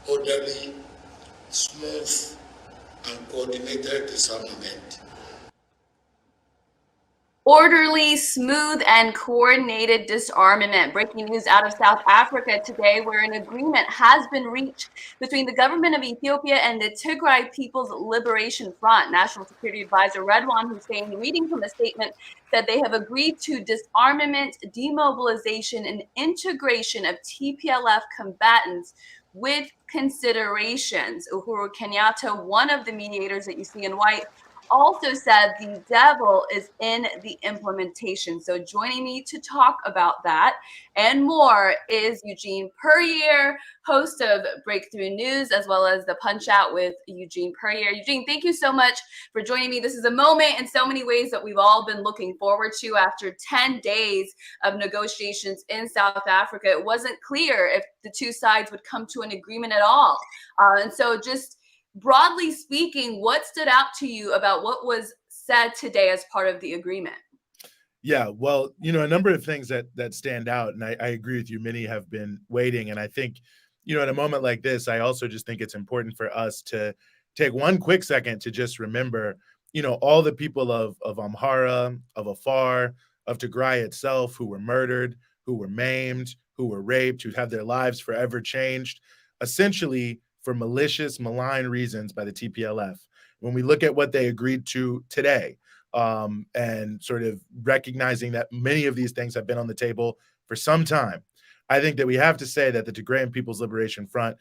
orderly, smooth, and coordinated disarmament. Orderly, smooth, and coordinated disarmament. Breaking news out of South Africa today, where an agreement has been reached between the government of Ethiopia and the Tigray People's Liberation Front. National Security Advisor Redwan Hussein, reading from a statement, said they have agreed to disarmament, demobilization, and integration of TPLF combatants with considerations. Uhuru Kenyatta, one of the mediators that you see in white, also said the devil is in the implementation. So joining me to talk about that and more is Eugene Puryear, host of Breakthrough News, as well as the Punch Out with Eugene Puryear. Eugene, thank you so much for joining me. This is a moment in so many ways that we've all been looking forward to. After 10 days of negotiations in South Africa, it wasn't clear if the two sides would come to an agreement at all. And so just broadly speaking, what stood out to you about what was said today as part of the agreement? Yeah, well, a number of things that stand out, and I agree with you. Many have been waiting, and I think, in a moment like this, I also just think it's important for us to take one quick second to just remember, all the people of Amhara, of Afar, of Tigray itself, who were murdered, who were maimed, who were raped, who had their lives forever changed, essentially for malicious, malign reasons by the TPLF. When we look at what they agreed to today, and sort of recognizing that many of these things have been on the table for some time, I think that we have to say that the Tigrayan People's Liberation Front,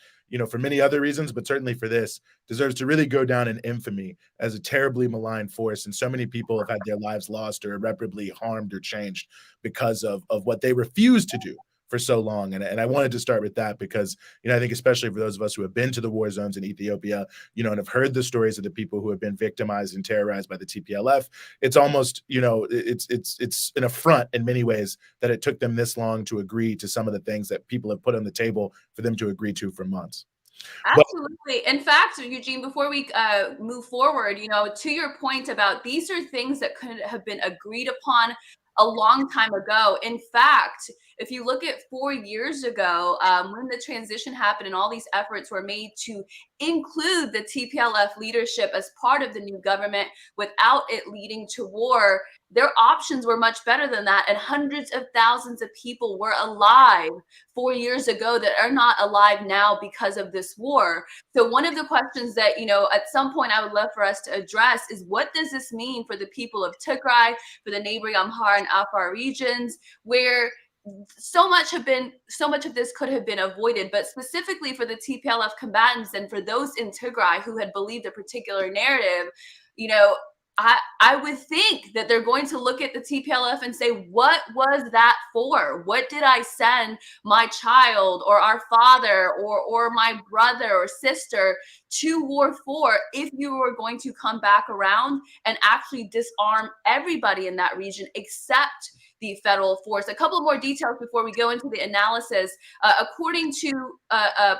for many other reasons, but certainly for this, deserves to really go down in infamy as a terribly malign force. And so many people have had their lives lost or irreparably harmed or changed because of what they refused to do for so long. And I wanted to start with that because, I think especially for those of us who have been to the war zones in Ethiopia, and have heard the stories of the people who have been victimized and terrorized by the TPLF, it's almost, it's an affront in many ways that it took them this long to agree to some of the things that people have put on the table for them to agree to for months. Absolutely. In fact, Eugene, before we move forward, to your point about these are things that could have been agreed upon a long time ago. In fact, if you look at 4 years ago, when the transition happened and all these efforts were made to include the TPLF leadership as part of the new government without it leading to war, their options were much better than that. And hundreds of thousands of people were alive 4 years ago that are not alive now because of this war. So one of the questions that, at some point I would love for us to address is, what does this mean for the people of Tigray, for the neighboring Amhara and Afar regions, where so much of this could have been avoided, but specifically for the TPLF combatants and for those in Tigray who had believed a particular narrative, I would think that they're going to look at the TPLF and say, what was that for? What did I send my child or our father or my brother or sister to war for if you were going to come back around and actually disarm everybody in that region except the federal force? A couple more details before we go into the analysis. According to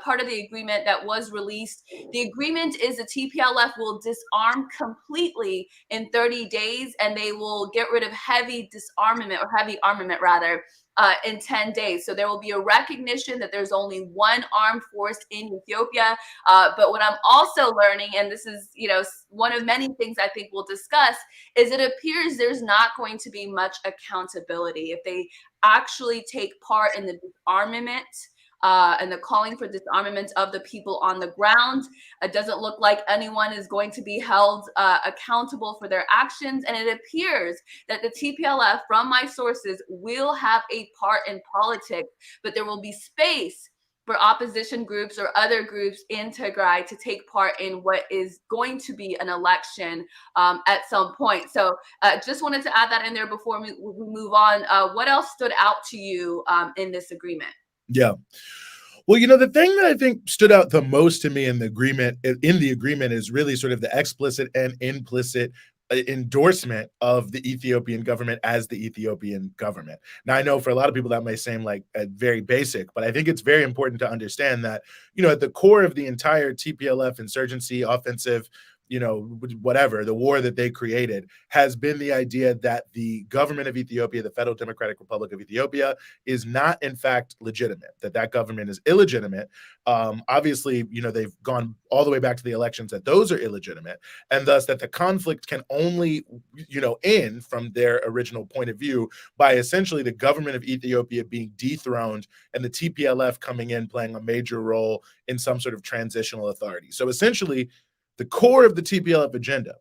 part of the agreement that was released, the agreement is the TPLF will disarm completely in 30 days, and they will get rid of heavy armament rather, in 10 days. So there will be a recognition that there's only one armed force in Ethiopia. But what I'm also learning, and this is, one of many things I think we'll discuss, is it appears there's not going to be much accountability if they actually take part in the disarmament and the calling for disarmament of the people on the ground. It doesn't look like anyone is going to be held accountable for their actions. And it appears that the TPLF, from my sources, will have a part in politics, but there will be space for opposition groups or other groups in Tigray to take part in what is going to be an election at some point. So just wanted to add that in there before we move on. What else stood out to you in this agreement? Yeah. Well, the thing that I think stood out the most to me in the agreement is really sort of the explicit and implicit endorsement of the Ethiopian government as the Ethiopian government. Now, I know for a lot of people that may seem like very basic, but I think it's very important to understand that, at the core of the entire TPLF insurgency offensive whatever, the war that they created, has been the idea that the government of Ethiopia, the Federal Democratic Republic of Ethiopia, is not in fact legitimate, that government is illegitimate. Obviously, they've gone all the way back to the elections, that those are illegitimate, and thus that the conflict can only, end from their original point of view by essentially the government of Ethiopia being dethroned and the TPLF coming in playing a major role in some sort of transitional authority. So essentially, the core of the TPLF agenda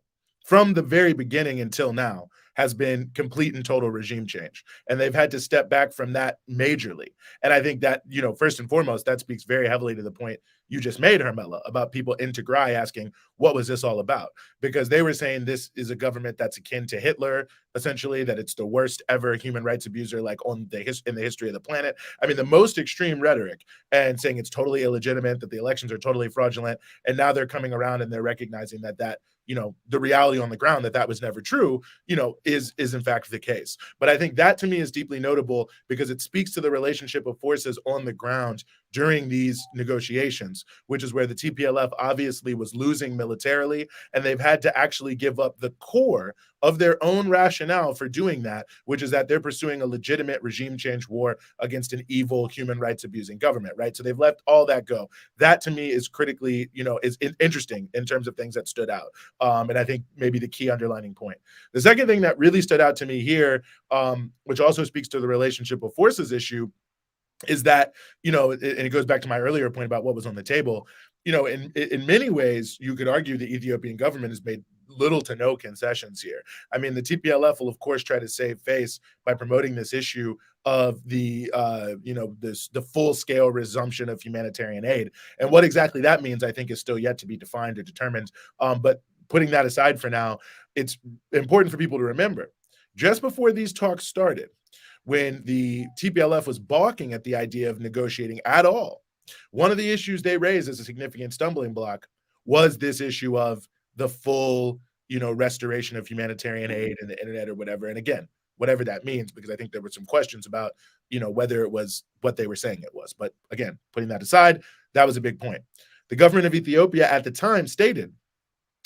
from the very beginning until now has been complete and total regime change. And they've had to step back from that majorly. And I think that, first and foremost, that speaks very heavily to the point you just made, Hermela, about people in Tigray asking, what was this all about? Because they were saying this is a government that's akin to Hitler, essentially, that it's the worst ever human rights abuser like in the history of the planet. I mean, the most extreme rhetoric, and saying it's totally illegitimate, that the elections are totally fraudulent. And now they're coming around and they're recognizing that the reality on the ground, that was never true, is in fact the case. But I think that to me is deeply notable because it speaks to the relationship of forces on the ground during these negotiations, which is where the TPLF obviously was losing militarily, and they've had to actually give up the core of their own rationale for doing that, which is that they're pursuing a legitimate regime change war against an evil human rights abusing government, right? So they've let all that go. That to me is critically, is interesting in terms of things that stood out. And I think maybe the key underlining point. The second thing that really stood out to me here, which also speaks to the relationship of forces issue, is that, and it goes back to my earlier point about what was on the table, in many ways, you could argue the Ethiopian government has made little to no concessions here. I mean, the TPLF will, of course, try to save face by promoting this issue of the full-scale resumption of humanitarian aid. And what exactly that means, I think, is still yet to be defined or determined. But putting that aside for now, it's important for people to remember, just before these talks started, when the TPLF was balking at the idea of negotiating at all, one of the issues they raised as a significant stumbling block was this issue of the full, restoration of humanitarian aid and the internet or whatever. And again, whatever that means, because I think there were some questions about, whether it was what they were saying it was. But again, putting that aside, that was a big point. The government of Ethiopia at the time stated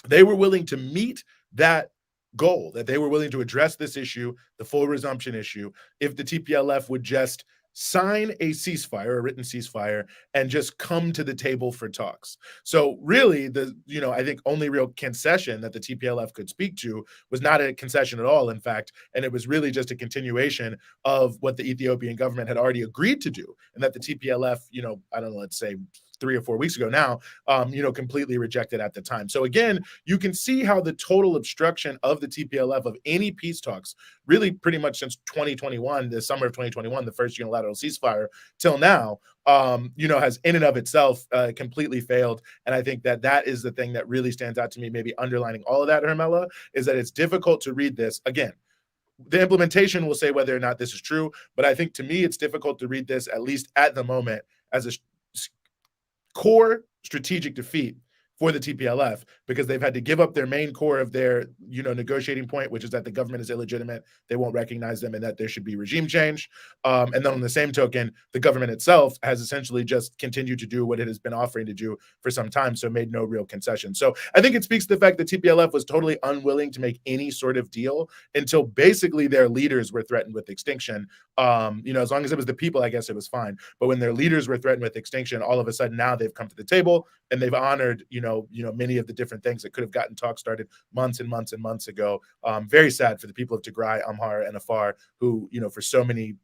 they were willing to meet that goal, that they were willing to address this issue, the full resumption issue, if the TPLF would just sign a ceasefire, a written ceasefire, and just come to the table for talks. So really, I think only real concession that the TPLF could speak to was not a concession at all, in fact, and it was really just a continuation of what the Ethiopian government had already agreed to do, and that the TPLF, I don't know, let's say 3 or 4 weeks ago now, completely rejected at the time. So again, you can see how the total obstruction of the TPLF of any peace talks, really pretty much since 2021, the summer of 2021, the first unilateral ceasefire, till now, has in and of itself completely failed. And I think that is the thing that really stands out to me, maybe underlining all of that, Hermela, is that it's difficult to read this. Again, the implementation will say whether or not this is true, but I think to me, it's difficult to read this, at least at the moment, as a core strategic defeat for the TPLF, because they've had to give up their main core of their, negotiating point, which is that the government is illegitimate, they won't recognize them, and that there should be regime change. And then on the same token, the government itself has essentially just continued to do what it has been offering to do for some time, so made no real concession. So I think it speaks to the fact that TPLF was totally unwilling to make any sort of deal until basically their leaders were threatened with extinction. As long as it was the people, I guess it was fine. But when their leaders were threatened with extinction, all of a sudden now they've come to the table and they've honored, many of the different things that could have gotten talks started months and months and months ago. Very sad for the people of Tigray, Amhara, and Afar, who, for so many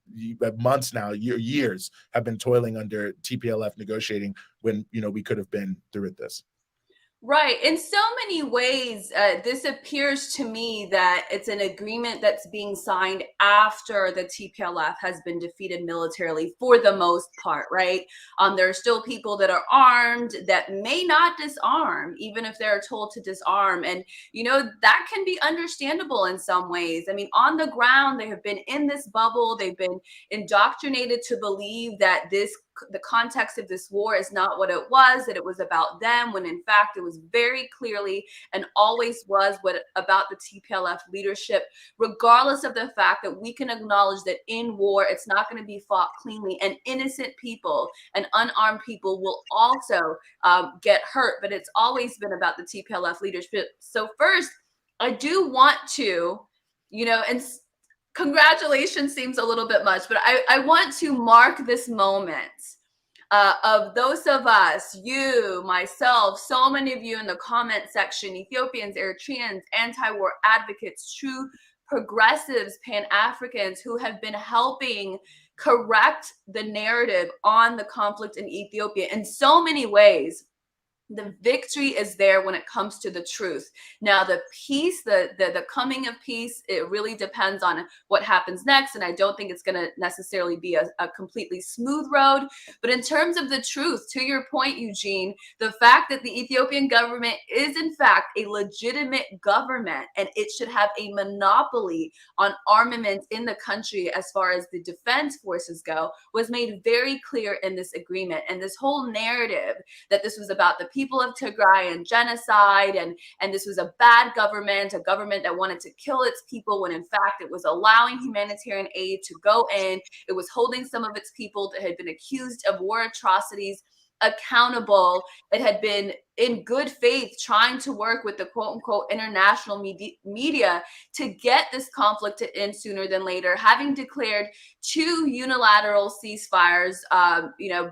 months now, years, have been toiling under TPLF negotiating when, we could have been through with this. Right. In so many ways, this appears to me that it's an agreement that's being signed after the TPLF has been defeated militarily for the most part, right? There are still people that are armed that may not disarm, even if they're told to disarm. And, that can be understandable in some ways. I mean, on the ground, they have been in this bubble. They've been indoctrinated to believe that this the context of this war is not what it was, that it was about them, when in fact it was very clearly and always was about the TPLF leadership, regardless of the fact that we can acknowledge that in war, it's not going to be fought cleanly, and innocent people and unarmed people will also get hurt, but it's always been about the TPLF leadership. So first, I do want to, and congratulations seems a little bit much, but I want to mark this moment of those of us, you, myself, so many of you in the comment section, Ethiopians, Eritreans, anti-war advocates, true progressives, Pan-Africans who have been helping correct the narrative on the conflict in Ethiopia in so many ways. The victory is there when it comes to the truth. Now, the peace, the coming of peace, it really depends on what happens next. And I don't think it's going to necessarily be a completely smooth road. But in terms of the truth, to your point, Eugene, the fact that the Ethiopian government is in fact a legitimate government and it should have a monopoly on armaments in the country as far as the defense forces go was made very clear in this agreement. And this whole narrative that this was about the people of Tigray and genocide, and this was a bad government, a government that wanted to kill its people, when in fact it was allowing humanitarian aid to go in. It was holding some of its people that had been accused of war atrocities accountable. It had been in good faith trying to work with the quote unquote international media to get this conflict to end sooner than later, having declared 2 unilateral ceasefires,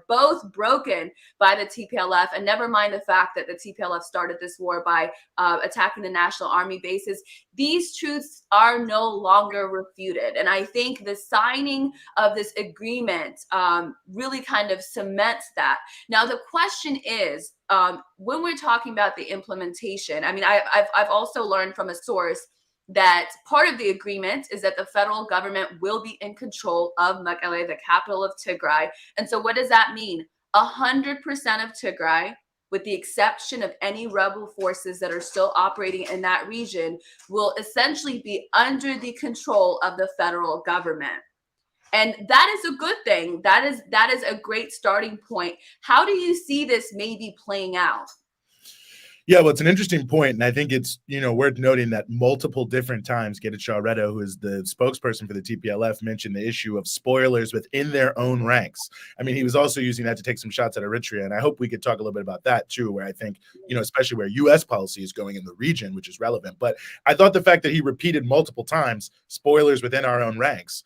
both broken by the TPLF, and never mind the fact that the TPLF started this war by attacking the national army bases. These truths are no longer refuted. And I think the signing of this agreement really kind of cements that. Now, the question is, when we're talking about the implementation, I mean, I've also learned from a source that part of the agreement is that the federal government will be in control of Mekelle, the capital of Tigray. And so what does that mean? 100% of Tigray, with the exception of any rebel forces that are still operating in that region, will essentially be under the control of the federal government. And that is a good thing. That is a great starting point. How do you see this maybe playing out? Yeah, well, it's an interesting point, and I think it's worth noting that multiple different times, Getachew Reda, who is the spokesperson for the TPLF, mentioned the issue of spoilers within their own ranks. I mean, he was also using that to take some shots at Eritrea, and I hope we could talk a little bit about that too, where I think especially where U.S. policy is going in the region, which is relevant. But I thought the fact that he repeated multiple times spoilers within our own ranks,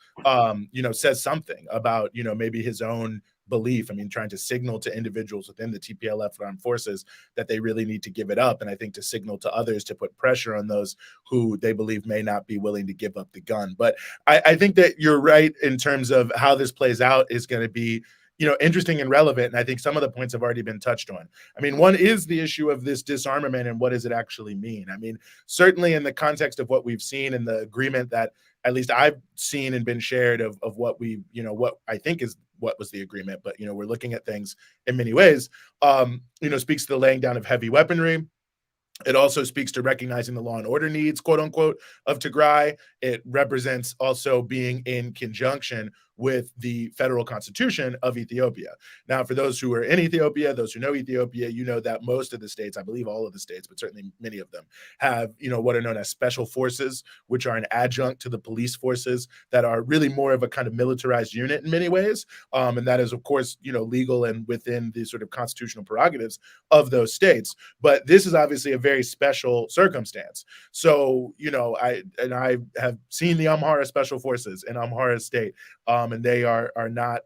says something about maybe his own belief. I mean, trying to signal to individuals within the TPLF armed forces that they really need to give it up. And I think to signal to others to put pressure on those who they believe may not be willing to give up the gun. But I think that you're right in terms of how this plays out is going to be interesting and relevant. And I think some of the points have already been touched on. I mean, one is the issue of this disarmament and what does it actually mean? I mean, certainly in the context of what we've seen in the agreement that at least I've seen and been shared of what we, what I think is what was the agreement, but, we're looking at things in many ways, speaks to the laying down of heavy weaponry. It also speaks to recognizing the law and order needs, quote unquote, of Tigray. It represents also being in conjunction with the federal constitution of Ethiopia. Now, for those who are in Ethiopia, those who know Ethiopia, that most of the states, I believe all of the states, but certainly many of them have, what are known as special forces, which are an adjunct to the police forces that are really more of a kind of militarized unit in many ways. And that is, of course, legal and within the sort of constitutional prerogatives of those states. But this is obviously a very special circumstance. So, I have seen the Amhara special forces in Amhara state, and they are not,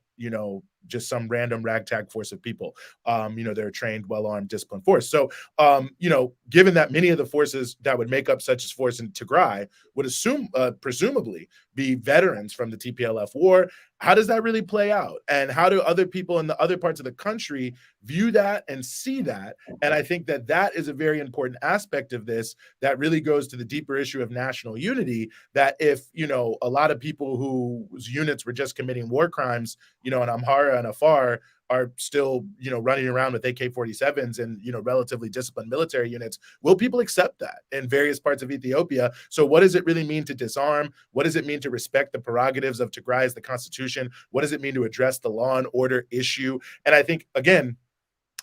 just some random ragtag force of people. They're a trained, well-armed, disciplined force. So, given that many of the forces that would make up such a force in Tigray would presumably be veterans from the TPLF war, how does that really play out? And how do other people in the other parts of the country view that and see that? And I think that that is a very important aspect of this that really goes to the deeper issue of national unity, that if, a lot of people whose units were just committing war crimes, in Amhara and Afar, are still, running around with AK-47s and, relatively disciplined military units. Will people accept that in various parts of Ethiopia? So what does it really mean to disarm? What does it mean to respect the prerogatives of Tigray as the constitution? What does it mean to address the law and order issue? And I think, again,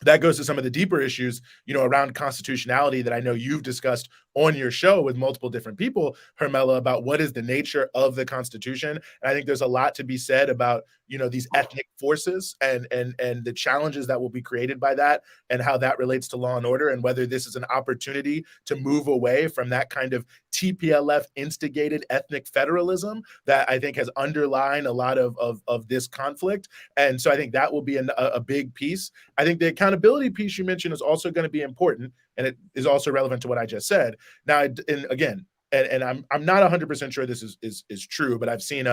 that goes to some of the deeper issues, around constitutionality that I know you've discussed on your show with multiple different people, Hermela, about what is the nature of the Constitution. And I think there's a lot to be said about, these ethnic forces and the challenges that will be created by that, and how that relates to law and order, and whether this is an opportunity to move away from that kind of TPLF instigated ethnic federalism that I think has underlined a lot of this conflict. And so I think that will be a big piece. I think the accountability piece you mentioned is also going to be important, and it is also relevant to what I just said. Now, and again, and I'm not 100% sure this is true, but I've seen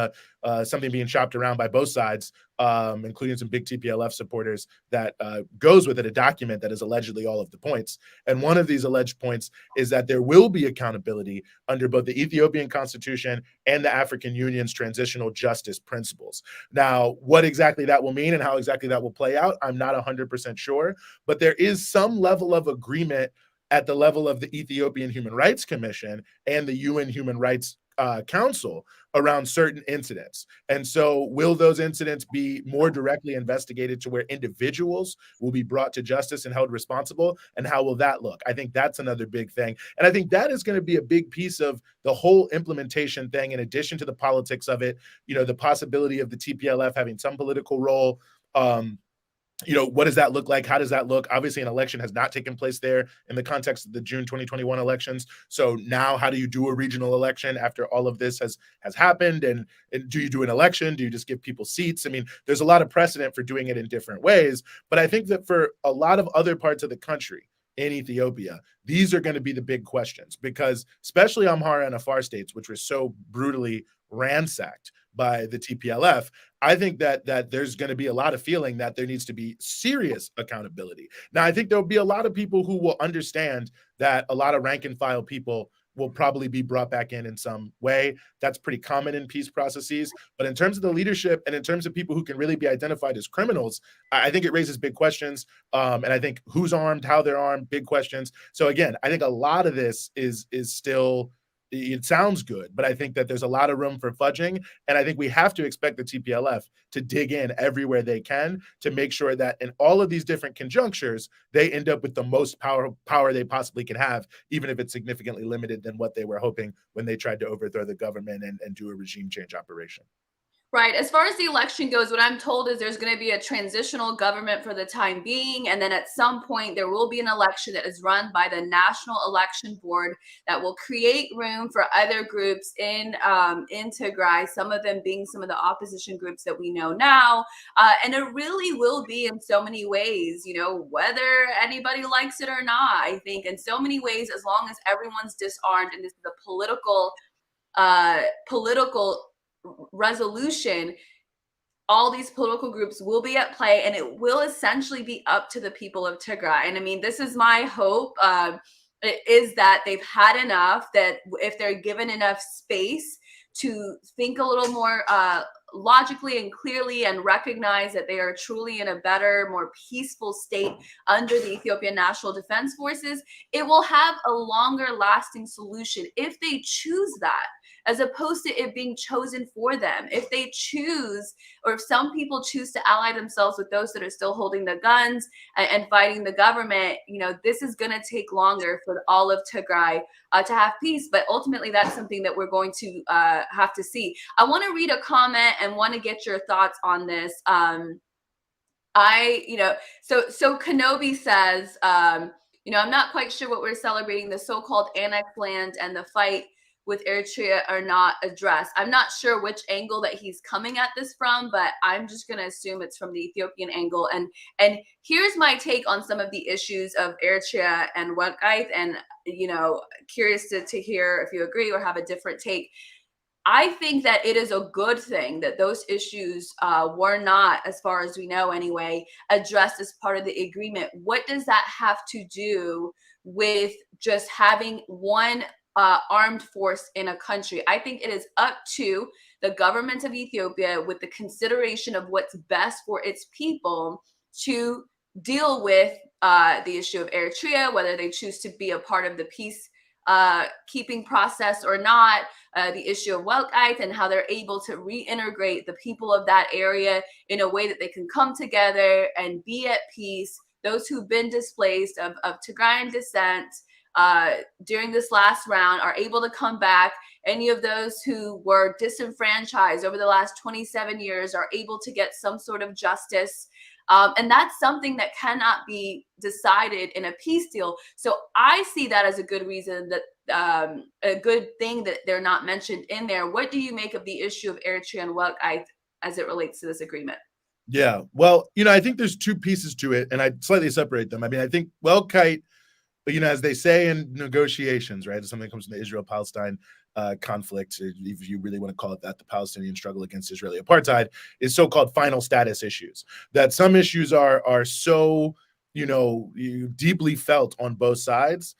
something being shopped around by both sides, including some big TPLF supporters, that goes with it, a document that is allegedly all of the points. And one of these alleged points is that there will be accountability under both the Ethiopian Constitution and the African Union's transitional justice principles. Now, what exactly that will mean and how exactly that will play out, I'm not 100% sure, but there is some level of agreement at the level of the Ethiopian Human Rights Commission and the UN Human Rights Council around certain incidents. And so will those incidents be more directly investigated to where individuals will be brought to justice and held responsible? And how will that look? I think that's another big thing. And I think that is going to be a big piece of the whole implementation thing, in addition to the politics of it, the possibility of the TPLF having some political role. What does that look like? How does that look? Obviously, an election has not taken place there in the context of the June 2021 elections. So now, how do you do a regional election after all of this has happened? And do you do an election? Do you just give people seats? I mean, there's a lot of precedent for doing it in different ways. But I think that for a lot of other parts of the country, in Ethiopia, these are going to be the big questions, because especially Amhara and Afar states, which were so brutally ransacked by the TPLF, I think that there's going to be a lot of feeling that there needs to be serious accountability. Now, I think there'll be a lot of people who will understand that a lot of rank and file people will probably be brought back in some way. That's pretty common in peace processes. But in terms of the leadership and in terms of people who can really be identified as criminals, I think it raises big questions. And I think who's armed, how they're armed, big questions. So again, I think a lot of this is still, it sounds good, but I think that there's a lot of room for fudging. And I think we have to expect the TPLF to dig in everywhere they can to make sure that in all of these different conjunctures, they end up with the most power they possibly can have, even if it's significantly limited than what they were hoping when they tried to overthrow the government and do a regime change operation. Right. As far as the election goes, what I'm told is there's going to be a transitional government for the time being. And then at some point, there will be an election that is run by the National Election Board that will create room for other groups in Tigray, some of them being some of the opposition groups that we know now. And it really will be in so many ways, whether anybody likes it or not. I think in so many ways, as long as everyone's disarmed and this is a political resolution, all these political groups will be at play, and it will essentially be up to the people of Tigray. And I mean, this is my hope, is that they've had enough, that if they're given enough space to think a little more logically and clearly and recognize that they are truly in a better, more peaceful state under the Ethiopian National Defense Forces, it will have a longer lasting solution if they choose that, as opposed to it being chosen for them. If they choose, or if some people choose to ally themselves with those that are still holding the guns and fighting the government, this is going to take longer for all of Tigray to have peace. But ultimately, that's something that we're going to have to see. I want to read a comment and want to get your thoughts on this. So Kenobi says, I'm not quite sure what we're celebrating. The so-called annexed land and the fight with Eritrea are not addressed. I'm not sure which angle that he's coming at this from, but I'm just going to assume it's from the Ethiopian angle. And here's my take on some of the issues of Eritrea and Walqait, and curious to hear if you agree or have a different take. I think that it is a good thing that those issues were not, as far as we know anyway, addressed as part of the agreement. What does that have to do with just having one armed force in a country? I think it is up to the government of Ethiopia, with the consideration of what's best for its people, to deal with the issue of Eritrea, whether they choose to be a part of the peace keeping process or not, the issue of Welkite and how they're able to reintegrate the people of that area in a way that they can come together and be at peace. Those who've been displaced of Tigrayan descent during this last round are able to come back. Any of those who were disenfranchised over the last 27 years are able to get some sort of justice. And that's something that cannot be decided in a peace deal. So I see that as a good reason, that a good thing that they're not mentioned in there. What do you make of the issue of Eritrea and Welkite as it relates to this agreement? Yeah, well, I think there's two pieces to it, and I'd slightly separate them. I mean, I think Welkite, as they say in negotiations, right, if something comes from the Israel-Palestine conflict, if you really want to call it that, the Palestinian struggle against Israeli apartheid, is so-called final status issues. That some issues are so, deeply felt on both sides.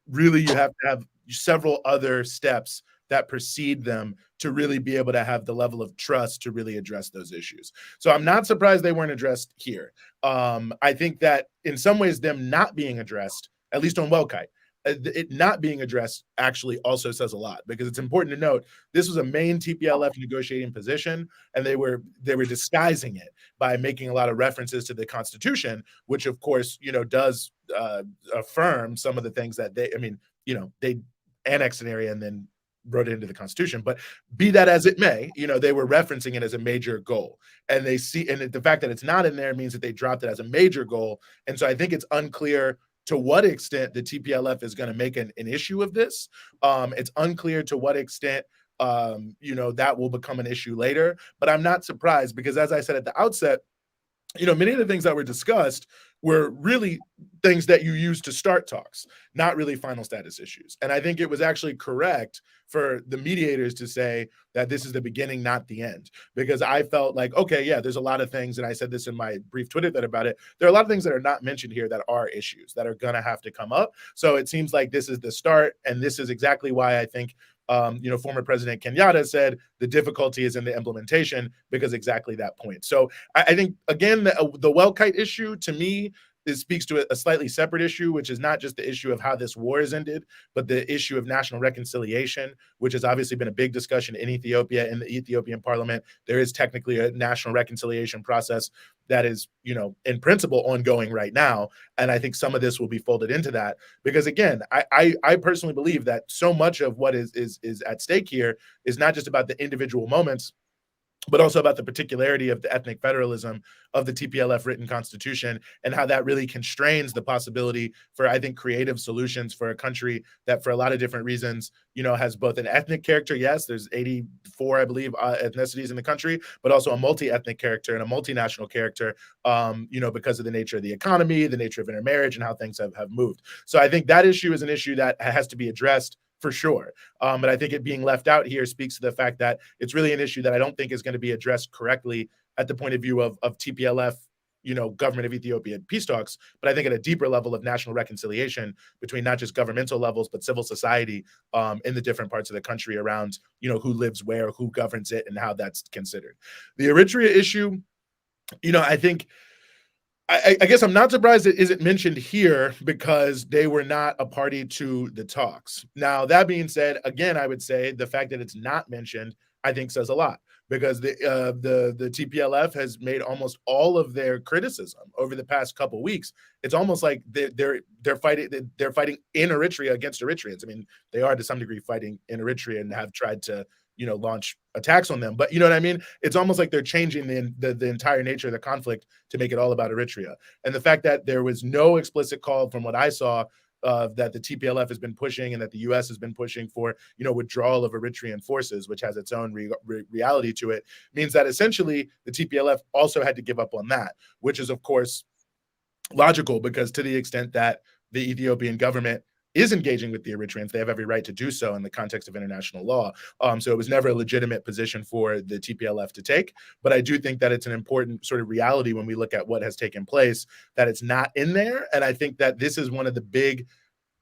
Really, you have to have several other steps that precede them to really be able to have the level of trust to really address those issues. So I'm not surprised they weren't addressed here. I think that in some ways, them not being addressed, at least on Welkite, it not being addressed actually also says a lot, because it's important to note this was a main TPLF negotiating position, and they were disguising it by making a lot of references to the Constitution, which of course does affirm some of the things that they annexed an area and then wrote it into the Constitution. But be that as it may, they were referencing it as a major goal, and the fact that it's not in there means that they dropped it as a major goal. And so I think it's unclear to what extent the TPLF is going to make an issue of this. It's unclear to what extent that will become an issue later. But I'm not surprised, because as I said at the outset, many of the things that were discussed were really things that you use to start talks, not really final status issues. And I think it was actually correct for the mediators to say that this is the beginning, not the end, because I felt like, okay, yeah, there's a lot of things, and I said this in my brief Twitter thread about it, there are a lot of things that are not mentioned here that are issues that are going to have to come up. So it seems like this is the start, and this is exactly why I think former President Kenyatta said the difficulty is in the implementation, because exactly that point. So I think, again, the Welkite issue, to me, it speaks to a slightly separate issue, which is not just the issue of how this war is ended, but the issue of national reconciliation, which has obviously been a big discussion in Ethiopia, in the Ethiopian parliament. There is technically a national reconciliation process that is, in principle, ongoing right now. And I think some of this will be folded into that, because again, I personally believe that so much of what is at stake here is not just about the individual moments, but also about the particularity of the ethnic federalism of the TPLF written constitution, and how that really constrains the possibility for, I think, creative solutions for a country that, for a lot of different reasons, has both an ethnic character. Yes, there's 84, I believe, ethnicities in the country, but also a multi-ethnic character and a multinational character, because of the nature of the economy, the nature of intermarriage, and how things have moved. So I think that issue is an issue that has to be addressed for sure. But I think it being left out here speaks to the fact that it's really an issue that I don't think is going to be addressed correctly at the point of view of TPLF, government of Ethiopia peace talks, but I think at a deeper level of national reconciliation between not just governmental levels, but civil society in the different parts of the country around, who lives where, who governs it, and how that's considered. The Eritrea issue, I think, I guess I'm not surprised it isn't mentioned here, because they were not a party to the talks. Now, that being said, again, I would say the fact that it's not mentioned, I think, says a lot, because the TPLF has made almost all of their criticism over the past couple weeks. It's almost like they're fighting in Eritrea against Eritreans. I mean, they are to some degree fighting in Eritrea and have tried to launch attacks on them. But you know what I mean? It's almost like they're changing the entire nature of the conflict to make it all about Eritrea. And the fact that there was no explicit call, from what I saw, that the TPLF has been pushing and that the U.S. has been pushing for, withdrawal of Eritrean forces, which has its own reality to it, means that essentially the TPLF also had to give up on that, which is, of course, logical, because to the extent that the Ethiopian government is engaging with the Eritreans, they have every right to do so in the context of international law. So it was never a legitimate position for the TPLF to take. But I do think that it's an important sort of reality when we look at what has taken place, that it's not in there. And I think that this is one of the big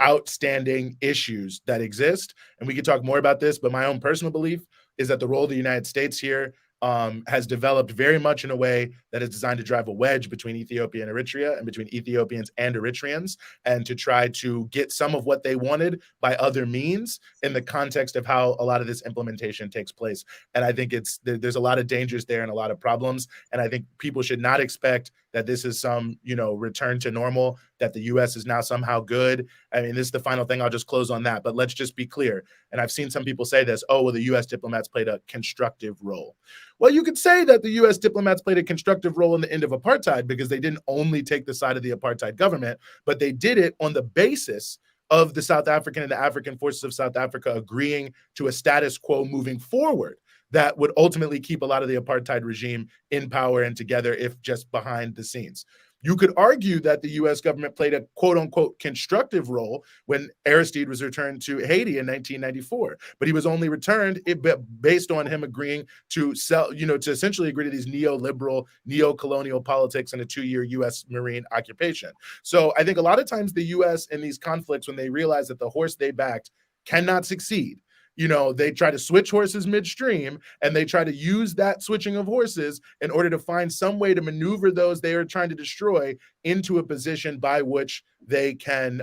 outstanding issues that exist. And we could talk more about this, but my own personal belief is that the role of the United States here has developed very much in a way that is designed to drive a wedge between Ethiopia and Eritrea and between Ethiopians and Eritreans, and to try to get some of what they wanted by other means in the context of how a lot of this implementation takes place. And I think there's a lot of dangers there and a lot of problems. And I think people should not expect that this is some, return to normal, that the US is now somehow good. I mean, this is the final thing. I'll just close on that. But let's just be clear. And I've seen some people say this, oh, well, the US diplomats played a constructive role. Well, you could say that the US diplomats played a constructive role in the end of apartheid because they didn't only take the side of the apartheid government, but they did it on the basis of the South African and the African forces of South Africa agreeing to a status quo moving forward that would ultimately keep a lot of the apartheid regime in power and together, if just behind the scenes. You could argue that the US government played a quote unquote constructive role when Aristide was returned to Haiti in 1994, but he was only returned based on him agreeing to to essentially agree to these neoliberal, neo-colonial politics and a 2-year US Marine occupation. So I think a lot of times the US in these conflicts, when they realize that the horse they backed cannot succeed, they try to switch horses midstream, and they try to use that switching of horses in order to find some way to maneuver those they are trying to destroy into a position by which they can,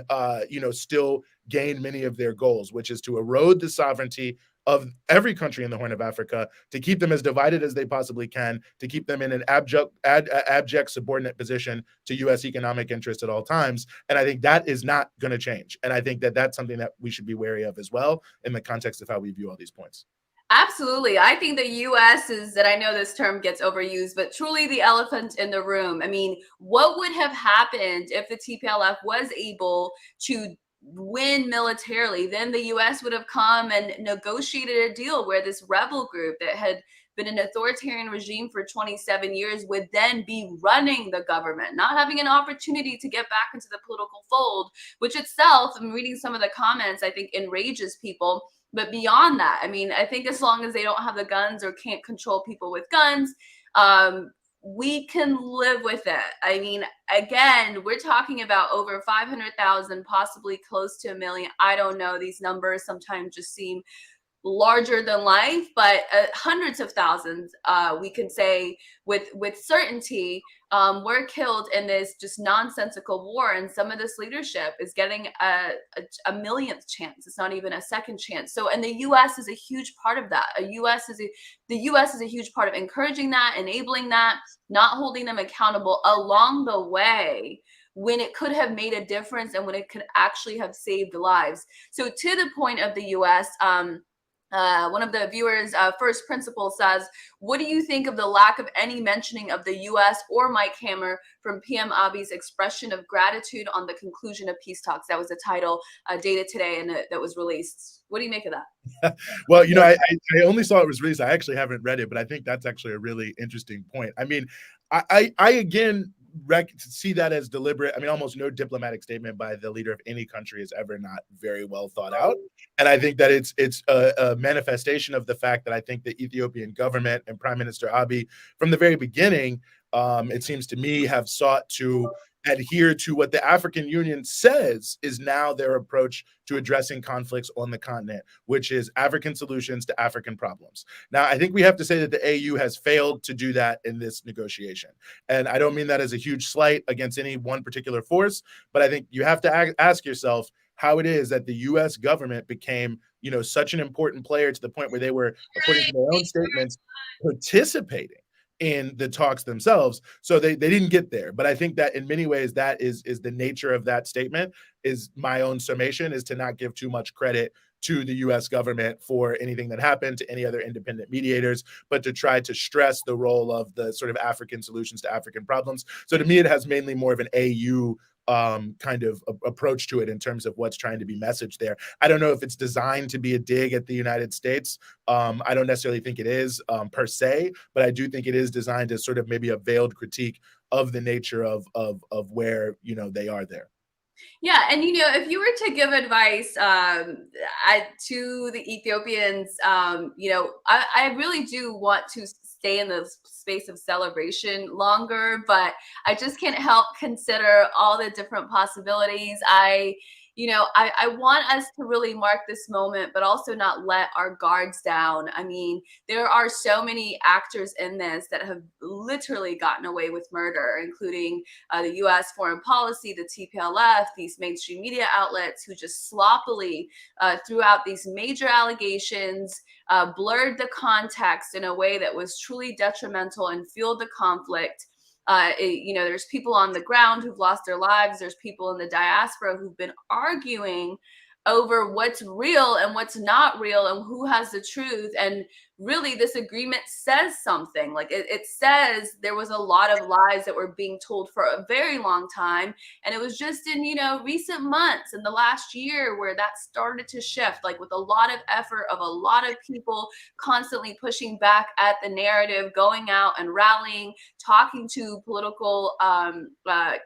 still gain many of their goals, which is to erode the sovereignty of every country in the Horn of Africa, to keep them as divided as they possibly can, to keep them in an abject subordinate position to U.S. economic interests at all times. And I think that is not going to change. And I think that that's something that we should be wary of as well in the context of how we view all these points. Absolutely. I think the US is, that I know this term gets overused, but truly the elephant in the room. I mean, what would have happened if the TPLF was able to win militarily? Then the US would have come and negotiated a deal where this rebel group that had been an authoritarian regime for 27 years would then be running the government, not having an opportunity to get back into the political fold, which itself, I'm reading some of the comments, I think enrages people. But beyond that, I mean, I think as long as they don't have the guns or can't control people with guns, we can live with it. I mean, again, we're talking about over 500,000, possibly close to 1 million. I don't know. These numbers sometimes just seem larger than life, but hundreds of thousands, we can say with certainty, were killed in this just nonsensical war. And some of this leadership is getting a millionth chance. It's not even a second chance. So, and the U.S. is a huge part of that. The U.S. is a huge part of encouraging that, enabling that, not holding them accountable along the way, when it could have made a difference and when it could actually have saved lives. So to the point of the U.S., one of the viewers, First Principle, says, what do you think of the lack of any mentioning of the U.S. or Mike Hammer from PM Abiy's expression of gratitude on the conclusion of peace talks? That was the title, dated today, and that was released. What do you make of that? Well, I only saw it was released. I actually haven't read it, but I think that's actually a really interesting point. I mean, I again see that as deliberate. I mean, almost no diplomatic statement by the leader of any country is ever not very well thought out. And I think that it's a manifestation of the fact that I think the Ethiopian government and Prime Minister Abiy, from the very beginning, it seems to me, have sought to adhere to what the African Union says is now their approach to addressing conflicts on the continent, which is African solutions to African problems. Now, I think we have to say that the AU has failed to do that in this negotiation. And I don't mean that as a huge slight against any one particular force, but I think you have to ask yourself how it is that the US government became, such an important player to the point where they were, according to their own statements, participating in the talks themselves. So they didn't get there. But I think that in many ways, that is the nature of that statement. Is my own summation, is to not give too much credit to the US government for anything that happened, to any other independent mediators, but to try to stress the role of the sort of African solutions to African problems. So to me, it has mainly more of an AU kind of approach to it in terms of what's trying to be messaged there. I don't know if it's designed to be a dig at the United States. I don't necessarily think it is per se, but I do think it is designed as sort of maybe a veiled critique of the nature of where, they are there. Yeah, and if you were to give advice to the Ethiopians, I really do want to stay in the space of celebration longer, but I just can't help consider all the different possibilities. you know, I want us to really mark this moment, but also not let our guards down. I mean, there are so many actors in this that have literally gotten away with murder, including the US foreign policy, the TPLF, these mainstream media outlets who just sloppily threw out these major allegations, blurred the context in a way that was truly detrimental and fueled the conflict. You know, there's people on the ground who've lost their lives. There's people in the diaspora who've been arguing over what's real and what's not real and who has the truth. And really, this agreement says something. Like it says there was a lot of lies that were being told for a very long time. And it was just in, you know, recent months in the last year where that started to shift, like with a lot of effort of a lot of people constantly pushing back at the narrative, going out and rallying, talking to political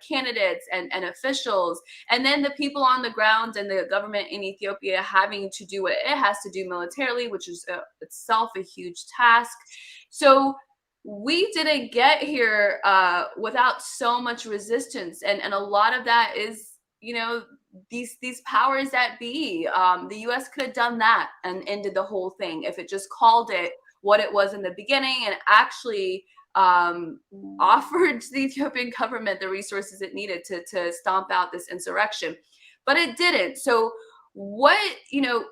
candidates and officials, and then the people on the ground and the government in Ethiopia having to do what it has to do militarily, which is itself a huge task. So we didn't get here without so much resistance, and a lot of that is, you know, these powers that be. The U.S. could have done that and ended the whole thing if it just called it what it was in the beginning and actually offered the Ethiopian government the resources it needed to stomp out this insurrection, but it didn't. So what, you know,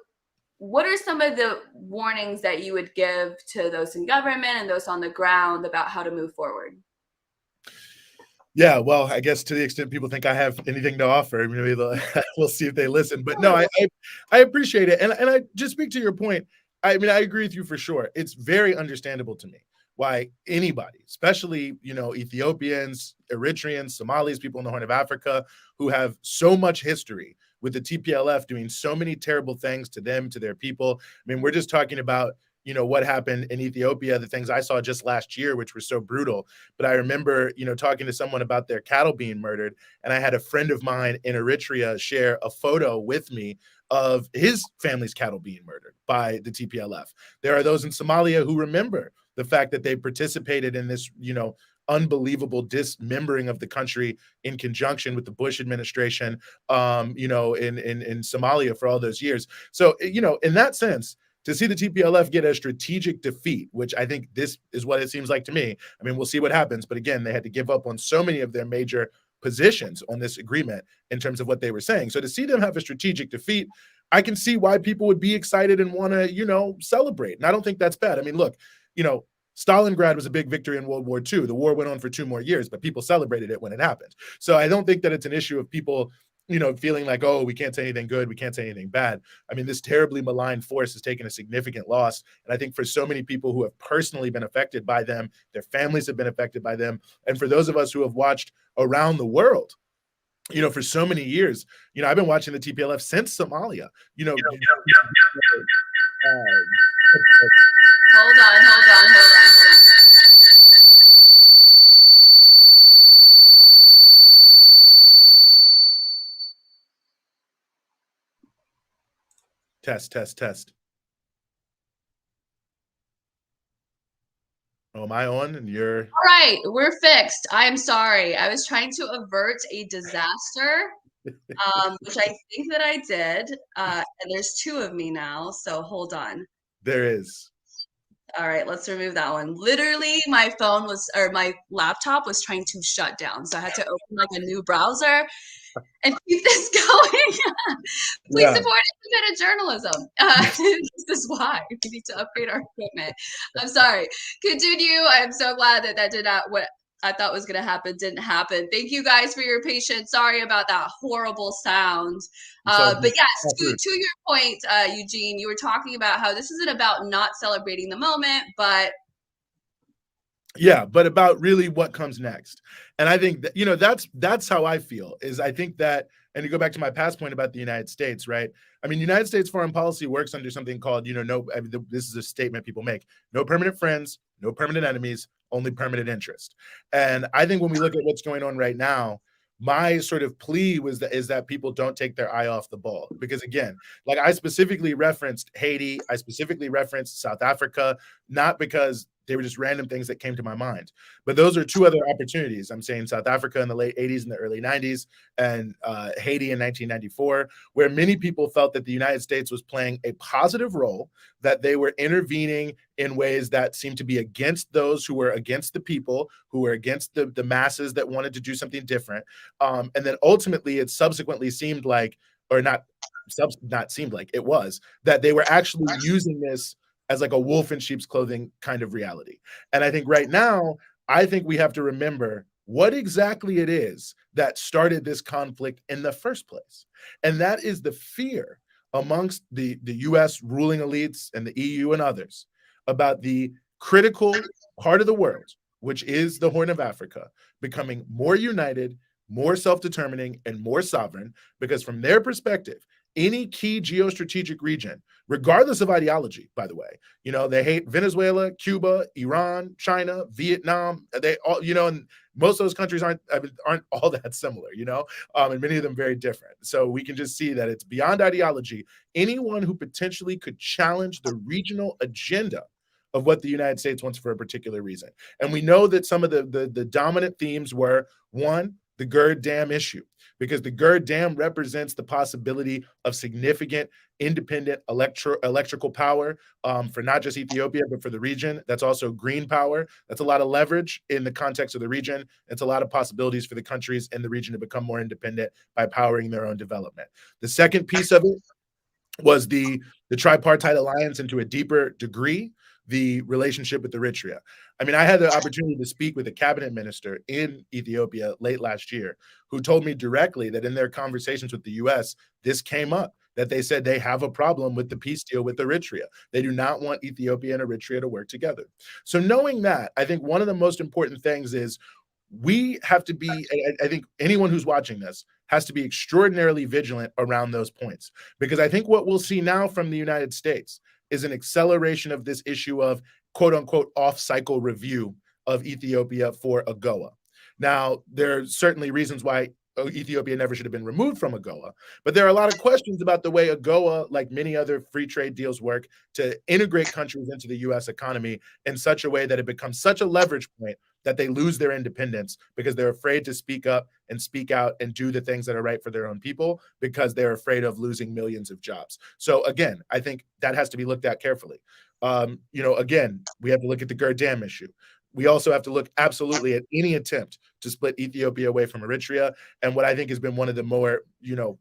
what are some of the warnings that you would give to those in government and those on the ground about how to move forward? Yeah, well, I guess to the extent people think I have anything to offer, maybe we'll see if they listen. But no, I appreciate it, and I just speak to your point. I mean, I agree with you for sure. It's very understandable to me why anybody, especially, you know, Ethiopians, Eritreans, Somalis, people in the Horn of Africa, who have so much history with the TPLF doing so many terrible things to them, to their people. I mean, we're just talking about, you know, what happened in Ethiopia, the things I saw just last year, which were so brutal. But I remember, you know, talking to someone about their cattle being murdered, and I had a friend of mine in Eritrea share a photo with me of his family's cattle being murdered by the TPLF. There are those in Somalia who remember the fact that they participated in this, you know, unbelievable dismembering of the country in conjunction with the Bush administration, you know, in Somalia for all those years. So, you know, in that sense, to see the TPLF get a strategic defeat, which I think this is what it seems like to me. I mean, we'll see what happens. But again, they had to give up on so many of their major positions on this agreement in terms of what they were saying. So to see them have a strategic defeat, I can see why people would be excited and want to, you know, celebrate. And I don't think that's bad. I mean, look, you know, Stalingrad was a big victory in World War II. The war went on for 2 more years, but people celebrated it when it happened. So I don't think that it's an issue of people, you know, feeling like, oh, we can't say anything good, we can't say anything bad. I mean, this terribly maligned force has taken a significant loss. And I think for so many people who have personally been affected by them, their families have been affected by them. And for those of us who have watched around the world, you know, for so many years, you know, I've been watching the TPLF since Somalia, you know. Hold on. Test. Oh, am I on? And you're All right, we're fixed. I'm sorry. I was trying to avert a disaster, which I think that I did. And there's 2 of me now, so hold on. there is. All right, let's remove that one. Literally, my phone was, or my laptop was trying to shut down. So I had to open like a new browser and keep this going. Please support independent journalism. This is why we need to upgrade our equipment. I'm sorry. Continue. I'm so glad that that did not, what I thought was going to happen didn't happen. Thank you guys for your patience. Sorry about that horrible sound. But yes, to your point, Eugene, you were talking about how this isn't about not celebrating the moment, but yeah, but about really what comes next. And I think that, you know, that's how I feel, is I think that, and to go back to my past point about the United States, right? I mean, United States foreign policy works under something called, you know, no, I mean, this is a statement people make: no permanent friends, no permanent enemies, only permanent interest. And I think when we look at what's going on right now, my sort of plea is that people don't take their eye off the ball. Because again, like I specifically referenced Haiti, I specifically referenced South Africa, not because They were just random things that came to my mind. But those are two other opportunities. I'm saying South Africa in the late 80s and the early 90s, and Haiti in 1994, where many people felt that the United States was playing a positive role, that they were intervening in ways that seemed to be against those who were against the people, who were against the masses that wanted to do something different. And then ultimately, it subsequently seemed like, or not seemed like, it was, that they were actually using this as like a wolf in sheep's clothing kind of reality. And I think right now, I think we have to remember what exactly it is that started this conflict in the first place. And that is the fear amongst the US ruling elites and the EU and others about the critical part of the world, which is the Horn of Africa, becoming more united, more self-determining, and more sovereign, because from their perspective, any key geostrategic region, regardless of ideology, by the way, they hate Venezuela, Cuba, Iran, China, Vietnam. They all, and most of those countries aren't all that similar, and many of them very different. So we can just see that it's beyond ideology. Anyone who potentially could challenge the regional agenda of what the United States wants for a particular reason. And we know that some of the dominant themes were, one, the GERD Dam issue, because the GERD Dam represents the possibility of significant independent electrical power for not just Ethiopia, but for the region. That's also green power. That's a lot of leverage in the context of the region. It's a lot of possibilities for the countries in the region to become more independent by powering their own development. The second piece of it was the tripartite alliance, and to a deeper degree, the relationship with Eritrea. I mean, I had the opportunity to speak with a cabinet minister in Ethiopia late last year who told me directly that in their conversations with the US, this came up, that they said they have a problem with the peace deal with Eritrea. They do not want Ethiopia and Eritrea to work together. So knowing that, I think one of the most important things is we have to be, I think anyone who's watching this has to be extraordinarily vigilant around those points, because I think what we'll see now from the United States is an acceleration of this issue of quote unquote off-cycle review of Ethiopia for AGOA. Now, there are certainly reasons why Ethiopia never should have been removed from AGOA, but there are a lot of questions about the way AGOA, like many other free trade deals, work to integrate countries into the US economy in such a way that it becomes such a leverage point that they lose their independence because they're afraid to speak up and speak out and do the things that are right for their own people, because they're afraid of losing millions of jobs. So again, I think that has to be looked at carefully. Again, we have to look at the GERD Dam issue. We also have to look absolutely at any attempt to split Ethiopia away from Eritrea. And what I think has been one of the more,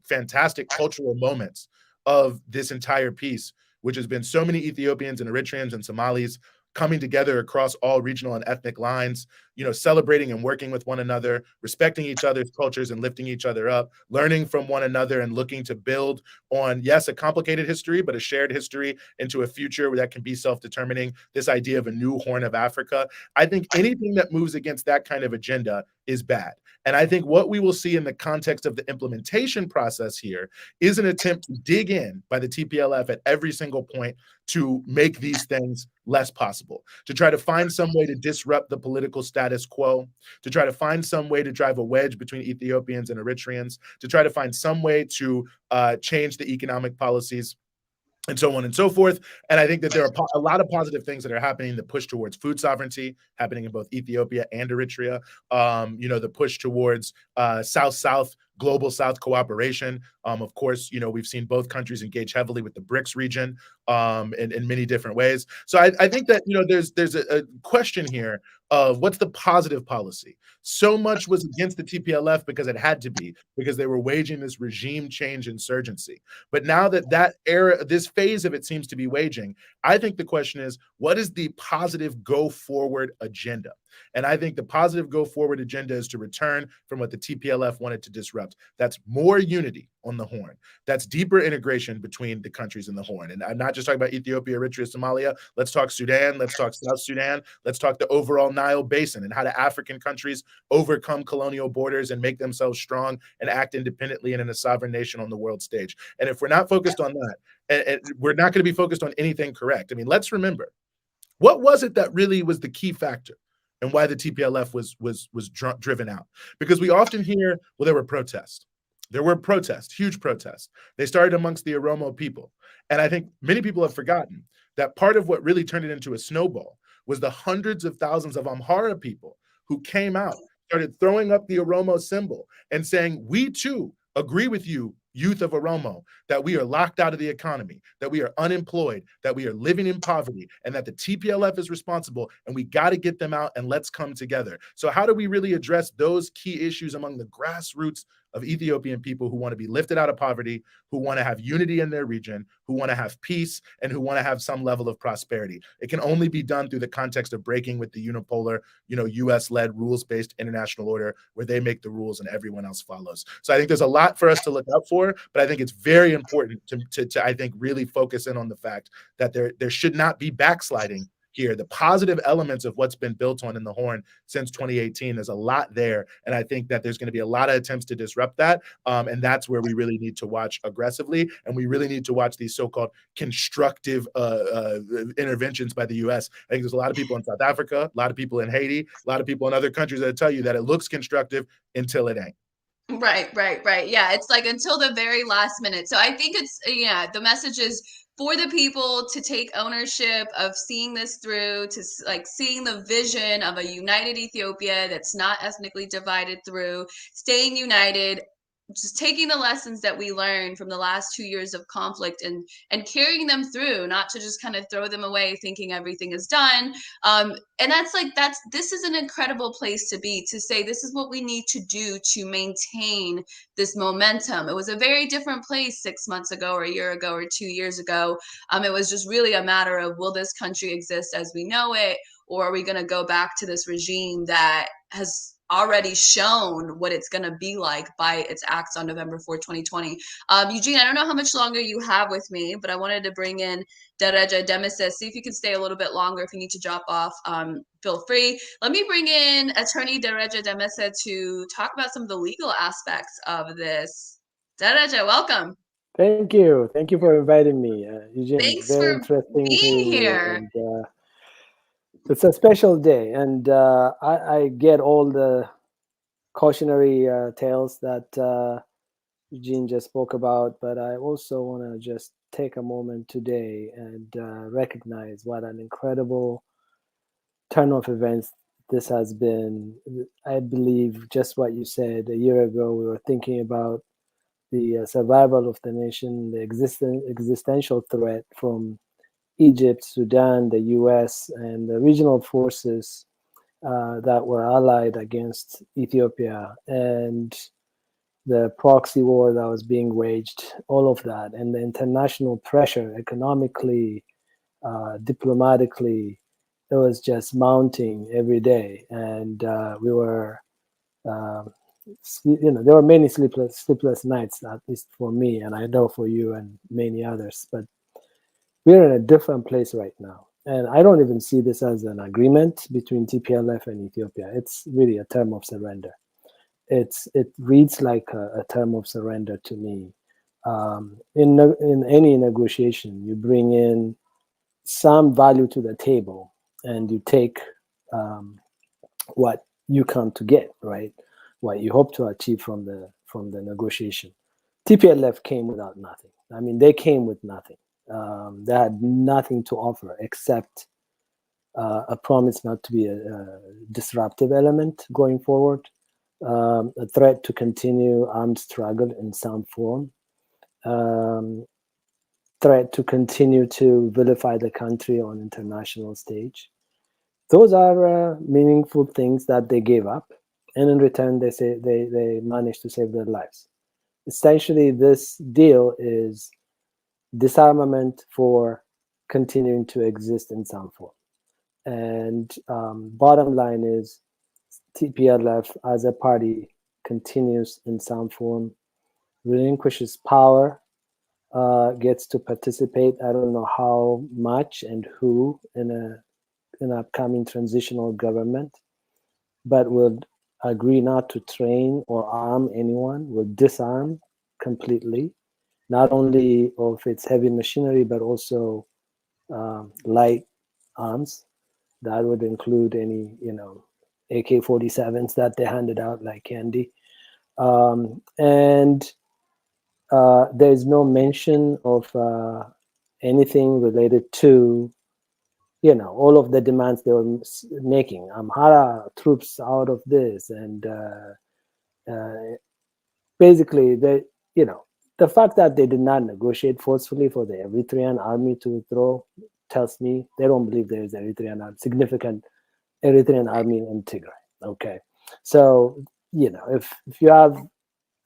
fantastic cultural moments of this entire piece, which has been so many Ethiopians and Eritreans and Somalis coming together across all regional and ethnic lines, celebrating and working with one another, respecting each other's cultures and lifting each other up, learning from one another and looking to build on, yes, a complicated history, but a shared history into a future that can be self-determining, this idea of a new Horn of Africa. I think anything that moves against that kind of agenda is bad. And I think what we will see in the context of the implementation process here is an attempt to dig in by the TPLF at every single point to make these things less possible, to try to find some way to disrupt the political status quo, to try to find some way to drive a wedge between Ethiopians and Eritreans, to try to find some way to change the economic policies, and so on and so forth. And I think that there are a lot of positive things that are happening. The push towards food sovereignty happening in both Ethiopia and Eritrea. The push towards South-South, Global South cooperation. Of course, we've seen both countries engage heavily with the BRICS region in many different ways. So I think that, there's a question here of what's the positive policy. So much was against the TPLF because it had to be, because they were waging this regime change insurgency. But now that era, this phase of it seems to be waging, I think the question is, what is the positive go forward agenda? And I think the positive go forward agenda is to return from what the TPLF wanted to disrupt. That's more unity on the Horn. That's deeper integration between the countries in the Horn. And I'm not just talking about Ethiopia, Eritrea, Somalia. Let's talk Sudan. Let's talk South Sudan. Let's talk the overall Nile Basin and how the African countries overcome colonial borders and make themselves strong and act independently and in a sovereign nation on the world stage. And if we're not focused on that, and we're not going to be focused on anything correct. I mean, let's remember, what was it that really was the key factor and why the TPLF was driven out? Because we often hear, well, there were protests. There were protests, huge protests. They started amongst the Oromo people. And I think many people have forgotten that part of what really turned it into a snowball was the hundreds of thousands of Amhara people who came out, started throwing up the Oromo symbol and saying, we too agree with you, youth of Oromo, that we are locked out of the economy, that we are unemployed, that we are living in poverty, and that the TPLF is responsible, and we got to get them out, and let's come together. So how do we really address those key issues among the grassroots of Ethiopian people who want to be lifted out of poverty, who want to have unity in their region, who want to have peace, and who want to have some level of prosperity? It can only be done through the context of breaking with the unipolar, US-led rules-based international order where they make the rules and everyone else follows. So I think there's a lot for us to look out for, but I think it's very important to I think really focus in on the fact that there should not be backsliding here. The positive elements of what's been built on in the Horn since 2018, there's a lot there. And I think that there's going to be a lot of attempts to disrupt that. And that's where we really need to watch aggressively. And we really need to watch these so-called constructive interventions by the US. I think there's a lot of people in South Africa, a lot of people in Haiti, a lot of people in other countries that tell you that it looks constructive until it ain't. Right. Yeah, it's like until the very last minute. So I think it's, the message is for the people to take ownership of seeing this through, to like seeing the vision of a united Ethiopia that's not ethnically divided through, staying united, just taking the lessons that we learned from the last 2 years of conflict and carrying them through, not to just kind of throw them away thinking everything is done. And this is an incredible place to be, to say this is what we need to do to maintain this momentum. It was a very different place 6 months ago or a year ago or 2 years ago. It was just really a matter of, will this country exist as we know it, or are we going to go back to this regime that has already shown what it's going to be like by its acts on November 4th, 2020. Eugene, I don't know how much longer you have with me, but I wanted to bring in Dereja Demesis. See if you can stay a little bit longer. If you need to drop off, feel free. Let me bring in attorney Dereja Demesis to talk about some of the legal aspects of this. Dereja, welcome. Thank you. Thank you for inviting me, Eugene. Thanks Very for interesting being hearing here. you. And, it's a special day, and I get all the cautionary tales that Eugene just spoke about, but I also want to just take a moment today and recognize what an incredible turn of events this has been. I believe just what you said a year ago, we were thinking about the survival of the nation, the existential threat from Egypt, Sudan, the US, and the regional forces that were allied against Ethiopia, and the proxy war that was being waged, all of that, and the international pressure economically, diplomatically, it was just mounting every day. And we were, there were many sleepless nights, at least for me, and I know for you and many others, but we're in a different place right now. And I don't even see this as an agreement between TPLF and Ethiopia. It's really a term of surrender. It reads like a term of surrender to me. In any negotiation, you bring in some value to the table and you take what you come to get, right? What you hope to achieve from the negotiation. TPLF came without nothing. I mean, they came with nothing. They had nothing to offer except a promise not to be a disruptive element going forward, a threat to continue armed struggle in some form, threat to continue to vilify the country on international stage. Those are meaningful things that they gave up, and in return, they managed to save their lives. Essentially, this deal is disarmament for continuing to exist in some form. And bottom line is TPLF as a party continues in some form, relinquishes power, gets to participate. I don't know how much and who in an upcoming transitional government, but would agree not to train or arm anyone, will disarm completely, not only of its heavy machinery, but also light arms. That would include any, AK-47s that they handed out like candy. And there's no mention of anything related to all of the demands they were making, Amhara troops out of this, and basically the fact that they did not negotiate forcefully for the Eritrean army to withdraw tells me they don't believe there is significant Eritrean army in Tigray. Okay, so if you have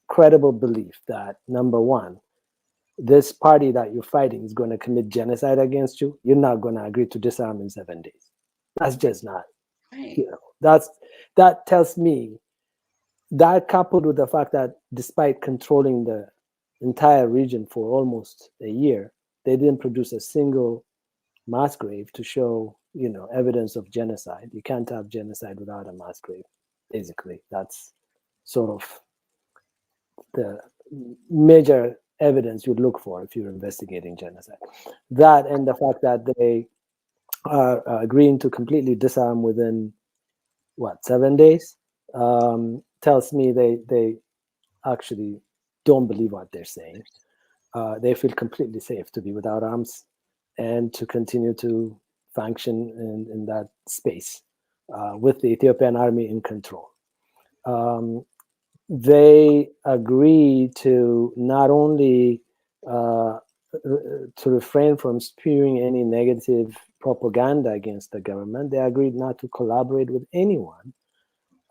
credible belief that, number one, this party that you're fighting is going to commit genocide against you, you're not going to agree to disarm in 7 days. That's just not, Right. that tells me, that coupled with the fact that despite controlling the entire region for almost a year, they didn't produce a single mass grave to show, evidence of genocide. You can't have genocide without a mass grave. Basically, that's sort of the major evidence you'd look for if you're investigating genocide. That, and the fact that they are agreeing to completely disarm within 7 days, tells me they actually don't believe what they're saying. They feel completely safe to be without arms and to continue to function in that space with the Ethiopian army in control. They agree to not only to refrain from spewing any negative propaganda against the government, they agreed not to collaborate with anyone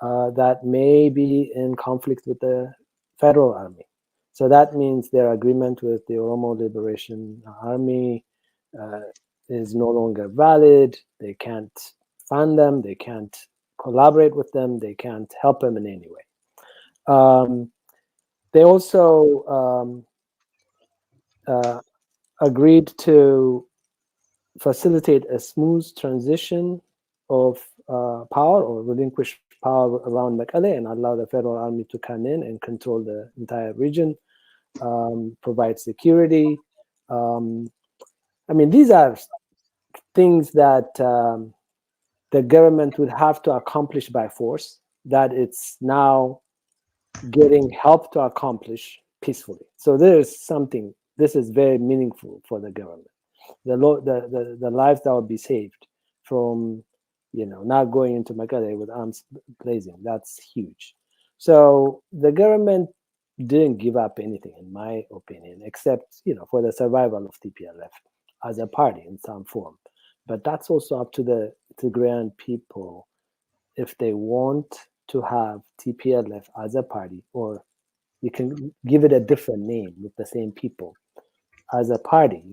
that may be in conflict with the federal army. So that means their agreement with the Oromo Liberation Army is no longer valid. They can't fund them. They can't collaborate with them. They can't help them in any way. They also agreed to facilitate a smooth transition of power, or relinquish power around Mekelle, and allow the federal army to come in and control the entire region, provide security. These are things that the government would have to accomplish by force, that it's now getting help to accomplish peacefully. So this is very meaningful for the government. The lives that would be saved from not going into Mekelle with arms blazing, that's huge. So the government didn't give up anything, in my opinion, except for the survival of TPLF as a party in some form. But that's also up to the Tigrayan people if they want to have TPLF as a party, or you can give it a different name with the same people as a party.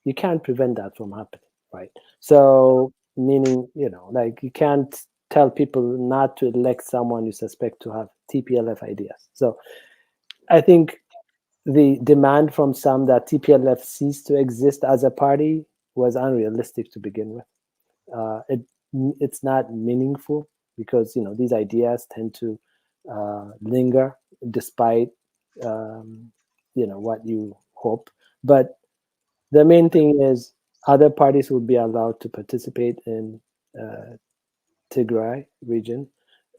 You can't prevent that from happening, right? So, meaning, you can't tell people not to elect someone you suspect to have TPLF ideas. So I think the demand from some that TPLF cease to exist as a party was unrealistic to begin with. It's not meaningful because these ideas tend to linger despite what you hope. But the main thing is other parties would be allowed to participate in Tigray region.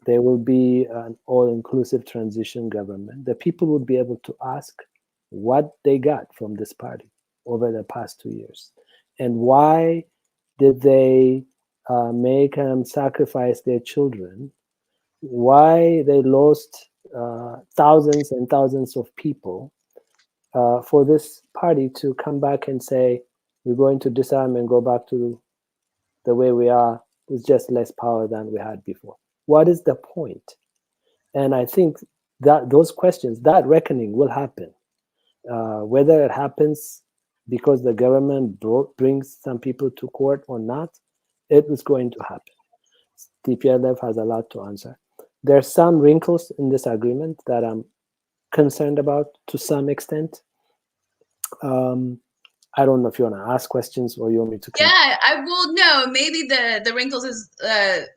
There will be an all-inclusive transition government. The people would be able to ask what they got from this party over the past 2 years, and why did they make them sacrifice their children, why they lost thousands and thousands of people for this party to come back and say, we're going to disarm and go back to the way we are with just less power than we had before. What is the point? And I think that those questions, that reckoning will happen. Whether it happens because the government brings some people to court or not, it is going to happen. TPLF has a lot to answer. There are some wrinkles in this agreement that I'm concerned about to some extent. I don't know if you want to ask questions or you want me to continue. Yeah, I will. No, maybe the wrinkles is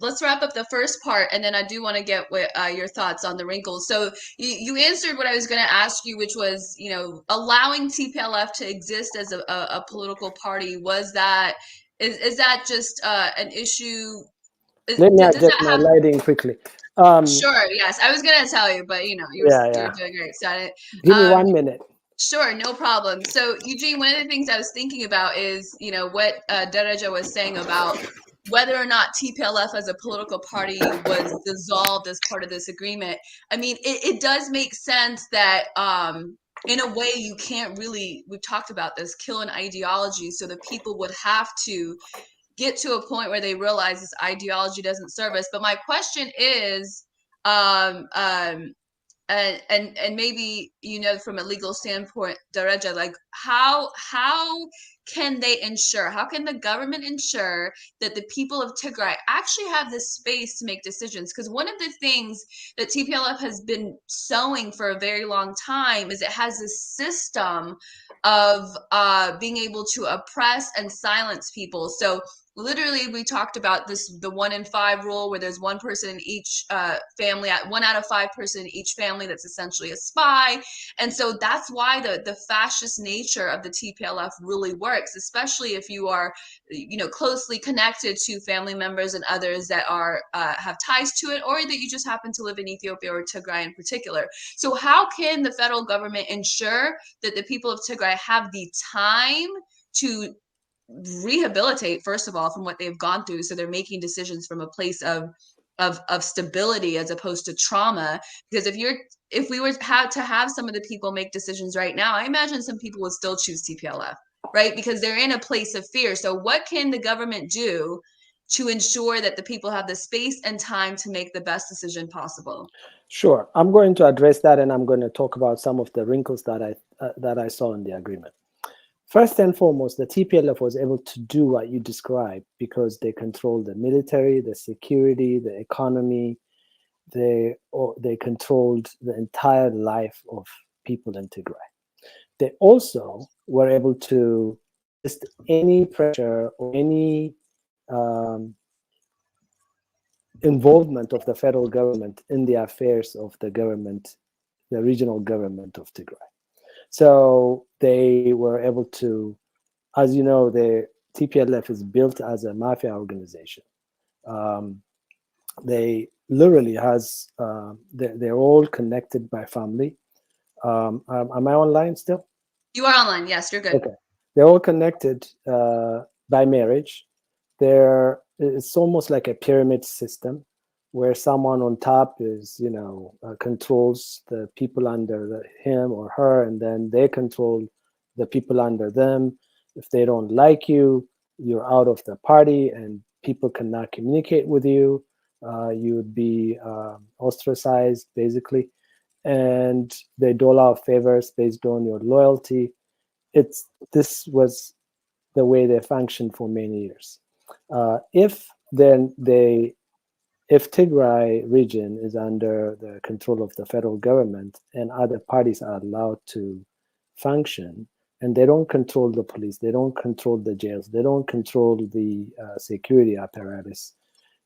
let's wrap up the first part, and then I do want to get what your thoughts on the wrinkles. So you answered what I was going to ask you, which was allowing TPLF to exist as a political party. Is that just an issue? Let me adjust my lighting quickly. Sure. Yes, I was going to tell you, but you're Yeah. doing great. Got it. Give me 1 minute. Sure, no problem. So, Eugene, one of the things I was thinking about is, you know, what Dereja was saying about whether or not TPLF as a political party was dissolved as part of this agreement. I mean, it does make sense that in a way you can't really, we've talked about this, kill an ideology. So the people would have to get to a point where they realize this ideology doesn't serve us. But my question is, um, um, and maybe, you know, from a legal standpoint, Dereja, like how can they ensure, how can the government ensure that the people of Tigray actually have the space to make decisions? Because one of the things that TPLF has been sowing for a very long time is it has this system of being able to oppress and silence people. So literally, we talked about this, the 1 in 5 rule, where there's one person in each family, 1 out of 5 person in each family that's essentially a spy. And so that's why the fascist nature of the TPLF really works, especially if you are, you know, closely connected to family members and others that are have ties to it, or that you just happen to live in Ethiopia or Tigray in particular. So how can the federal government ensure that the people of Tigray have the time to rehabilitate, first of all, from what they've gone through, so they're making decisions from a place of stability as opposed to trauma? Because if we were to have some of the people make decisions right now, I imagine some people would still choose TPLF, right? Because they're in a place of fear. So what can the government do to ensure that the people have the space and time to make the best decision possible? Sure, I'm going to address that, and I'm going to talk about some of the wrinkles that I saw in the agreement. First and foremost, the TPLF was able to do what you described because they controlled the military, the security, the economy. They controlled the entire life of people in Tigray. They also were able to resist any pressure or any involvement of the federal government in the affairs of the government, the regional government of Tigray. So they were able to, as you know, the TPLF is built as a mafia organization. They literally has, they're all connected by family. Am I online still? You are online. Yes, you're good. Okay. They're all connected by marriage. It's almost like a pyramid system where someone on top is, you know, controls the people under him or her, and then they control the people under them. If they don't like you, you're out of the party and people cannot communicate with you. You would be ostracized, basically. And they dole out favors based on your loyalty. This was the way they functioned for many years. If Tigray region is under the control of the federal government and other parties are allowed to function, and they don't control the police, they don't control the jails, they don't control the security apparatus,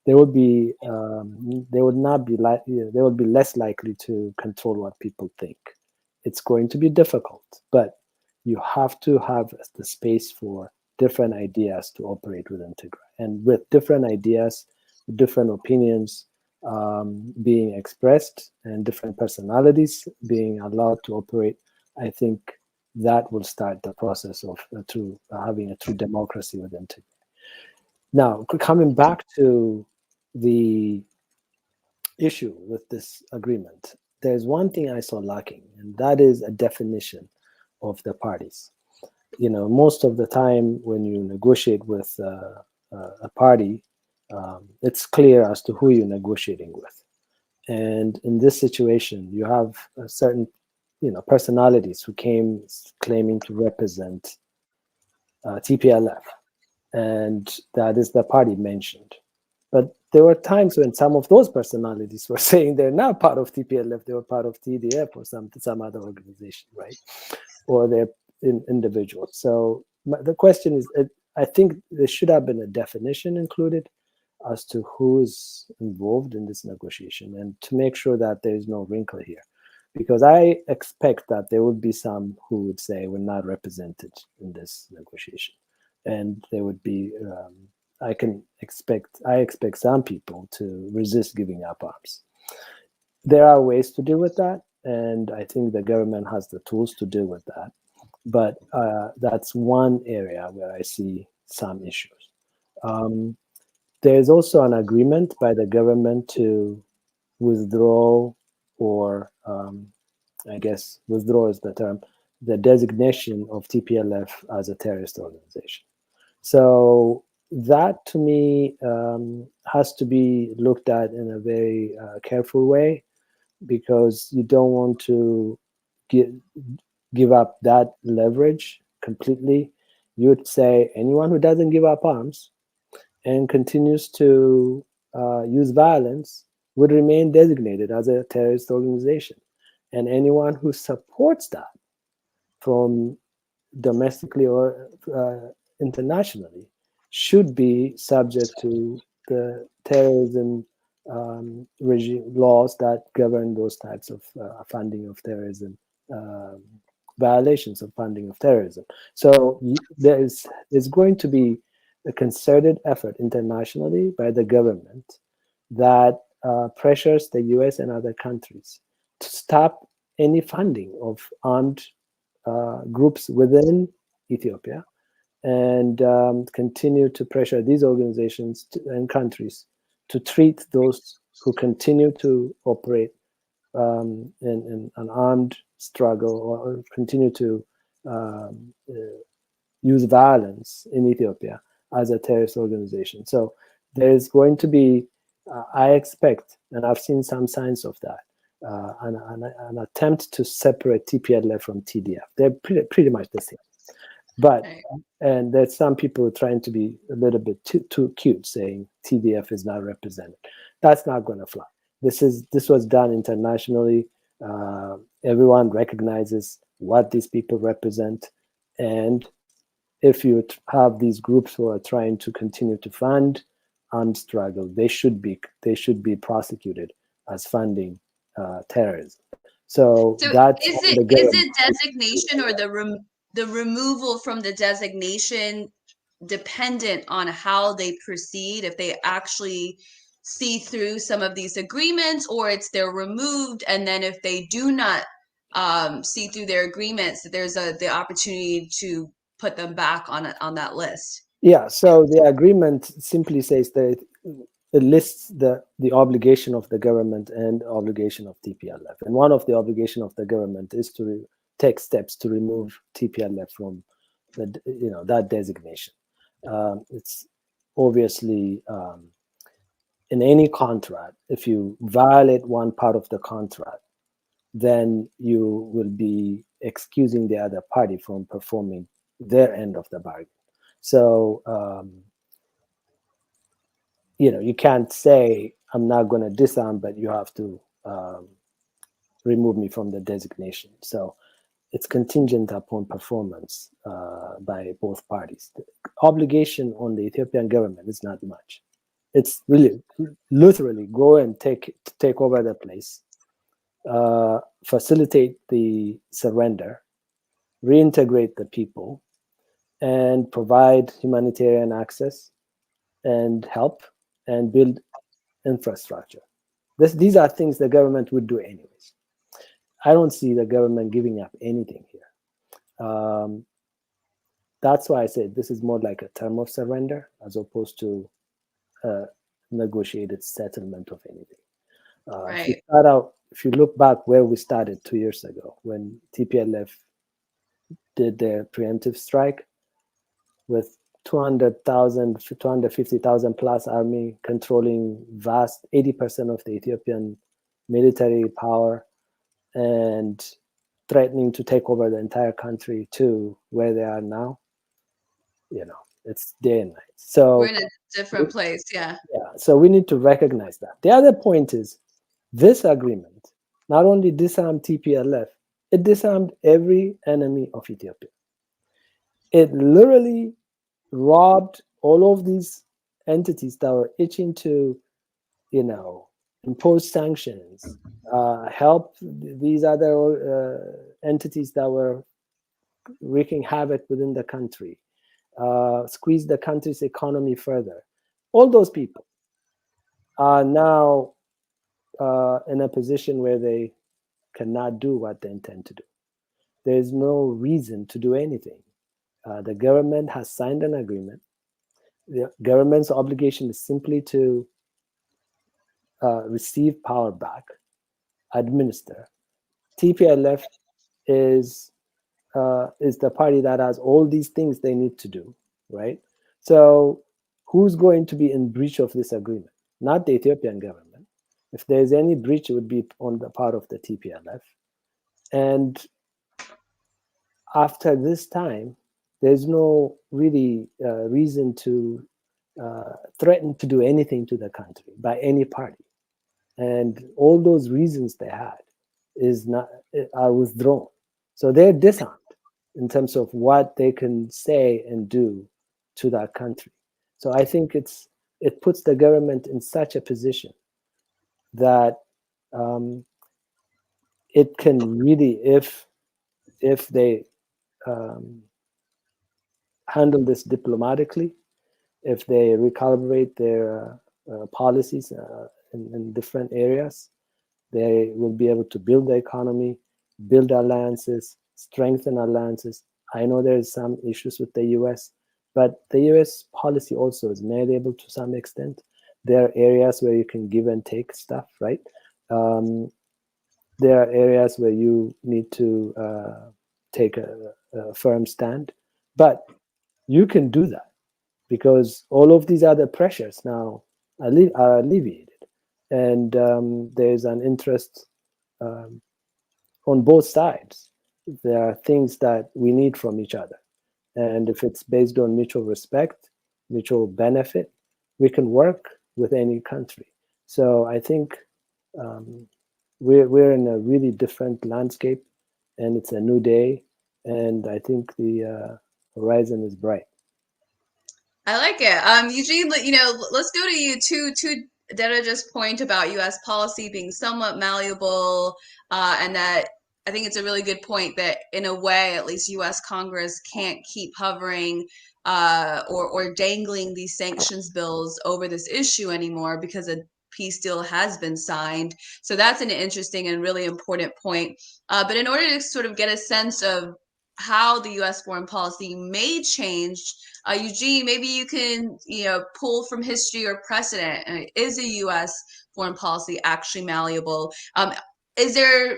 they would be they would be less likely to control what people think. It's going to be difficult, but you have to have the space for different ideas to operate within Tigray, and with different ideas, different opinions being expressed and different personalities being allowed to operate, I think that will start the process of having a true democracy within Tigray. Now, coming back to the issue with this agreement, there's one thing I saw lacking, and that is a definition of the parties. You know, most of the time when you negotiate with a party, it's clear as to who you're negotiating with. And in this situation, you have certain, you know, personalities who came claiming to represent TPLF, and that is the party mentioned. But there were times when some of those personalities were saying they're not part of TPLF, they were part of TDF or some other organization, right? Or they're individuals. So the question is, I think there should have been a definition included as to who is involved in this negotiation, and to make sure that there is no wrinkle here. Because I expect that there would be some who would say we're not represented in this negotiation. And there would be, I expect some people to resist giving up arms. There are ways to deal with that. and I think the government has the tools to deal with that. But that's one area where I see some issues. There's also an agreement by the government to withdraw, or I guess withdraw is the term, the designation of TPLF as a terrorist organization. So that to me has to be looked at in a very careful way, because you don't want to give up that leverage completely. You would say anyone who doesn't give up arms and continues to use violence would remain designated as a terrorist organization. And anyone who supports that, from domestically or internationally, should be subject to the terrorism regime laws that govern those types of funding of terrorism, violations of funding of terrorism. So there's going to be a concerted effort internationally by the government that pressures the US and other countries to stop any funding of armed groups within Ethiopia, and continue to pressure these organizations and countries to treat those who continue to operate in an armed struggle, or continue to use violence in Ethiopia as a terrorist organization. So there's going to be, I expect, and I've seen some signs of that, an attempt to separate TPLF from TDF. They're pretty much the same. But, and there's some people trying to be a little bit too cute, saying TDF is not represented. That's not going to fly. This was done internationally. Everyone recognizes what these people represent, and if you have these groups who are trying to continue to fund armed struggle, they should be prosecuted as funding terrorism. So that's is it designation or the removal from the designation dependent on how they proceed, if they actually see through some of these agreements, or it's they're removed, and then if they do not see through their agreements, there's the opportunity to put them back on that list? Yeah, so the agreement simply says that it lists the obligation of the government and obligation of TPLF. And one of the obligation of the government is to take steps to remove TPLF from that designation. It's obviously in any contract, if you violate one part of the contract, then you will be excusing the other party from performing their end of the bargain. So, you can't say, I'm not going to disarm, but you have to remove me from the designation. So it's contingent upon performance by both parties. The obligation on the Ethiopian government is not much. It's really literally go and take over the place, facilitate the surrender, reintegrate the people, and provide humanitarian access and help and build infrastructure. These are things the government would do anyways. I don't see the government giving up anything here. That's why I said this is more like a term of surrender as opposed to a negotiated settlement of anything. Right. If you look back where we started 2 years ago, when TPLF did their preemptive strike with 200,000, 250,000 plus army controlling vast 80% of the Ethiopian military power and threatening to take over the entire country to where they are now, it's day and night. So we're in a different place. Yeah. So we need to recognize that. The other point is this agreement not only disarmed TPLF, it disarmed every enemy of Ethiopia. It literally robbed all of these entities that were itching to, impose sanctions, help these other entities that were wreaking havoc within the country, squeeze the country's economy further. All those people are now in a position where they cannot do what they intend to do. There is no reason to do anything. The government has signed an agreement. The government's obligation is simply to receive power back, administer. TPLF is the party that has all these things they need to do, right? So who's going to be in breach of this agreement? Not the Ethiopian government. If there's any breach, it would be on the part of the TPLF. And after this time, there's no really reason to threaten to do anything to the country by any party. And all those reasons they had are withdrawn. So they're disarmed in terms of what they can say and do to that country. So I think it puts the government in such a position that it can really, if they handle this diplomatically, if they recalibrate their policies in different areas, they will be able to build the economy, build alliances, strengthen alliances. I know there's some issues with the US, but the US policy also is malleable to some extent. There are areas where you can give and take stuff, right? There are areas where you need to take a firm stand, but you can do that because all of these other pressures now are alleviated. And there's an interest on both sides. There are things that we need from each other. And if it's based on mutual respect, mutual benefit, we can work with any country. So I think we're in a really different landscape, and it's a new day. And I think the horizon is bright. I like it. Eugene, let's go to you to Deraja's point about U.S. policy being somewhat malleable, and that I think it's a really good point that in a way, at least U.S. Congress can't keep hovering or dangling these sanctions bills over this issue anymore because a peace deal has been signed. So that's an interesting and really important point. But in order to sort of get a sense of how the U.S. foreign policy may change, Eugene, maybe you can pull from history or precedent. Is a U.S. foreign policy actually malleable? Is there,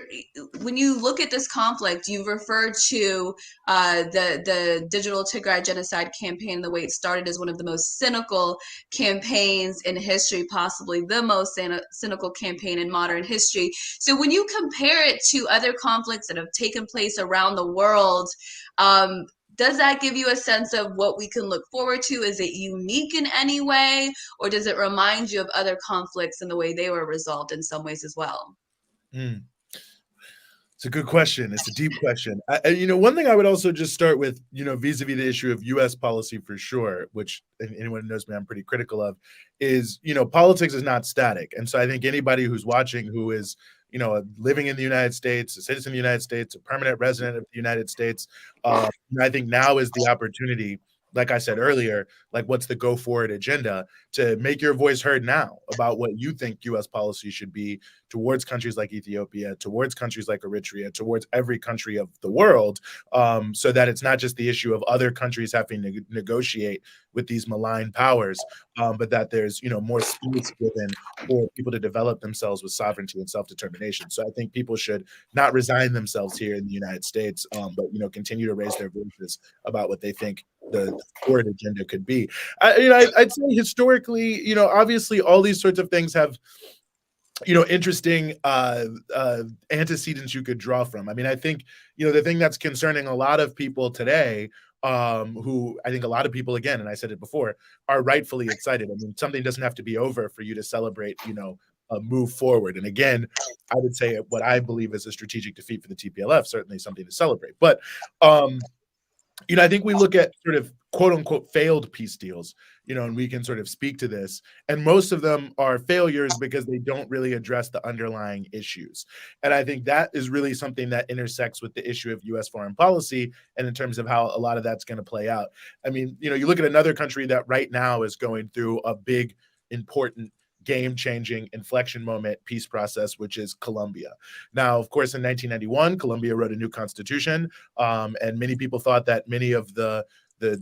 when you look at this conflict, you've referred to the digital Tigray genocide campaign, the way it started as one of the most cynical campaigns in history, possibly the most cynical campaign in modern history. So when you compare it to other conflicts that have taken place around the world, does that give you a sense of what we can look forward to? Is it unique in any way, or does it remind you of other conflicts and the way they were resolved in some ways as well? It's a good question. It's a deep question. One thing I would also just start with, vis-a-vis the issue of U.S. policy for sure, which anyone who knows me, I'm pretty critical of, is, politics is not static. And so I think anybody who's watching who is, living in the United States, a citizen of the United States, a permanent resident of the United States, I think now is the opportunity, like I said earlier, like what's the go forward agenda, to make your voice heard now about what you think U.S. policy should be towards countries like Ethiopia, towards countries like Eritrea, towards every country of the world, so that it's not just the issue of other countries having to negotiate with these malign powers, but that there's more space given for people to develop themselves with sovereignty and self-determination. So I think people should not resign themselves here in the United States, but continue to raise their voices about what they think the forward agenda could be. I'd say historically, obviously all these sorts of things have interesting antecedents you could draw from. I mean, I think the thing that's concerning a lot of people today, who I think a lot of people, again, and I said it before, are rightfully excited. I mean, something doesn't have to be over for you to celebrate, a move forward. And again, I would say what I believe is a strategic defeat for the TPLF, certainly something to celebrate. But I think we look at sort of quote unquote failed peace deals, and we can sort of speak to this. And most of them are failures because they don't really address the underlying issues. And I think that is really something that intersects with the issue of U.S. foreign policy and in terms of how a lot of that's going to play out. I mean, you look at another country that right now is going through a big, important game-changing inflection moment peace process, which is Colombia. Now, of course, in 1991, Colombia wrote a new constitution, and many people thought that many of the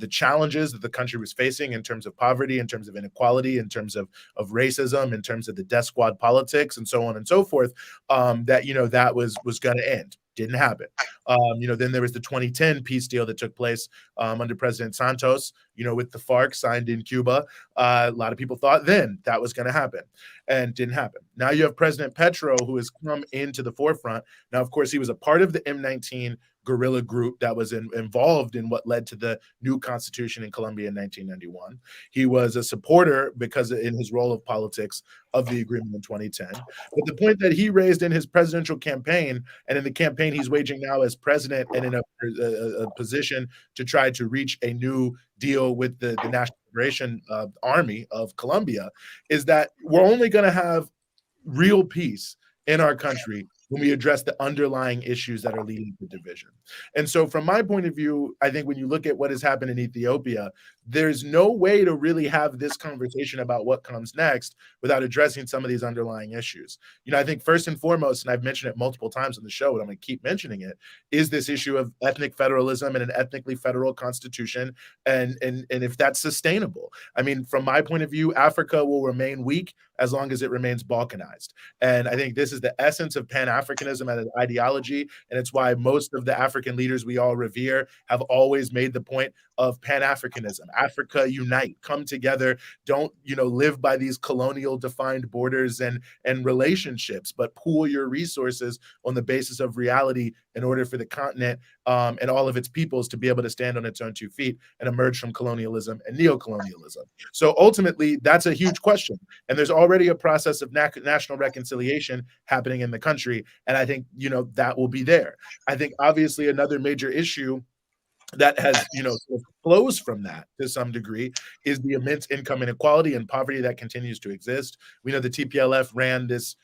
challenges that the country was facing in terms of poverty, in terms of inequality, in terms of racism, in terms of the death squad politics, and so on and so forth, that that was going to end. Didn't happen. Then there was the 2010 peace deal that took place under President Santos, with the FARC signed in Cuba. A lot of people thought then that was going to happen, and didn't happen. Now you have President Petro, who has come into the forefront. Now, of course, he was a part of the M19 guerrilla group that was involved in what led to the new constitution in Colombia in 1991. He was a supporter, because in his role of politics, of the agreement in 2010. But the point that he raised in his presidential campaign, and in the campaign he's waging now as president, and in a position to try to reach a new deal with the National Liberation Army of Colombia, is that we're only going to have real peace in our country when we address the underlying issues that are leading to division. And so from my point of view, I think when you look at what has happened in Ethiopia, there's no way to really have this conversation about what comes next without addressing some of these underlying issues. I think first and foremost, and I've mentioned it multiple times on the show, and I'm going to keep mentioning it, is this issue of ethnic federalism and an ethnically federal constitution, and if that's sustainable. I mean, from my point of view, Africa will remain weak as long as it remains balkanized. And I think this is the essence of Pan-Africanism as an ideology, and it's why most of the African leaders we all revere have always made the point of Pan-Africanism. Africa unite, come together, don't live by these colonial defined borders and relationships, but pool your resources on the basis of reality in order for the continent and all of its peoples to be able to stand on its own 2 feet and emerge from colonialism and neocolonialism. So ultimately, that's a huge question. And there's already a process of national reconciliation happening in the country. And I think, that will be there. I think obviously another major issue that has, sort of flows from that to some degree is the immense income inequality and poverty that continues to exist. We know the TPLF ran this,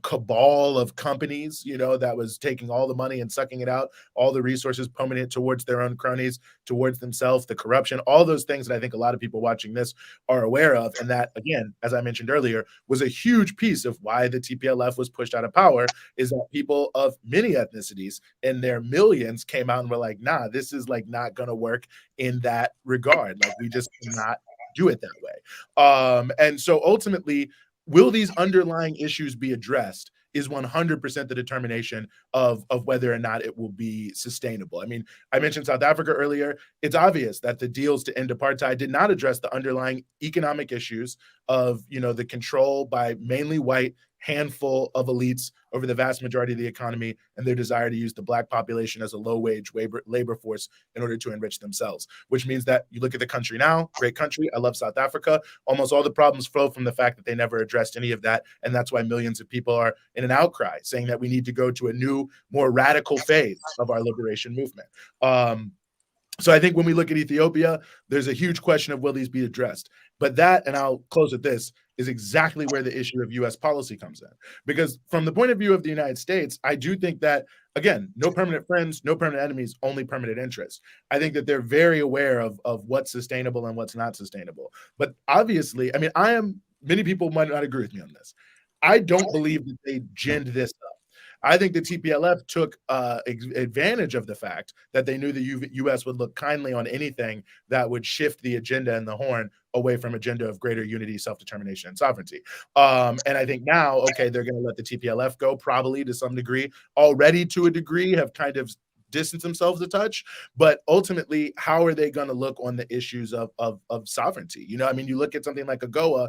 cabal of companies, that was taking all the money and sucking it out, all the resources, pumping it towards their own cronies, towards themselves, the corruption, all those things that I think a lot of people watching this are aware of. And that, again, as I mentioned earlier, was a huge piece of why the TPLF was pushed out of power, is that people of many ethnicities in their millions came out and were like, nah, this is like not going to work in that regard. Like, we just cannot do it that way. And so ultimately, will these underlying issues be addressed is 100% the determination of whether or not it will be sustainable. I mean, I mentioned South Africa earlier. It's obvious that the deals to end apartheid did not address the underlying economic issues of, the control by mainly white handful of elites over the vast majority of the economy, and their desire to use the Black population as a low-wage labor force in order to enrich themselves, which means that you look at the country now, great country, I love South Africa, almost all the problems flow from the fact that they never addressed any of that, and that's why millions of people are in an outcry, saying that we need to go to a new, more radical phase of our liberation movement. So I think when we look at Ethiopia, there's a huge question of will these be addressed. But that, and I'll close with this, is exactly where the issue of U.S. policy comes in. Because from the point of view of the United States, I do think that, again, no permanent friends, no permanent enemies, only permanent interests. I think that they're very aware of what's sustainable and what's not sustainable. But obviously, I mean, many people might not agree with me on this. I don't believe that they ginned this up. I think the TPLF took advantage of the fact that they knew the U.S. would look kindly on anything that would shift the agenda and the horn away from agenda of greater unity, self-determination, and sovereignty. And I think now, okay, they're going to let the TPLF go, probably to some degree, already to a degree have kind of distance themselves a touch, but ultimately, how are they going to look on the issues of sovereignty? I mean, you look at something like AGOA,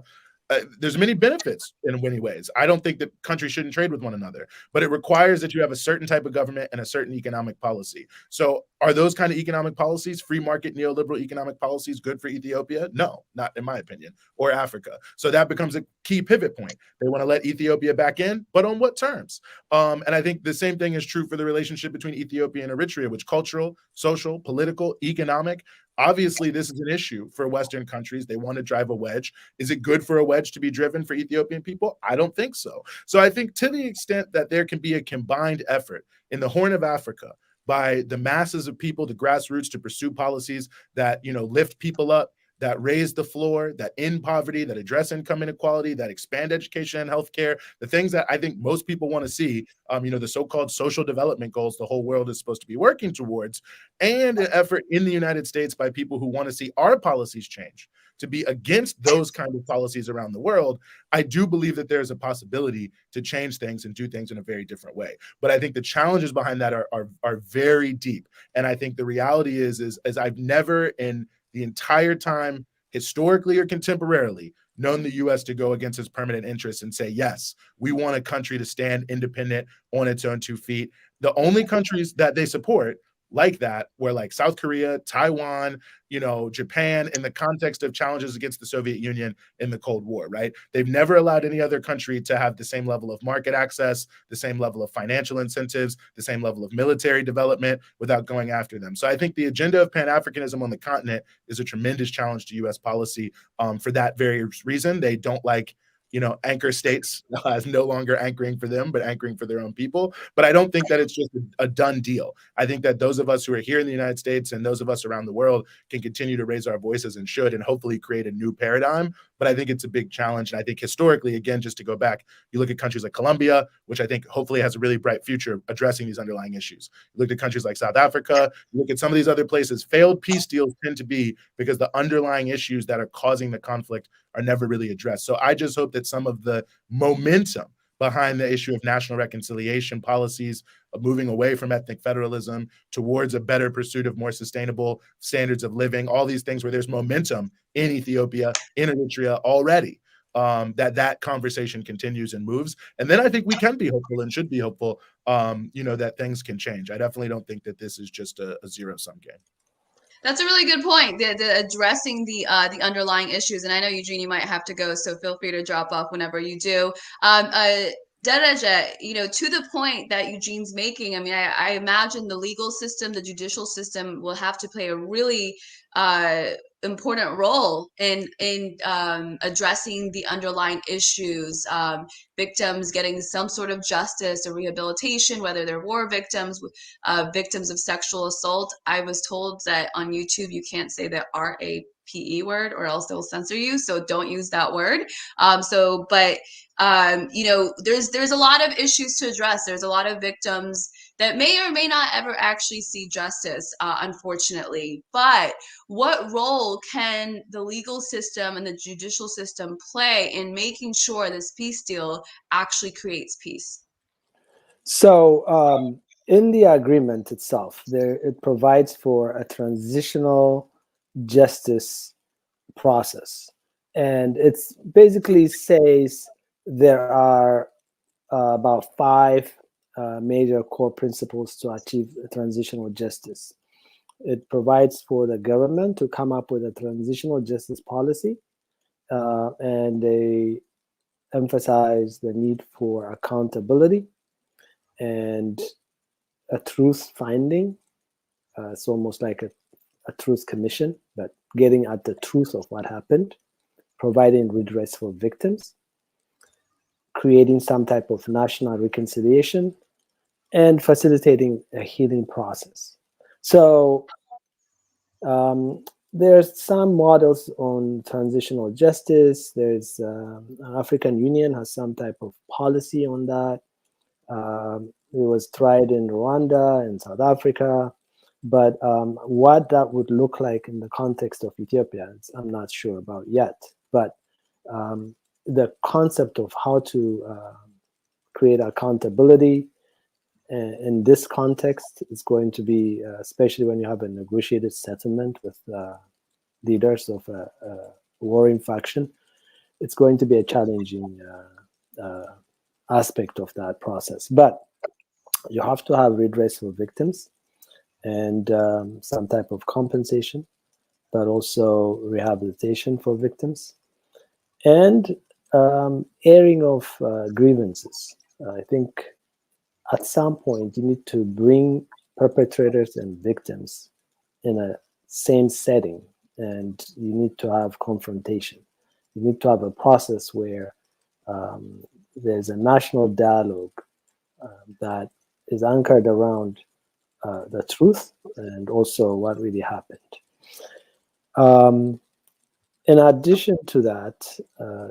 there's many benefits in many ways. I don't think that countries shouldn't trade with one another, but it requires that you have a certain type of government and a certain economic policy. So are those kind of economic policies, free market neoliberal economic policies, good for Ethiopia? No, not in my opinion, or Africa. So that becomes a key pivot point. They want to let Ethiopia back in, but on what terms? And I think the same thing is true for the relationship between Ethiopia and Eritrea, which cultural, social, political, economic, obviously, this is an issue for Western countries. They want to drive a wedge. Is it good for a wedge to be driven for Ethiopian people? I don't think so. So I think to the extent that there can be a combined effort in the Horn of Africa by the masses of people, the grassroots, to pursue policies that, lift people up, that raise the floor, that end poverty, that address income inequality, that expand education and healthcare, the things that I think most people want to see, the so-called social development goals the whole world is supposed to be working towards, and an effort in the United States by people who want to see our policies change to be against those kind of policies around the world. I do believe that there's a possibility to change things and do things in a very different way. But I think the challenges behind that are very deep. And I think the reality is I've never in the entire time, historically or contemporarily, known the US to go against its permanent interests and say, yes, we want a country to stand independent on its own 2 feet. The only countries that they support like that were like South Korea, Taiwan, Japan, in the context of challenges against the Soviet Union in the Cold War, right? They've never allowed any other country to have the same level of market access, the same level of financial incentives, the same level of military development without going after them. So I think the agenda of Pan-Africanism on the continent is a tremendous challenge to US policy for that very reason. They don't like anchor states as no longer anchoring for them, but anchoring for their own people. But I don't think that it's just a done deal. I think that those of us who are here in the United States and those of us around the world can continue to raise our voices and should, and hopefully create a new paradigm. But I think it's a big challenge. And I think historically, again, just to go back, you look at countries like Colombia, which I think hopefully has a really bright future addressing these underlying issues. You look at countries like South Africa, you look at some of these other places, failed peace deals tend to be because the underlying issues that are causing the conflict are never really addressed. So I just hope that some of the momentum behind the issue of national reconciliation policies, of moving away from ethnic federalism towards a better pursuit of more sustainable standards of living, all these things where there's momentum in Ethiopia, in Eritrea already, that conversation continues and moves. And then I think we can be hopeful and should be hopeful, that things can change. I definitely don't think that this is just a zero-sum game. That's a really good point. The addressing the underlying issues, and I know Eugene, you might have to go, so feel free to drop off whenever you do. Daraja, to the point that Eugene's making, I mean, I imagine the legal system, the judicial system will have to play a really important role in addressing the underlying issues, victims getting some sort of justice or rehabilitation, whether they're war victims, victims of sexual assault. I was told that on YouTube you can't say the RAPE word or else they'll censor you, so don't use that word. There's a lot of issues to address. There's a lot of victims that may or may not ever actually see justice, unfortunately. But what role can the legal system and the judicial system play in making sure this peace deal actually creates peace? So in the agreement itself, it provides for a transitional justice process. And it basically says there are about 5 major core principles to achieve transitional justice. It provides for the government to come up with a transitional justice policy, and they emphasize the need for accountability and a truth finding. It's almost like a truth commission, but getting at the truth of what happened, providing redress for victims, creating some type of national reconciliation, and facilitating a healing process. So there's some models on transitional justice. There's African Union has some type of policy on that. It was tried in Rwanda and South Africa, but what that would look like in the context of Ethiopia, I'm not sure about yet. But the concept of how to create accountability in this context is going to be, especially when you have a negotiated settlement with leaders of a warring faction, it's going to be a challenging aspect of that process. But you have to have redress for victims and some type of compensation, but also rehabilitation for victims and airing of grievances. I think at some point you need to bring perpetrators and victims in a same setting, and you need to have confrontation. You need to have a process where there's a national dialogue that is anchored around the truth and also what really happened. In addition to that,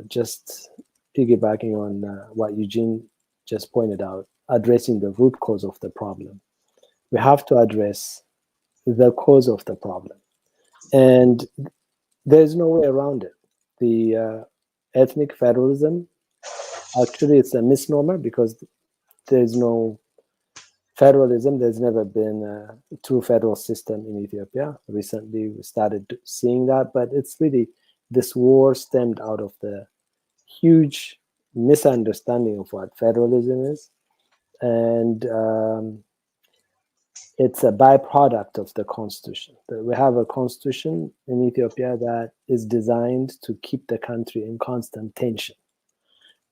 just piggybacking on what Eugene just pointed out, addressing the root cause of the problem. We have to address the cause of the problem. And there's no way around it. The ethnic federalism, actually, it's a misnomer because there's no federalism. There's never been a true federal system in Ethiopia. Recently, we started seeing that, but it's really this war stemmed out of the huge misunderstanding of what federalism is. And it's a byproduct of the constitution. We have a constitution in Ethiopia that is designed to keep the country in constant tension,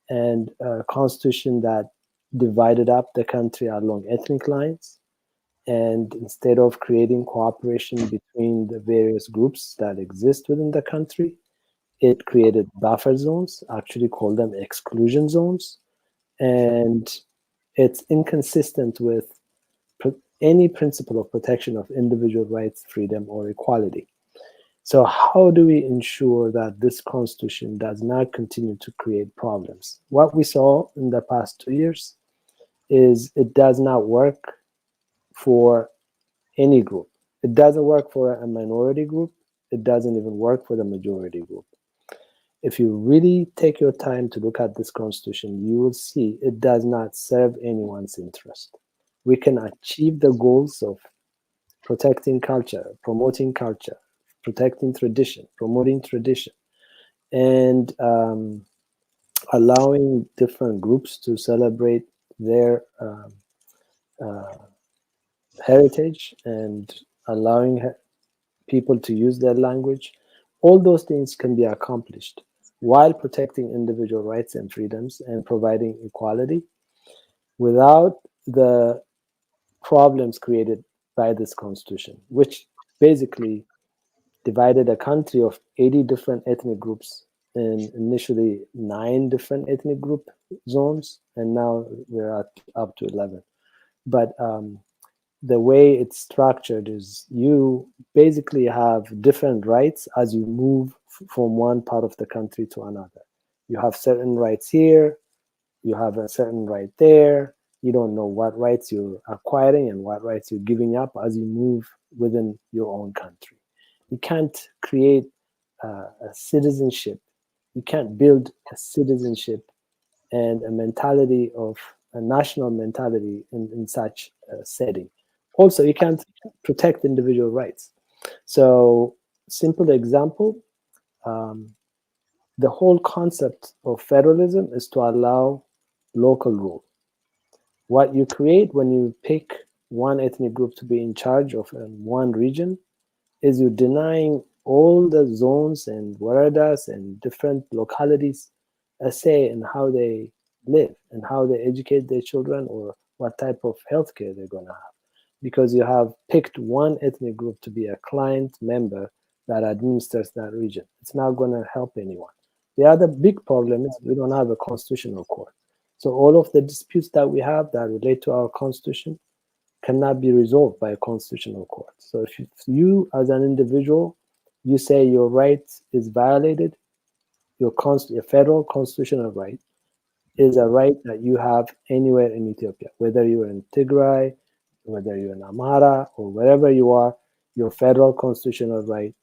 and a constitution that divided up the country along ethnic lines. And instead of creating cooperation between the various groups that exist within the country, it created buffer zones, actually called them exclusion zones. And it's inconsistent with any principle of protection of individual rights, freedom, or equality. So how do we ensure that this constitution does not continue to create problems? What we saw in the past 2 years is it does not work for any group. It doesn't work for a minority group. It doesn't even work for the majority group. If you really take your time to look at this constitution, you will see it does not serve anyone's interest. We can achieve the goals of protecting culture, promoting culture, protecting tradition, promoting tradition, and allowing different groups to celebrate their heritage and allowing people to use their language. All those things can be accomplished while protecting individual rights and freedoms and providing equality without the problems created by this constitution, which basically divided a country of 80 different ethnic groups in initially 9 different ethnic group zones, and now we're up to 11. But the way it's structured is you basically have different rights as you move from one part of the country to another. You have certain rights here, you have a certain right there. You don't know what rights you're acquiring and what rights you're giving up as you move within your own country. You can't create a citizenship. You can't build a citizenship and a mentality of a national mentality in such a setting. Also, you can't protect individual rights. So, simple example, the whole concept of federalism is to allow local rule. What you create when you pick one ethnic group to be in charge of one region is you're denying all the zones and waradas and different localities a say in how they live and how they educate their children or what type of healthcare they're going to have. Because you have picked one ethnic group to be a client member that administers that region. It's not going to help anyone. The other big problem is we don't have a constitutional court. So all of the disputes that we have that relate to our constitution cannot be resolved by a constitutional court. So if you as an individual, you say your right is violated, your federal constitutional right is a right that you have anywhere in Ethiopia, whether you're in Tigray, whether you're in Amhara, or wherever you are, your federal constitutional right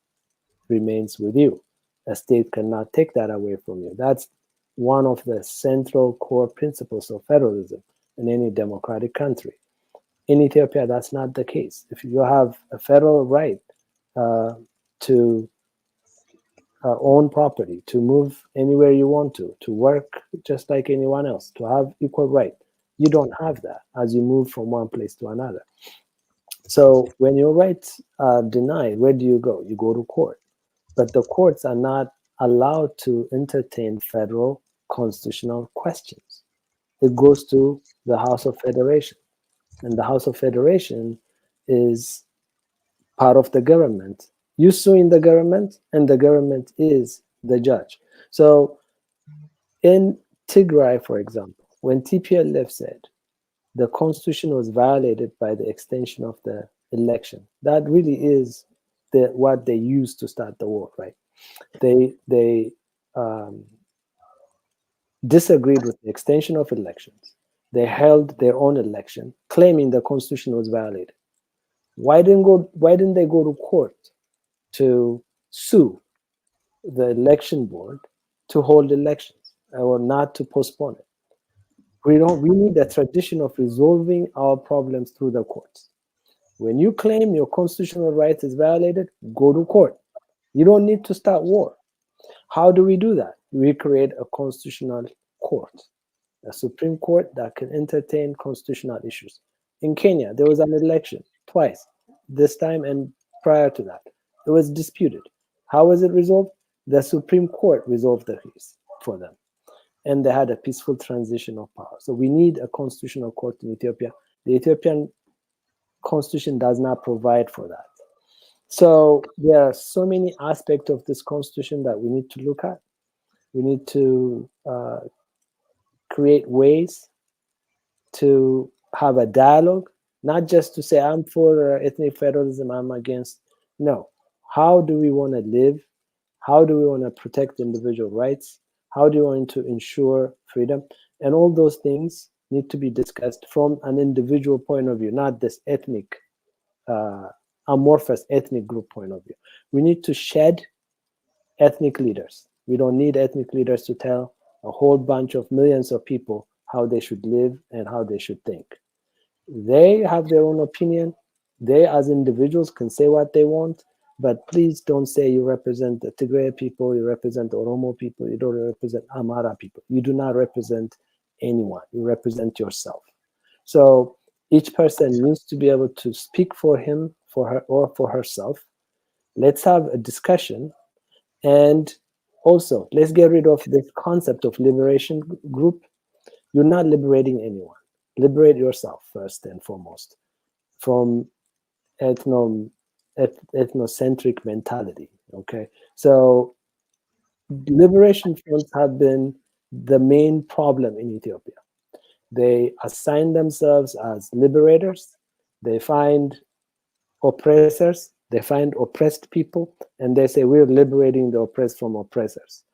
remains with you. A state cannot take that away from you. That's one of the central core principles of federalism in any democratic country. In Ethiopia, that's not the case. If you have a federal right to own property, to move anywhere you want to work just like anyone else, to have equal right, you don't have that as you move from one place to another. So when your rights are denied, where do you go? You go to court. But the courts are not allowed to entertain federal constitutional questions. It goes to the House of Federation. And the House of Federation is part of the government. You sue in the government, and the government is the judge. So in Tigray, for example, when TPLF said the constitution was violated by the extension of the election, that really is what they used to start the war, right? They disagreed with the extension of elections. They held their own election, claiming the constitution was violated. Why didn't they go to court to sue the election board to hold elections or not to postpone it? We need a tradition of resolving our problems through the courts. When you claim your constitutional rights is violated, go to court. You don't need to start war. How do we do that? We create a constitutional court, a Supreme Court that can entertain constitutional issues. In Kenya, there was an election twice, this time and prior to that. It was disputed. How was it resolved? The Supreme Court resolved the case for them, and they had a peaceful transition of power. So we need a constitutional court in Ethiopia. The Ethiopian constitution does not provide for that. So there are so many aspects of this constitution that we need to look at. We need to create ways to have a dialogue, not just to say, I'm for ethnic federalism, I'm against. No. How do we want to live? How do we want to protect individual rights? How do we want to ensure freedom? And all those things need to be discussed from an individual point of view, not this ethnic, amorphous ethnic group point of view. We need to shed ethnic leaders. We don't need ethnic leaders to tell a whole bunch of millions of people how they should live and how they should think. They have their own opinion. They as individuals can say what they want, but please don't say you represent the Tigray people, you represent the Oromo people, you don't represent Amara people. You do not represent anyone. You represent yourself. So each person needs to be able to speak for him, for her, or for herself. Let's have a discussion. And also, let's get rid of this concept of liberation group. You're not liberating anyone. Liberate yourself first and foremost from ethnocentric mentality. Okay, so liberation fronts have been the main problem in Ethiopia. They assign themselves as liberators. They find oppressors. They find oppressed people, and they say we're liberating the oppressed from oppressors.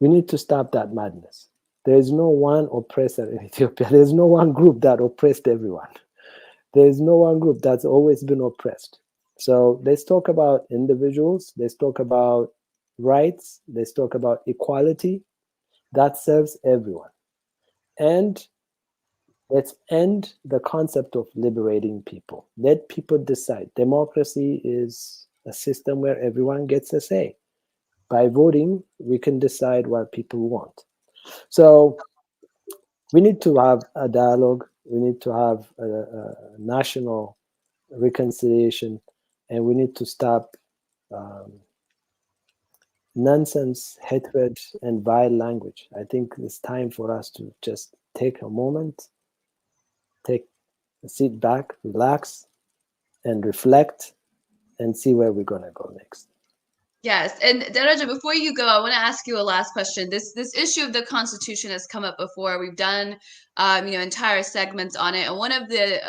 We need to stop that madness. There is no one oppressor in Ethiopia. There's no one group that oppressed everyone. There's no one group that's always been oppressed. So let's talk about individuals. Let's talk about rights. Let's talk about equality. That serves everyone. And let's end the concept of liberating people. Let people decide. Democracy is a system where everyone gets a say. By voting, we can decide what people want. So we need to have a dialogue. We need to have a national reconciliation, and we need to stop nonsense, hatred, and vile language. I think it's time for us to just take a moment, sit back, relax, and reflect, and see where we're going to go next. Yes, and Daraja, before you go, I want to ask you a last question. This issue of the Constitution has come up before. We've done, entire segments on it, and one of the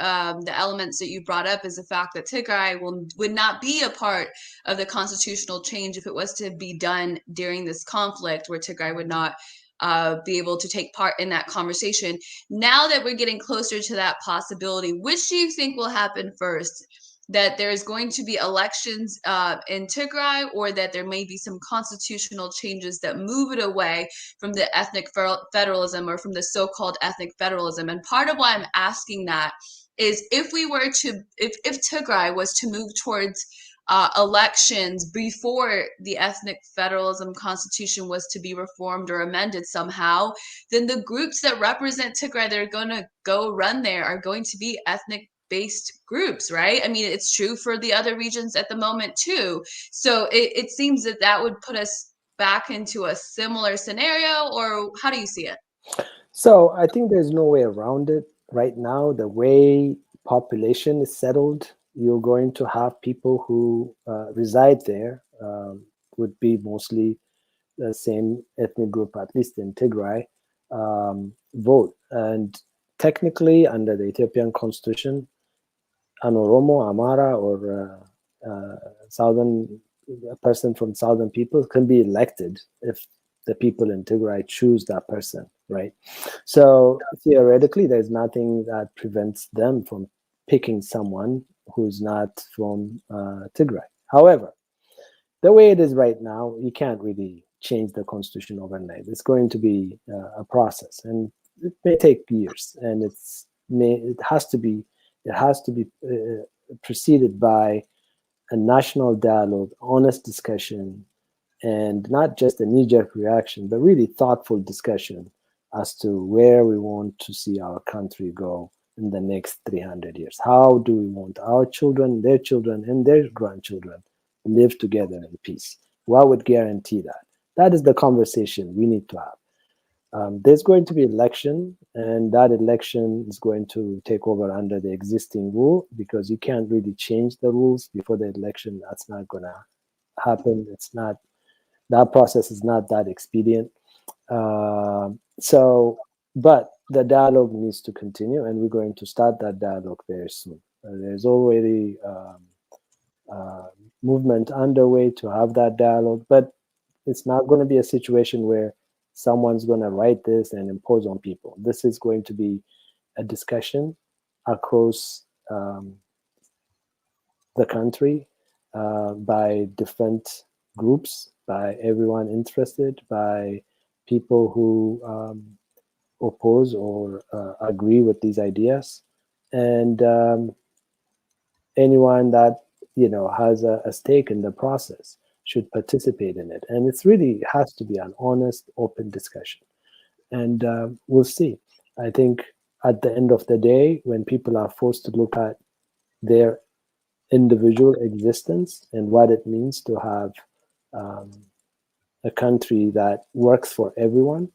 elements that you brought up is the fact that Tigray would not be a part of the constitutional change if it was to be done during this conflict, where Tigray would not be able to take part in that conversation. Now that we're getting closer to that possibility, which do you think will happen first? That there's going to be elections in Tigray, or that there may be some constitutional changes that move it away from the ethnic federalism, or from the so-called ethnic federalism? And part of why I'm asking that is if Tigray was to move towards elections before the ethnic federalism constitution was to be reformed or amended somehow, then the groups that represent Tigray that are going to go run there are going to be ethnic based groups, right? I mean, it's true for the other regions at the moment too. So it seems that would put us back into a similar scenario, or how do you see it? So I think there's no way around it right now. The way population is settled, you're going to have people who reside there would be mostly the same ethnic group, at least in Tigray, vote. And technically, under the Ethiopian constitution, an Oromo, Amara, or Southern a person from southern people can be elected if the people in Tigray choose that person, right? So theoretically, there's nothing that prevents them from picking someone who's not from Tigray. However, the way it is right now, you can't really change the constitution overnight. It's going to be a process, and it may take years, and it has to be preceded by a national dialogue, honest discussion, and not just a knee-jerk reaction, but really thoughtful discussion as to where we want to see our country go in the next 300 years. How do we want our children, and their grandchildren live together in peace? What would guarantee that? That is the conversation we need to have. There's going to be election, and that election is going to take over under the existing rule, because you can't really change the rules before the election. That's not going to happen. That process is not that expedient. But the dialogue needs to continue, and we're going to start that dialogue very soon. There's already movement underway to have that dialogue, but it's not going to be a situation where someone's going to write this and impose on people. This is going to be a discussion across the country by different groups, by everyone interested, by people who oppose or agree with these ideas, and anyone that has a stake in the process should participate in it. And it's really has to be an honest, open discussion. And we'll see. I think at the end of the day, when people are forced to look at their individual existence and what it means to have a country that works for everyone,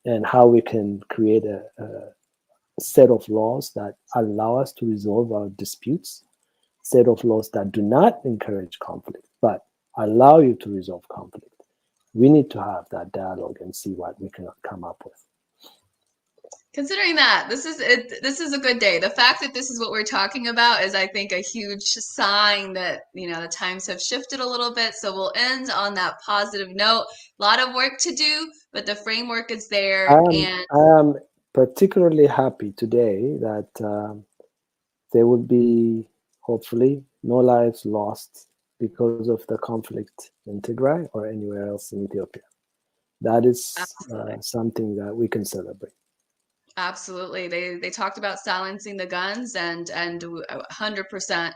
and how we can create a set of laws that allow us to resolve our disputes, set of laws that do not encourage conflict, but allow you to resolve conflict. We need to have that dialogue and see what we can come up with. Considering that this is a good day. The fact that this is what we're talking about is, I think, a huge sign that the times have shifted a little bit. So we'll end on that positive note. A lot of work to do, but the framework is there. I am particularly happy today that there will be hopefully no lives lost because of the conflict in Tigray or anywhere else in Ethiopia. That is something that we can celebrate. Absolutely. They talked about silencing the guns, and 100%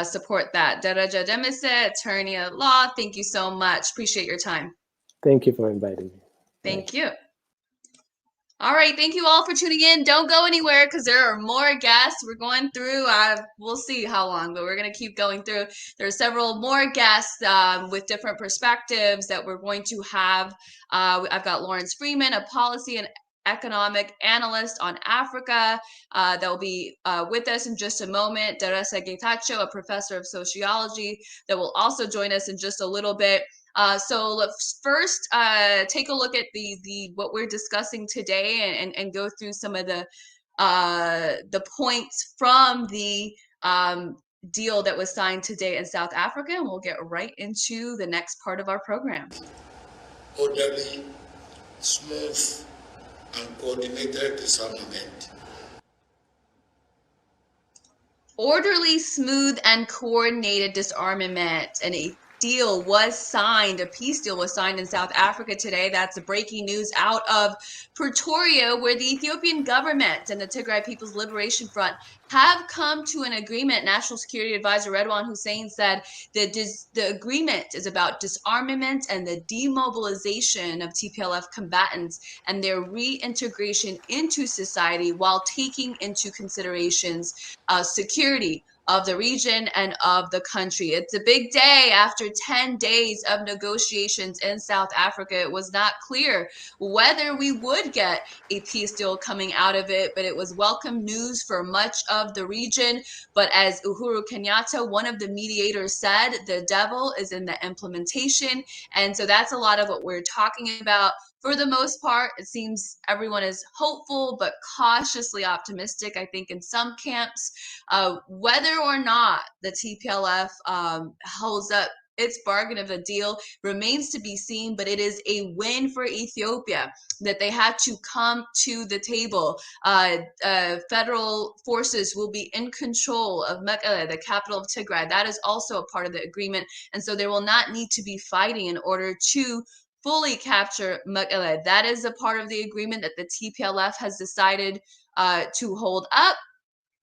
support that. Daraja Demise, attorney at law, thank you so much. Appreciate your time. Thank you for inviting me. Thank you. All right. Thank you all for tuning in. Don't go anywhere, because there are more guests. We're going through, we'll see how long, but we're going to keep going through. There are several more guests with different perspectives that we're going to have. I've got Lawrence Freeman, a policy and economic analyst on Africa, that will be with us in just a moment. Teresa Getachew, a professor of sociology, that will also join us in just a little bit. So let's first take a look at the what we're discussing today, and go through some of the points from the deal that was signed today in South Africa, and we'll get right into the next part of our program. Orderly, smooth, and coordinated disarmament. Orderly, smooth, and coordinated disarmament. And a deal was signed, a peace deal was signed in South Africa today. That's breaking news out of Pretoria, where the Ethiopian government and the Tigray People's Liberation Front have come to an agreement. National Security Advisor Redwan Hussein said that the agreement is about disarmament and the demobilization of TPLF combatants and their reintegration into society, while taking into considerations security of the region and of the country. It's a big day after 10 days of negotiations in South Africa. It was not clear whether we would get a peace deal coming out of it, but it was welcome news for much of the region. But as Uhuru Kenyatta, one of the mediators, said, the devil is in the implementation. And so that's a lot of what we're talking about. For the most part, it seems everyone is hopeful but cautiously optimistic, I think, in some camps. Whether or not the TPLF holds up its bargain of a deal remains to be seen, but it is a win for Ethiopia that they had to come to the table. Federal forces will be in control of Mekelle, the capital of Tigray. That is also a part of the agreement. And so there will not need to be fighting in order to fully capture Mekelle. That is a part of the agreement that the TPLF has decided to hold up,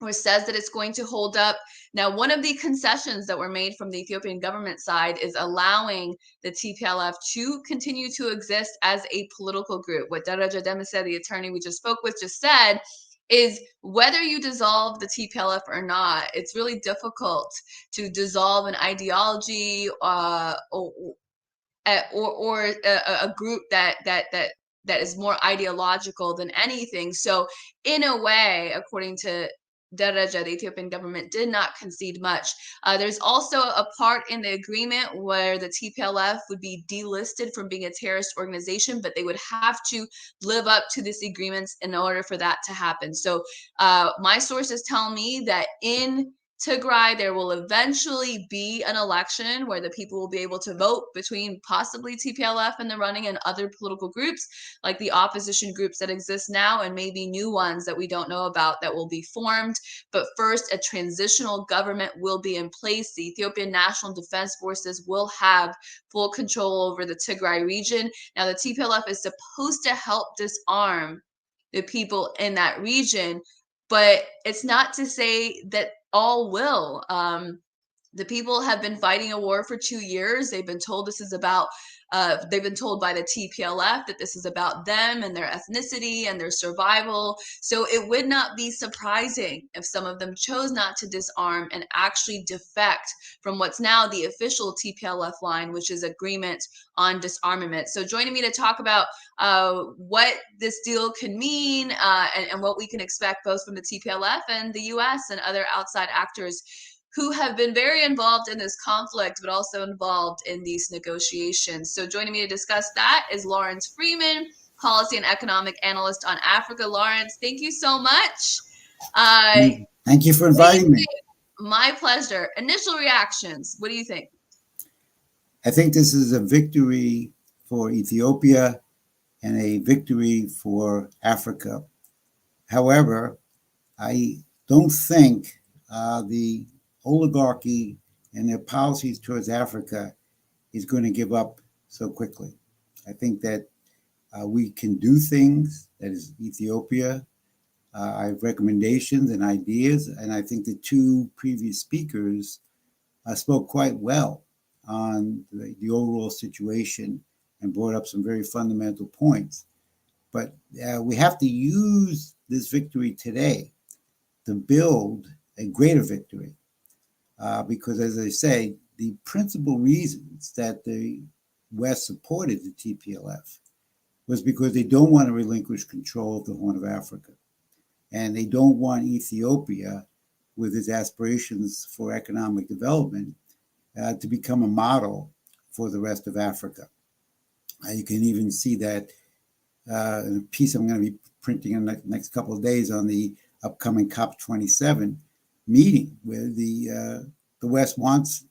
or says that it's going to hold up. Now, one of the concessions that were made from the Ethiopian government side is allowing the TPLF to continue to exist as a political group. What Daraja Demise, the attorney we just spoke with, just said is whether you dissolve the TPLF or not, it's really difficult to dissolve an ideology or a group that is more ideological than anything. So in a way, according to Daraja, the Ethiopian government did not concede much. There's also a part in the agreement where the TPLF would be delisted from being a terrorist organization, but they would have to live up to these agreements in order for that to happen. So my sources tell me that in Tigray, there will eventually be an election where the people will be able to vote between possibly TPLF in the running and other political groups, like the opposition groups that exist now, and maybe new ones that we don't know about that will be formed. But first, a transitional government will be in place. The Ethiopian National Defense Forces will have full control over the Tigray region. Now, the TPLF is supposed to help disarm the people in that region, but it's not to say that all will. The people have been fighting a war for 2 years. They've been told this is about, they've been told by the TPLF that this is about them and their ethnicity and their survival. So it would not be surprising if some of them chose not to disarm and actually defect from what's now the official TPLF line, which is agreement on disarmament. So joining me to talk about what this deal can mean and what we can expect both from the TPLF and the US and other outside actors who have been very involved in this conflict, but also involved in these negotiations. So joining me to discuss that is Lawrence Freeman, policy and economic analyst on Africa. Lawrence, thank you so much. Thank you for inviting me. My pleasure. Initial reactions, what do you think? I think this is a victory for Ethiopia and a victory for Africa. However, I don't think the oligarchy and their policies towards Africa is going to give up so quickly. I think that we can do things, that is Ethiopia. I have recommendations and ideas, and I think the two previous speakers spoke quite well on the overall situation and brought up some very fundamental points. But we have to use this victory today to build a greater victory. Because, as I say, the principal reasons that the West supported the TPLF was because they don't want to relinquish control of the Horn of Africa. And they don't want Ethiopia, with its aspirations for economic development, to become a model for the rest of Africa. You can even see that in a piece I'm going to be printing in the next couple of days on the upcoming COP27 meeting, where the West wants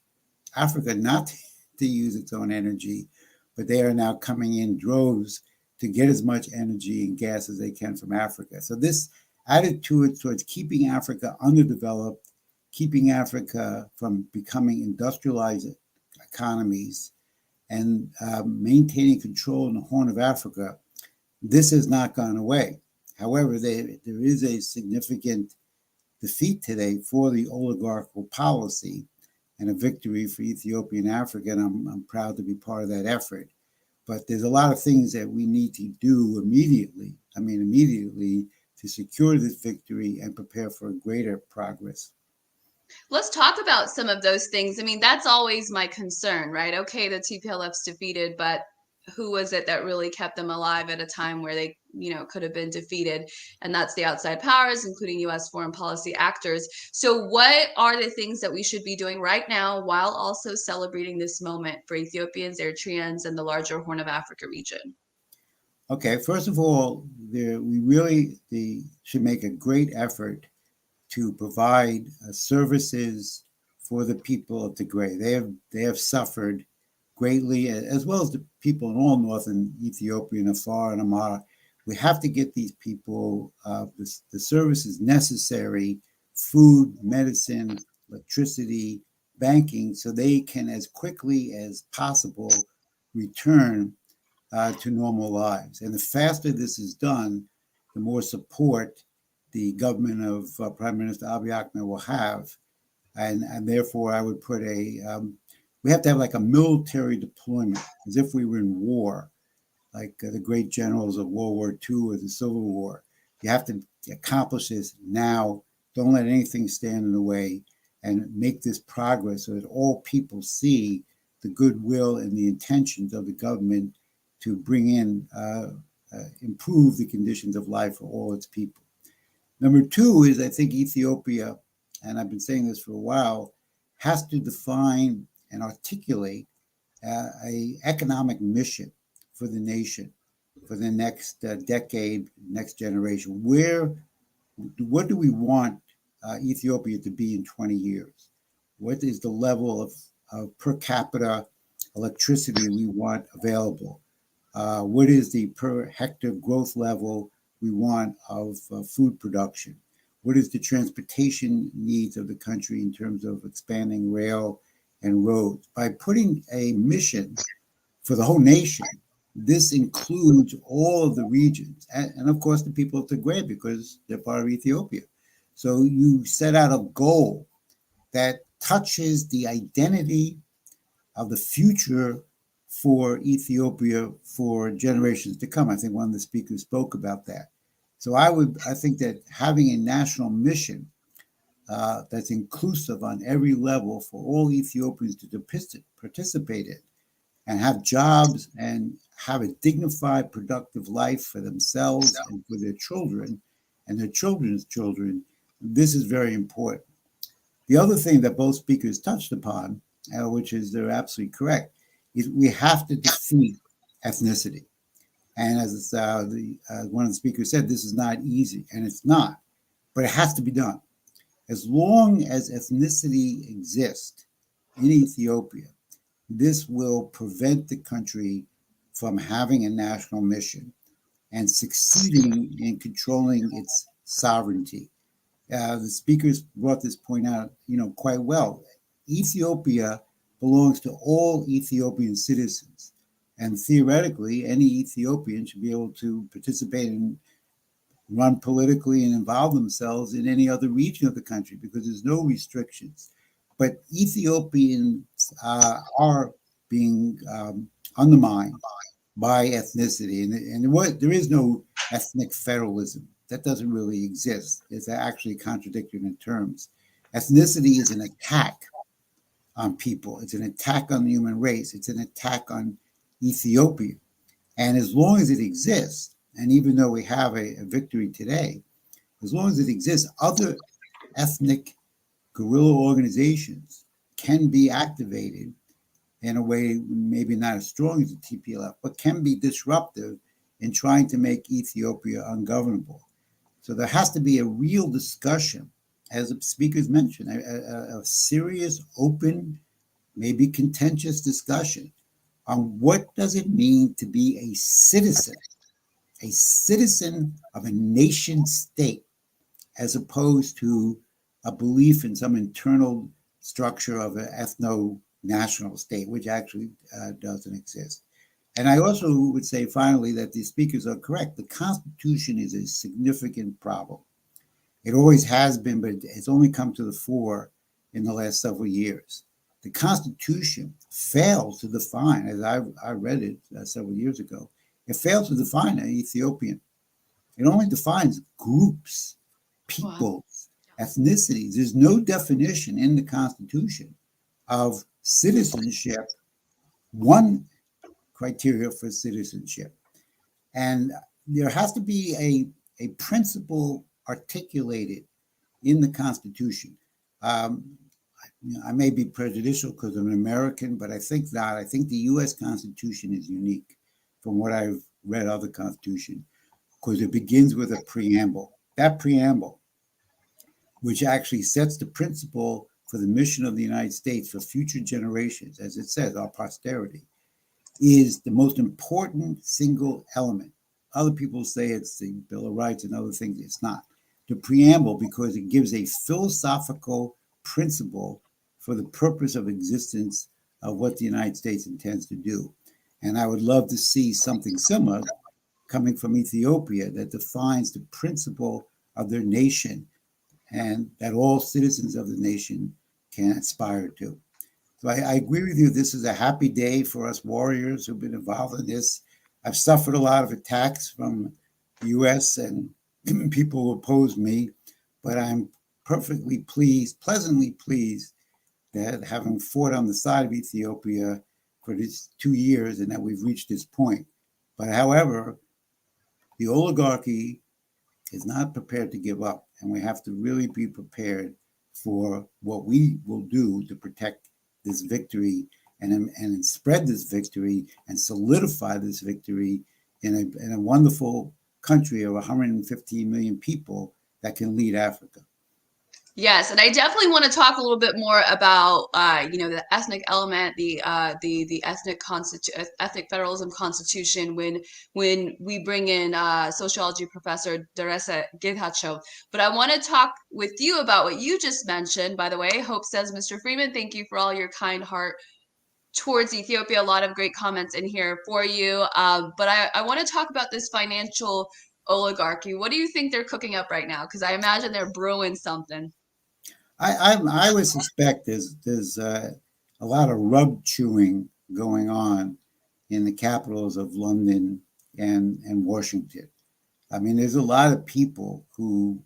Africa not to use its own energy, but they are now coming in droves to get as much energy and gas as they can from Africa. So this attitude towards keeping Africa underdeveloped, keeping Africa from becoming industrialized economies, and maintaining control in the Horn of Africa, this has not gone away. However, there is a significant defeat today for the oligarchical policy and a victory for Ethiopia and Africa, and I'm proud to be part of that effort. But there's a lot of things that we need to do immediately to secure this victory and prepare for a greater progress. Let's talk about some of those things. I mean, that's always my concern, right? Okay, the TPLF's defeated, but who was it that really kept them alive at a time where they, could have been defeated? And that's the outside powers, including U.S. foreign policy actors. So what are the things that we should be doing right now while also celebrating this moment for Ethiopians, Eritreans, and the larger Horn of Africa region? Okay, first of all, we really should make a great effort to provide services for the people of Tigray. They have suffered greatly, as well as the people in all northern Ethiopia and Afar and Amara. We have to get these people the services necessary, food, medicine, electricity, banking, so they can as quickly as possible return to normal lives. And the faster this is done, the more support the government of Prime Minister Abiy Ahmed will have. And therefore, I would put we have to have like a military deployment, as if we were in war, like the great generals of World War II or the Civil War. You have to accomplish this now. Don't let anything stand in the way, and make this progress so that all people see the goodwill and the intentions of the government to bring in, improve the conditions of life for all its people. Number two is, I think Ethiopia, and I've been saying this for a while, has to define and articulate a economic mission for the nation for the next decade, next generation. What do we want Ethiopia to be in 20 years? What is the level of per capita electricity we want available? What is the per hectare growth level we want of food production? What is the transportation needs of the country in terms of expanding rail and roads? By putting a mission for the whole nation, this includes all of the regions, and of course the people of Tigray, because they're part of Ethiopia. So you set out a goal that touches the identity of the future for Ethiopia for generations to come. I think one of the speakers spoke about that. So I think that having a national mission that's inclusive on every level for all Ethiopians to participate in and have jobs and have a dignified, productive life for themselves and for their children and their children's children, this is very important. The other thing that both speakers touched upon, which is they're absolutely correct, is we have to defeat ethnicity. And as one of the speakers said, this is not easy, and it's not, but it has to be done. As long as ethnicity exists in Ethiopia, this will prevent the country from having a national mission and succeeding in controlling its sovereignty. The speakers brought this point out, quite well. Ethiopia belongs to all Ethiopian citizens, and theoretically, any Ethiopian should be able to participate and run politically and involve themselves in any other region of the country because there's no restrictions. But Ethiopians are being undermined by ethnicity, and there is no ethnic federalism. That doesn't really exist. It's actually contradictory in terms. Ethnicity is an attack on people. It's an attack on the human race. It's an attack on Ethiopia. And as long as it exists, and even though we have a victory today, as long as it exists, other ethnic guerrilla organizations can be activated in a way maybe not as strong as the TPLF, but can be disruptive in trying to make Ethiopia ungovernable. So there has to be a real discussion, as the speakers mentioned, a serious, open, maybe contentious discussion on what does it mean to be a citizen of a nation state, as opposed to a belief in some internal structure of an ethno-national state, which actually doesn't exist. And I also would say, finally, that the speakers are correct. The Constitution is a significant problem. It always has been, but it's only come to the fore in the last several years. The Constitution fails to define, as I read it several years ago, it fails to define an Ethiopian. It only defines groups, people, ethnicities. There's no definition in the Constitution of citizenship, one criteria for citizenship. And there has to be a principle articulated in the Constitution. I may be prejudicial because I'm an American, but I think not. I think the U.S. Constitution is unique from what I've read other Constitution, because it begins with a preamble. That preamble, which actually sets the principle for the mission of the United States for future generations, as it says, our posterity, is the most important single element. Other people say it's the Bill of Rights and other things. It's not. The preamble, because it gives a philosophical principle for the purpose of existence of what the United States intends to do. And I would love to see something similar coming from Ethiopia that defines the principle of their nation and that all citizens of the nation can aspire to. So I agree with you. This is a happy day for us warriors who've been involved in this. I've suffered a lot of attacks from the U.S. and people who oppose me, but I'm perfectly pleased, pleasantly pleased that having fought on the side of Ethiopia for these 2 years and that we've reached this point. But however, the oligarchy is not prepared to give up, and we have to really be prepared for what we will do to protect this victory and spread this victory and solidify this victory in a wonderful country of 115 million people that can lead Africa. Yes, and I definitely want to talk a little bit more about, the ethnic element, the ethnic federalism constitution when we bring in sociology professor Deresa Gidhacho. But I want to talk with you about what you just mentioned. By the way, Hope says, Mr. Freeman, thank you for all your kind heart towards Ethiopia. A lot of great comments in here for you. But I want to talk about this financial oligarchy. What do you think they're cooking up right now? Because I imagine they're brewing something. I would suspect there's a lot of rug chewing going on in the capitals of London and Washington. I mean, there's a lot of people who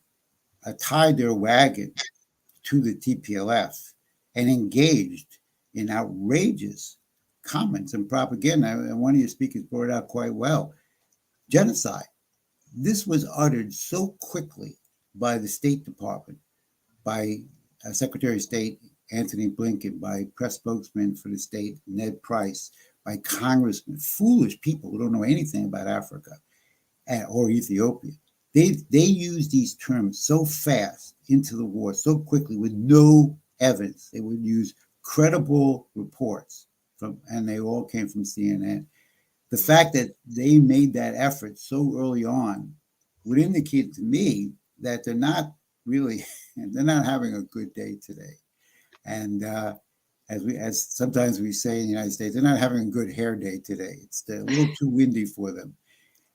tied their wagon to the TPLF and engaged in outrageous comments and propaganda. And one of your speakers brought it out quite well. Genocide. This was uttered so quickly by the State Department, by Secretary of State Anthony Blinken, by press spokesman for the state Ned Price, by congressmen, foolish people who don't know anything about Africa or Ethiopia. They use these terms so fast into the war, so quickly, with no evidence. They would use credible reports and they all came from CNN. The fact that they made that effort so early on would indicate to me that they're not having a good day today. And as sometimes we say in the United States, they're not having a good hair day today. It's a little too windy for them.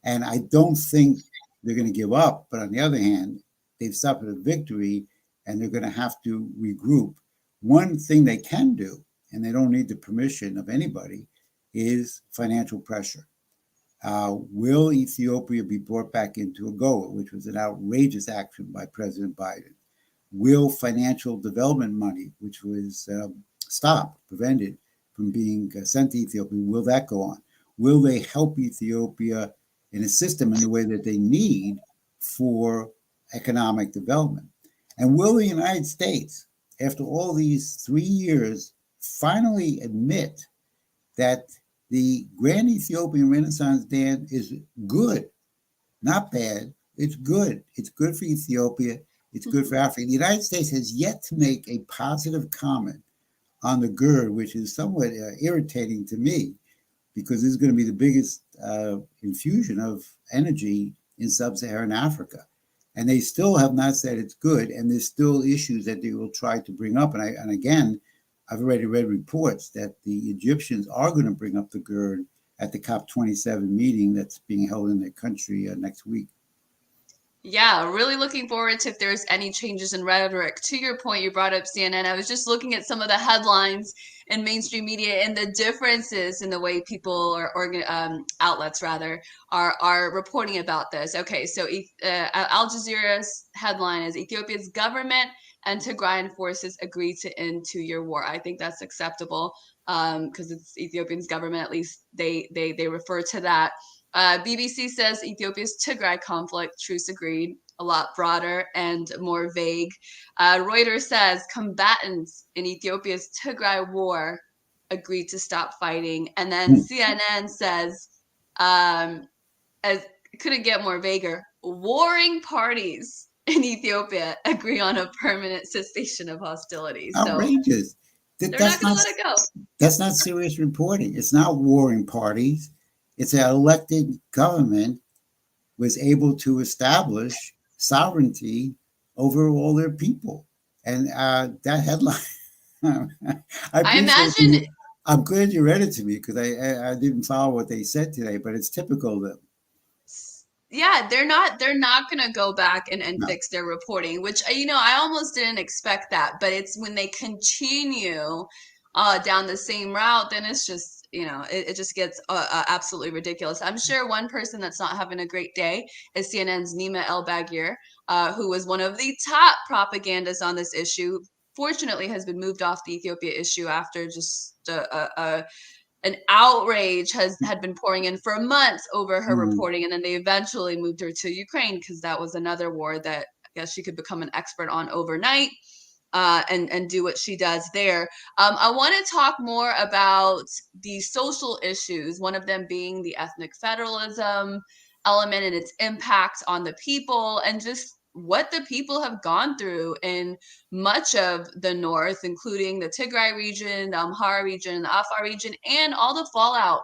And I don't think they're going to give up. But on the other hand, they've suffered a victory and they're going to have to regroup. One thing they can do, and they don't need the permission of anybody, is financial pressure. Will Ethiopia be brought back into AGOA, which was an outrageous action by President Biden? Will financial development money, which was prevented from being sent to Ethiopia, will that go on? Will they help Ethiopia in a system in the way that they need for economic development? And will the United States, after all these 3 years, finally admit that the Grand Ethiopian Renaissance Dam is good, not bad. It's good. It's good for Ethiopia. It's good for Africa. The United States has yet to make a positive comment on the GERD, which is somewhat irritating to me because this is going to be the biggest infusion of energy in sub-Saharan Africa. And they still have not said it's good, and there's still issues that they will try to bring up. And again, I've already read reports that the Egyptians are going to bring up the GERD at the COP27 meeting that's being held in their country next week. Yeah, really looking forward to if there's any changes in rhetoric. To your point, you brought up CNN. I was just looking at some of the headlines in mainstream media and the differences in the way people or outlets rather are reporting about this. Okay, so Al Jazeera's headline is Ethiopia's government and Tigrayan forces agree to end 2-year war. I think that's acceptable because it's Ethiopia's government. At least they refer to that. BBC says Ethiopia's Tigray conflict, truce agreed, a lot broader and more vague. Reuters says combatants in Ethiopia's Tigray war agreed to stop fighting. And then CNN says, as couldn't get more vaguer, warring parties in Ethiopia agree on a permanent cessation of hostilities. So Outrageous. they're not That's going not to let it go. that's not serious reporting. It's not warring parties. It's an elected government was able to establish sovereignty over all their people. And that headline, I I appreciate imagine. you. I'm glad you read it to me because I didn't follow what they said today, but it's typical of them. Yeah, they're not gonna go back and No. fix their reporting, which I almost didn't expect that, but it's when they continue down the same route, then it's just it just gets absolutely ridiculous. I'm sure one person that's not having a great day is CNN's Nima El Bagir, who was one of the top propagandists on this issue. Fortunately, has been moved off the Ethiopia issue after just an outrage had been pouring in for months over her reporting, and then they eventually moved her to Ukraine because that was another war that I guess she could become an expert on overnight, and do what she does there. I want to talk more about the social issues, one of them being the ethnic federalism element and its impact on the people, and just what the people have gone through in much of the north, including the Tigray region, the Amhara region, the Afar region, and all the fallout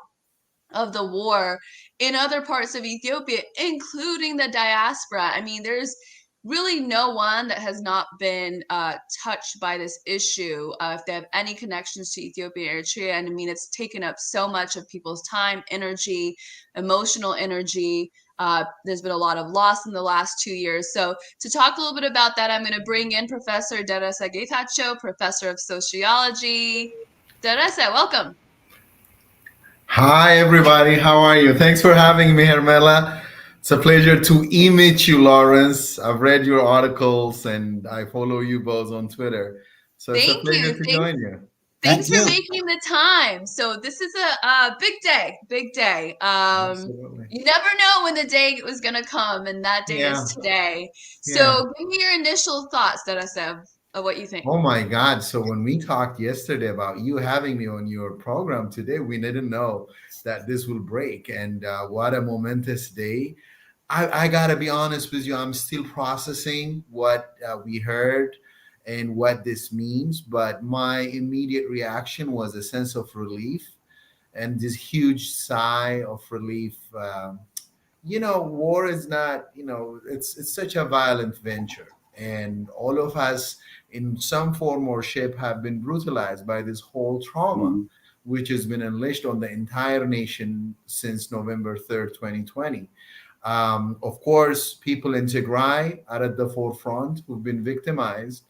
of the war in other parts of Ethiopia, including the diaspora. I mean, there's really no one that has not been touched by this issue if they have any connections to Ethiopia and Eritrea. And I mean, it's taken up so much of people's time, energy, emotional energy. There's been a lot of loss in the last 2 years. So to talk a little bit about that, I'm going to bring in Professor Deresa Getachew, Professor of Sociology. Deresa, welcome. Hi, everybody. How are you? Thanks for having me, Hermela. It's a pleasure to meet you, Lawrence. I've read your articles and I follow you both on Twitter. So it's a Thank pleasure you. to join you. Thanks Thank for you. making the time. So this is a big day, big day. Absolutely. You never know when the day was gonna come, and that day is Yeah. today. Yeah. So give me your initial thoughts, Teresa, of what you think. Oh my God. So when we talked yesterday about you having me on your program today, we didn't know that this will break. And what a momentous day. I gotta be honest with you. I'm still processing what we heard and what this means. But my immediate reaction was a sense of relief and this huge sigh of relief. War is not. It's such a violent venture, and all of us, in some form or shape, have been brutalized by this whole trauma, Mhm. which has been unleashed on the entire nation since November 3rd, 2020. Of course, people in Tigray are at the forefront who've been victimized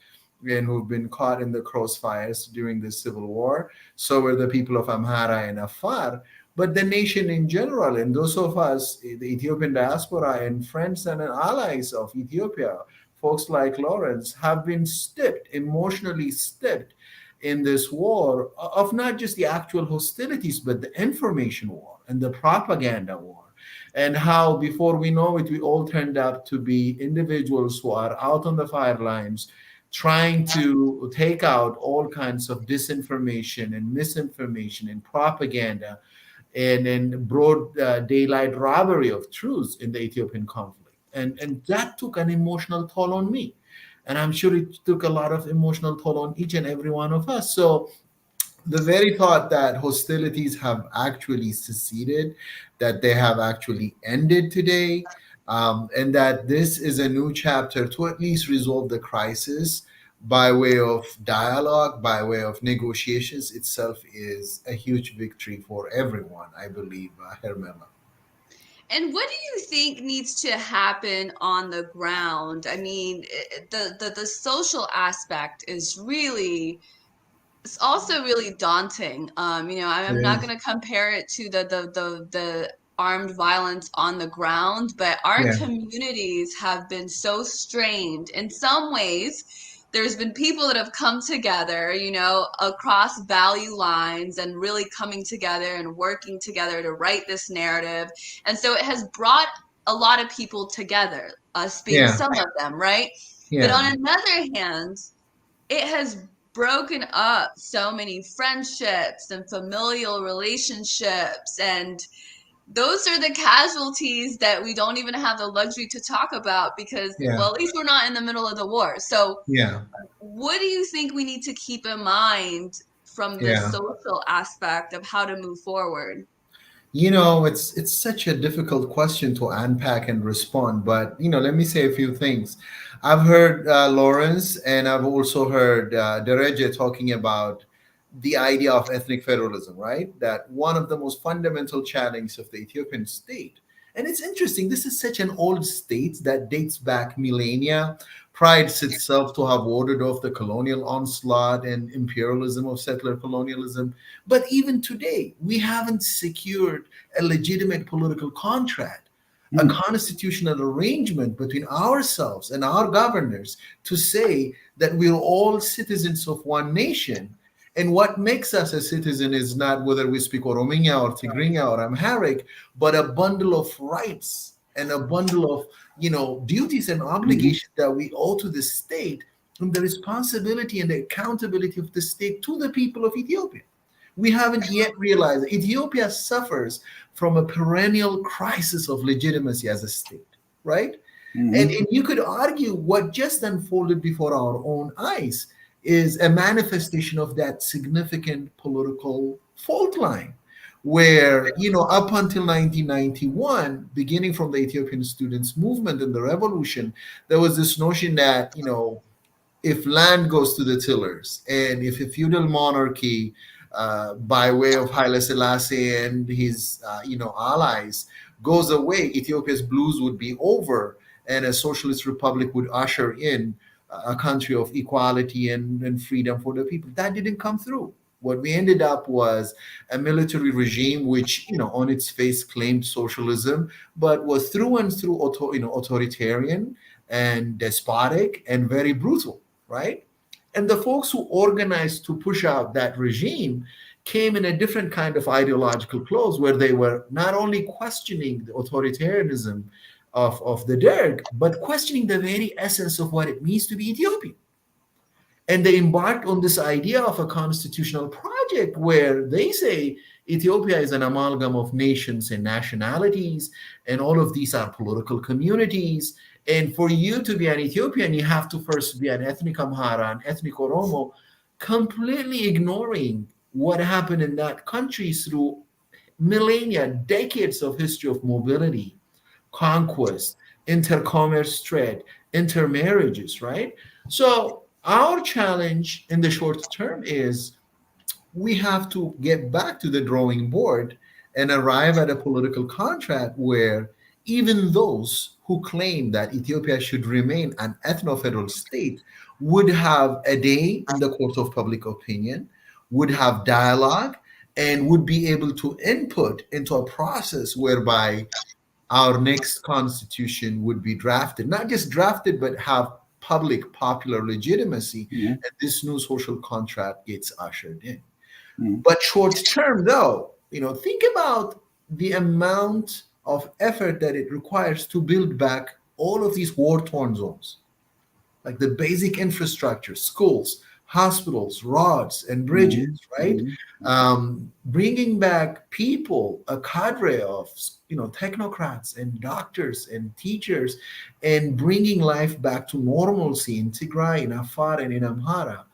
and who've been caught in the crossfires during the civil war. So were the people of Amhara and Afar. But the nation in general, and those of us, the Ethiopian diaspora and friends and allies of Ethiopia, folks like Lawrence, have been steeped, emotionally steeped in this war of not just the actual hostilities, but the information war and the propaganda war and how before we know it, we all turned out to be individuals who are out on the fire lines trying to take out all kinds of disinformation and misinformation and propaganda and broad daylight robbery of truths in the Ethiopian conflict. And that took an emotional toll on me. And I'm sure it took a lot of emotional toll on each and every one of us. So the very thought that hostilities have actually seceded, that they have actually ended today, and that this is a new chapter to at least resolve the crisis by way of dialogue, by way of negotiations itself is a huge victory for everyone, I believe, Hermela. And what do you think needs to happen on the ground? I mean, the social aspect is really, it's also really daunting. I'm not Yeah. going to compare it to the armed violence on the ground, but our Yeah. communities have been so strained in some ways. There's been people that have come together, across value lines and really coming together and working together to write this narrative. And so it has brought a lot of people together, us being Yeah. some of them, right? But Yeah. on another hand, it has broken up so many friendships and familial relationships, and those are the casualties that we don't even have the luxury to talk about because, Yeah. well, at least we're not in the middle of the war. So Yeah. what do you think we need to keep in mind from the Yeah. social aspect of how to move forward? It's such a difficult question to unpack and respond, but let me say a few things. I've heard Lawrence, and I've also heard Dereje talking about the idea of ethnic federalism, right? That one of the most fundamental challenges of the Ethiopian state. And it's interesting, this is such an old state that dates back millennia, prides itself to have warded off the colonial onslaught and imperialism of settler colonialism. But even today, we haven't secured a legitimate political contract, a constitutional arrangement between ourselves and our governors to say that we're all citizens of one nation. And what makes us a citizen is not whether we speak Oromiya or Tigrinya or Amharic, but a bundle of rights and a bundle of duties and obligations that we owe to the state, and the responsibility and the accountability of the state to the people of Ethiopia. We haven't yet realized Ethiopia suffers from a perennial crisis of legitimacy as a state, right? And you could argue what just unfolded before our own eyes is a manifestation of that significant political fault line where, up until 1991, beginning from the Ethiopian students movement and the revolution, there was this notion that, if land goes to the tillers and if a feudal monarchy by way of Haile Selassie and his allies goes away, Ethiopia's blues would be over and a socialist republic would usher in a country of equality and freedom for the people. That didn't come through. What we ended up was a military regime which, on its face claimed socialism, but was through and through authoritarian and despotic and very brutal, right? And the folks who organized to push out that regime came in a different kind of ideological clothes where they were not only questioning the authoritarianism of the Derg, but questioning the very essence of what it means to be Ethiopian. And they embarked on this idea of a constitutional project where they say Ethiopia is an amalgam of nations and nationalities, and all of these are political communities. And for you to be an Ethiopian, you have to first be an ethnic Amhara, an ethnic Oromo, completely ignoring what happened in that country through millennia, decades of history of mobility, conquest, intercommerce trade, intermarriages, right? So our challenge in the short term is we have to get back to the drawing board and arrive at a political contract where even those who claim that Ethiopia should remain an ethno-federal state would have a day in the court of public opinion, would have dialogue, and would be able to input into a process whereby our next constitution would be drafted, not just drafted, but have public popular legitimacy, and this new social contract gets ushered in. But short term, though, think about the amount of effort that it requires to build back all of these war-torn zones, like the basic infrastructure, schools, hospitals, roads, and bridges, right? Bringing back people, a cadre of technocrats and doctors and teachers, and bringing life back to normalcy in Tigray, in Afar, and in Amhara.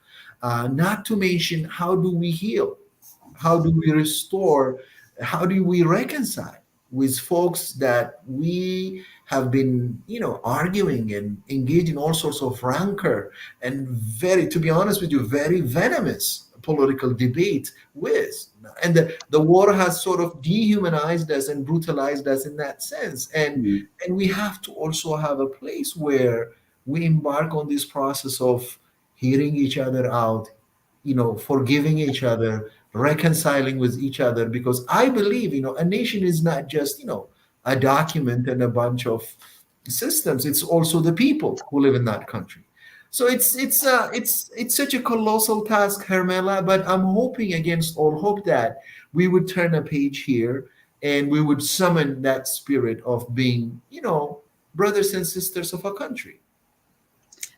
Not to mention, how do we heal? How do we restore? How do we reconcile with folks that we have been, arguing and engaged in all sorts of rancor and very, to be honest with you, very venomous political debate with? And the war has sort of dehumanized us and brutalized us in that sense. And we have to also have a place where we embark on this process of hearing each other out, forgiving each other, reconciling with each other, because I believe, a nation is not just, a document and a bunch of systems. It's also the people who live in that country. So it's such a colossal task, Hermela, but I'm hoping against all hope that we would turn a page here and we would summon that spirit of being, brothers and sisters of a country.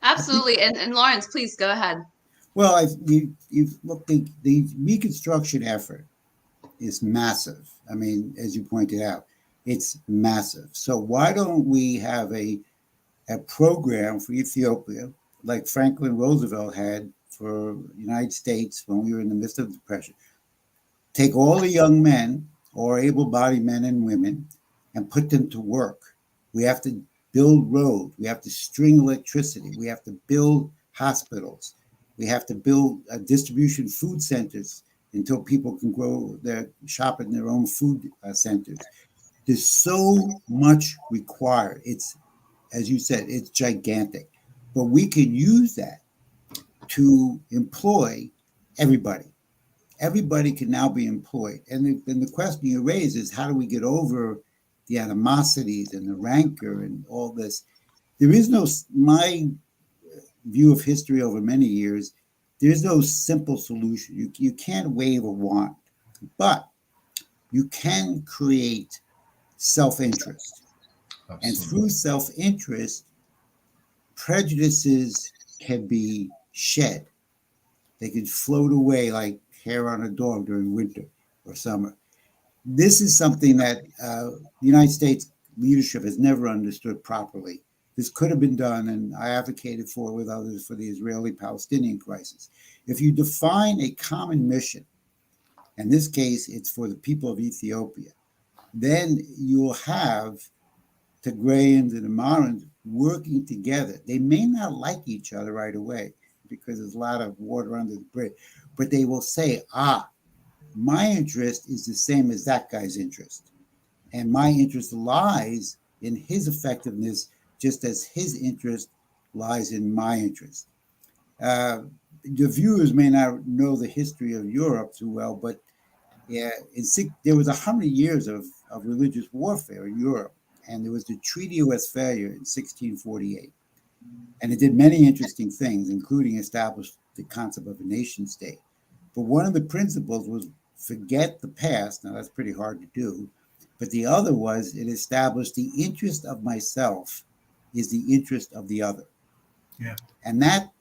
Absolutely. And Lawrence, please go ahead. Well, look, the reconstruction effort is massive. I mean, as you pointed out, it's massive. So why don't we have a program for Ethiopia like Franklin Roosevelt had for the United States when we were in the midst of the Depression? Take all the young men or able-bodied men and women and put them to work. We have to build roads. We have to string electricity. We have to build hospitals. We have to build distribution food centers until people can grow their shop in their own food centers. There's so much required. It's, as you said, it's gigantic. But we can use that to employ everybody. Everybody can now be employed. And the question you raise is, how do we get over the animosities and the rancor and all this? There is no, my view of history over many years, there's no simple solution. You can't wave a wand, but you can create self-interest. And through self-interest, prejudices can be shed. They can float away like hair on a dog during winter or summer. This is something that the United States leadership has never understood properly. This could have been done, and I advocated for it with others for the Israeli-Palestinian crisis. If you define a common mission, in this case, it's for the people of Ethiopia, then you'll have Tigrayans and Amarans working together. They may not like each other right away because there's a lot of water under the bridge, but they will say, my interest is the same as that guy's interest. And my interest lies in his effectiveness, just as his interest lies in my interest. The viewers may not know the history of Europe too well, but there was 100 years of religious warfare in Europe. And there was the Treaty of Westphalia in 1648. And it did many interesting things, including establish the concept of a nation state. But one of the principles was forget the past. Now, that's pretty hard to do. But the other was it established the interest of myself is the interest of the other. Yeah. And that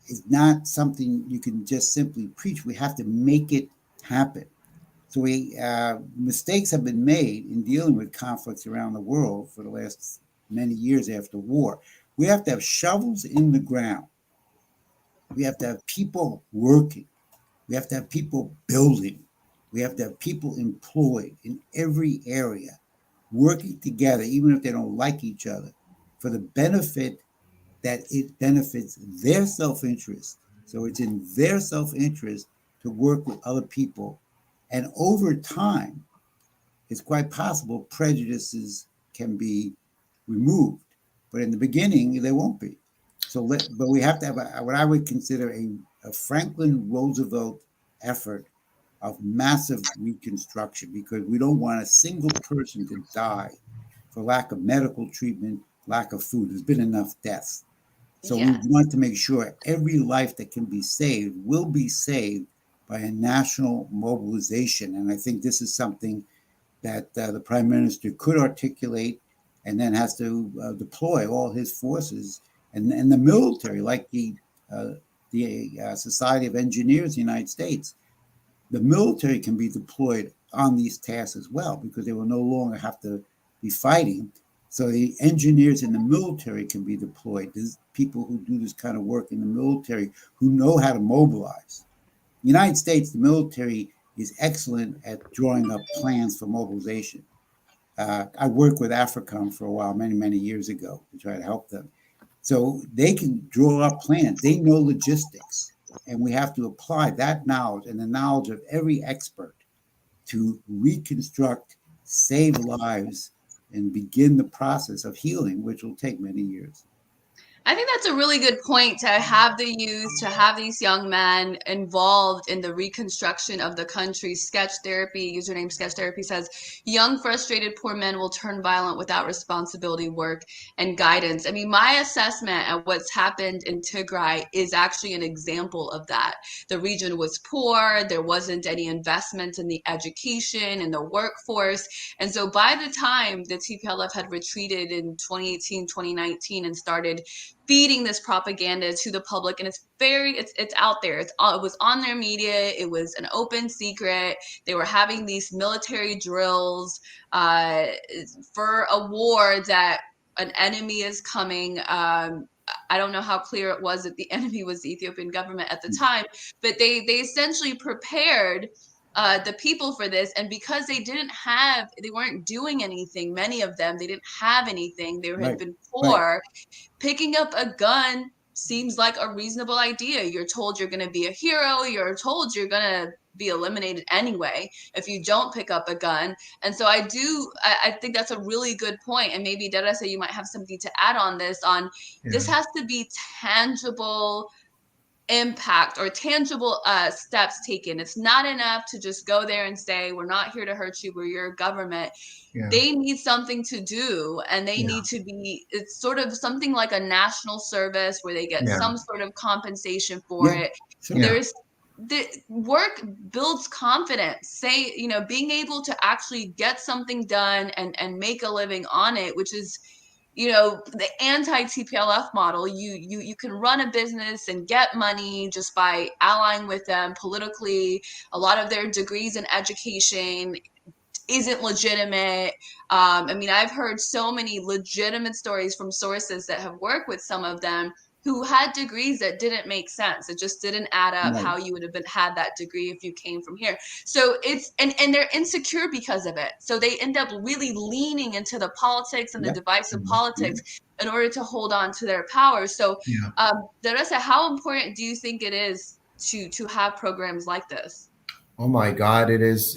is not something you can just simply preach. We have to make it happen. So mistakes have been made in dealing with conflicts around the world for the last many years after war. We have to have shovels in the ground. We have to have people working. We have to have people building. We have to have people employed in every area, working together, even if they don't like each other, for the benefit that it benefits their self-interest. So it's in their self-interest to work with other people. And over time, it's quite possible prejudices can be removed. But in the beginning, they won't be. But we have to have what I would consider a Franklin Roosevelt effort of massive reconstruction, because we don't want a single person to die for lack of medical treatment, lack of food. There's been enough deaths. So we want to make sure every life that can be saved will be saved by a national mobilization. And I think this is something that the Prime Minister could articulate and then has to deploy all his forces and the military, like the Society of Engineers of the United States. The military can be deployed on these tasks as well, because they will no longer have to be fighting. So the engineers in the military can be deployed. There's people who do this kind of work in the military who know how to mobilize. In the United States, the military is excellent at drawing up plans for mobilization. I worked with AFRICOM for a while, many, many years ago, to try to help them. So they can draw up plans. They know logistics. And we have to apply that knowledge and the knowledge of every expert to reconstruct, save lives, and begin the process of healing, which will take many years. I think that's a really good point, to have the youth, to have these young men involved in the reconstruction of the country. Sketch Therapy, username Sketch Therapy, says, young, frustrated, poor men will turn violent without responsibility, work, and guidance. I mean, my assessment of what's happened in Tigray is actually an example of that. The region was poor. There wasn't any investment in the education and the workforce. And so by the time the TPLF had retreated in 2018, 2019 and started feeding this propaganda to the public, and it's out there. It was on their media. It was an open secret. They were having these military drills for a war that an enemy is coming. I don't know how clear it was that the enemy was the Ethiopian government at the time, but they essentially prepared the people for this. And because they weren't doing anything, many of them, they didn't have anything. They had been poor. Picking up a gun seems like a reasonable idea. You're told you're going to be a hero. You're told you're going to be eliminated anyway if you don't pick up a gun. And so I think that's a really good point. And maybe Deresa, you might have something to add on this. This has to be tangible impact or tangible steps taken. It's not enough to just go there and say, we're not here to hurt you, we're your government. They need something to do, and they need to be, it's sort of something like a national service where they get some sort of compensation for it. There's the work builds confidence, being able to actually get something done and make a living on it, which is the anti-TPLF model. You can run a business and get money just by allying with them politically. A lot of their degrees in education isn't legitimate. I've heard so many legitimate stories from sources that have worked with some of them who had degrees that didn't make sense. It just didn't add up how you would have had that degree if you came from here. So it's, and they're insecure because of it. So they end up really leaning into the politics and the divisive politics in order to hold on to their power. So Teresa, how important do you think it is to have programs like this? Oh my God, it is,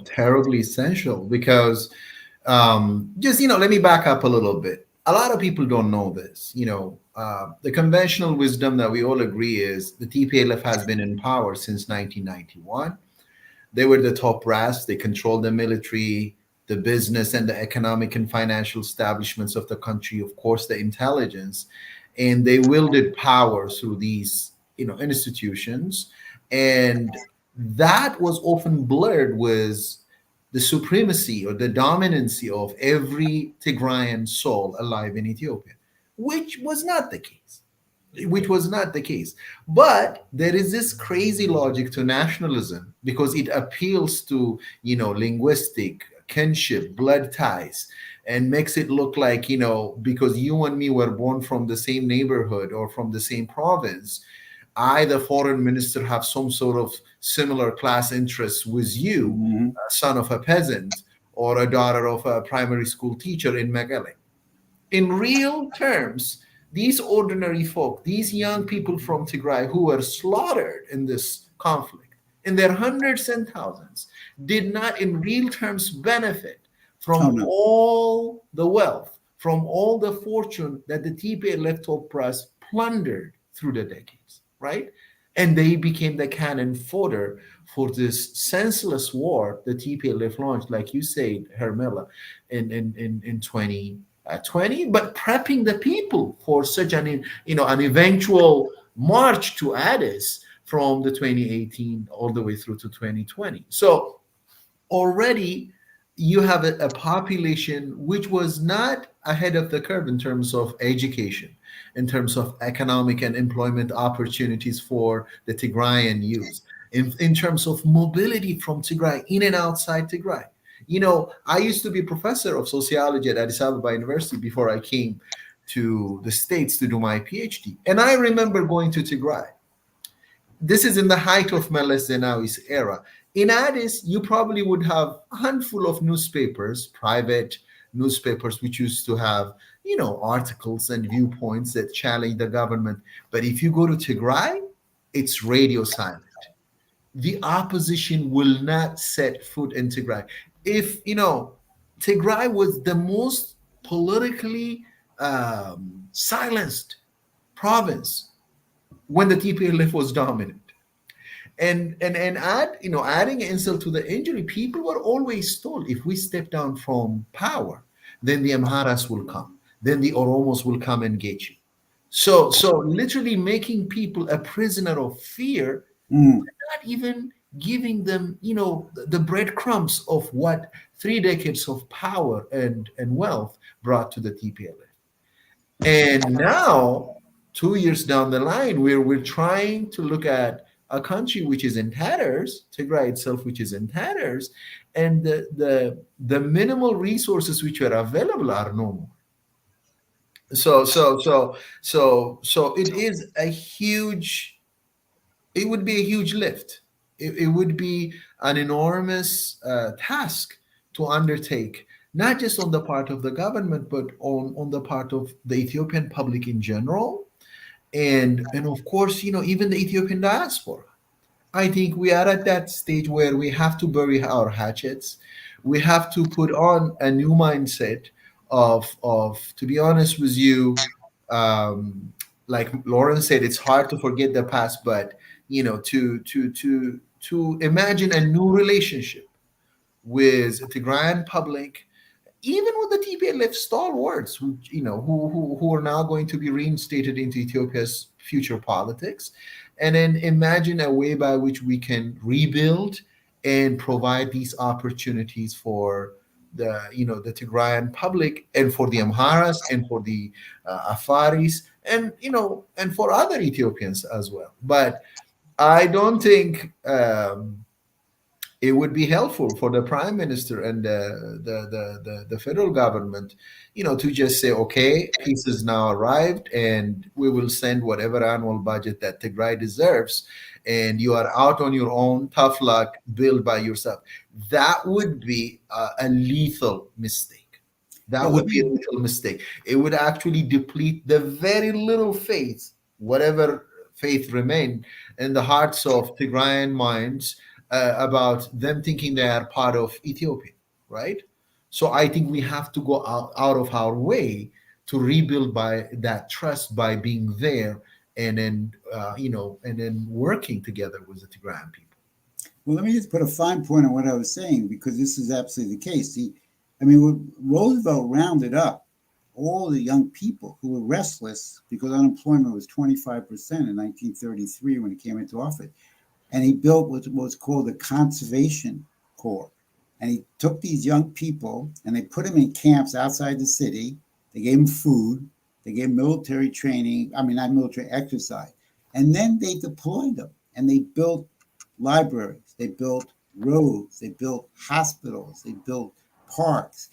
terribly essential because let me back up a little bit. A lot of people don't know this. The conventional wisdom that we all agree is the TPLF has been in power since 1991. They were the top brass. They controlled the military, the business, and the economic and financial establishments of the country, of course, the intelligence, and they wielded power through these, institutions. And that was often blurred with the supremacy or the dominancy of every Tigrayan soul alive in Ethiopia, which was not the case. But there is this crazy logic to nationalism because it appeals to, linguistic kinship, blood ties, and makes it look like, because you and me were born from the same neighborhood or from the same province, I, the foreign minister, have some sort of similar class interests with you, a son of a peasant or a daughter of a primary school teacher in Meghalaya. In real terms, these ordinary folk, these young people from Tigray who were slaughtered in this conflict, in their hundreds and thousands, did not in real terms benefit from all the wealth, from all the fortune that the TPLF top brass plundered through the decades. Right? And they became the cannon fodder for this senseless war the TPLF launched, like you said, Hermela, in 2020, but prepping the people for such an eventual march to Addis from the 2018 all the way through to 2020. So already you have a population which was not ahead of the curve in terms of education, in terms of economic and employment opportunities for the Tigrayan youth, in terms of mobility from Tigray, in and outside Tigray. I used to be a professor of sociology at Addis Ababa University before I came to the States to do my PhD. And I remember going to Tigray. This is in the height of Meles Zenawi's era. In Addis, you probably would have a handful of newspapers, private newspapers, which used to have, articles and viewpoints that challenge the government. But if you go to Tigray, it's radio silent. The opposition will not set foot in Tigray. If, Tigray was the most politically silenced province when the TPLF was dominant. And adding insult to the injury, people were always told, if we step down from power, then the Amharas will come, then the Oromos will come and get you. So literally making people a prisoner of fear, not even giving them, the breadcrumbs of what 3 decades of power and wealth brought to the TPLF. And now, 2 years down the line, we're trying to look at a country which is in tatters, Tigray itself, which is in tatters, and the minimal resources which are available are no more. So it is a huge, it would be a huge lift. It would be an enormous task to undertake, not just on the part of the government, but on the part of the Ethiopian public in general, and of course, even the Ethiopian diaspora. I think we are at that stage where we have to bury our hatchets. We have to put on a new mindset of to be honest with you, like Lauren said, it's hard to forget the past, but to imagine a new relationship with the Tigrayan public, even with the TPLF stalwarts, who are now going to be reinstated into Ethiopia's future politics, and then imagine a way by which we can rebuild and provide these opportunities for the Tigrayan public, and for the Amharas, and for the Afaris, and for other Ethiopians as well. But I don't think it would be helpful for the prime minister and the federal government, to just say, okay, peace has now arrived, and we will send whatever annual budget that Tigray deserves, and you are out on your own, tough luck, build by yourself. That would be a lethal mistake. That would be a lethal mistake. It would actually deplete the very little faith, whatever faith remained in the hearts of Tigrayan minds, about them thinking they are part of Ethiopia, right? So I think we have to go out of our way to rebuild by that trust, by being there, and then and then working together with the Tigrayan people. Well, let me just put a fine point on what I was saying, because this is absolutely the case. When Roosevelt rounded up all the young people who were restless because unemployment was 25% in 1933 when he came into office. And he built what was called the Conservation Corps. And he took these young people and they put them in camps outside the city. They gave them food. They gave them military training. Not military exercise. And then they deployed them and they built libraries. They built roads. They built hospitals. They built parks.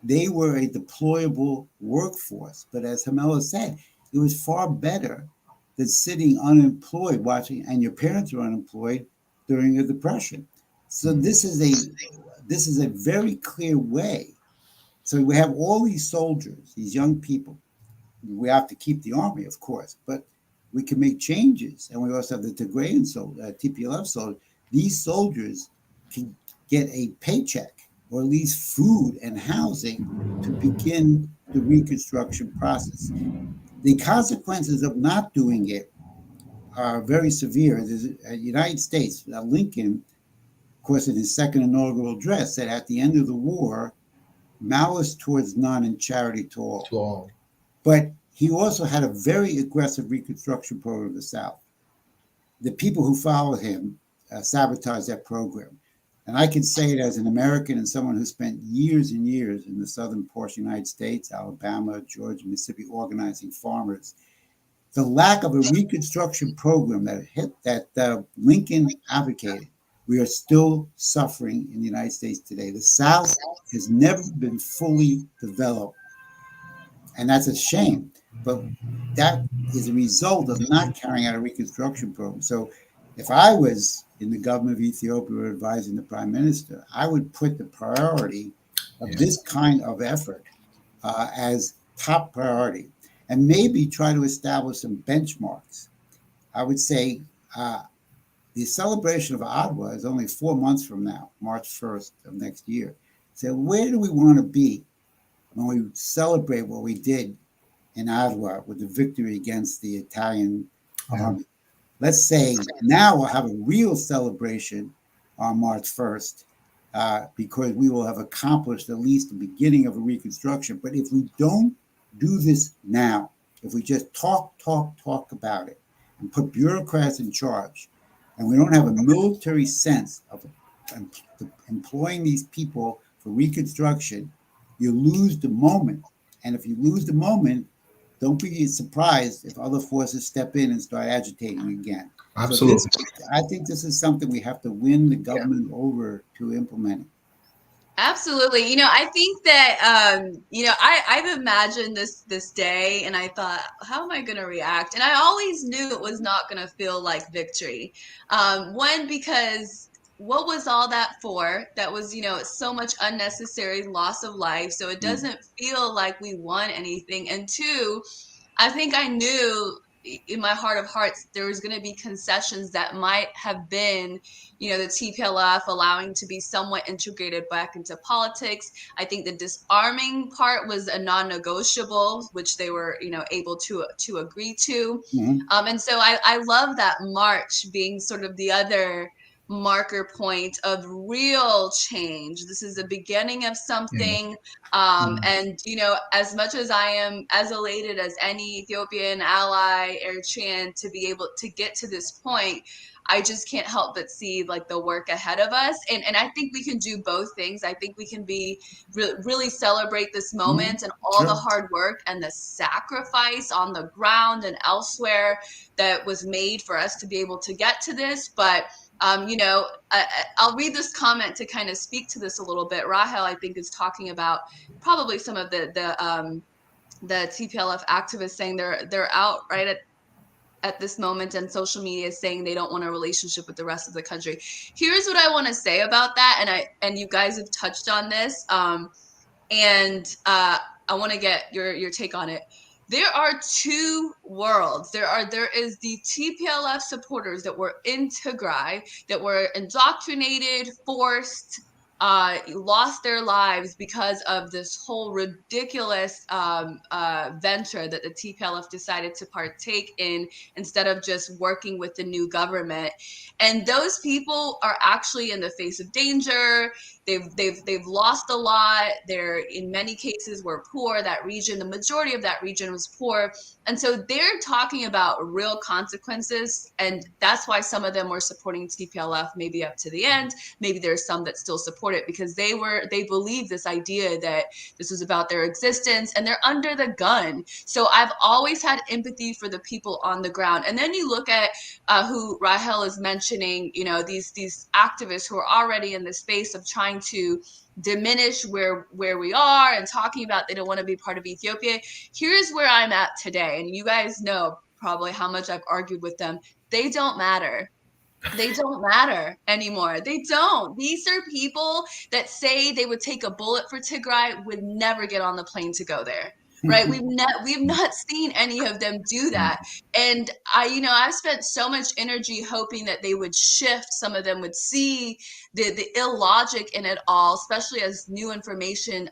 They were a deployable workforce. But as Hamela said, it was far better than sitting unemployed watching, and your parents were unemployed during a depression. So this is a very clear way. So we have all these soldiers, these young people. We have to keep the army, of course, but we can make changes. And we also have the Tigrayan TPLF soldiers. These soldiers can get a paycheck, or at least food and housing, to begin the reconstruction process. The consequences of not doing it are very severe. The United States, Lincoln, of course, in his second inaugural address, said at the end of the war, malice towards none and charity to all. But he also had a very aggressive reconstruction program in the South. The people who followed him sabotaged that program. And I can say it as an American and someone who spent years and years in the southern portion of the United States, Alabama, Georgia, Mississippi, organizing farmers. The lack of a reconstruction program that Lincoln advocated, we are still suffering in the United States today. The South has never been fully developed, and that's a shame. But that is a result of not carrying out a reconstruction program. So if I was in the government of Ethiopia or advising the prime minister, I would put the priority of this kind of effort as top priority, and maybe try to establish some benchmarks. I would say the celebration of Adwa is only 4 months from now, March 1st of next year. So where do we want to be when we celebrate what we did in Adwa with the victory against the Italian army? Let's say now we'll have a real celebration on March 1st because we will have accomplished at least the beginning of a reconstruction. But if we don't do this now, if we just talk about it and put bureaucrats in charge, and we don't have a military sense of employing these people for reconstruction, you lose the moment. And if you lose the moment, don't be surprised if other forces step in and start agitating again. Absolutely. So I think this is something we have to win the government over to implement it. Absolutely. I think that I've imagined this day, and I thought, how am I going to react? And I always knew it was not going to feel like victory. One, because what was all that for? That was, so much unnecessary loss of life. So it doesn't feel like we won anything. And two, I think I knew in my heart of hearts there was going to be concessions that might have been, the TPLF allowing to be somewhat integrated back into politics. I think the disarming part was a non-negotiable, which they were, able to agree to. And so I love that March being sort of the other marker point of real change. This is the beginning of something. And as much as I am as elated as any Ethiopian ally, Eritrean, to be able to get to this point, I just can't help but see like the work ahead of us. And I think we can do both things. I think we can be really celebrate this moment and all the hard work and the sacrifice on the ground and elsewhere that was made for us to be able to get to this. But I'll read this comment to kind of speak to this a little bit. Rahel, I think, is talking about probably some of the TPLF activists saying they're out right at this moment, and social media is saying they don't want a relationship with the rest of the country. Here's what I want to say about that, and you guys have touched on this, and I want to get your take on it. There are two worlds. There is the TPLF supporters that were in Tigray, that were indoctrinated, forced, lost their lives because of this whole ridiculous venture that the TPLF decided to partake in instead of just working with the new government. And those people are actually in the face of danger. They've lost a lot. They're, in many cases, were poor. That region, the majority of that region was poor. And so they're talking about real consequences. And that's why some of them were supporting TPLF maybe up to the end. Maybe there's some that still support it because they believe this idea that this was about their existence, and they're under the gun. So I've always had empathy for the people on the ground. And then you look at who Rahel is mentioning, these activists who are already in the space of trying to diminish where we are and talking about they don't want to be part of Ethiopia. Here's where I'm at today. And you guys know probably how much I've argued with them. They don't matter. They don't matter anymore. They don't. These are people that say they would take a bullet for Tigray, would never get on the plane to go there. Right? We've not seen any of them do that. And I've spent so much energy hoping that they would shift. Some of them would see the illogic in it all, especially as new information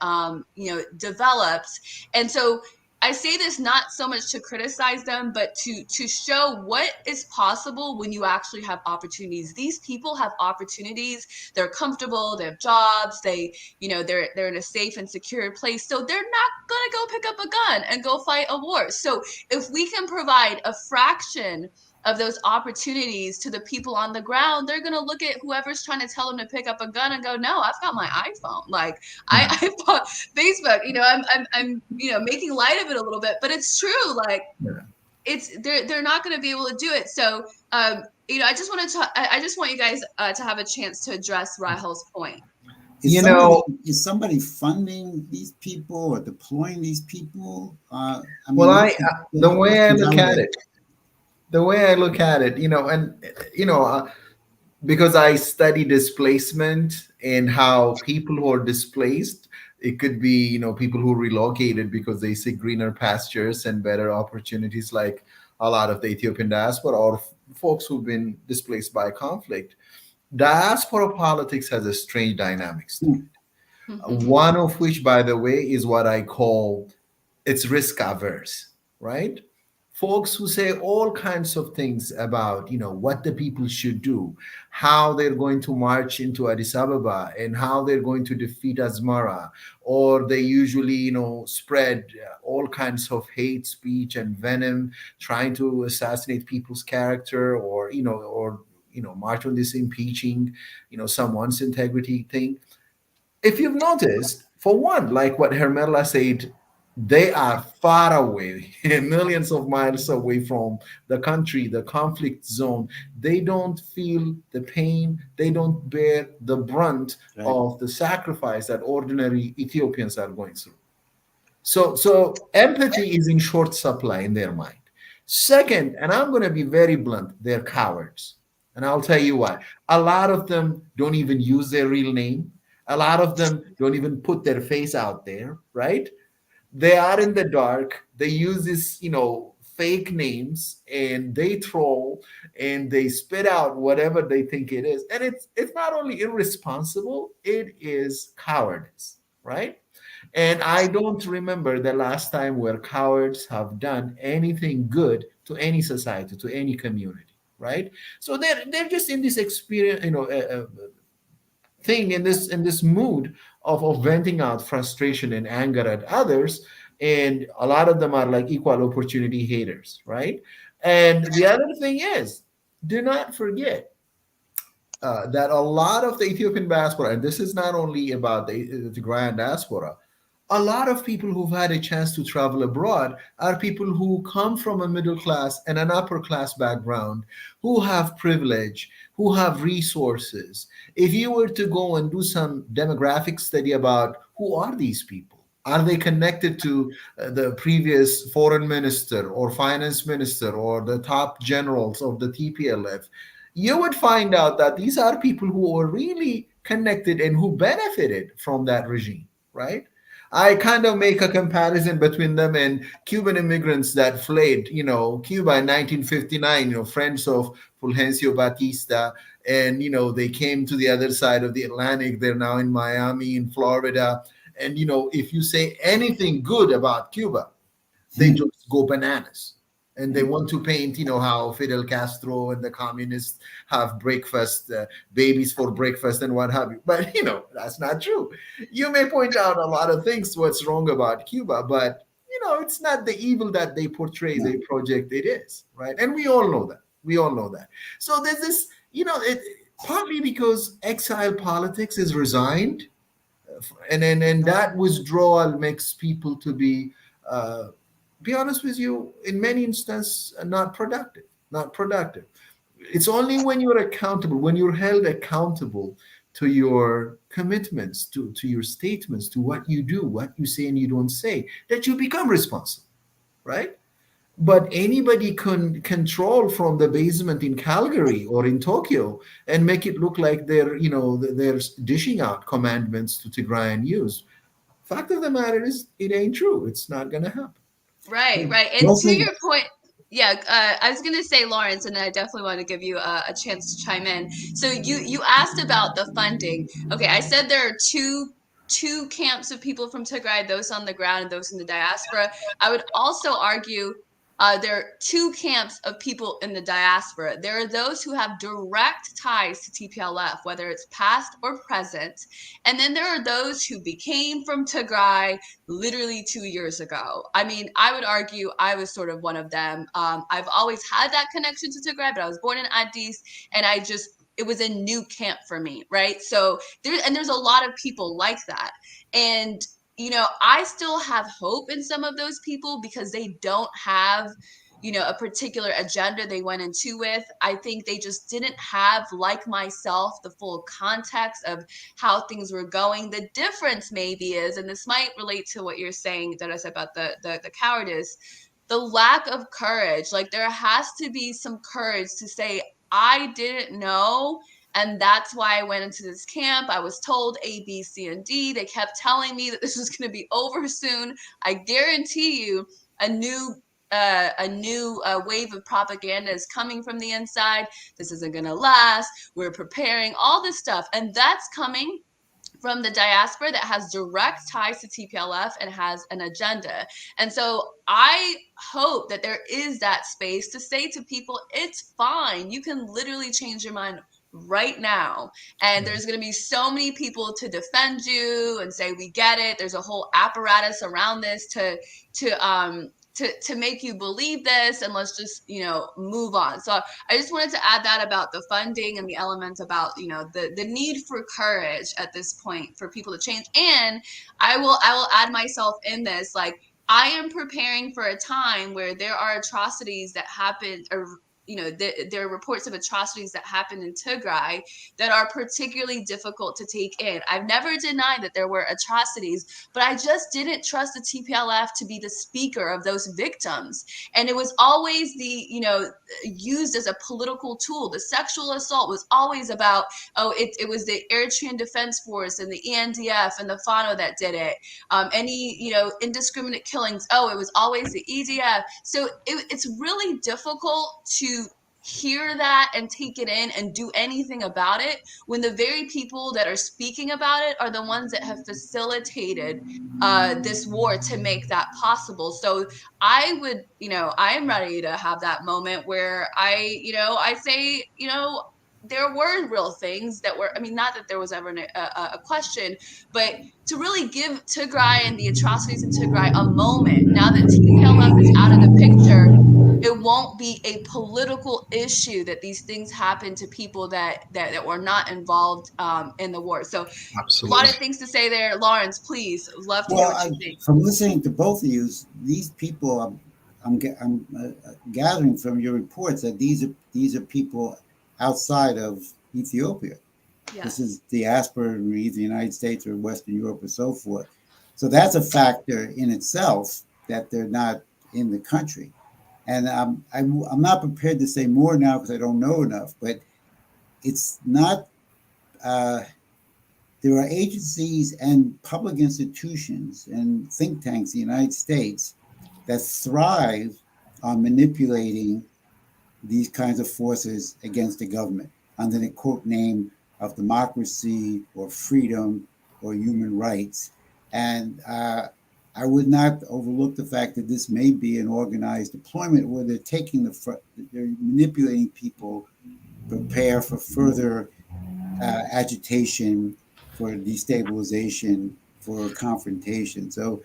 develops. And so I say this not so much to criticize them, but to show what is possible when you actually have opportunities. These people have opportunities. They're comfortable. They have jobs. They're in a safe and secure place. So they're not going to go pick up a gun and go fight a war. So if we can provide a fraction of those opportunities to the people on the ground, they're going to look at whoever's trying to tell them to pick up a gun and go, no, I've got my iPhone. Like I bought Facebook, I'm making light of it a little bit, but it's true. Like they're not going to be able to do it. So, I just want you guys to have a chance to address Rahel's point. Is somebody funding these people or deploying these people? The way I look at it, because I study displacement and how people who are displaced, it could be, people who relocated because they see greener pastures and better opportunities, like a lot of the Ethiopian diaspora, or folks who've been displaced by conflict. Diaspora politics has a strange dynamics to it. One of which, by the way, is what I call it's risk averse, right? Folks who say all kinds of things about, what the people should do, how they're going to march into Addis Ababa and how they're going to defeat Asmara, or they usually, spread all kinds of hate speech and venom, trying to assassinate people's character, or march on this impeaching, someone's integrity thing. If you've noticed, for one, like what Hermela said, They are far away, millions of miles away from the country, the conflict zone. They don't feel the pain, they don't bear the brunt Right. of the sacrifice that ordinary Ethiopians are going through. So empathy is in short supply in their mind. Second, and I'm going to be very blunt, they're cowards. And I'll tell you why. A lot of them don't even use their real name. A lot of them don't even put their face out there, right? They are in the dark. They use this, fake names, and they troll and they spit out whatever they think it is. And it's not only irresponsible, it is cowardice, right? And I don't remember the last time where cowards have done anything good to any society, to any community, right? So they're just in this experience, thing, in this mood of venting out frustration and anger at others. And a lot of them are like equal opportunity haters, right? And the other thing is, do not forget that a lot of the Ethiopian diaspora, and this is not only about the Tigrayan diaspora, a lot of people who've had a chance to travel abroad are people who come from a middle class and an upper class background, who have privilege, who have resources. If you were to go and do some demographic study about who are these people, are they connected to the previous foreign minister or finance minister or the top generals of the TPLF, you would find out that these are people who are really connected and who benefited from that regime, right? I kind of make a comparison between them and Cuban immigrants that fled, Cuba in 1959, friends of Fulgencio Batista, and they came to the other side of the Atlantic. They're now in Miami, in Florida, and if you say anything good about Cuba, they just go bananas. And they want to paint, how Fidel Castro and the communists have breakfast, babies for breakfast, and what have you. But that's not true. You may point out a lot of things what's wrong about Cuba, but it's not the evil that they portray, they project it is, right? And we all know that. We all know that. So there's this, partly because exile politics is resigned, and that withdrawal makes people to be honest with you, in many instances, not productive. It's only when you're accountable, when you're held accountable to your commitments, to your statements, to what you do, what you say and you don't say, that you become responsible, right? But anybody can control from the basement in Calgary or in Tokyo and make it look like they're dishing out commandments to Tigrayan youth. Fact of the matter is, it ain't true. It's not going to happen. Right, right. And to your point, yeah, I was gonna say, Lawrence, and I definitely want to give you a chance to chime in. So you asked about the funding. Okay, I said there are two camps of people from Tigray, those on the ground and those in the diaspora. I would also argue there are two camps of people in the diaspora. There are those who have direct ties to TPLF, whether it's past or present. And then there are those who became from Tigray literally 2 years ago. I mean, I would argue I was sort of one of them. I've always had that connection to Tigray, but I was born in Addis, and it was a new camp for me, right? So there's a lot of people like that. And I still have hope in some of those people because they don't have, a particular agenda they went into with. I think they just didn't have, like myself, the full context of how things were going. The difference maybe is, and this might relate to what you're saying, Dennis, about the cowardice, the lack of courage. Like, there has to be some courage to say, I didn't know, and that's why I went into this camp. I was told A, B, C, and D. They kept telling me that this was going to be over soon. I guarantee you a new wave of propaganda is coming from the inside. This isn't going to last. We're preparing all this stuff. And that's coming from the diaspora that has direct ties to TPLF and has an agenda. And so I hope that there is that space to say to people, it's fine. You can literally change your mind right now. And there's going to be so many people to defend you and say, we get it. There's a whole apparatus around this to make you believe this, and let's just move on. So I just wanted to add that about the funding and the element about the need for courage at this point for people to change. And I will add myself in this. Like, I am preparing for a time where there are atrocities that happen, or there are reports of atrocities that happen in Tigray that are particularly difficult to take in. I've never denied that there were atrocities, but I just didn't trust the TPLF to be the speaker of those victims. And it was always used as a political tool. The sexual assault was always about, oh, it was the Eritrean Defense Force and the ENDF and the FANO that did it. Any indiscriminate killings, oh, it was always the EDF. So it's really difficult to hear that and take it in and do anything about it when the very people that are speaking about it are the ones that have facilitated this war to make that possible. So I would, I am ready to have that moment where I say, there were real things that were, I mean, not that there was ever a question, but to really give Tigray and the atrocities in Tigray a moment. Now that TPLF is out of the picture, it won't be a political issue that these things happen to people that were not involved in the war. So a lot Absolutely. of things to say there. Lawrence, please, love to hear Well, what you think. from listening to both of you, these people, I'm gathering from your reports that these are people outside of Ethiopia. Yeah. This is diaspora in either the United States or Western Europe or so forth. So that's a factor in itself that they're not in the country. And I'm not prepared to say more now because I don't know enough, but it's not, there are agencies and public institutions and think tanks in the United States that thrive on manipulating these kinds of forces against the government under the quote name of democracy or freedom or human rights. And I would not overlook the fact that this may be an organized deployment where they're they're manipulating people, prepare for further agitation, for destabilization, for confrontation. So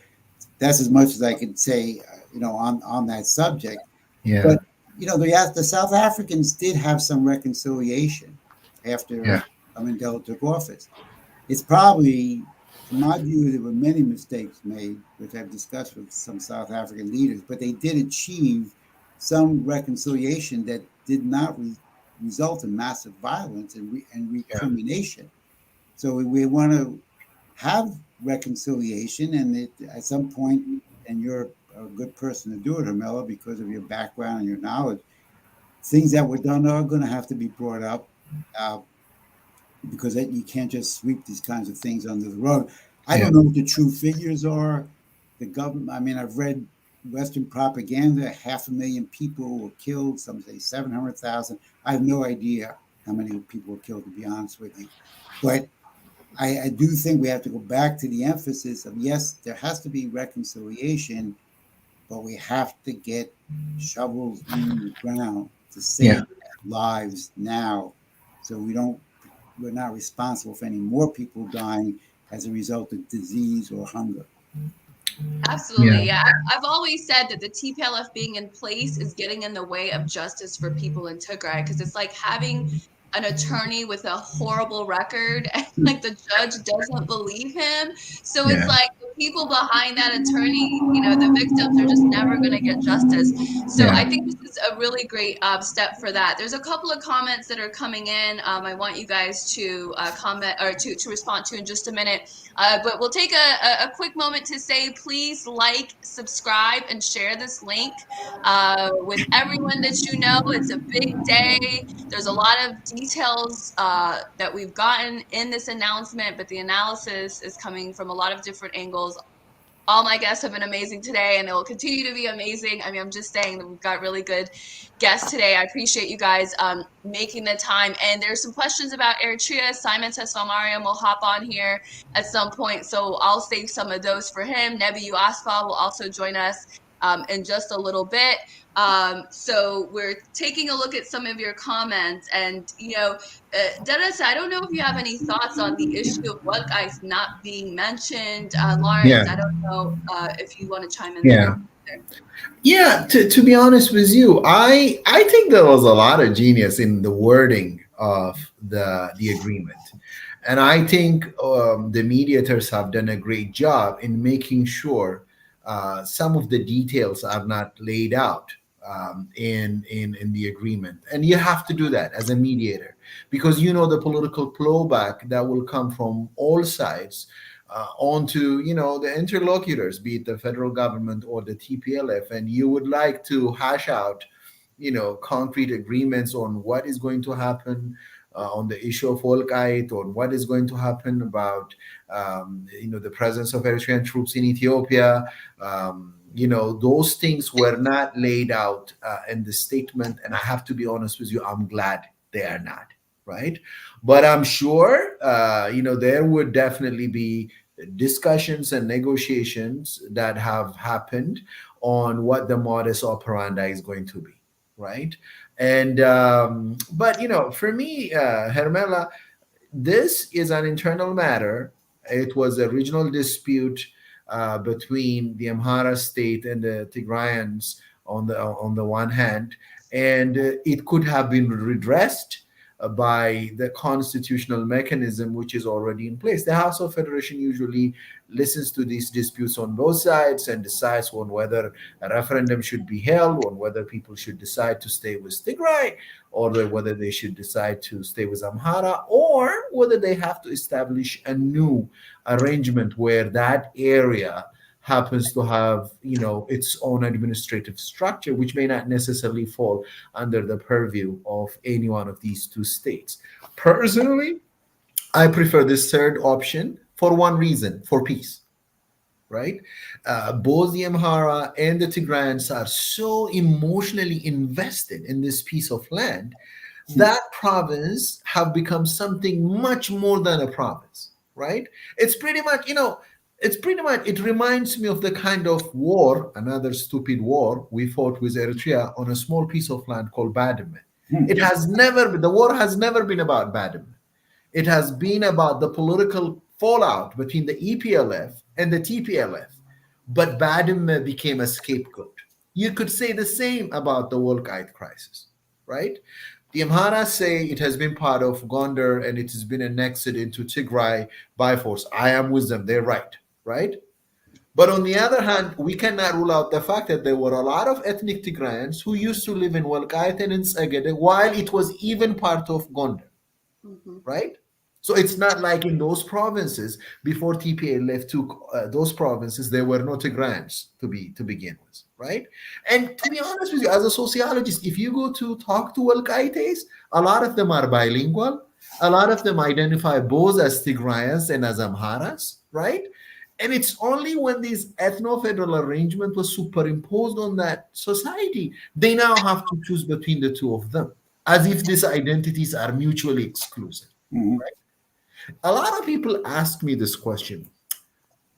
that's as much as I can say, on that subject. Yeah. But the South Africans did have some reconciliation after Mandela took office. It's probably, in my view, there were many mistakes made, which I've discussed with some South African leaders, but they did achieve some reconciliation that did not result in massive violence and recrimination. So we want to have reconciliation, and at some point, and you're a good person to do it, Hermela, because of your background and your knowledge, things that were done are going to have to be brought up because you can't just sweep these kinds of things under the rug. I don't know what the true figures are. The government, I mean, I've read Western propaganda, 500,000 people were killed, some say 700,000. I have no idea how many people were killed, to be honest with you. But I do think we have to go back to the emphasis of, yes, there has to be reconciliation, but we have to get shovels in the ground to save lives now, so we're not responsible for any more people dying as a result of disease or hunger. Absolutely. Yeah. I've always said that the TPLF being in place is getting in the way of justice for people in Tigray, because it's like having an attorney with a horrible record and like the judge doesn't believe him. So it's like the people behind that attorney, the victims are just never going to get justice. So I think this is a really great step for that. There's a couple of comments that are coming in. I want you guys to comment or to respond to in just a minute. But we'll take a quick moment to say, please like, subscribe, and share this link with everyone that you know. It's a big day. There's a lot of details that we've gotten in this announcement, but the analysis is coming from a lot of different angles. All my guests have been amazing today, and they will continue to be amazing. I mean, I'm just saying that we've got really good guests today. I appreciate you guys making the time. And there's some questions about Eritrea. Simon Tesfamariam will hop on here at some point, so I'll save some of those for him. Nebiu Asfa will also join us in just a little bit. So we're taking a look at some of your comments, and Dennis, I don't know if you have any thoughts on the issue of what guys not being mentioned. Lawrence, I don't know if you want to chime in there. Yeah, to be honest with you, I think there was a lot of genius in the wording of the agreement. And I think the mediators have done a great job in making sure some of the details are not laid out in the agreement, and you have to do that as a mediator, because you know the political blowback that will come from all sides onto the interlocutors, be it the federal government or the TPLF, and you would like to hash out concrete agreements on what is going to happen on the issue of Wolkite, on what is going to happen about the presence of Eritrean troops in Ethiopia. Those things were not laid out in the statement, and I have to be honest with you, I'm glad they are not, right? But I'm sure there would definitely be discussions and negotiations that have happened on what the modus operandi is going to be, right? And but for me, Hermela, this is an internal matter. It was a regional dispute between the Amhara state and the Tigrayans on the one hand, and it could have been redressed by the constitutional mechanism which is already in place. The House of Federation usually listens to these disputes on both sides and decides on whether a referendum should be held, on whether people should decide to stay with Tigray, or whether they should decide to stay with Amhara, or whether they have to establish a new arrangement where that area happens to have its own administrative structure, which may not necessarily fall under the purview of any one of these two states. Personally, I prefer this third option for one reason: for peace, right? Both the Amhara and the Tigrayans are so emotionally invested in this piece of land that province have become something much more than a province, right? It's pretty much, it reminds me of the kind of war, another stupid war, we fought with Eritrea on a small piece of land called Badme. The war has never been about Badme. It has been about the political fallout between the EPLF and the TPLF. But Badme became a scapegoat. You could say the same about the Wolkite crisis, right? The Amhara say it has been part of Gondar and it has been annexed into Tigray by force. I am with them. They're right? But on the other hand, we cannot rule out the fact that there were a lot of ethnic Tigrayans who used to live in Wolkite and in Sagede while it was even part of Gondar, right? So it's not like in those provinces before TPLF took those provinces, there were no Tigrayans to begin with, right? And to be honest with you, as a sociologist, if you go to talk to Wolkaites, a lot of them are bilingual. A lot of them identify both as Tigrayans and as Amharas, right? And it's only when this ethno-federal arrangement was superimposed on that society, they now have to choose between the two of them, as if these identities are mutually exclusive. Right? A lot of people ask me this question: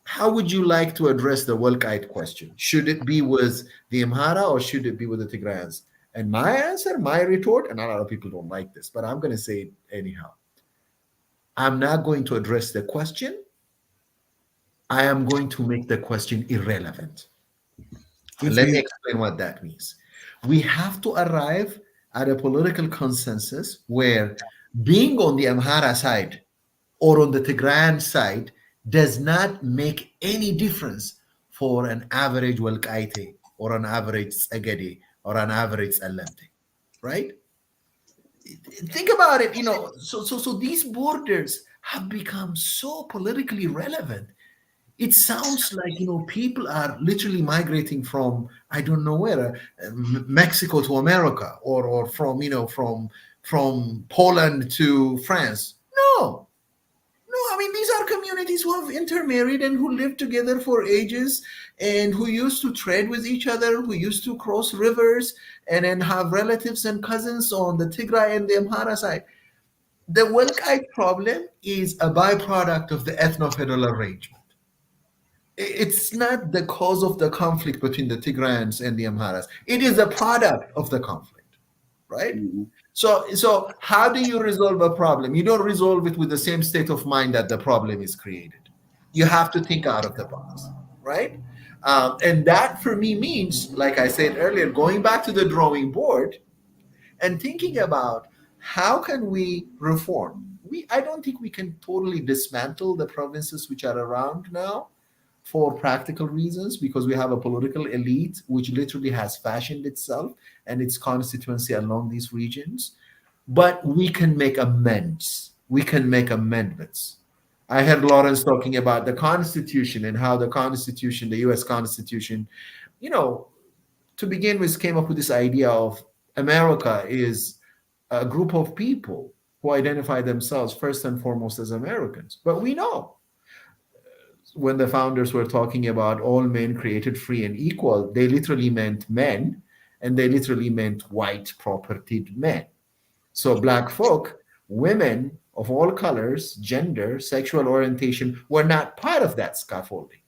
how would you like to address the Wolkite question? Should it be with the Amhara or should it be with the Tigrayans? And my answer, my retort, and a lot of people don't like this, but I'm going to say it anyhow. I'm not going to address the question. I am going to make the question irrelevant. And let me explain what that means. We have to arrive at a political consensus where being on the Amhara side or on the Tigrayan side does not make any difference for an average Wolkaite or an average Sagedi or an average Alemte, right? Think about it, so these borders have become so politically relevant. It sounds like people are literally migrating from I don't know where, Mexico to America, or from Poland to France. No, I mean, these are communities who have intermarried and who lived together for ages and who used to trade with each other, who used to cross rivers and then have relatives and cousins on the Tigray and the Amhara side. The Wolkite problem is a byproduct of the ethno-federal arrangement. It's not the cause of the conflict between the Tigrayans and the Amharas. It is a product of the conflict, right? So how do you resolve a problem? You don't resolve it with the same state of mind that the problem is created. You have to think out of the box, right? And that for me means, like I said earlier, going back to the drawing board and thinking about how can we reform. I don't think we can totally dismantle the provinces which are around now. for practical reasons, because we have a political elite which literally has fashioned itself and its constituency along these regions. But we can make amends. We can make amendments. I heard Lawrence talking about the Constitution and how the Constitution, the US Constitution, you know, to begin with, came up with this idea of America is a group of people who identify themselves first and foremost as Americans. But we know when the founders were talking about all men created free and equal, they literally meant men, and they literally meant white propertied men. So black folk, women of all colors, gender, sexual orientation were not part of that scaffolding,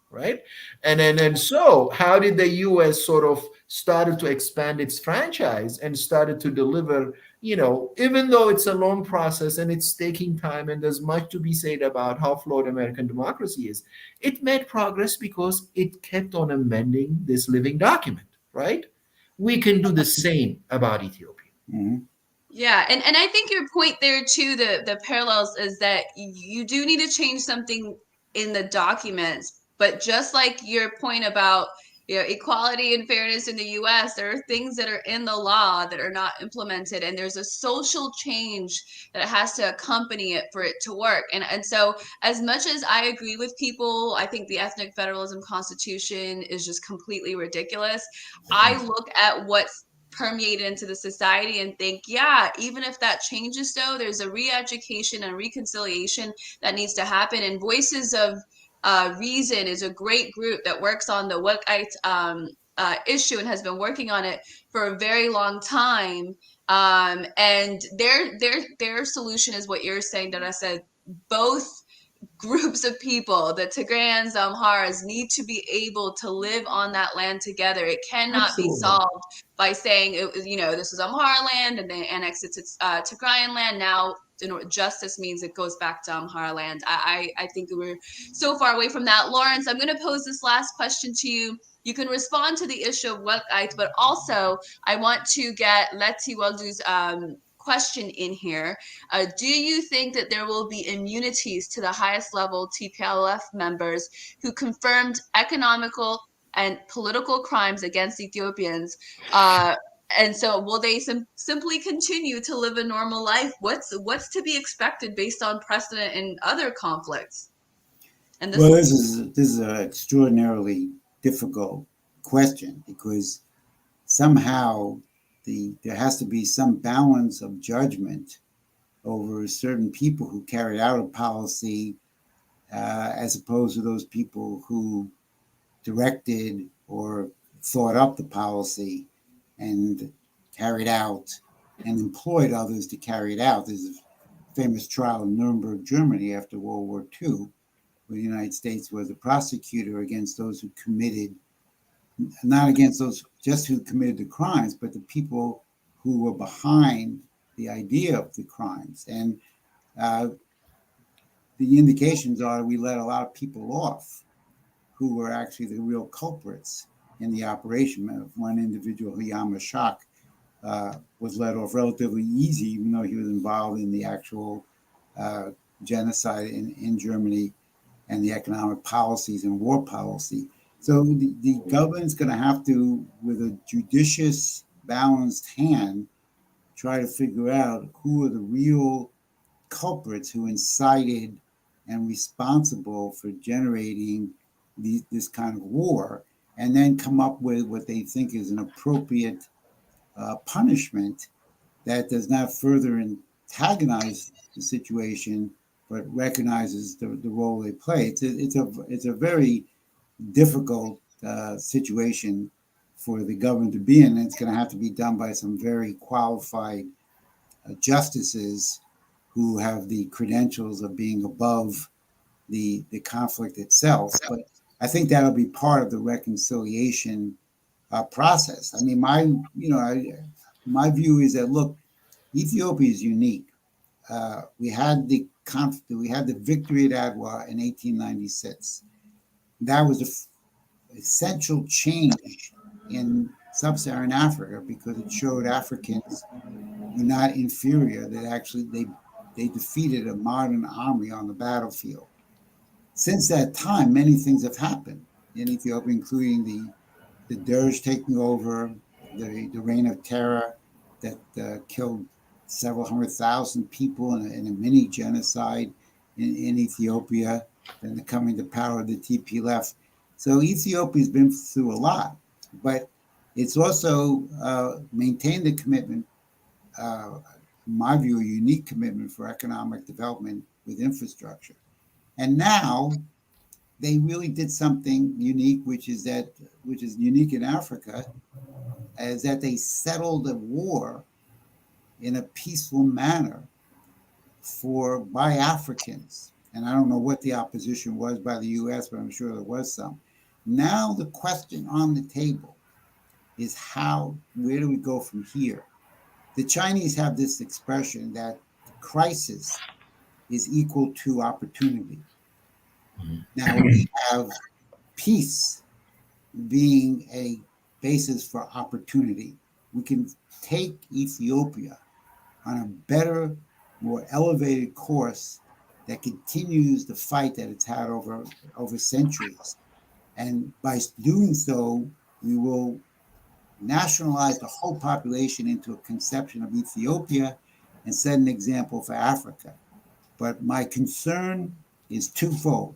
right? And so how did the US sort of started to expand its franchise and started to deliver, even though it's a long process and it's taking time and there's much to be said about how flawed American democracy is, it made progress because it kept on amending this living document, right? We can do the same about Ethiopia. Mhm. Yeah, and I think your point there too, the parallels is that you do need to change something in the documents, but just like your point about equality and fairness in the US, there are things that are in the law that are not implemented, and there's a social change that has to accompany it for it to work. And so as much as I agree with people, I think the ethnic federalism constitution is just completely ridiculous. I look at what's permeated into the society and think, yeah, even if that changes, though, there's a re-education and reconciliation that needs to happen. And Voices of Reason is a great group that works on the Wokite issue and has been working on it for a very long time. And their solution is what you're saying, that I said, both groups of people, the Tigrayans, the Amharas, need to be able to live on that land together. It cannot be Absolutely. solved by saying, this is Amhara land and they annex it to Tigrayan land. Now, justice means it goes back to Amhara land. I think we're so far away from that. Lawrence, I'm going to pose this last question to you. You can respond to the issue of Wokite, but also I want to get Letty Weldu's question in here. Do you think that there will be immunities to the highest level TPLF members who confirmed economical and political crimes against Ethiopians? And so will they simply continue to live a normal life? What's to be expected based on precedent in other conflicts? And Well, this is an extraordinarily difficult question, because somehow there has to be some balance of judgment over certain people who carried out a policy, as opposed to those people who directed or thought up the policy and carried out and employed others to carry it out. There's a famous trial in Nuremberg, Germany after World War II, where the United States was a prosecutor against those who committed, not against those just who committed the crimes, but the people who were behind the idea of the crimes. And the indications are we let a lot of people off who were actually the real culprits in the operation. One individual, Hayama Shak, was let off relatively easy, even though he was involved in the actual genocide in Germany and the economic policies and war policy. So the government's going to have to, with a judicious, balanced hand, try to figure out who are the real culprits who incited and responsible for generating this kind of war, and then come up with what they think is an appropriate punishment that does not further antagonize the situation, but recognizes the role they play. It's a very difficult situation for the government to be in. It's going to have to be done by some very qualified justices who have the credentials of being above the conflict itself. But I think that'll be part of the reconciliation process. I mean, my view is that, look, Ethiopia is unique. We had the victory at Adwa in 1896. That was an essential change in sub-Saharan Africa, because it showed Africans were not inferior. That actually they defeated a modern army on the battlefield. Since that time, many things have happened in Ethiopia, including the Dervish taking over, the reign of terror that killed several 100,000 people in a mini genocide in Ethiopia, then the coming to power of the TPLF. So Ethiopia's been through a lot, but it's also maintained a commitment, in my view, a unique commitment for economic development with infrastructure. And now they really did something unique, which is unique in Africa, is that they settled a war in a peaceful manner by Africans. And I don't know what the opposition was by the US, but I'm sure there was some. Now the question on the table is where do we go from here? The Chinese have this expression that crisis is equal to opportunity. Now we have peace being a basis for opportunity. We can take Ethiopia on a better, more elevated course that continues the fight that it's had over centuries. And by doing so, we will nationalize the whole population into a conception of Ethiopia and set an example for Africa. But my concern is twofold.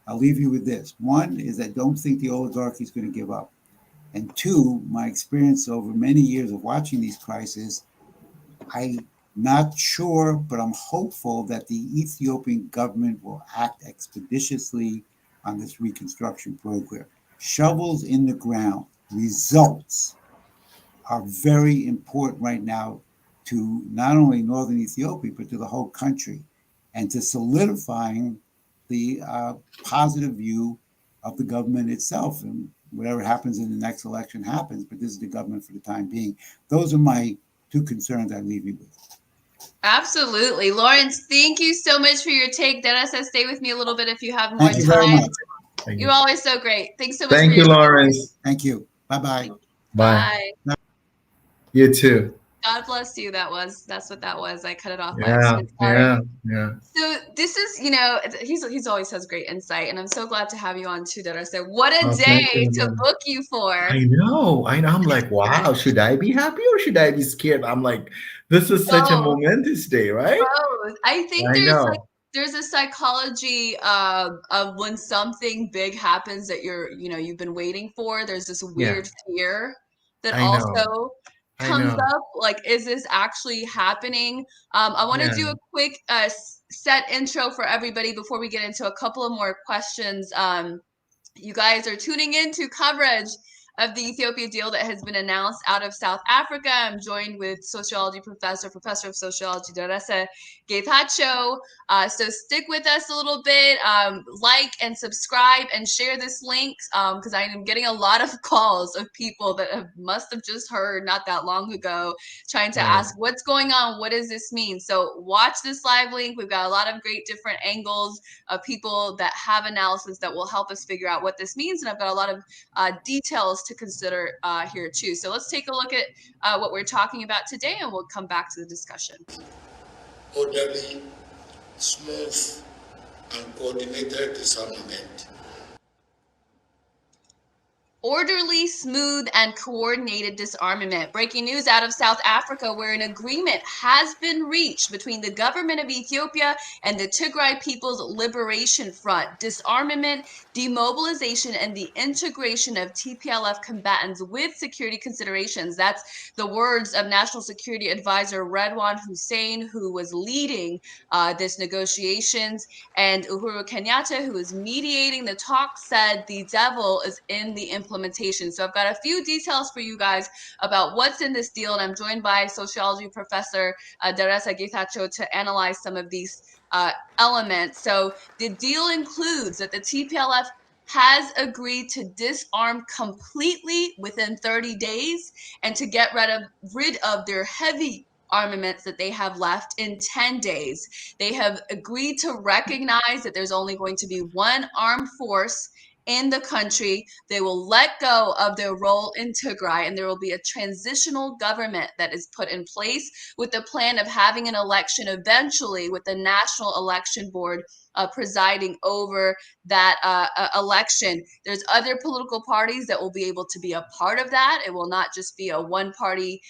I'll leave you with this. One is I don't think the oligarchy is going to give up. And two, my experience over many years of watching these crises, I'm not sure, but I'm hopeful that the Ethiopian government will act expeditiously on this reconstruction program. Shovels in the ground, results are very important right now to not only northern Ethiopia, but to the whole country, and to solidifying the positive view of the government itself. And whatever happens in the next election happens, but this is the government for the time being. Those are my two concerns I leave you with. Absolutely. Lawrence, thank you so much for your take. Dennis says stay with me a little bit if you have more Thank you very time. much. You're always so great. Thanks so much Thank for your you, Lawrence. Thank you. Bye-bye. Bye. Bye. You too. God bless you. That's what that was. I cut it off by Yeah, accident. Sorry. yeah. So this is, he's always has great insight, and I'm so glad to have you on too, Darasa. What a Oh, thank day you, to man. book you for. I know. I'm like, wow, should I be happy or should I be scared? I'm like, this is such a Both. momentous day, right? Both. I think I know. there's a psychology of when something big happens that you've been waiting for. There's this weird fear that I know. also I comes know. up. Like, is this actually happening? I want to Yeah. do a quick set intro for everybody before we get into a couple of more questions. You guys are tuning in to coverage of the Ethiopia deal that has been announced out of South Africa. I'm joined with sociology professor of sociology, Darasa Getachew. So stick with us a little bit, like and subscribe and share this link because I am getting a lot of calls of people that must have just heard not that long ago trying to ask what's going on, what does this mean? So watch this live link. We've got a lot of great different angles of people that have analysis that will help us figure out what this means. And I've got a lot of details to consider here too. So let's take a look at what we're talking about today, and we'll come back to the discussion. Orderly, smooth, and coordinated disarmament. Orderly, smooth, and coordinated disarmament. Breaking news out of South Africa, where an agreement has been reached between the government of Ethiopia and the Tigray People's Liberation Front. Disarmament, demobilization, and the integration of TPLF combatants with security considerations. That's the words of National Security Advisor Redwan Hussein, who was leading this negotiations. And Uhuru Kenyatta, who is mediating the talk, said the devil is in the implementation. So I've got a few details for you guys about what's in this deal, and I'm joined by sociology professor Darasa Getachew to analyze some of these elements. So the deal includes that the TPLF has agreed to disarm completely within 30 days and to get rid of their heavy armaments that they have left in 10 days. They have agreed to recognize that there's only going to be one armed force in the country. They will let go of their role in Tigray, and there will be a transitional government that is put in place with the plan of having an election eventually with the National Election Board presiding over that election. There's other political parties that will be able to be a part of that. It will not just be a one-party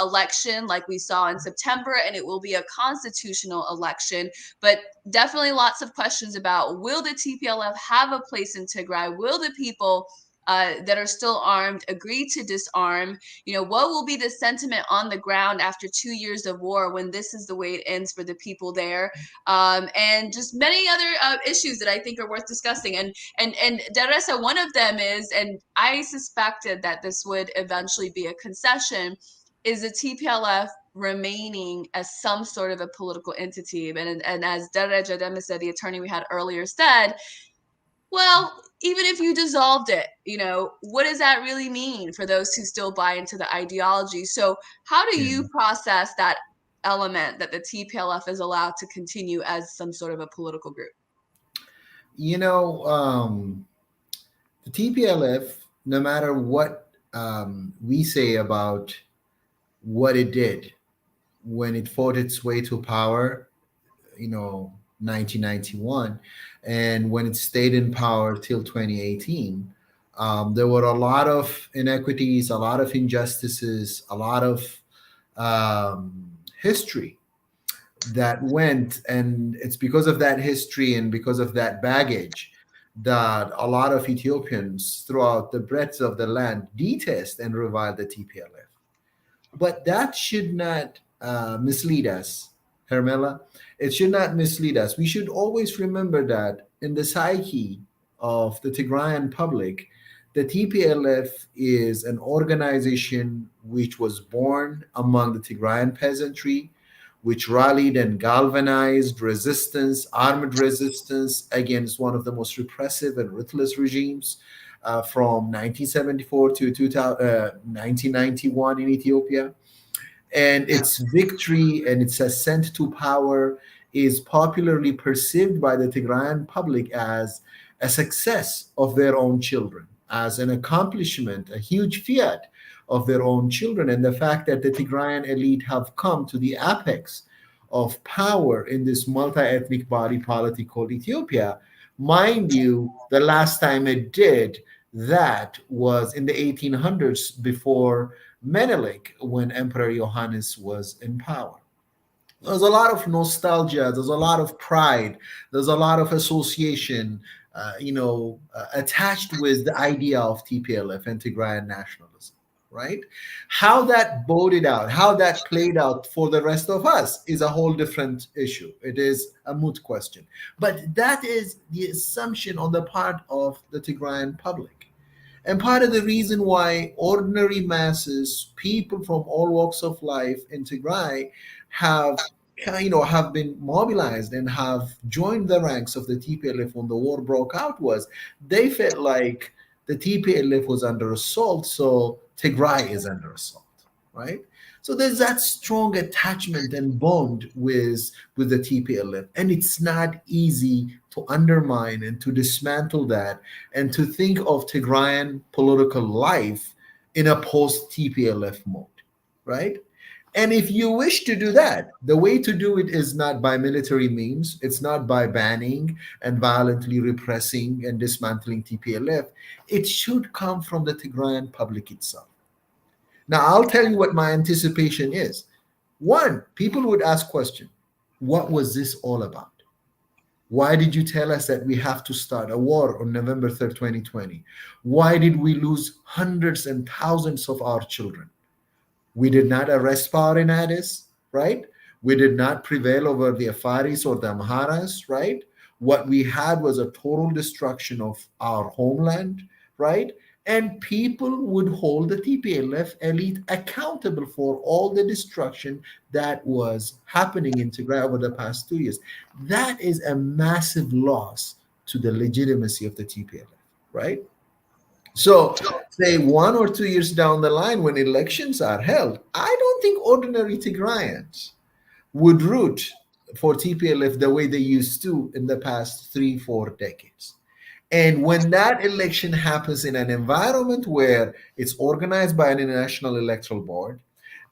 election like we saw in September, and it will be a constitutional election. But definitely lots of questions about, will the TPLF have a place in Tigray? Will the people that are still armed agree to disarm? What will be the sentiment on the ground after 2 years of war, when this is the way it ends for the people there? And just many other issues that I think are worth discussing. And Teresa, one of them is, and I suspected that this would eventually be a concession, is the TPLF remaining as some sort of a political entity. And as Dereja Demise, the attorney we had earlier, said, well, even if you dissolved it, what does that really mean for those who still buy into the ideology? So how do you process that element that the TPLF is allowed to continue as some sort of a political group? The TPLF, no matter what we say about what it did when it fought its way to power, 1991, and when it stayed in power till 2018, there were a lot of inequities, a lot of injustices, a lot of history that went, and it's because of that history and because of that baggage that a lot of Ethiopians throughout the breadth of the land detest and revile the TPLF. But that should not mislead us, Hermela. It should not mislead us. We should always remember that in the psyche of the Tigrayan public, the TPLF is an organization which was born among the Tigrayan peasantry, which rallied and galvanized resistance, armed resistance against one of the most repressive and ruthless regimes from 1974 to 1991 in Ethiopia. And its victory and its ascent to power is popularly perceived by the Tigrayan public as a success of their own children, as an accomplishment, a huge fiat of their own children. And the fact that the Tigrayan elite have come to the apex of power in this multi-ethnic body politic called Ethiopia, mind you, the last time it did that was in the 1800s before Menelik, when Emperor Johannes was in power. There's a lot of nostalgia, there's a lot of pride, there's a lot of association, attached with the idea of TPLF and Tigrayan nationalism, right? How that boded out, how that played out for the rest of us is a whole different issue. It is a moot question. But that is the assumption on the part of the Tigrayan public. And part of the reason why ordinary masses, people from all walks of life in Tigray have been mobilized and have joined the ranks of the TPLF when the war broke out was they felt like the TPLF was under assault, so Tigray is under assault, right? So there's that strong attachment and bond with the TPLF, and it's not easy to undermine and to dismantle that and to think of Tigrayan political life in a post-TPLF mode, right? And if you wish to do that, the way to do it is not by military means. It's not by banning and violently repressing and dismantling TPLF. It should come from the Tigrayan public itself. Now, I'll tell you what my anticipation is. One, people would ask question, what was this all about? Why did you tell us that we have to start a war on November 3rd, 2020? Why did we lose hundreds and thousands of our children? We did not arrest power in Addis, right? We did not prevail over the Afaris or the Amharas, right? What we had was a total destruction of our homeland, right? And people would hold the TPLF elite accountable for all the destruction that was happening in Tigray over the past 2 years. That is a massive loss to the legitimacy of the TPLF, right? So, say 1 or 2 years down the line when elections are held, I don't think ordinary Tigrayans would root for TPLF the way they used to in the past 3-4 decades. And when that election happens in an environment where it's organized by an international electoral board,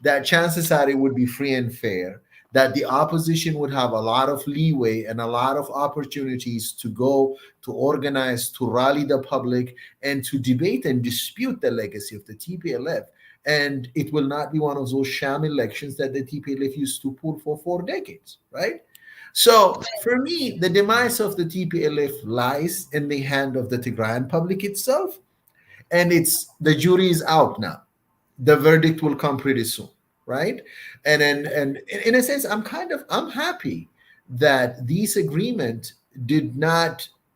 that chances are it would be free and fair, that the opposition would have a lot of leeway and a lot of opportunities to go, to organize, to rally the public, and to debate and dispute the legacy of the TPLF. And it will not be one of those sham elections that the TPLF used to pull for 4 decades, right? So for me, the demise of the TPLF lies in the hand of the Tigrayan public itself, and the jury is out now. The verdict will come pretty soon, right? And in a sense, I'm happy that this agreement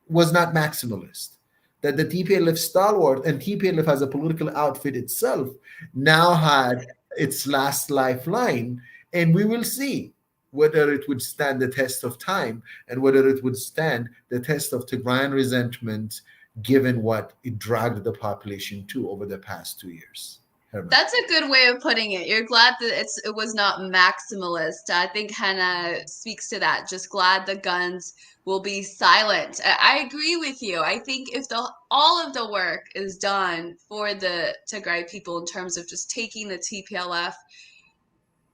was not maximalist, that the TPLF stalwart and TPLF as a political outfit itself now had its last lifeline, and we will see whether it would stand the test of time and whether it would stand the test of Tigrayan resentment, given what it dragged the population to over the past 2 years. Herman. That's a good way of putting it. You're glad that it was not maximalist. I think Hannah speaks to that. Just glad the guns will be silent. I agree with you. I think if all of the work is done for the Tigray people in terms of just taking the TPLF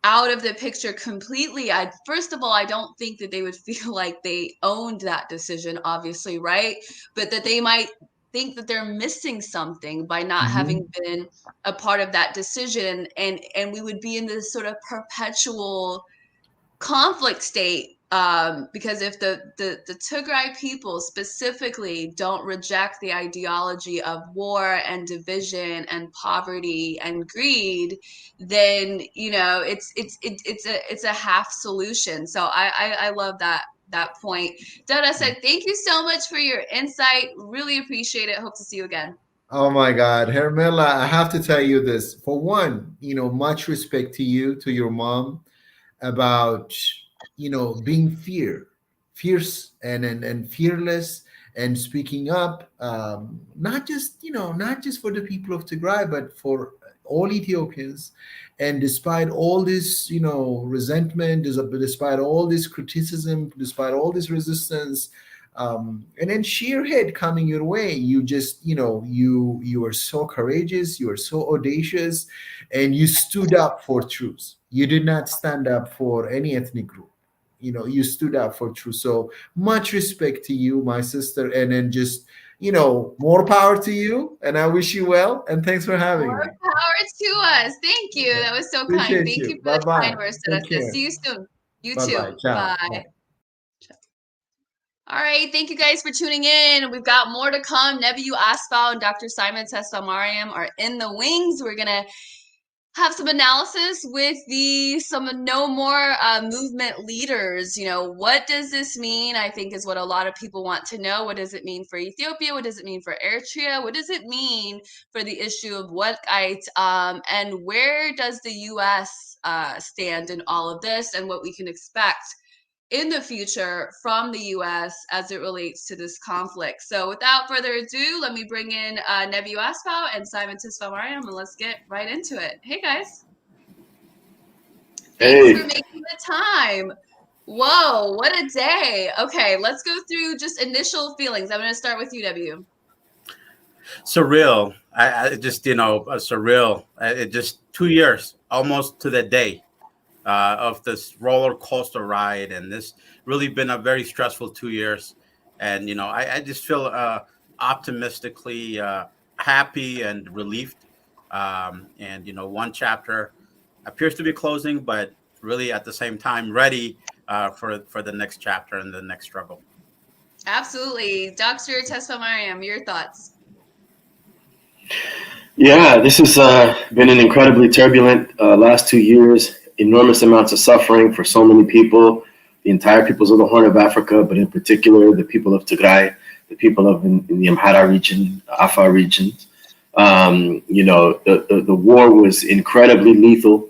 out of the picture completely, first of all, I don't think that they would feel like they owned that decision, obviously, right? But that they might think that they're missing something by not having been a part of that decision, and we would be in this sort of perpetual conflict state, because if the Tigray people specifically don't reject the ideology of war and division and poverty and greed, then it's a half solution. So I love that point. Dada said, thank you so much for your insight. Really appreciate it. Hope to see you again. Oh my God, Hermela, I have to tell you this. For one, much respect to you, to your mom, about being fierce and fearless and speaking up, not just for the people of Tigray, but for all Ethiopians. And despite all this resentment, despite all this criticism, despite all this resistance, and then sheer head coming your way, you just you are so courageous, you are so audacious, and you stood up for truth. You did not stand up for any ethnic group. You stood up for truth. So much respect to you, my sister, and then just more power to you, and I wish you well, and thanks for having me. More power to us. Thank you. That was so Appreciate kind. Thank you for the kind words. See you soon. You Bye-bye. too. Ciao. Bye. All right, thank you guys for tuning in. We've got more to come. Nebiu Asfaw and Dr. Simon Tesfamariam are in the wings. We're going to have some analysis with some No More movement leaders. What does this mean? I think is what a lot of people want to know. What does it mean for Ethiopia? What does it mean for Eritrea? What does it mean for the issue of Walqait? And where does the U.S. Stand in all of this, and what we can expect in the future from the U.S. as it relates to this conflict? So without further ado, let me bring in Nebiu Asfaw and Simon Tesfamariam, and let's get right into it. Hey, guys. Thanks for making the time. Whoa, what a day. Okay, let's go through just initial feelings. I'm going to start with you, Nebiu. Surreal. I just, surreal. It just 2 years, almost to the day. Of this roller coaster ride, and this really been a very stressful 2 years. And I just feel optimistically happy and relieved. And one chapter appears to be closing, but really at the same time ready for the next chapter and the next struggle. Absolutely, Dr. Tesfamariam, your thoughts? Yeah, this has been an incredibly turbulent last 2 years. Enormous amounts of suffering for so many people, the entire peoples of the Horn of Africa, but in particular the people of Tigray, the people in the Amhara region, Afar regions. The war was incredibly lethal,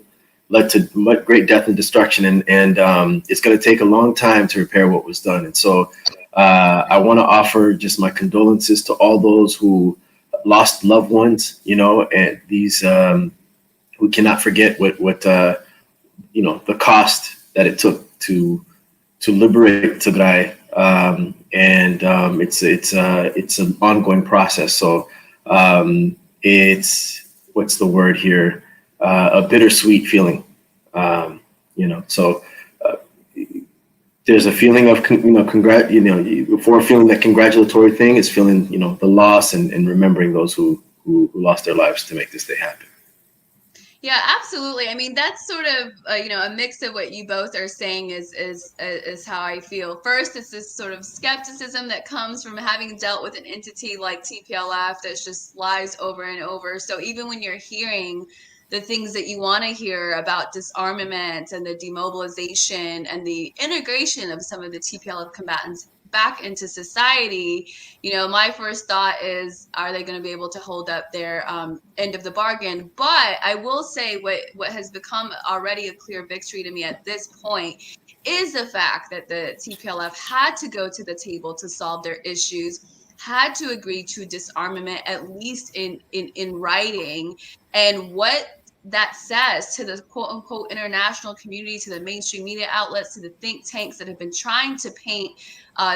led to great death and destruction, and it's going to take a long time to repair what was done. And so I want to offer just my condolences to all those who lost loved ones, and these we cannot forget what the cost that it took to liberate Tigray, and it's an ongoing process. So it's, what's the word here? A bittersweet feeling, So there's a feeling of for a feeling that congratulatory thing is feeling the loss and remembering those who lost their lives to make this day happen. Yeah, absolutely. I mean, that's sort of a mix of what you both are saying is how I feel. First, it's this sort of skepticism that comes from having dealt with an entity like TPLF that just lies over and over. So even when you're hearing the things that you want to hear about disarmament and the demobilization and the integration of some of the TPLF combatants back into society, my first thought is, are they going to be able to hold up their end of the bargain? But I will say what has become already a clear victory to me at this point is the fact that the TPLF had to go to the table to solve their issues, had to agree to disarmament, at least in writing. And what that says to the quote unquote international community, to the mainstream media outlets, to the think tanks that have been trying to paint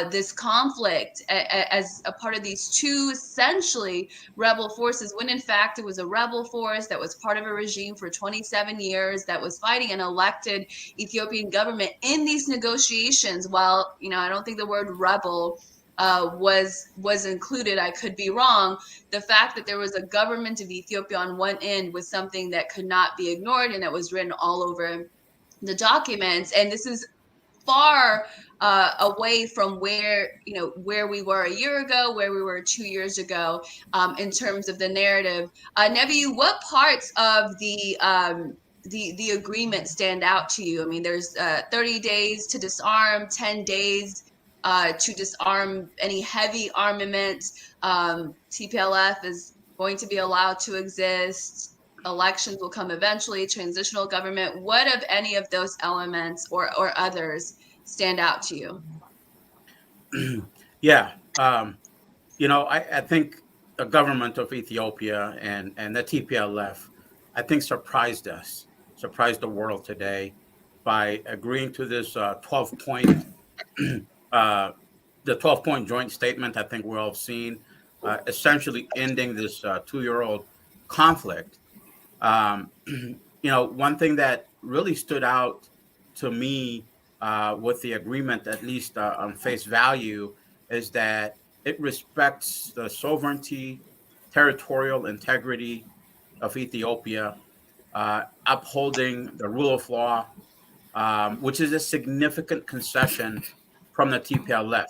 this conflict as a part of these two essentially rebel forces, when in fact it was a rebel force that was part of a regime for 27 years that was fighting an elected Ethiopian government in these negotiations. While I don't think the word rebel was included, I could be wrong. The fact that there was a government of Ethiopia on one end was something that could not be ignored, and that was written all over the documents. And this is far away from where we were a year ago, where we were 2 years ago, in terms of the narrative. Nebiu, what parts of the agreement stand out to you? I mean, there's 30 days to disarm, 10 days to disarm any heavy armament. TPLF is going to be allowed to exist. Elections will come eventually, transitional government. What of any of those elements or others stand out to you? Yeah. I think the government of Ethiopia and the TPLF, I think, surprised the world today by agreeing to this 12-point the 12-point joint statement. I think we're all seen, essentially ending this 2-year-old conflict. One thing that really stood out to me with the agreement, at least on face value, is that it respects the sovereignty, territorial integrity of Ethiopia, upholding the rule of law, which is a significant concession from the TPLF,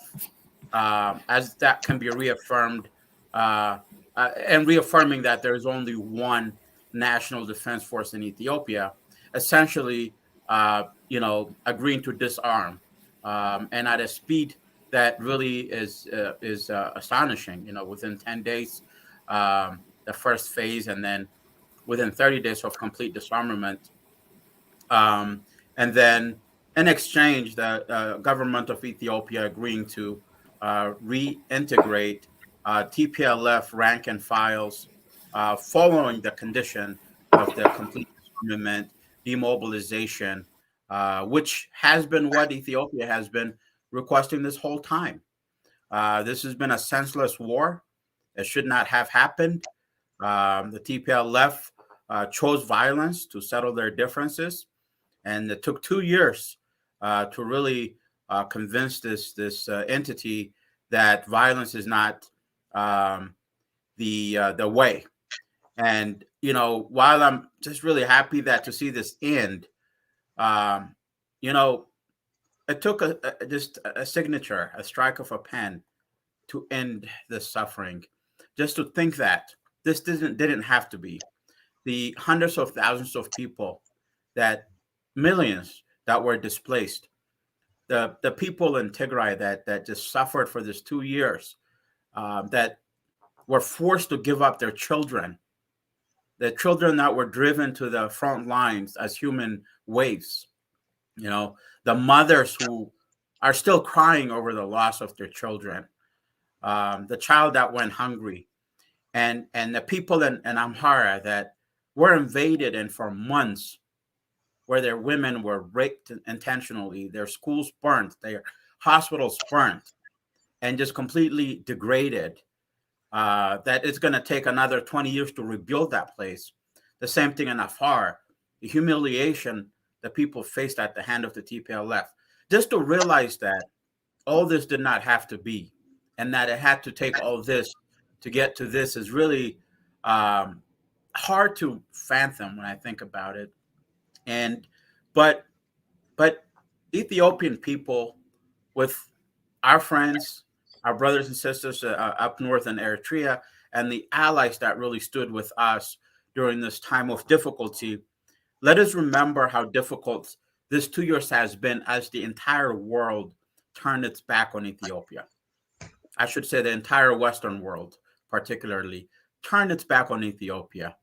as that can be reaffirmed, and reaffirming that there is only one national defense force in Ethiopia, essentially, agreeing to disarm, and at a speed that really is astonishing. Within 10 days, the first phase, and then within 30 days of complete disarmament. And then in exchange, the government of Ethiopia agreeing to reintegrate TPLF rank and files following the condition of the complete disarmament, demobilization, which has been what Ethiopia has been requesting this whole time. This has been a senseless war. It should not have happened. The TPLF chose violence to settle their differences, and it took 2 years to really convince this entity that violence is not the way. And while I'm just really happy to see this end, it took just a signature, a strike of a pen, to end the suffering. Just to think that this didn't have to be. The hundreds of thousands of people, that millions that were displaced, the people in Tigray that just suffered for this 2 years, that were forced to give up their children, the children that were driven to the front lines as human waifs, the mothers who are still crying over the loss of their children, the child that went hungry, and the people in Amhara that were invaded, and for months, where their women were raped intentionally, their schools burnt, their hospitals burnt, and just completely degraded, that it's going to take another 20 years to rebuild that place. The same thing in Afar, the humiliation that people faced at the hand of the TPLF. just to realize that all this did not have to be, and that it had to take all this to get to this is really hard to fathom when I think about it. And but Ethiopian people, with our friends, our brothers and sisters up north in Eritrea, and the allies that really stood with us during this time of difficulty, let us remember how difficult this 2 years has been as the entire world turned its back on Ethiopia. I should say the entire Western world, particularly, turned its back on Ethiopia.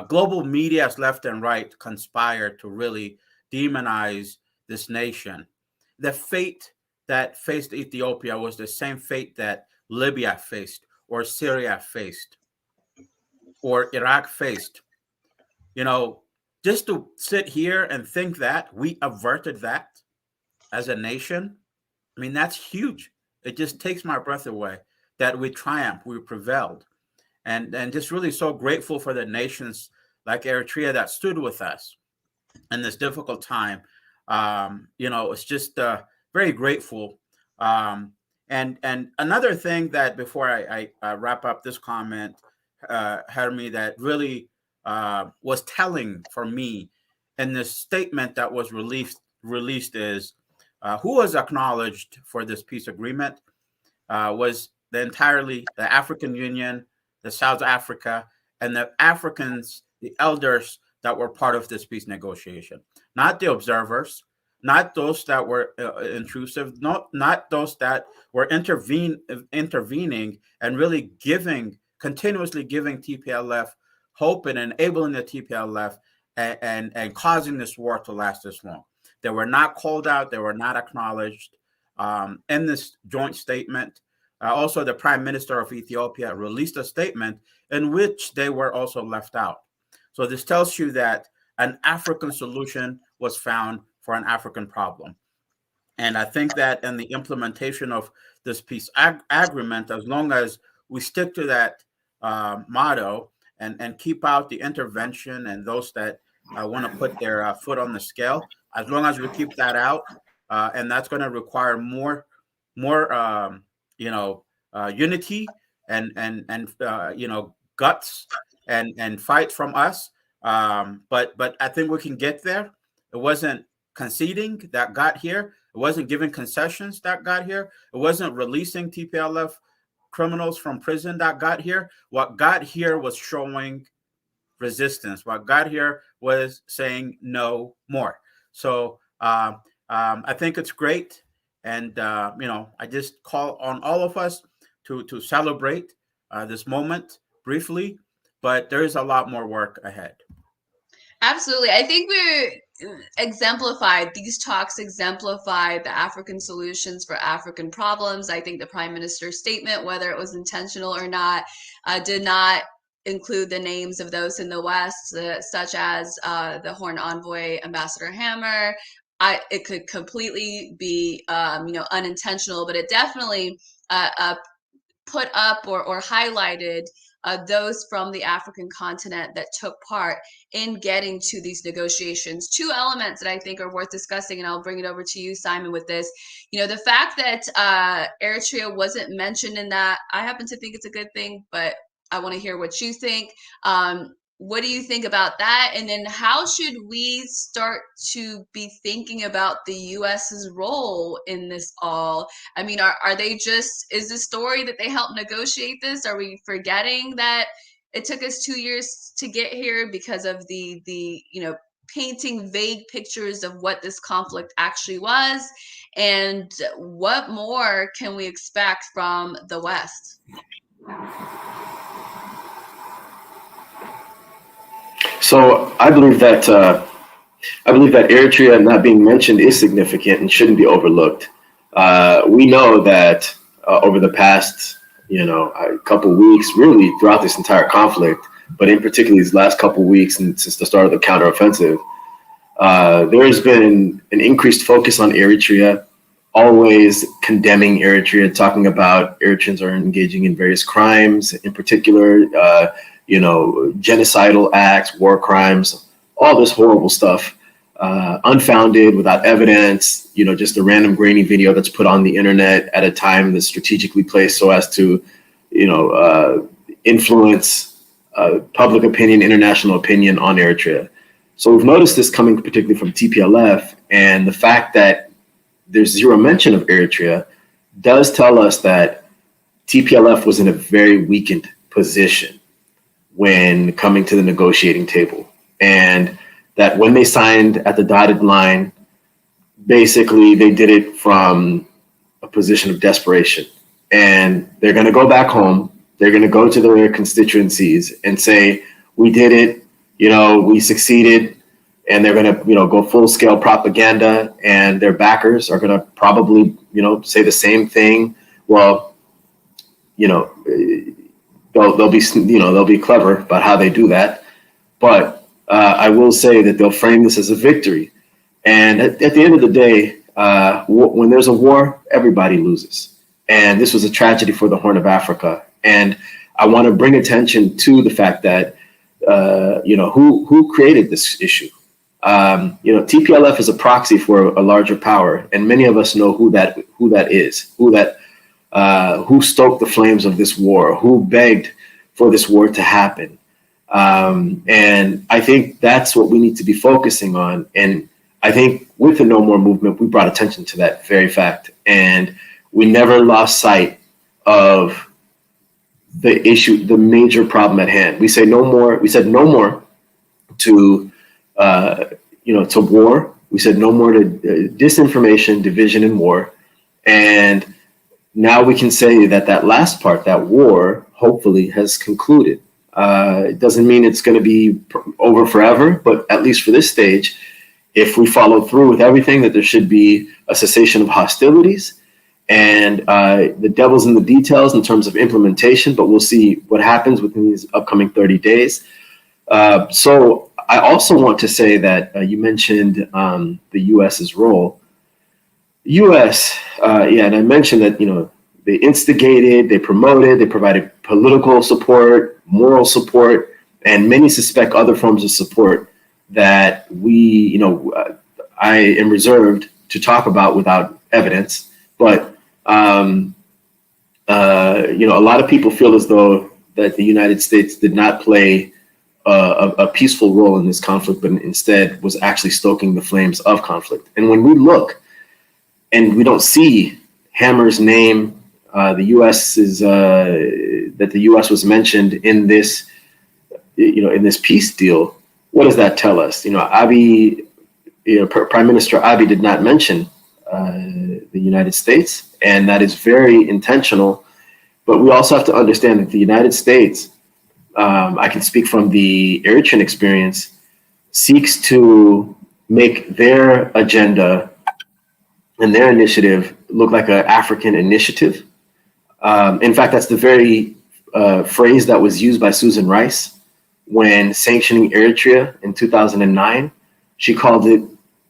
Global medias left and right conspired to really demonize this nation. The fate that faced Ethiopia was the same fate that Libya faced, or Syria faced, or Iraq faced. You know, just to sit here and think that we averted that as a nation, I mean, that's huge. It just takes my breath away that we triumphed, we prevailed. And just really so grateful for the nations like Eritrea that stood with us in this difficult time. It's just very grateful. And another thing that before I wrap up this comment, Hermie, that really was telling for me in this statement that was released is who was acknowledged for this peace agreement was the African Union, the South Africa, and the Africans, the elders that were part of this peace negotiation, not the observers, not those that were intrusive, not those that were intervening and really continuously giving TPLF hope and enabling the TPLF and causing this war to last this long. They were not called out. They were not acknowledged in this joint statement. Also, the Prime Minister of Ethiopia released a statement in which they were also left out. So this tells you that an African solution was found for an African problem. And I think that in the implementation of this peace agreement, as long as we stick to that motto and keep out the intervention and those that want to put their foot on the scale, as long as we keep that out, and that's going to require more unity and guts and fight from us. But I think we can get there. It wasn't conceding that got here. It wasn't giving concessions that got here. It wasn't releasing TPLF criminals from prison that got here. What got here was showing resistance. What got here was saying no more. So I think it's great. And, I just call on all of us to celebrate this moment briefly, but there is a lot more work ahead. Absolutely. I think these talks exemplified the African solutions for African problems. I think the Prime Minister's statement, whether it was intentional or not, did not include the names of those in the West, such as the Horn Envoy, Ambassador Hammer. It could completely be, unintentional, but it definitely put up or highlighted those from the African continent that took part in getting to these negotiations. Two elements that I think are worth discussing, and I'll bring it over to you, Simon, with this. The fact that Eritrea wasn't mentioned in that, I happen to think it's a good thing, but I want to hear what you think. What do you think about that? And then how should we start to be thinking about the US's role in this all? I mean, is the story that they helped negotiate this? Are we forgetting that it took us 2 years to get here because of the painting vague pictures of what this conflict actually was? And what more can we expect from the West? So I believe that Eritrea not being mentioned is significant and shouldn't be overlooked. We know that over the past, a couple of weeks, really throughout this entire conflict, but in particular these last couple of weeks and since the start of the counteroffensive, there has been an increased focus on Eritrea, always condemning Eritrea, talking about Eritreans are engaging in various crimes, in particular, genocidal acts, war crimes, all this horrible stuff. unfounded, without evidence, just a random grainy video that's put on the internet at a time that's strategically placed so as to, influence public opinion, international opinion on Eritrea. So we've noticed this coming particularly from TPLF, and the fact that there's zero mention of Eritrea does tell us that TPLF was in a very weakened position when coming to the negotiating table. And that when they signed at the dotted line, basically they did it from a position of desperation. And they're going to go back home. They're going to go to their constituencies and say, we did it, we succeeded. And they're going to, go full scale propaganda, and their backers are going to probably, say the same thing. Well, they'll be clever about how they do that. But I will say that they'll frame this as a victory. And at the end of the day, when there's a war, everybody loses. And this was a tragedy for the Horn of Africa. And I want to bring attention to the fact that, who created this issue. TPLF is a proxy for a larger power, and many of us know who that is, who stoked the flames of this war, who begged for this war to happen. And I think that's what we need to be focusing on. And I think with the No More movement, we brought attention to that very fact. And we never lost sight of the issue, the major problem at hand. We said no more to, to war. We said no more to disinformation, division, and war. And now we can say that last part, that war, hopefully has concluded. It doesn't mean it's going to be over forever, but at least for this stage, if we follow through with everything, that there should be a cessation of hostilities. And the devil's in the details in terms of implementation, but we'll see what happens within these upcoming 30 days. So I also want to say that you mentioned the U.S.'s role. The U.S., and I mentioned that, they instigated, they promoted, they provided political support, moral support, and many suspect other forms of support that I am reserved to talk about without evidence. But, a lot of people feel as though that the United States did not play a peaceful role in this conflict, but instead was actually stoking the flames of conflict. And when we look and we don't see Hammer's name, the U.S. is that the U.S. was mentioned in this, in this peace deal. What does that tell us? Abiy, Prime Minister Abiy did not mention the United States, and that is very intentional. But we also have to understand that the United States, I can speak from the Eritrean experience, seeks to make their agenda and their initiative look like an African initiative. In fact, that's the very phrase that was used by Susan Rice when sanctioning Eritrea in 2009. She called it,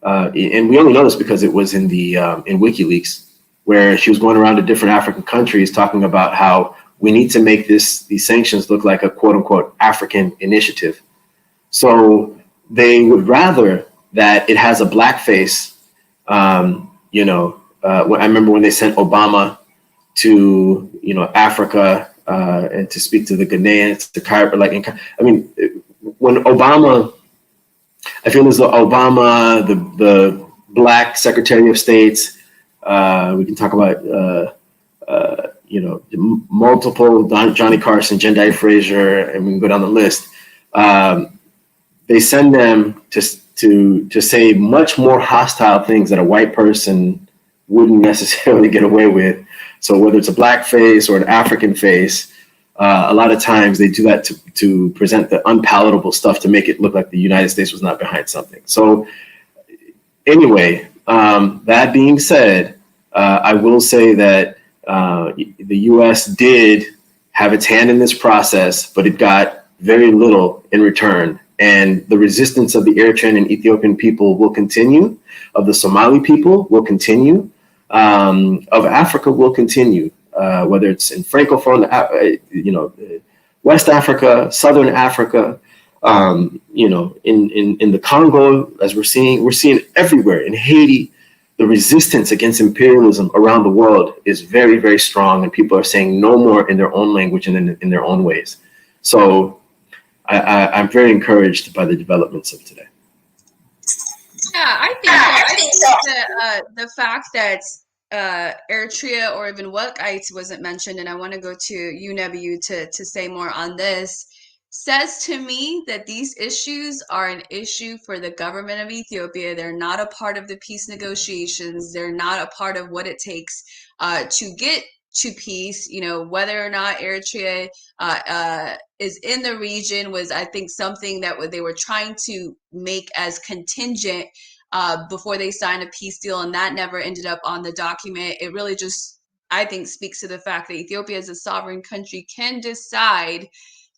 and we only know this because it was in WikiLeaks, where she was going around to different African countries talking about how we need to make these sanctions look like a quote unquote African initiative. So they would rather that it has a blackface. I remember when they sent Obama to Africa and to speak to the Ghanaians, to Cairo, when Obama, I feel as though Obama, the Black Secretary of States, we can talk about multiple Johnny Carson, Jendai Frazier, and we can go down the list. They send them to say much more hostile things that a white person wouldn't necessarily get away with. So whether it's a black face or an African face, a lot of times they do that to present the unpalatable stuff to make it look like the United States was not behind something. So anyway, that being said, I will say that the U.S. did have its hand in this process, but it got very little in return. And the resistance of the Eritrean and Ethiopian people will continue, of the Somali people will continue, of Africa will continue, whether it's in Francophone, West Africa, Southern Africa, in the Congo, as we're seeing everywhere, in Haiti, the resistance against imperialism around the world is very, very strong, and people are saying no more in their own language and in their own ways. So I'm very encouraged by the developments of today. Yeah, I think so. I think the fact that Eritrea or even Welkite wasn't mentioned, and I want to go to you, Nebiu, to say more on this, says to me that these issues are an issue for the government of Ethiopia. They're not a part of the peace negotiations. They're not a part of what it takes to get to peace. You know, whether or not Eritrea is in the region was, I think, something that they were trying to make as contingent before they signed a peace deal, and that never ended up on the document. It really just, I think, speaks to the fact that Ethiopia as a sovereign country can decide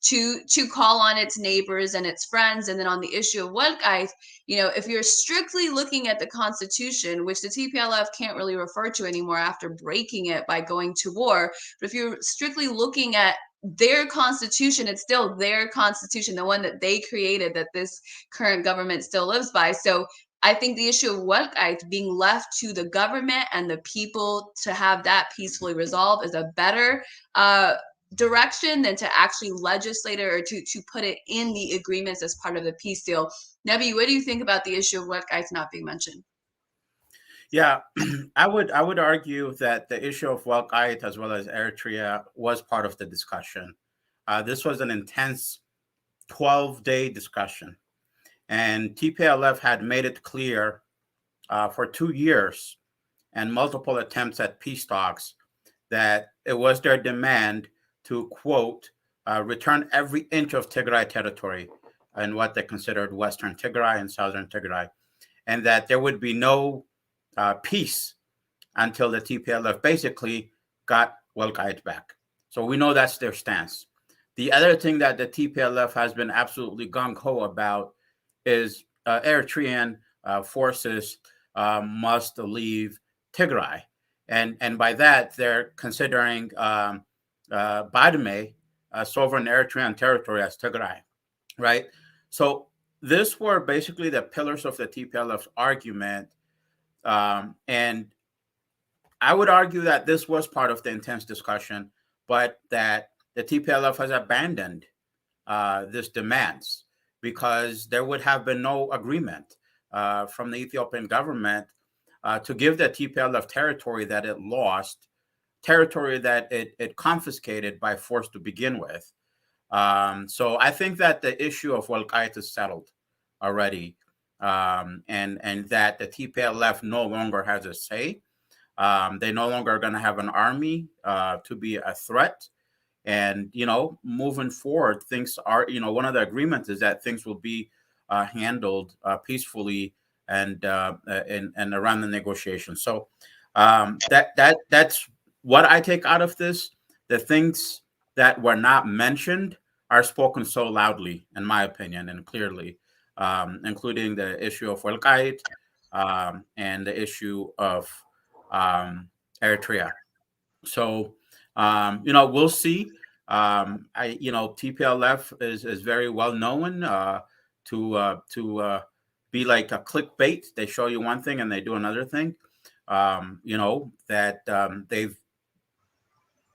to call on its neighbors and its friends. And then on the issue of Welkite, you know, if you're strictly looking at the Constitution, which the TPLF can't really refer to anymore after breaking it by going to war, but if you're strictly looking at their Constitution, it's still their Constitution, the one that they created, that this current government still lives by. So I think the issue of Welkite being left to the government and the people to have that peacefully resolved is a better direction than to actually legislate it or to put it in the agreements as part of the peace deal. Nebi, what do you think about the issue of Welkite not being mentioned? Yeah, I would argue that the issue of Welkite as well as Eritrea was part of the discussion. This was an intense 12-day discussion, and TPLF had made it clear for 2 years and multiple attempts at peace talks that it was their demand to, quote, return every inch of Tigray territory in what they considered Western Tigray and Southern Tigray, and that there would be no peace until the TPLF basically got Welkite back. So we know that's their stance. The other thing that the TPLF has been absolutely gung-ho about is Eritrean forces must leave Tigray. And by that, they're considering Badme, sovereign Eritrean territory, as Tigray, right? So this were basically the pillars of the TPLF's argument. And I would argue that this was part of the intense discussion, but that the TPLF has abandoned these demands because there would have been no agreement from the Ethiopian government to give the TPLF territory that it lost, territory that it confiscated by force to begin with. So I think that the issue of Welkite is settled already, and that the TPLF no longer has a say. They no longer are going to have an army to be a threat. And, you know, moving forward, things are, you know, one of the agreements is that things will be handled peacefully and around the negotiation. So that's what I take out of this. The things that were not mentioned are spoken so loudly, in my opinion, and clearly, including the issue of Welkite and the issue of Eritrea. So, you know, we'll see. TPLF is very well known to be like a clickbait. They show you one thing and they do another thing.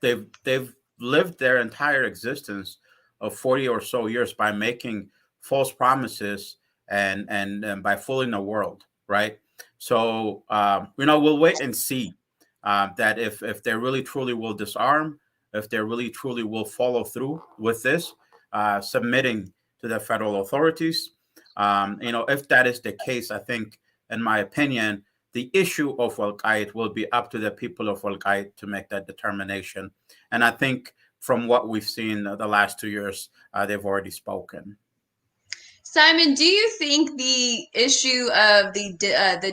They've lived their entire existence of 40 or so years by making false promises and by fooling the world, right? So we'll wait and see that if they really truly will disarm, if they really truly will follow through with this, submitting to the federal authorities. If that is the case, I think, in my opinion, the issue of Welkite will be up to the people of Welkite to make that determination. And I think from what we've seen the last 2 years, they've already spoken. Simon, do you think the issue of the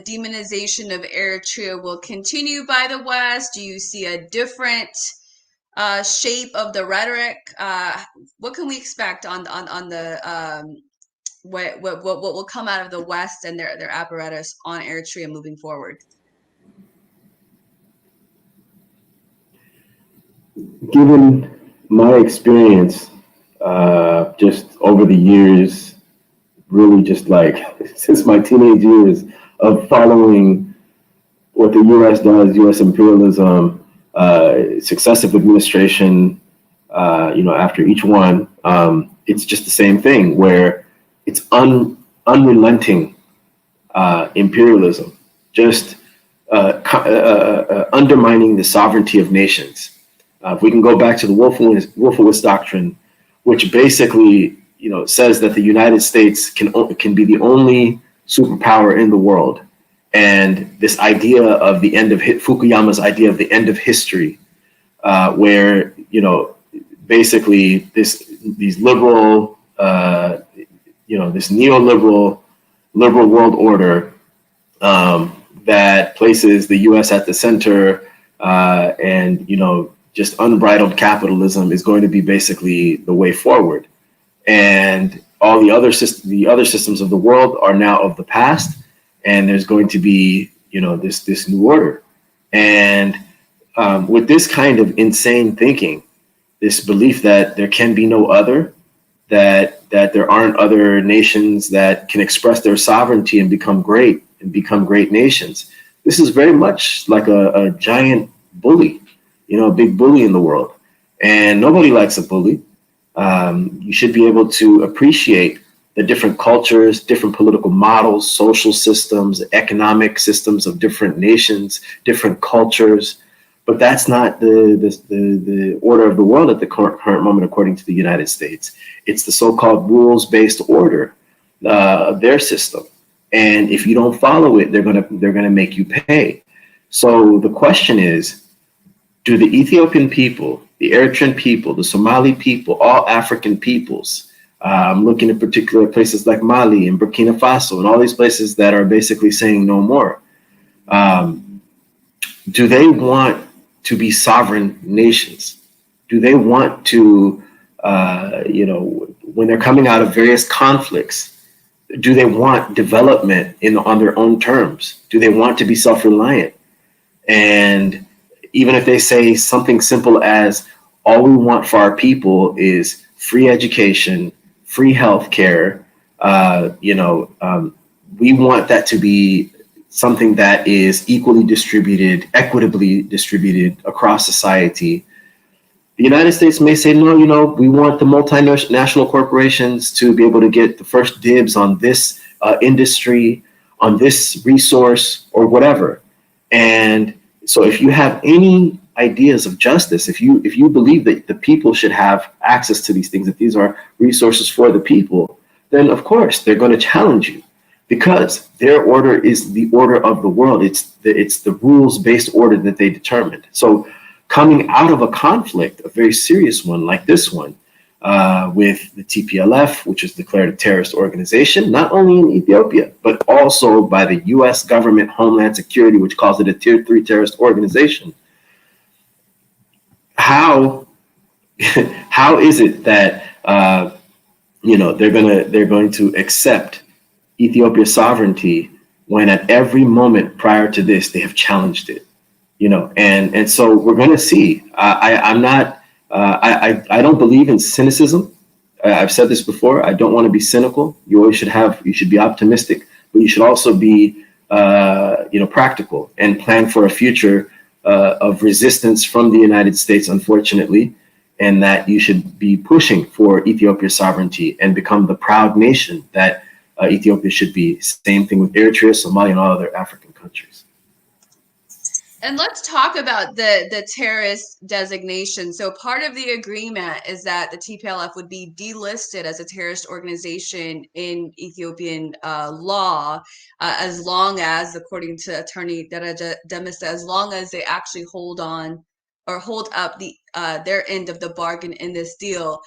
demonization of Eritrea will continue by the West? Do you see a different shape of the rhetoric? What can we expect on the what will come out of the West and their apparatus on Eritrea moving forward? Given my experience just over the years really just like since my teenage years of following what the U.S. does, U.S. imperialism, successive administration, after each one, it's just the same thing where it's unrelenting imperialism, just undermining the sovereignty of nations. If we can go back to the Wolfowitz Doctrine, which basically, says that the United States can be the only superpower in the world, and this idea of the end of Fukuyama's idea of the end of history, where basically these liberal, this neoliberal liberal world order that places the U.S. at the center, and just unbridled capitalism is going to be basically the way forward, and all the other systems of the world are now of the past, and there's going to be this new order, and with this kind of insane thinking, this belief that there can be no other, that there aren't other nations that can express their sovereignty and become great nations. This is very much like a giant bully, a big bully in the world. And nobody likes a bully. You should be able to appreciate the different cultures, different political models, social systems, economic systems of different nations, different cultures. But that's not the order of the world at the current moment, according to the United States. It's the so-called rules-based order, their system. And if you don't follow it, they're gonna make you pay. So the question is, do the Ethiopian people, the Eritrean people, the Somali people, all African peoples, I'm looking at particular places like Mali and Burkina Faso and all these places that are basically saying no more, do they want to be sovereign nations? Do they want to, when they're coming out of various conflicts, do they want development on their own terms? Do they want to be self-reliant? And even if they say something simple as, all we want for our people is free education, free healthcare, we want that to be something that is equally distributed, equitably distributed across society. The United States may say, no, we want the multinational corporations to be able to get the first dibs on this industry, on this resource, or whatever. And so if you have any ideas of justice, if you believe that the people should have access to these things, that these are resources for the people, then of course they're going to challenge you, because their order is the order of the world. It's the rules-based order that they determined. So coming out of a conflict, a very serious one like this one, with the TPLF, which is declared a terrorist organization, not only in Ethiopia, but also by the US government, Homeland Security, which calls it a Tier 3 terrorist organization. How is it that they're going to accept Ethiopia's sovereignty when at every moment prior to this they have challenged it? And so we're going to see. I don't believe in cynicism. I've said this before. I don't want to be cynical. You should be optimistic, but you should also be, practical and plan for a future of resistance from the United States, unfortunately, and that you should be pushing for Ethiopia's sovereignty and become the proud nation that Ethiopia should be. Same thing with Eritrea, Somalia, and all other African countries. And let's talk about the terrorist designation. So part of the agreement is that the TPLF would be delisted as a terrorist organization in Ethiopian law, as long as, according to Attorney Daraja Demisa, as long as they actually hold up their end of the bargain in this deal.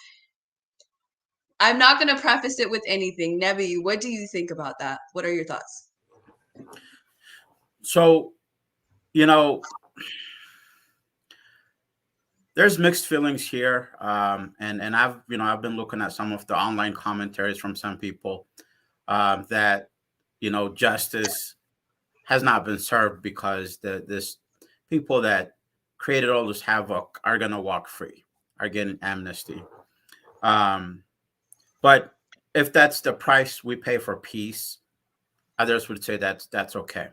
I'm not going to preface it with anything. Nebi, what do you think about that? What are your thoughts? So, there's mixed feelings here, and I've been looking at some of the online commentaries from some people that justice has not been served because this people that created all this havoc are gonna walk free, are getting amnesty. But if that's the price we pay for peace, others would say that's okay.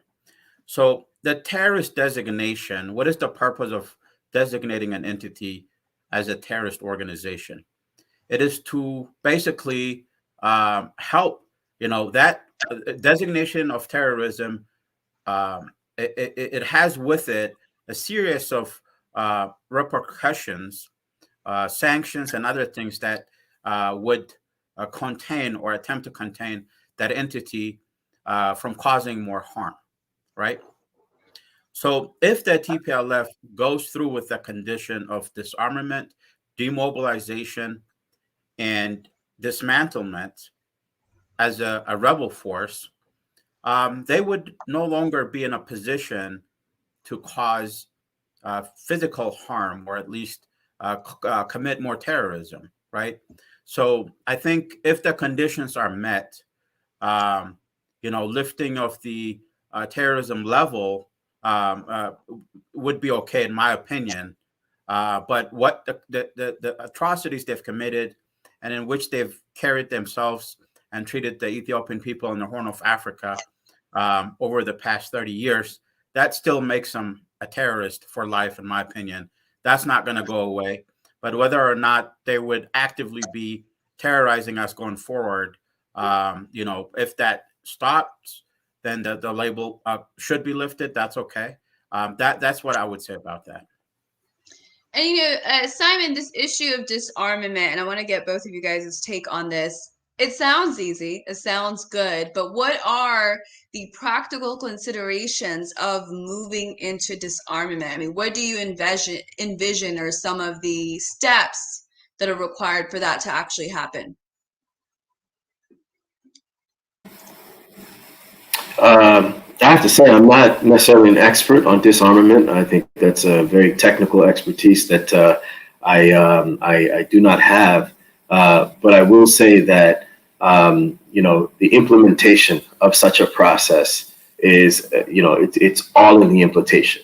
So the terrorist designation, what is the purpose of designating an entity as a terrorist organization? It is to basically help, that designation of terrorism. It has with it a series of repercussions, sanctions, and other things that would contain or attempt to contain that entity from causing more harm, right? So if the TPLF goes through with the condition of disarmament, demobilization, and dismantlement as a rebel force, they would no longer be in a position to cause physical harm, or at least commit more terrorism, right? So I think if the conditions are met, lifting of the terrorism level would be okay, in my opinion. But what the atrocities they've committed and in which they've carried themselves and treated the Ethiopian people in the Horn of Africa over the past 30 years, that still makes them a terrorist for life, in my opinion. That's not going to go away. But whether or not they would actively be terrorizing us going forward, if that stops, then the label should be lifted. That's okay. That's what I would say about that. And Simon, this issue of disarmament, and I want to get both of you guys' take on this. It sounds easy, it sounds good, but what are the practical considerations of moving into disarmament? I mean, what do you envision are some of the steps that are required for that to actually happen? I have to say, I'm not necessarily an expert on disarmament. I think that's a very technical expertise that I do not have. But I will say that the implementation of such a process is, it's all in the implementation,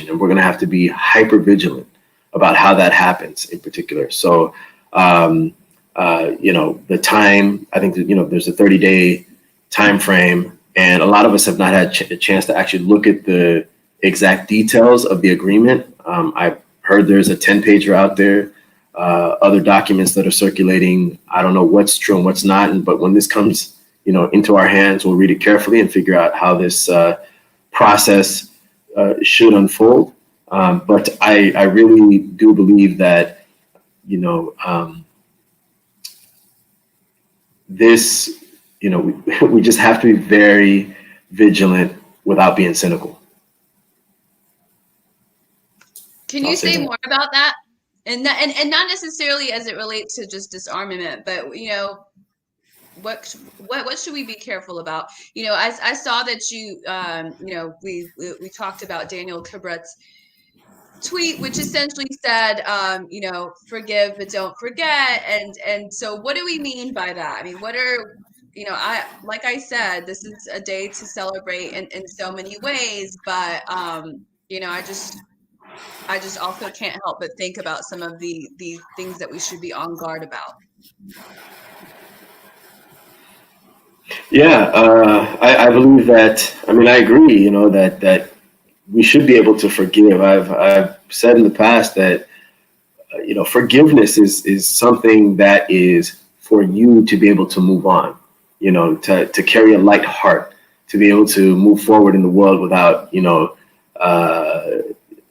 and we're going to have to be hyper vigilant about how that happens in particular. So, the time, I think that, there's a 30-day time frame, and a lot of us have not had a chance to actually look at the exact details of the agreement. I've heard there's a 10-pager out there, other documents that are circulating. I don't know what's true and what's not, but when this comes, into our hands, we'll read it carefully and figure out how this process should unfold. But I really do believe that, this, we just have to be very vigilant without being cynical. Can you say more about that? And not necessarily as it relates to just disarmament, but what should we be careful about? I saw that we talked about Daniel Kibret's tweet, which essentially said, forgive but don't forget. And so what do we mean by that? I mean, what are, like I said, this is a day to celebrate in so many ways, but I just also can't help but think about some of the things that we should be on guard about. Yeah, I believe that. I mean, I agree. That we should be able to forgive. I've said in the past that forgiveness is something that is for you to be able to move on. To carry a light heart, to be able to move forward in the world without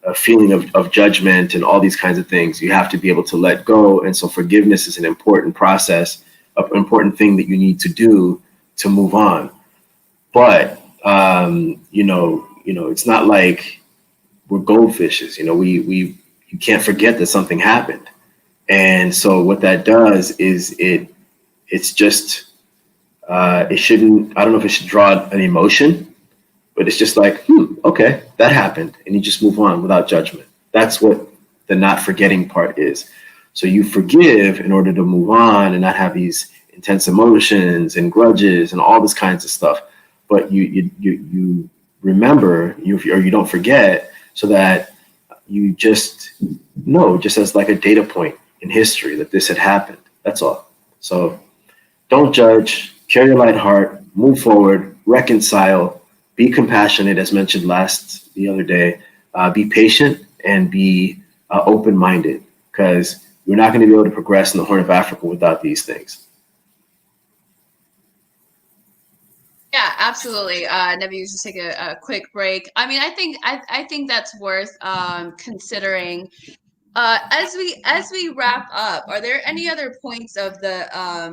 a feeling of judgment and all these kinds of things. You have to be able to let go, and so forgiveness is an important process, an important thing that you need to do to move on. But it's not like we're goldfishes. You can't forget that something happened, and so what that does is it's just it shouldn't. I don't know if it should draw an emotion, but it's just like, okay, that happened, and you just move on without judgment. That's what the not forgetting part is. So you forgive in order to move on and not have these intense emotions and grudges and all this kinds of stuff. But you remember, or you don't forget, so that you just know, just as like a data point in history, that this had happened. That's all. So don't judge, carry a light heart, move forward, reconcile, be compassionate, as mentioned the other day, be patient, and be open-minded, because we're not going to be able to progress in the Horn of Africa without these things. Yeah, absolutely. Nevi, you just take a quick break. I mean, I think that's worth considering. As we wrap up, are there any other points of the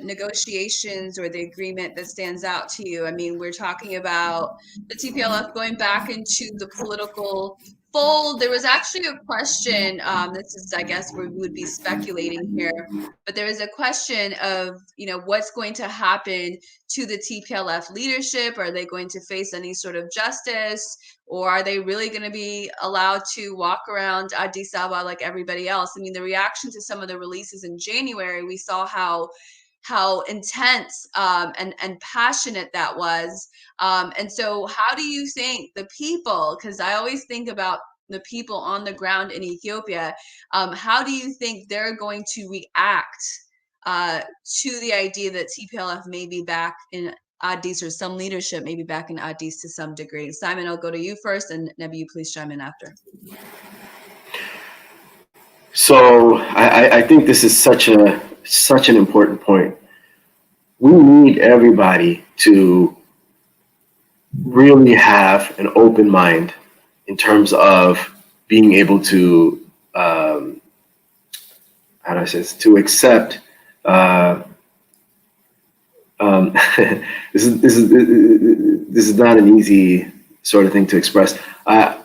negotiations or the agreement that stands out to you? I mean, we're talking about the TPLF going back into the political fold. There was actually a question. This is, I guess, we would be speculating here, but there is a question of, what's going to happen to the TPLF leadership. Are they going to face any sort of justice? Or are they really going to be allowed to walk around Addis Ababa like everybody else? I mean, the reaction to some of the releases in January, we saw how intense and passionate that was. And so how do you think the people, because I always think about the people on the ground in Ethiopia, how do you think they're going to react to the idea that TPLF may be back in Addis, or some leadership maybe back in Addis to some degree? Simon, I'll go to you first, and Nebi, you please chime in after. So I think this is such an important point. We need everybody to really have an open mind in terms of being able to, how do I say this, to accept. This is not an easy sort of thing to express. I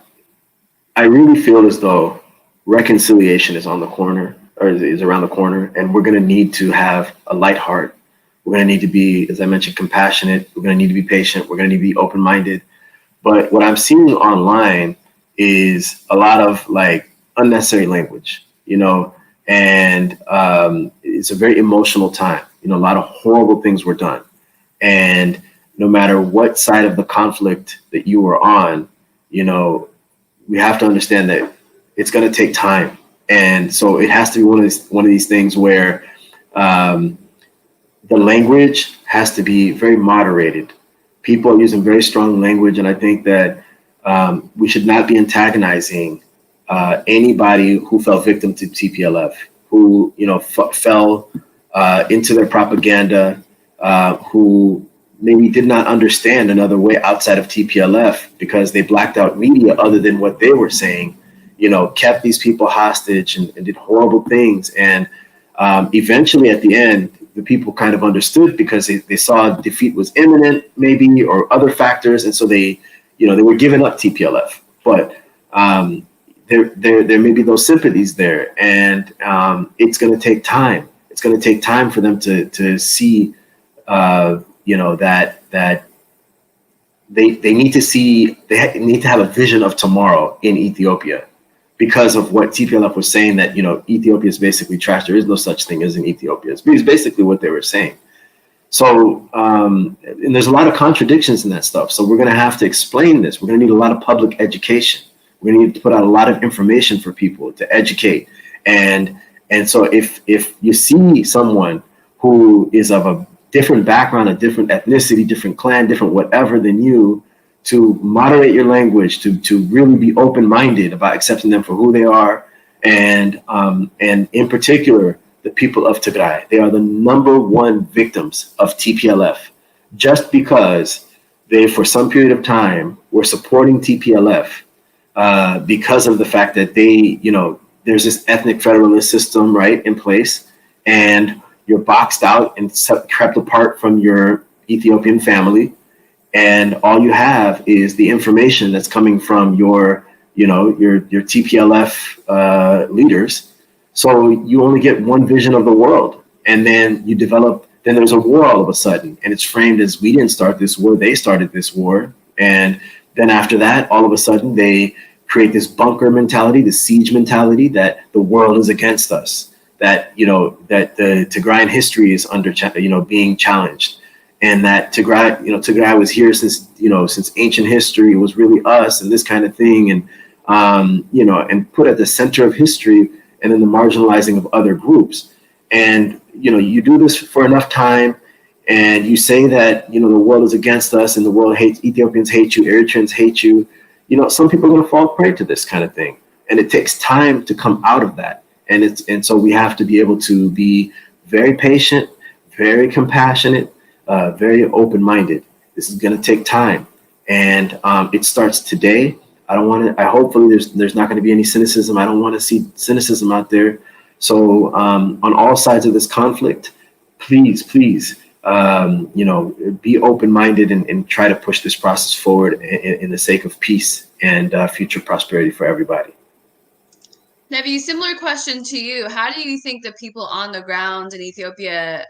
really feel as though reconciliation is on the corner, or is around the corner, and we're going to need to have a light heart. We're going to need to be, as I mentioned, compassionate. We're going to need to be patient. We're going to need to be open-minded. But what I'm seeing online is a lot of unnecessary language, and it's a very emotional time. A lot of horrible things were done. And no matter what side of the conflict that you were on, we have to understand that it's going to take time. And so it has to be one of these things where the language has to be very moderated. People are using very strong language, and I think that we should not be antagonizing anybody who fell victim to TPLF, who fell into their propaganda, who maybe did not understand another way outside of TPLF because they blacked out media other than what they were saying, kept these people hostage and did horrible things. And eventually at the end, the people kind of understood because they saw defeat was imminent, maybe, or other factors. And so they were giving up TPLF. But there may be those sympathies there. And it's going to take time. It's going to take time for them to see, that they need to see, they need to have a vision of tomorrow in Ethiopia, because of what TPLF was saying, that, Ethiopia is basically trash. There is no such thing as in Ethiopia. It's basically what they were saying. So, and there's a lot of contradictions in that stuff. So we're going to have to explain this. We're going to need a lot of public education. We're going to need to put out a lot of information for people to educate. And so if you see someone who is of a different background, a different ethnicity, different clan, different whatever than you, to moderate your language, to really be open-minded about accepting them for who they are. And in particular, the people of Tigray, they are the #1 victims of TPLF, just because they, for some period of time, were supporting TPLF because of the fact that they, there's this ethnic federalist system, right, in place, and you're boxed out and kept apart from your Ethiopian family, and all you have is the information that's coming from your TPLF leaders. So you only get one vision of the world, and then then there's a war all of a sudden, and it's framed as, we didn't start this war, they started this war. And then after that, all of a sudden they create this bunker mentality, this siege mentality, that the world is against us, that that the Tigrayan history is under being challenged, and that Tigray was here since ancient history. It was really us, and this kind of thing, and and put at the center of history, and then the marginalizing of other groups. And you do this for enough time, and you say that the world is against us and the world hates Ethiopians, hate you, Eritreans hate you. Some people are going to fall prey to this kind of thing, and it takes time to come out of that. And so we have to be able to be very patient, very compassionate, very open-minded. This is going to take time, and it starts today. I hopefully there's not going to be any cynicism. I don't want to see cynicism out there. So on all sides of this conflict, please, be open-minded and try to push this process forward in the sake of peace and future prosperity for everybody. Nevi, similar question to you. How do you think the people on the ground in Ethiopia,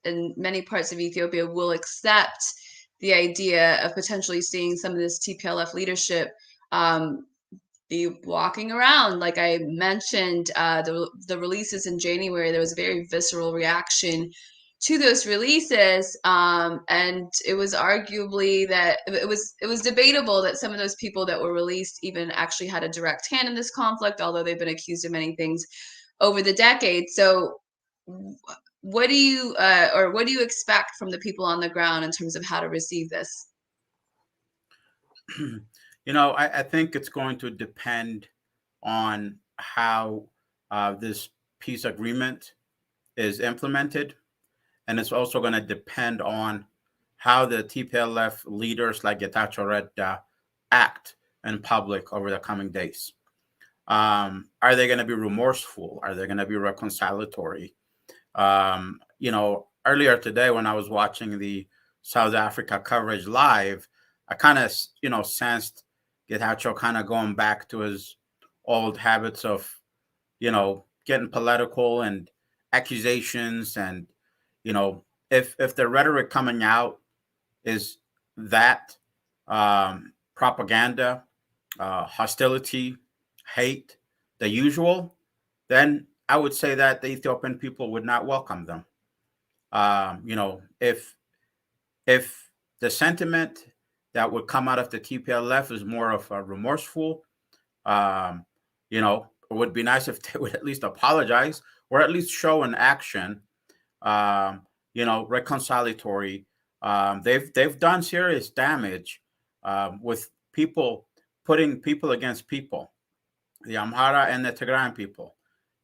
in many parts of Ethiopia, will accept the idea of potentially seeing some of this TPLF leadership be walking around? Like I mentioned, the releases in January, there was a very visceral reaction to those releases, and it was arguably that it was debatable that some of those people that were released even actually had a direct hand in this conflict, although they've been accused of many things over the decades. So what do you expect from the people on the ground in terms of how to receive this? I think it's going to depend on how this peace agreement is implemented. And it's also going to depend on how the TPLF leaders like Getachew Reda act in public over the coming days. Are they going to be remorseful? Are they going to be reconciliatory? Earlier today when I was watching the South Africa coverage live, I kind of, sensed Getachew kind of going back to his old habits of, getting political and accusations. And, if the rhetoric coming out is that propaganda, hostility, hate, the usual, then I would say that the Ethiopian people would not welcome them. If the sentiment that would come out of the TPLF is more of a remorseful, it would be nice if they would at least apologize or at least show an action, reconciliatory. They've done serious damage with putting people against people, the Amhara and the Tigrayan people,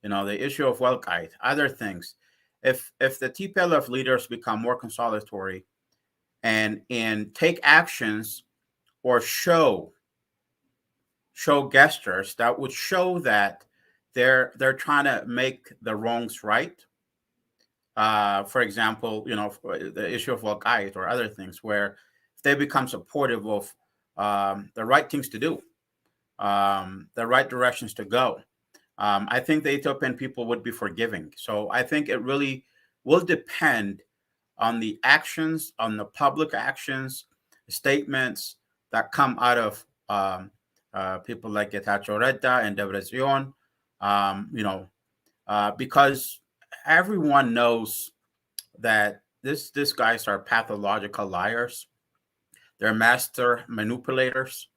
the issue of Welkite, other things. If the TPLF leaders become more conciliatory and take actions or show gestures that would show that they're trying to make the wrongs right. For example, the issue of Welkite or other things, where if they become supportive of the right things to do, the right directions to go, I think the Ethiopian people would be forgiving. So I think it really will depend on the actions, on the public actions, statements that come out of people like Getachew Reda and Debretsion, because everyone knows that these guys are pathological liars. They're master manipulators.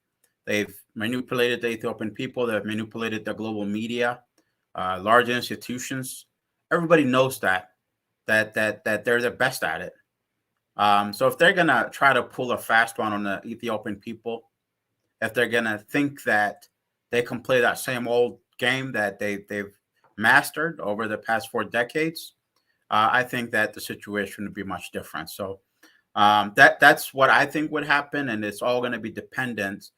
They've manipulated the Ethiopian people. They've manipulated the global media, large institutions. Everybody knows that they're the best at it. So if they're gonna try to pull a fast one on the Ethiopian people, if they're gonna think that they can play that same old game that they've mastered over the past 4 decades, I think that the situation would be much different. So that's what I think would happen, and it's all going to be dependent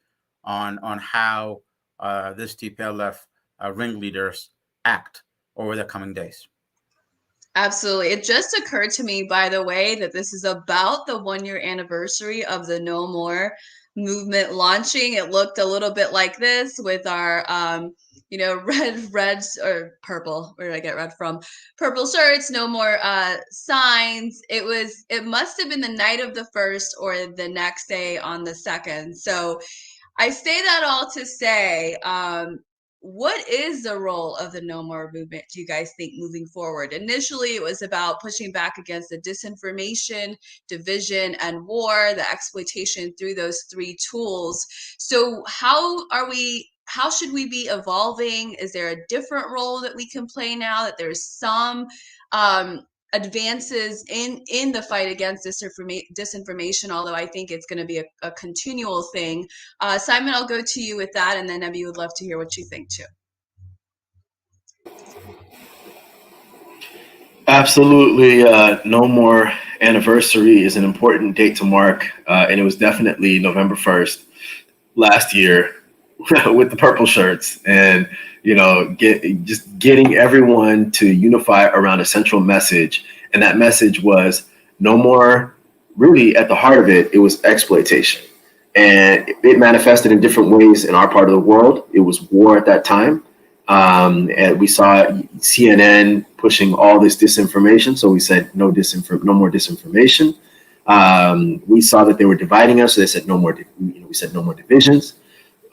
on how this TPLF ringleaders act over the coming days. Absolutely. It just occurred to me, by the way, that this is about the 1-year anniversary of the No More movement launching. It looked a little bit like this with our, red or purple. Where did I get red from? Purple shirts, no more signs. It must have been the night of the 1st or the next day on the 2nd. So I say that all to say, what is the role of the No More movement, do you guys think, moving forward? Initially, it was about pushing back against the disinformation, division, and war, the exploitation through those 3 tools. So how how should we be evolving? Is there a different role that we can play now that there's some advances in the fight against disinformation, although I think it's going to be a continual thing. Simon, I'll go to you with that, and then Nebby would love to hear what you think too. Absolutely. No More anniversary is an important date to mark, and it was definitely November 1st last year with the purple shirts, and just getting everyone to unify around a central message. And that message was no more. Really, at the heart of it, it was exploitation, and it manifested in different ways in our part of the world. It was war at that time. And we saw CNN pushing all this disinformation. So we said no more disinformation. We saw that they were dividing us. So they said no more. We said no more divisions.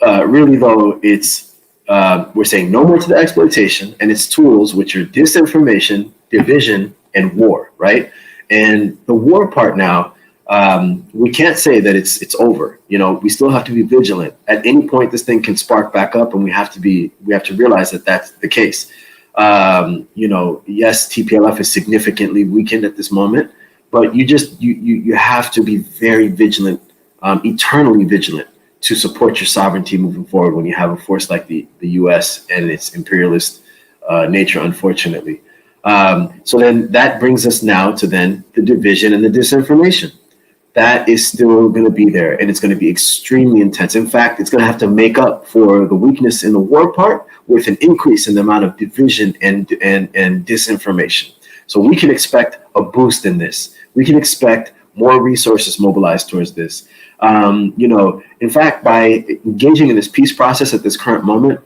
Really, though, it's we're saying no more to the exploitation and its tools, which are disinformation, division, and war. Right. And the war part now, we can't say that it's over. We still have to be vigilant. At any point, this thing can spark back up, and we have to realize that that's the case. Yes, TPLF is significantly weakened at this moment, but you have to be very vigilant, eternally vigilant, to support your sovereignty moving forward when you have a force like the U.S. and its imperialist nature, unfortunately. So then that brings us now to then the division and the disinformation. That is still going to be there, and it's going to be extremely intense. In fact, it's going to have to make up for the weakness in the war part with an increase in the amount of division and disinformation. So we can expect a boost in this. We can expect more resources mobilized towards this. In fact, by engaging in this peace process at this current moment,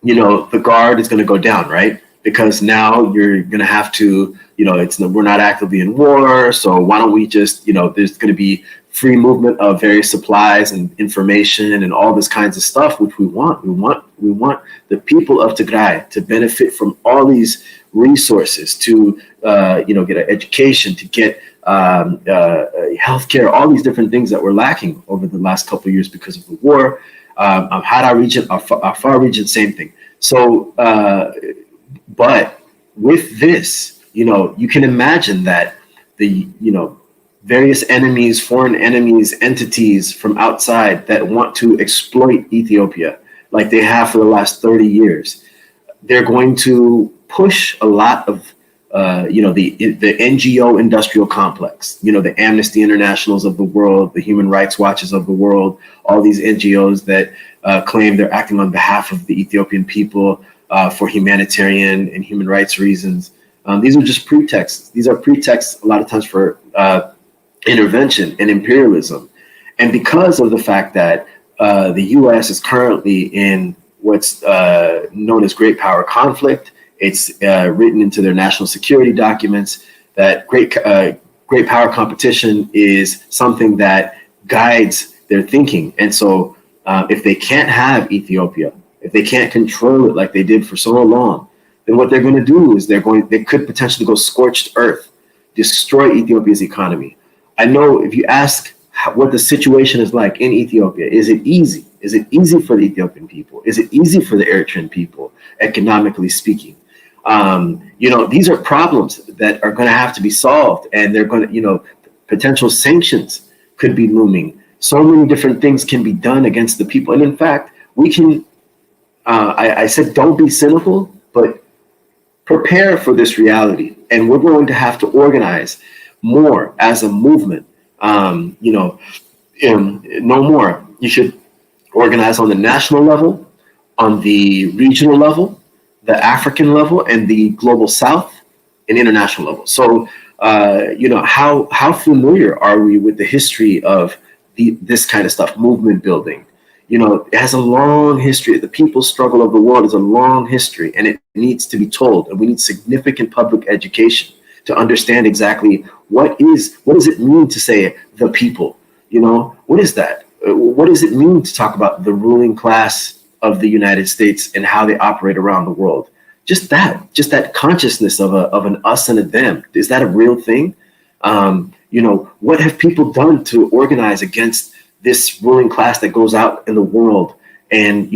the guard is going to go down, right? Because now you're going to have to, we're not actively in war. So why don't we just, there's going to be free movement of various supplies and information and all this kinds of stuff, which we want. We want the people of Tigray to benefit from all these resources to, get an education, to get healthcare, all these different things that were lacking over the last couple of years because of the war. Amhara region, Afar region, same thing. So, but with this, you can imagine that the, various enemies, foreign enemies, entities from outside that want to exploit Ethiopia like they have for the last 30 years, they're going to push a lot of, the NGO industrial complex, the Amnesty Internationals of the world, the Human Rights Watches of the world, all these NGOs that claim they're acting on behalf of the Ethiopian people for humanitarian and human rights reasons. These are just pretexts. These are pretexts a lot of times for intervention and imperialism. And because of the fact that the U.S. is currently in what's known as great power conflict, it's written into their national security documents that great power competition is something that guides their thinking. And so if they can't have Ethiopia, if they can't control it like they did for so long, then what they're going to do is they could potentially go scorched earth, destroy Ethiopia's economy. I know if you ask what the situation is like in Ethiopia, is it easy? Is it easy for the Ethiopian people? Is it easy for the Eritrean people, economically speaking? These are problems that are going to have to be solved, and they're going to, potential sanctions could be looming. So many different things can be done against the people. And in fact, we can, I said, don't be cynical, but prepare for this reality. And we're going to have to organize more as a movement. No more. You should organize on the national level, on the regional level, the African level, and the global South and international level. So, how familiar are we with the history of this kind of stuff, movement building? It has a long history. The people's struggle of the world is a long history, and it needs to be told. And we need significant public education to understand exactly what does it mean to say the people? What is that? What does it mean to talk about the ruling class of the United States and how they operate around the world? Just that consciousness of an us and a them. Is that a real thing? What have people done to organize against this ruling class that goes out in the world and,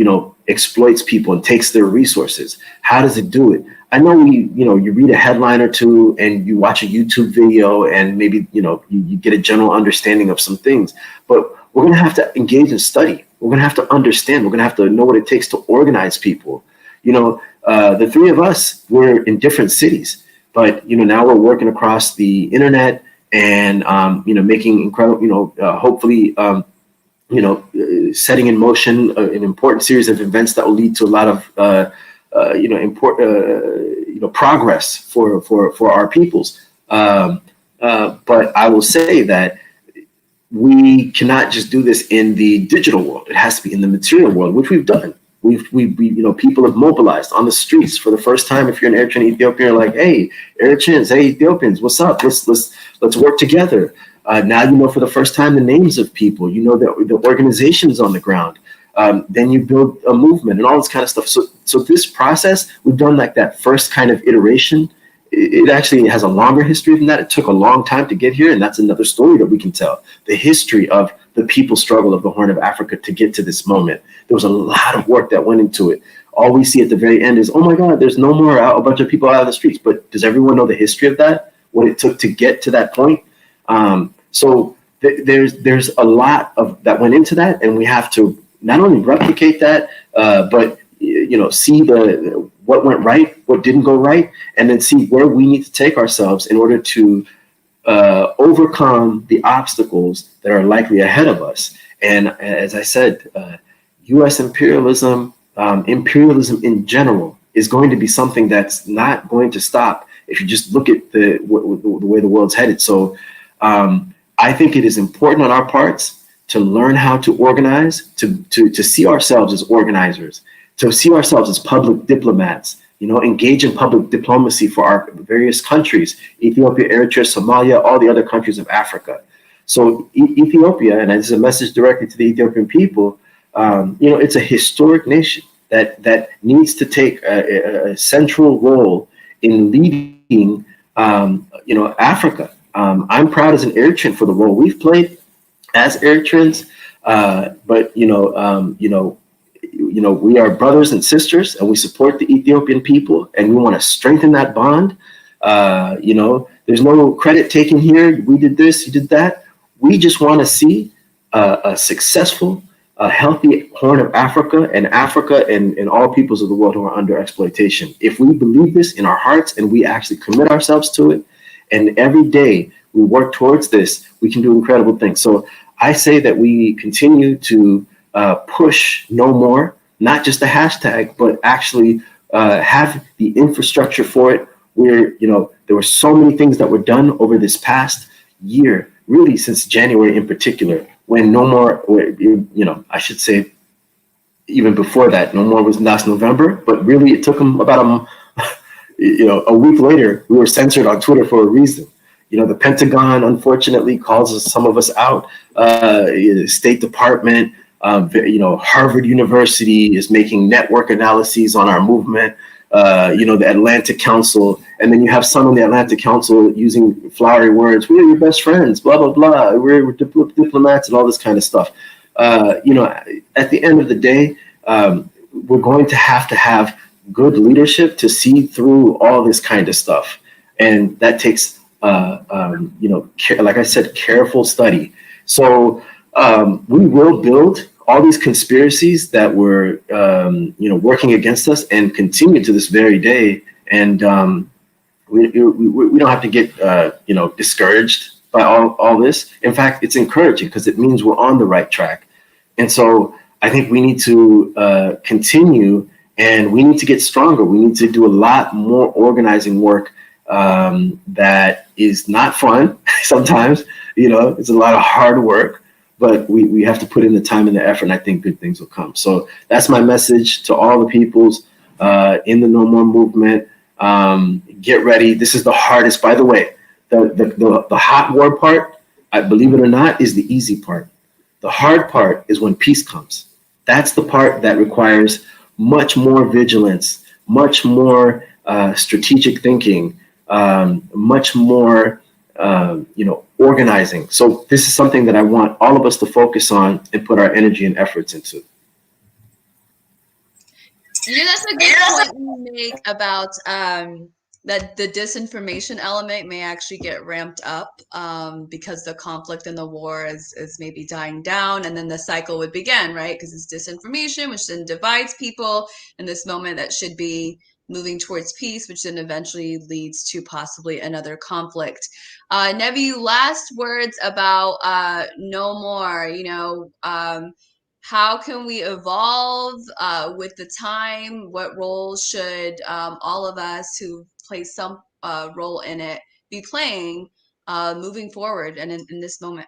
exploits people and takes their resources. How does it do it? I know you read a headline or two and you watch a YouTube video and maybe, you get a general understanding of some things, but we're going to have to engage in study. We're going to have to understand. We're going to have to know what it takes to organize people. The three of us were in different cities, but, now we're working across the internet and, making incredible, hopefully, setting in motion an important series of events that will lead to a lot of, progress for our peoples. But I will say that we cannot just do this in the digital world. It has to be in the material world, which we've done. We people have mobilized on the streets for the first time. If you're an Eritrean Ethiopian, you're like, hey, Eritreans, hey, Ethiopians, what's up? Let's work together. Now for the first time the names of people. The organizations on the ground. Then you build a movement and all this kind of stuff. So this process, we've done like that first kind of iteration. It actually has a longer history than that. It took a long time to get here, and that's another story that we can tell. The history of the people's struggle of the Horn of Africa to get to this moment. There was a lot of work that went into it. All we see at the very end is, oh my God, there's no more a bunch of people out of the streets. But does everyone know the history of that? What it took to get to that point? So there's a lot of that went into that, and we have to not only replicate that, but see what went right, what didn't go right, and then see where we need to take ourselves in order to overcome the obstacles that are likely ahead of us. And as I said, U.S. imperialism in general is going to be something that's not going to stop if you just look at the way the world's headed. So I think it is important on our parts to learn how to organize, to see ourselves as organizers, to see ourselves as public diplomats, engage in public diplomacy for our various countries, Ethiopia, Eritrea, Somalia, all the other countries of Africa. So Ethiopia, and this is a message directly to the Ethiopian people, it's a historic nation that needs to take a central role in leading, Africa. I'm proud as an Eritrean for the role we've played as Eritreans, but we are brothers and sisters, and we support the Ethiopian people, and we want to strengthen that bond. There's no credit taken here. We did this, you did that. We just want to see a successful, healthy Horn of Africa and all peoples of the world who are under exploitation. If we believe this in our hearts and we actually commit ourselves to it, and every day we work towards this, we can do incredible things. So I say that we continue to push no more, not just a hashtag, but actually have the infrastructure for it. Where there were so many things that were done over this past year, really since January in particular, when no more, I should say even before that, no more was last November, but really it took them about a week later, we were censored on Twitter for a reason. The Pentagon, unfortunately, calls some of us out. State Department, Harvard University is making network analyses on our movement. The Atlantic Council, and then you have some on the Atlantic Council using flowery words. We're your best friends, blah, blah, blah. We're diplomats and all this kind of stuff. At the end of the day, we're going to have good leadership to see through all this kind of stuff. And that takes, like I said, careful study. So we will build all these conspiracies that were, working against us and continue to this very day. And we don't have to get, discouraged by all this. In fact, it's encouraging because it means we're on the right track. And so I think we need to continue, and we need to get stronger. We need to do a lot more organizing work that is not fun sometimes. It's a lot of hard work. But we have to put in the time and the effort, and I think good things will come. So that's my message to all the peoples in the No More movement. Get ready. This is the hardest, by the way. The hot war part, I believe it or not, is the easy part. The hard part is when peace comes. That's the part that requires much more vigilance, much more strategic thinking, much more organizing. So this is something that I want all of us to focus on and put our energy and efforts into. That's a good point you make about that the disinformation element may actually get ramped up because the conflict and the war is maybe dying down, and then the cycle would begin, right? Because it's disinformation, which then divides people in this moment that should be moving towards peace, which then eventually leads to possibly another conflict. Nevi, last words about no more, how can we evolve with the time? What role should all of us who play some role in it be playing moving forward and in this moment?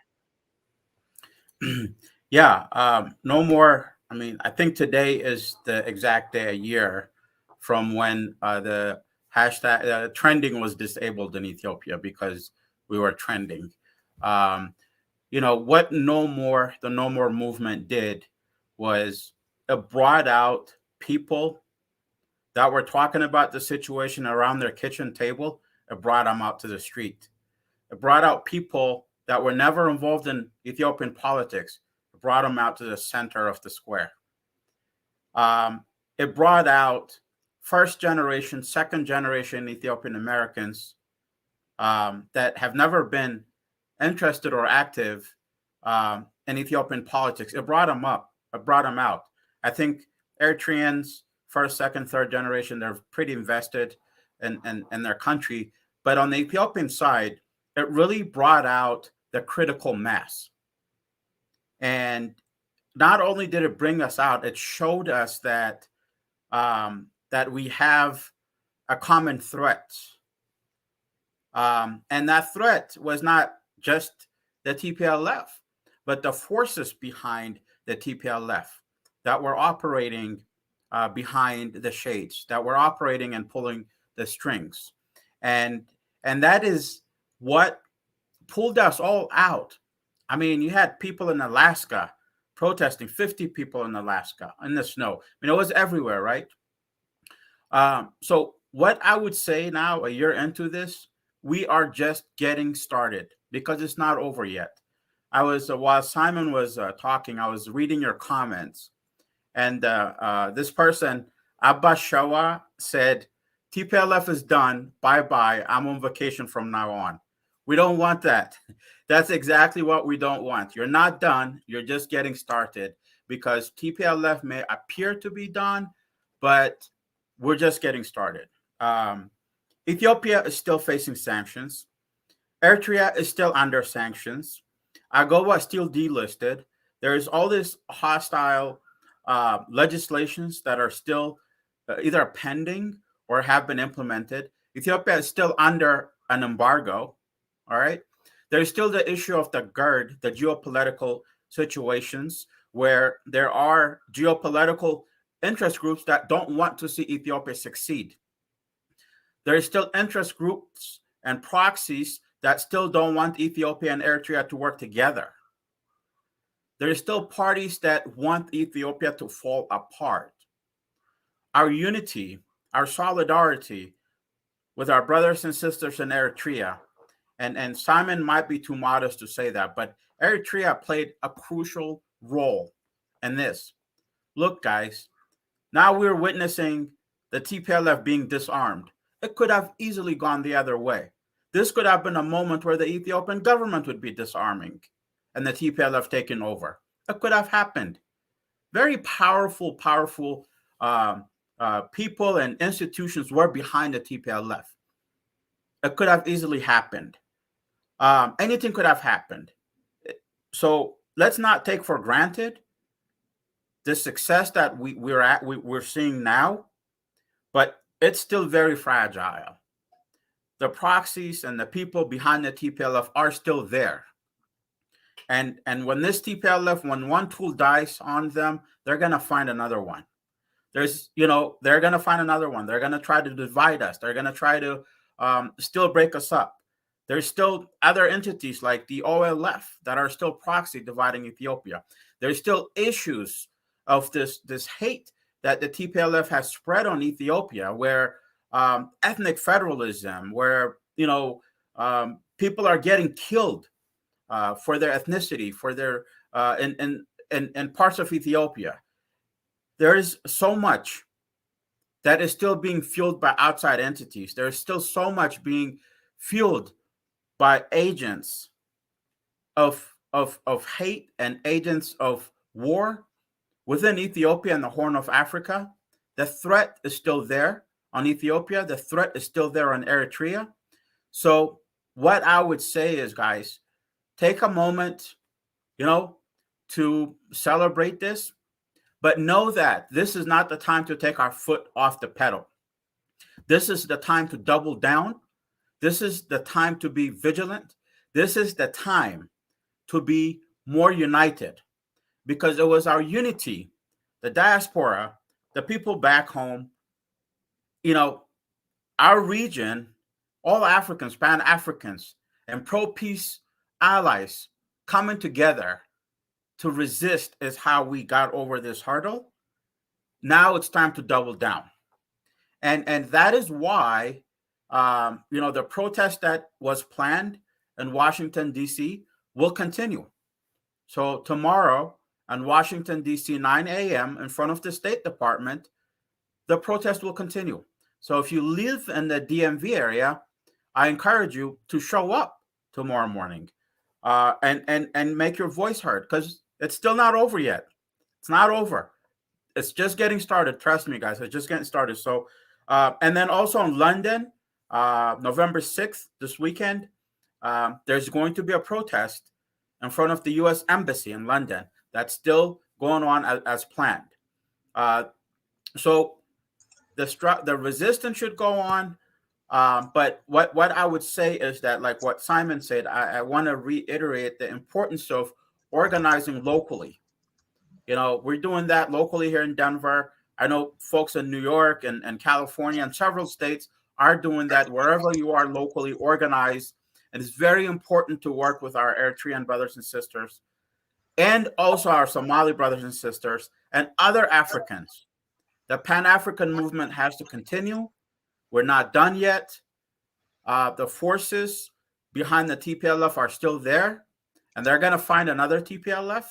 Yeah, no more. I mean, I think today is the exact day a year from when the hashtag trending was disabled in Ethiopia because we were trending. Um, what the no more movement did was it brought out people that were talking about the situation around their kitchen table. It brought them out to the street. It brought out people that were never involved in Ethiopian politics. It brought them out to the center of the square. It brought out first generation, second generation Ethiopian Americans that have never been interested or active in Ethiopian politics. It brought them up. It brought them out. I think Eritreans, first, second, third generation, they're pretty invested in their country. But on the Ethiopian side, it really brought out the critical mass. And not only did it bring us out, it showed us that that we have a common threat. And that threat was not just the TPLF, but the forces behind the TPLF that were operating behind the shades, that were operating and pulling the strings. And that is what pulled us all out. I mean, you had people in Alaska protesting, 50 people in Alaska in the snow. I mean, it was everywhere, right? So what I would say now, a year into this, we are just getting started because it's not over yet. While Simon was talking, I was reading your comments, and this person, Abba Shawa, said, TPLF is done. Bye-bye. I'm on vacation from now on. We don't want that. That's exactly what we don't want. You're not done. You're just getting started because TPLF may appear to be done, but we're just getting started. Ethiopia is still facing sanctions. Eritrea is still under sanctions. AGOA is still delisted. There is all this hostile legislations that are still either pending or have been implemented. Ethiopia is still under an embargo. All right. There's still the issue of the GERD, the geopolitical situations, where there are geopolitical interest groups that don't want to see Ethiopia succeed. There are still interest groups and proxies that still don't want Ethiopia and Eritrea to work together. There are still parties that want Ethiopia to fall apart. Our unity, our solidarity with our brothers and sisters in Eritrea, and Simon might be too modest to say that, but Eritrea played a crucial role in this. Look, guys, now we're witnessing the TPLF being disarmed. It could have easily gone the other way. This could have been a moment where the Ethiopian government would be disarming and the TPLF taking over. It could have happened. Very powerful people and institutions were behind the TPLF. It could have easily happened. Anything could have happened. So let's not take for granted the success that we're seeing now, but it's still very fragile. The proxies and the people behind the TPLF are still there. And when this TPLF, when one tool dies on them, they're going to find another one. They're going to find another one. They're going to try to divide us. They're going to try to still break us up. There's still other entities like the OLF that are still proxy dividing Ethiopia. There's still issues of this hate that the TPLF has spread on Ethiopia, where ethnic federalism, where people are getting killed for their ethnicity, for their in parts of Ethiopia. There is so much that is still being fueled by outside entities. There is still so much being fueled by agents of hate and agents of war within Ethiopia and the Horn of Africa. The threat is still there on Ethiopia. The threat is still there on Eritrea. So what I would say is, guys, take a moment, to celebrate this, but know that this is not the time to take our foot off the pedal. This is the time to double down. This is the time to be vigilant. This is the time to be more united, because it was our unity, the diaspora, the people back home, our region, all Africans, Pan-Africans, and pro-peace allies coming together to resist is how we got over this hurdle. Now it's time to double down. And that is why, the protest that was planned in Washington, D.C. will continue. So tomorrow in Washington, D.C., 9 a.m. in front of the State Department, the protest will continue. So if you live in the DMV area, I encourage you to show up tomorrow morning and make your voice heard, because it's still not over yet. It's not over. It's just getting started. Trust me, guys. It's just getting started. So, and then also in London, November 6th, this weekend, there's going to be a protest in front of the U.S. Embassy in London. That's still going on as planned. So the resistance should go on. But what I would say is that, like what Simon said, I want to reiterate the importance of organizing locally. We're doing that locally here in Denver. I know folks in New York and California and several states are doing that. Wherever you are locally, organized. And it's very important to work with our Eritrean brothers and sisters, and also our Somali brothers and sisters, and other Africans. The Pan-African movement has to continue. We're not done yet. The forces behind the TPLF are still there, and they're going to find another TPLF.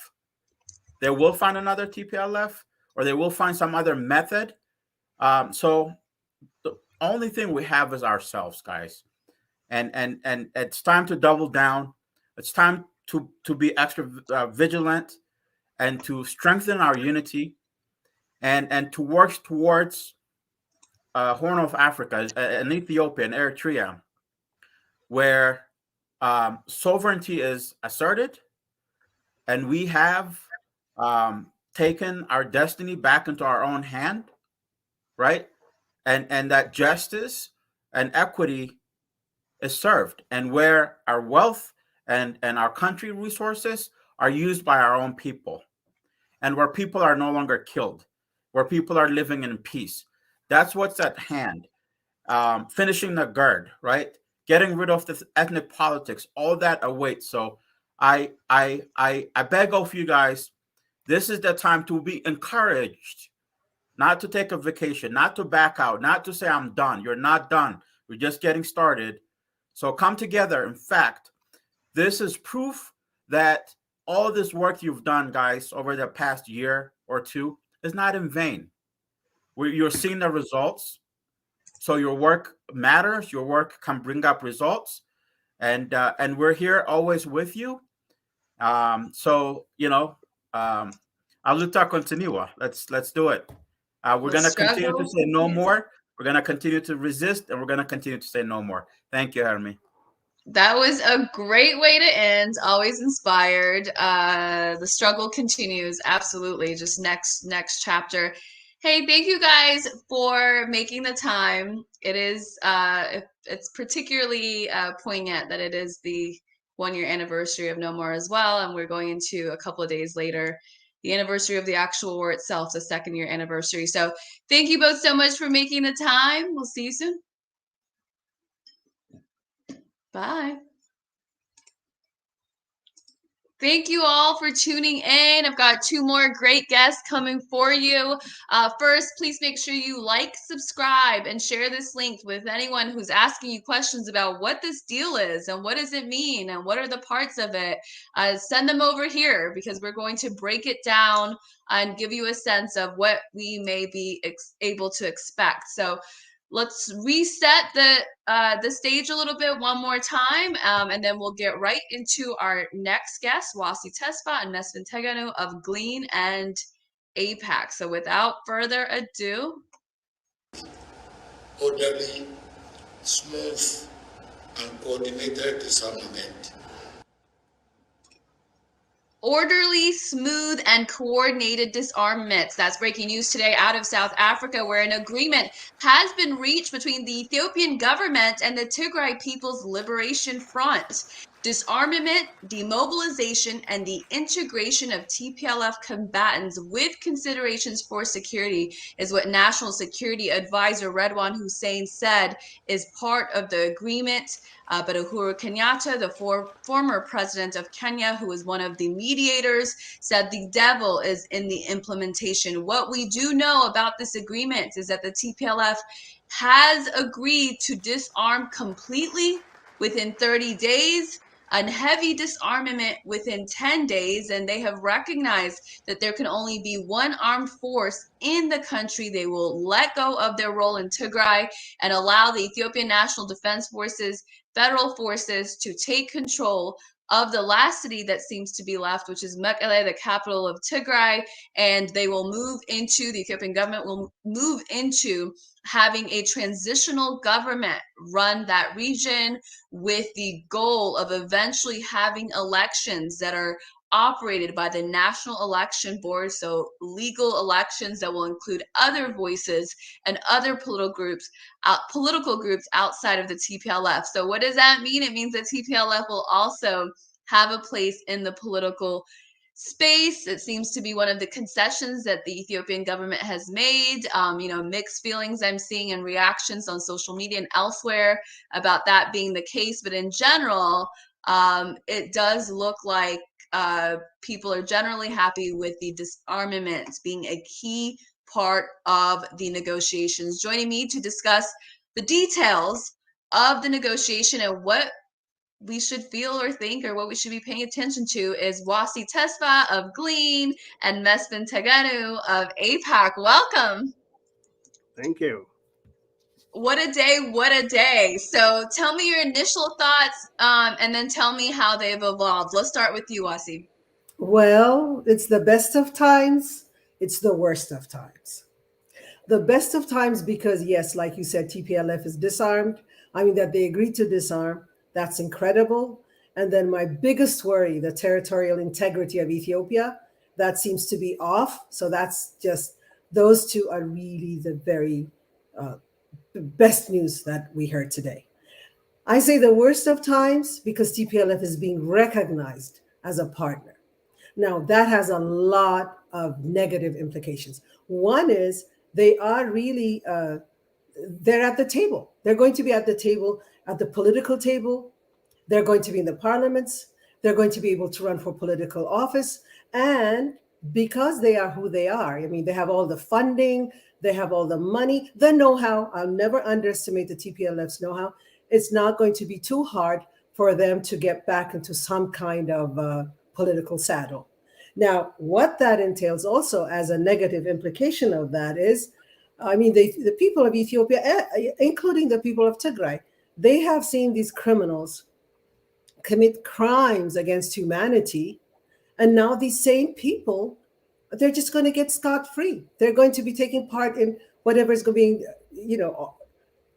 They will find another TPLF, or they will find some other method. So the only thing we have is ourselves, guys. And it's time to double down. It's time to be extra vigilant, and to strengthen our unity, and to work towards Horn of Africa, and Ethiopia and Eritrea, where sovereignty is asserted, and we have taken our destiny back into our own hand, right? And that justice and equity is served, and where our wealth and our country resources are used by our own people, and where people are no longer killed, where people are living in peace. That's what's at hand. Finishing the GERD, right? Getting rid of the ethnic politics, all that awaits. So I beg of you guys, this is the time to be encouraged, not to take a vacation, not to back out, not to say I'm done. You're not done. We're just getting started. So come together. In fact, this is proof that all this work you've done, guys, over the past year or two is not in vain. You're seeing the results. So your work matters. Your work can bring up results, and we're here always with you. So Aluta continua. Let's do it. We're going to continue to say no more. We're going to continue to resist, and we're going to continue to say no more. Thank you, Hermie. That was a great way to end. Always inspired. The struggle continues. Absolutely. Just next chapter. Hey, thank you guys for making the time. It is it's particularly poignant that it is the 1-year anniversary of No More as well, and we're going into a couple of days later the anniversary of the actual war itself, the 2nd-year anniversary. So thank you both so much for making the time. We'll see you soon. Bye. Thank you all for tuning in. I've got 2 more great guests coming for you. First, please make sure you like, subscribe, and share this link with anyone who's asking you questions about what this deal is and what does it mean and what are the parts of it. Send them over here because we're going to break it down and give you a sense of what we may be able to expect. So let's reset the stage a little bit one more time, and then we'll get right into our next guest, Wasi Tesfa and Mesfin Teganu of Glean and APAC. So without further ado, orderly, smooth, and coordinated disarmament. orderly, smooth, and coordinated disarmaments. That's breaking news today out of South Africa, where an agreement has been reached between the Ethiopian government and the Tigray People's Liberation Front. Disarmament, demobilization, and the integration of TPLF combatants with considerations for security is what National Security Advisor Redwan Hussein said is part of the agreement. But Uhuru Kenyatta, the former president of Kenya, who was one of the mediators, said the devil is in the implementation. What we do know about this agreement is that the TPLF has agreed to disarm completely within 30 days, and heavy disarmament within 10 days, and they have recognized that there can only be one armed force in the country. They will let go of their role in Tigray and allow the Ethiopian National Defense Forces, federal forces, to take control of the last city that seems to be left, which is Mekelle, the capital of Tigray, and they will move into, the Ethiopian government will move into having a transitional government run that region with the goal of eventually having elections that are operated by the National Election Board, so legal elections that will include other voices and other political groups outside of the TPLF. So what does that mean? It means that TPLF will also have a place in the political space. It seems to be one of the concessions that the Ethiopian government has made. Mixed feelings I'm seeing and reactions on social media and elsewhere about that being the case. But in general, it does look like people are generally happy with the disarmament being a key part of the negotiations. Joining me to discuss the details of the negotiation and what we should feel or think or what we should be paying attention to is Wasi Tesfa of Glean and Mesfin Teganu of APAC. Welcome. Thank you. What a day, what a day. So tell me your initial thoughts, and then tell me how they've evolved. Let's start with you, Wasi. Well, it's the best of times. It's the worst of times. The best of times because, yes, like you said, TPLF is disarmed. I mean, that they agreed to disarm. That's incredible. And then my biggest worry, the territorial integrity of Ethiopia, that seems to be off. So that's just, those two are really the very best news that we heard today. I say the worst of times because TPLF is being recognized as a partner. Now, that has a lot of negative implications. One is they are really, they're at the table. They're going to be at the table, at the political table. They're going to be in the parliaments. They're going to be able to run for political office. And because they are who they are, I mean, they have all the funding, they have all the money, the know-how. I'll never underestimate the TPLF's know-how. It's not going to be too hard for them to get back into some kind of political saddle. Now, what that entails also as a negative implication of that is, I mean, the people of Ethiopia, including the people of Tigray, they have seen these criminals commit crimes against humanity. And now these same people, they're just going to get scot-free. They're going to be taking part in whatever is going to be,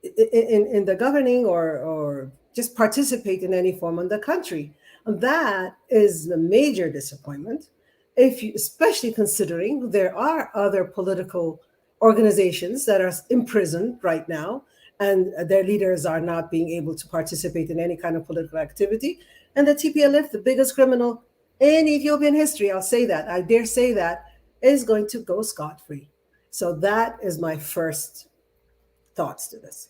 in the governing or just participate in any form in the country. And that is a major disappointment, especially considering there are other political organizations that are imprisoned right now, and their leaders are not being able to participate in any kind of political activity. And the TPLF, the biggest criminal in Ethiopian history, I'll say that, I dare say that, is going to go scot-free. So that is my first thoughts to this.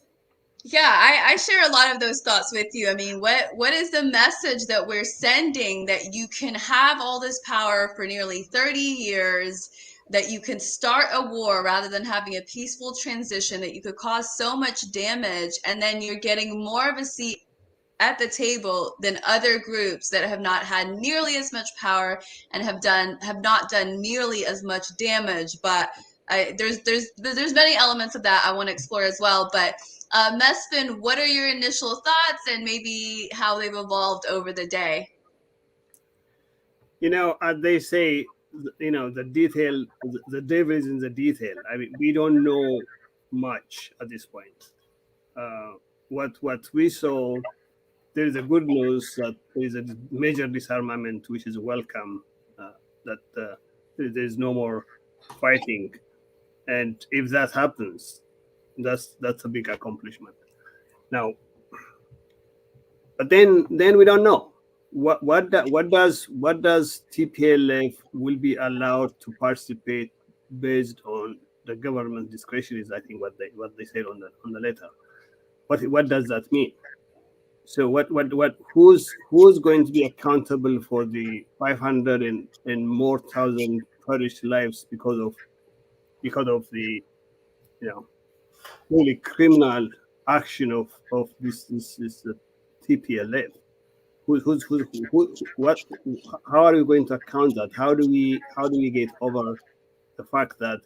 Yeah, I share a lot of those thoughts with you. I mean, what is the message that we're sending, that you can have all this power for nearly 30 years, that you can start a war rather than having a peaceful transition, that you could cause so much damage, and then you're getting more of a seat at the table than other groups that have not had nearly as much power and have not done nearly as much damage. But there's many elements of that I want to explore as well. But Mespin, what are your initial thoughts and maybe how they've evolved over the day? As they say, the detail, the devil is in the detail. I mean, we don't know much at this point. Uh, what we saw, there is a good news that there is a major disarmament, which is welcome. That there is no more fighting, and if that happens, that's a big accomplishment. Now, but then we don't know what does TPLF will be allowed to participate based on the government discretion is, I think, what they said on the letter. What does that mean? So who's going to be accountable for the 500 and more thousand perished lives because of the really criminal action of this TPLF? What? How are we going to account that? How do we get over the fact that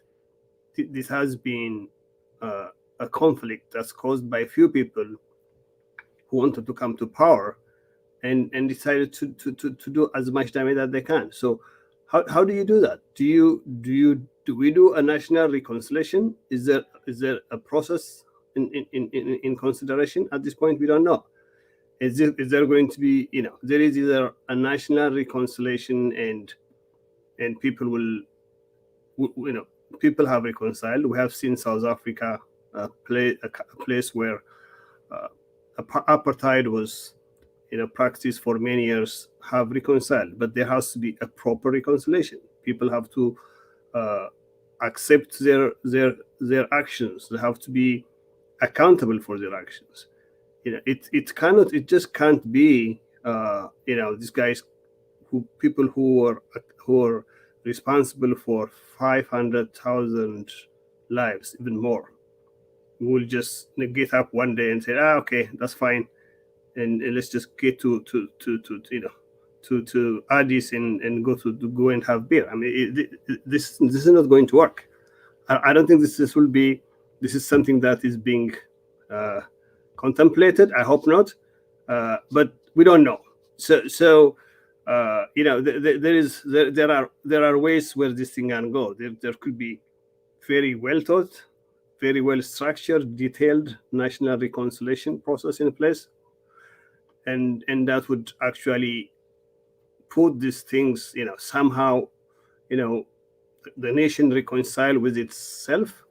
this has been a conflict that's caused by a few people who wanted to come to power and decided to do as much damage as they can? So how do you do that? Do we do a national reconciliation? Is there a process in consideration? At this point, we don't know. Is there going to be, there is either a national reconciliation and people will, people have reconciled. We have seen South Africa a place where apartheid was practiced for many years, have reconciled, but there has to be a proper reconciliation. People have to accept their actions. They have to be accountable for their actions. It just can't be these guys people who are responsible for 500,000 lives, even more, will just get up one day and say, okay, that's fine, and let's just get to Addis and go and have beer. I mean, this is not going to work. I don't think this is something that is being contemplated. I hope not, but we don't know. So there are ways where this thing can go. There could be very well thought, very well structured, detailed national reconciliation process in place, and that would actually put these things, somehow, the nation reconcile with itself,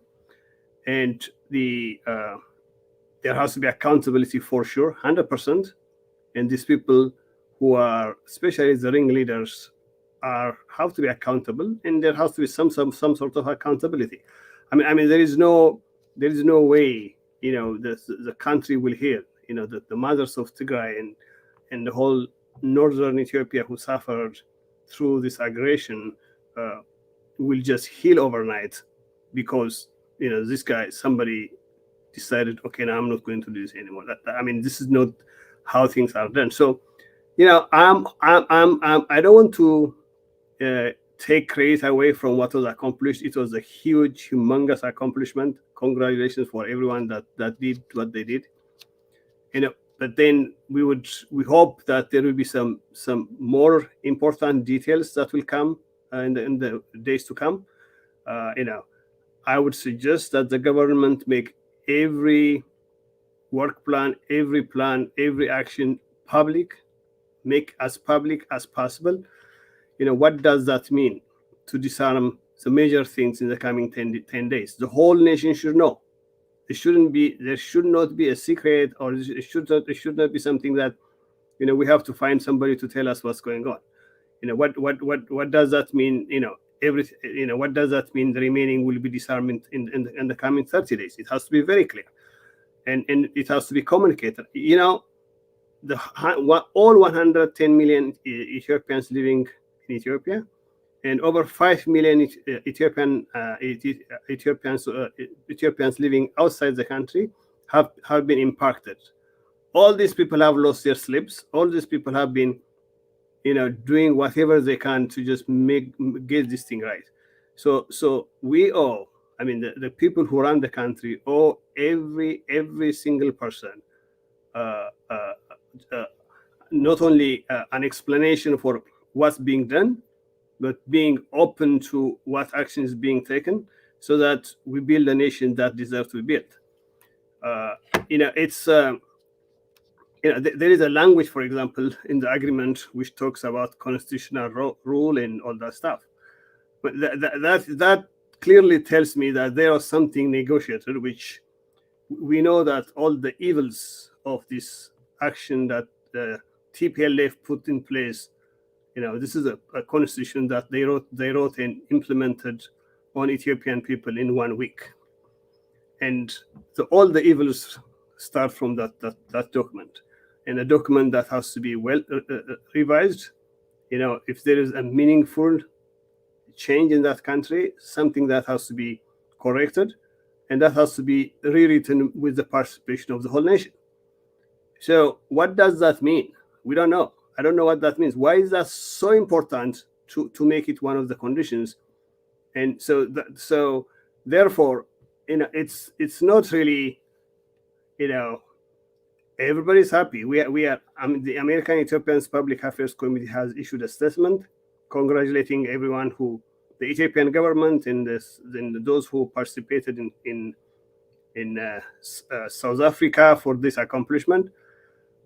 and there has to be accountability for sure, 100%. And these people who are, especially the ringleaders, have to be accountable, and there has to be some sort of accountability. I mean, there is no way, the country will heal. The mothers of Tigray and the whole northern Ethiopia who suffered through this aggression will just heal overnight because somebody decided, okay, now I'm not going to do this anymore. This is not how things are done. So, I don't want to take credit away from what was accomplished. It was a huge, humongous accomplishment. Congratulations for everyone that did what they did. But then we hope that there will be some more important details that will come in the days to come. I would suggest that the government make every work plan, every action public, make as public as possible. What does that mean to disarm the major things in the coming 10 days? The whole nation should know. There should not be a secret, or it should not be something that, we have to find somebody to tell us what's going on. What does that mean? What does that mean? The remaining will be disarmed in the coming 30 days. It has to be very clear. and it has to be communicated. You know, all 110 million Ethiopians living in Ethiopia, and over 5 million Ethiopians living outside the country have been impacted. All these people have lost their slips. All these people have been, you know, doing whatever they can to just get this thing right. So we owe, I mean, the people who run the country owe every single person not only an explanation for what's being done, but being open to what action is being taken, so that we build a nation that deserves to be built. You know, it's you know, there is a language, for example, in the agreement which talks about constitutional rule and all that stuff. But that clearly tells me that there was something negotiated, which we know that all the evils of this action that the TPLF put in place, you know, this is a constitution that they wrote and implemented on Ethiopian people in 1 week. And so all the evils start from that document, and a document that has to be well revised. You know, if there is a meaningful change in that country, something that has to be corrected, and that has to be rewritten with the participation of the whole nation. So what does that mean? We don't know. I don't know what that means. Why is that so important to make it one of the conditions? And so therefore, you know, it's not really, you know, everybody's happy. We are the American Ethiopians Public Affairs Committee has issued a statement congratulating everyone who, the Ethiopian government and those who participated in South Africa for this accomplishment.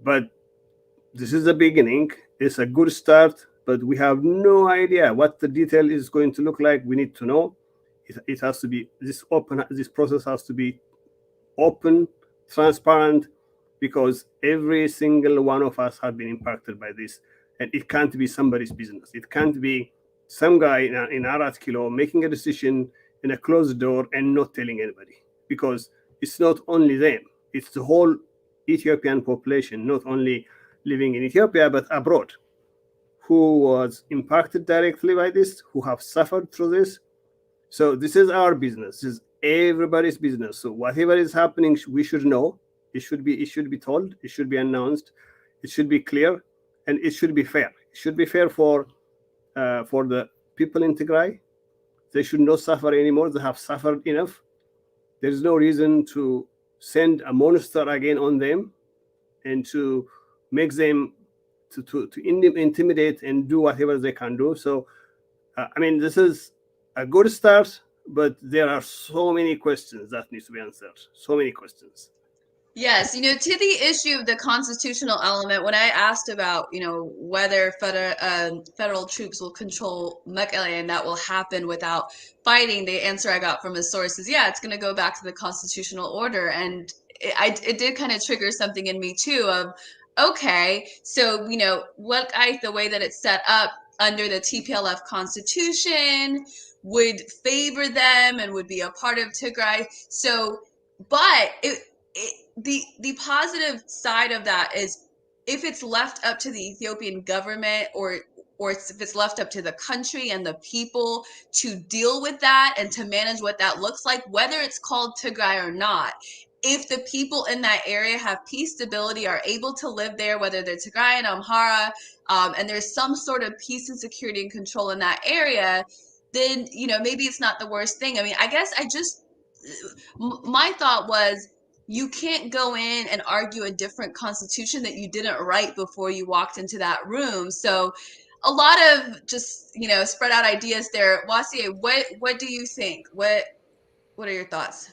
But this is the beginning. It's a good start, but we have no idea what the detail is going to look like. We need to know. It has to be this process has to be open, transparent, because every single one of us have been impacted by this, and it can't be somebody's business. It can't be some guy in Arat Kilo making a decision in a closed door and not telling anybody, because it's not only them, it's the whole Ethiopian population, not only living in Ethiopia but abroad, who was impacted directly by this, who have suffered through this. So this is our business. This is everybody's business. So whatever is happening, we should know. It should be told. It should be announced. It should be clear, and it should be fair. It should be fair for the people in Tigray. They should not suffer anymore. They have suffered enough. There is no reason to send a monster again on them and to make them to intimidate and do whatever they can do. So, I mean, this is a good start, but there are so many questions that need to be answered. So many questions. Yes, you know, to the issue of the constitutional element, when I asked about, you know, whether federal troops will control Mekelle and that will happen without fighting, the answer I got from a source is, yeah, it's going to go back to the constitutional order. And it did kind of trigger something in me too of, okay, so, you know, the way that it's set up under the TPLF constitution would favor them and would be a part of Tigray. So, but the positive side of that is if it's left up to the Ethiopian government or if it's left up to the country and the people to deal with that and to manage what that looks like, whether it's called Tigray or not, if the people in that area have peace, stability, are able to live there, whether they're Tigray and Amhara, and there's some sort of peace and security and control in that area, then, you know, maybe it's not the worst thing. I mean, I guess my thought was, you can't go in and argue a different constitution that you didn't write before you walked into that room. So a lot of just, you know, spread out ideas there. Wasie, what do you think? What are your thoughts?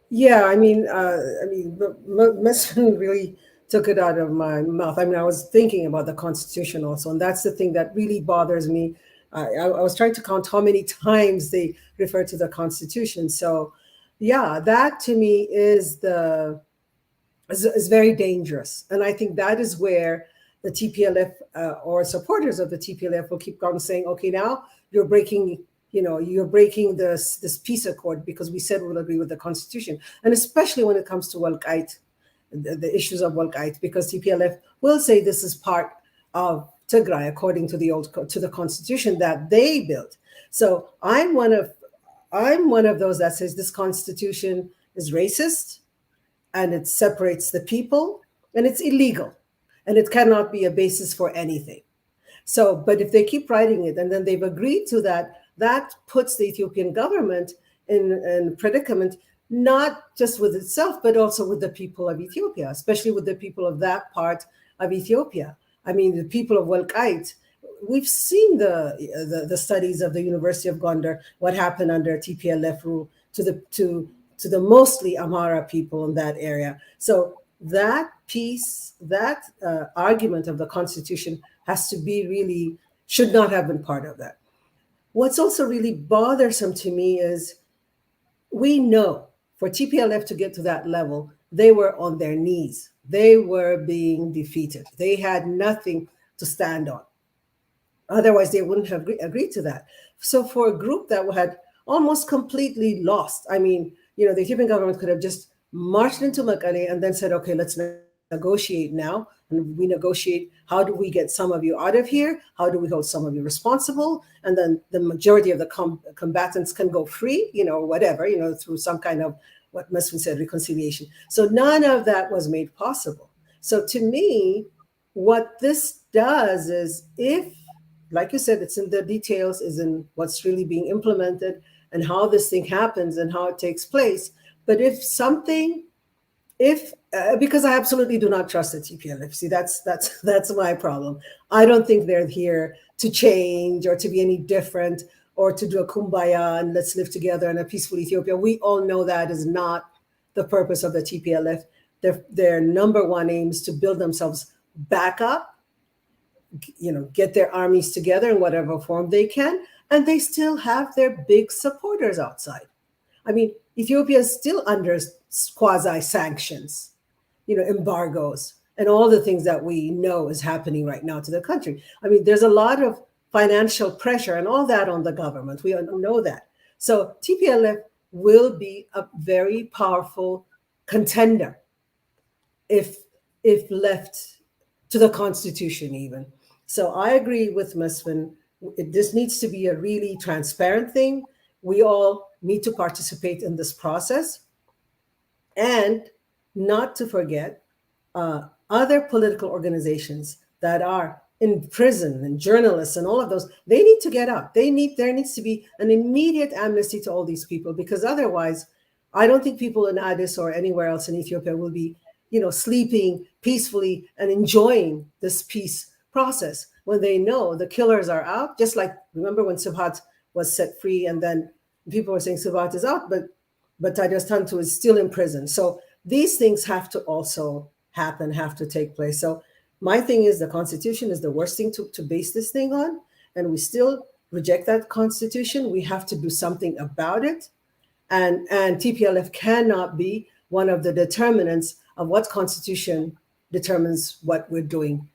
Yeah, I mean, Messon really took it out of my mouth. I mean, I was thinking about the Constitution also, and that's the thing that really bothers me. I was trying to count how many times they refer to the Constitution. So, yeah, that to me is very dangerous, and I think that is where the TPLF or supporters of the TPLF will keep on saying, "Okay, now you're breaking you're breaking this peace accord because we said we'll agree with the constitution, and especially when it comes to Walqait, the issues of Walqait, because TPLF will say this is part of Tigray according to the constitution that they built. So I'm one of those that says this constitution is racist, and it separates the people, and it's illegal, and it cannot be a basis for anything. So, but if they keep writing it and then they've agreed to that, that puts the Ethiopian government in predicament, not just with itself, but also with the people of Ethiopia, especially with the people of that part of Ethiopia. I mean, the people of Walqait, we've seen the studies of the University of Gondar, what happened under TPLF rule to the mostly Amhara people in that area. So that piece, that argument of the constitution has to be really, should not have been part of that. What's also really bothersome to me is we know for TPLF to get to that level, they were on their knees. They were being defeated. They had nothing to stand on. Otherwise, they wouldn't have agreed to that. So for a group that had almost completely lost, I mean, the Ethiopian government could have just marched into Mekelle and then said, okay, let's negotiate now. And we negotiate, how do we get some of you out of here? How do we hold some of you responsible? And then the majority of the combatants can go free, whatever, through some kind of, what Mesfin said, reconciliation. So none of that was made possible. So to me, what this does is, if, like you said, it's in the details, is in what's really being implemented and how this thing happens and how it takes place. But because I absolutely do not trust the TPLF. See, that's my problem. I don't think they're here to change or to be any different or to do a kumbaya and let's live together in a peaceful Ethiopia. We all know that is not the purpose of the TPLF. Their number one aim is to build themselves back up, get their armies together in whatever form they can, and they still have their big supporters outside. I mean, Ethiopia is still under quasi-sanctions, embargoes, and all the things that we know is happening right now to the country. I mean, there's a lot of financial pressure and all that on the government. We know that. So TPLF will be a very powerful contender if left to the constitution even. So I agree with Mesfin. This needs to be a really transparent thing. We all need to participate in this process. And not to forget other political organizations that are in prison, and journalists and all of those, they need to get out. There needs to be an immediate amnesty to all these people, because otherwise, I don't think people in Addis or anywhere else in Ethiopia will be, sleeping peacefully and enjoying this peace process when they know the killers are out. Just like, remember when Subhat was set free, and then people were saying Subhat is out, but Tadios Tantu is still in prison. So these things have to also happen, have to take place. So my thing is, the constitution is the worst thing to base this thing on, and we still reject that constitution. We have to do something about it, and TPLF cannot be one of the determinants of what constitution determines what we're doing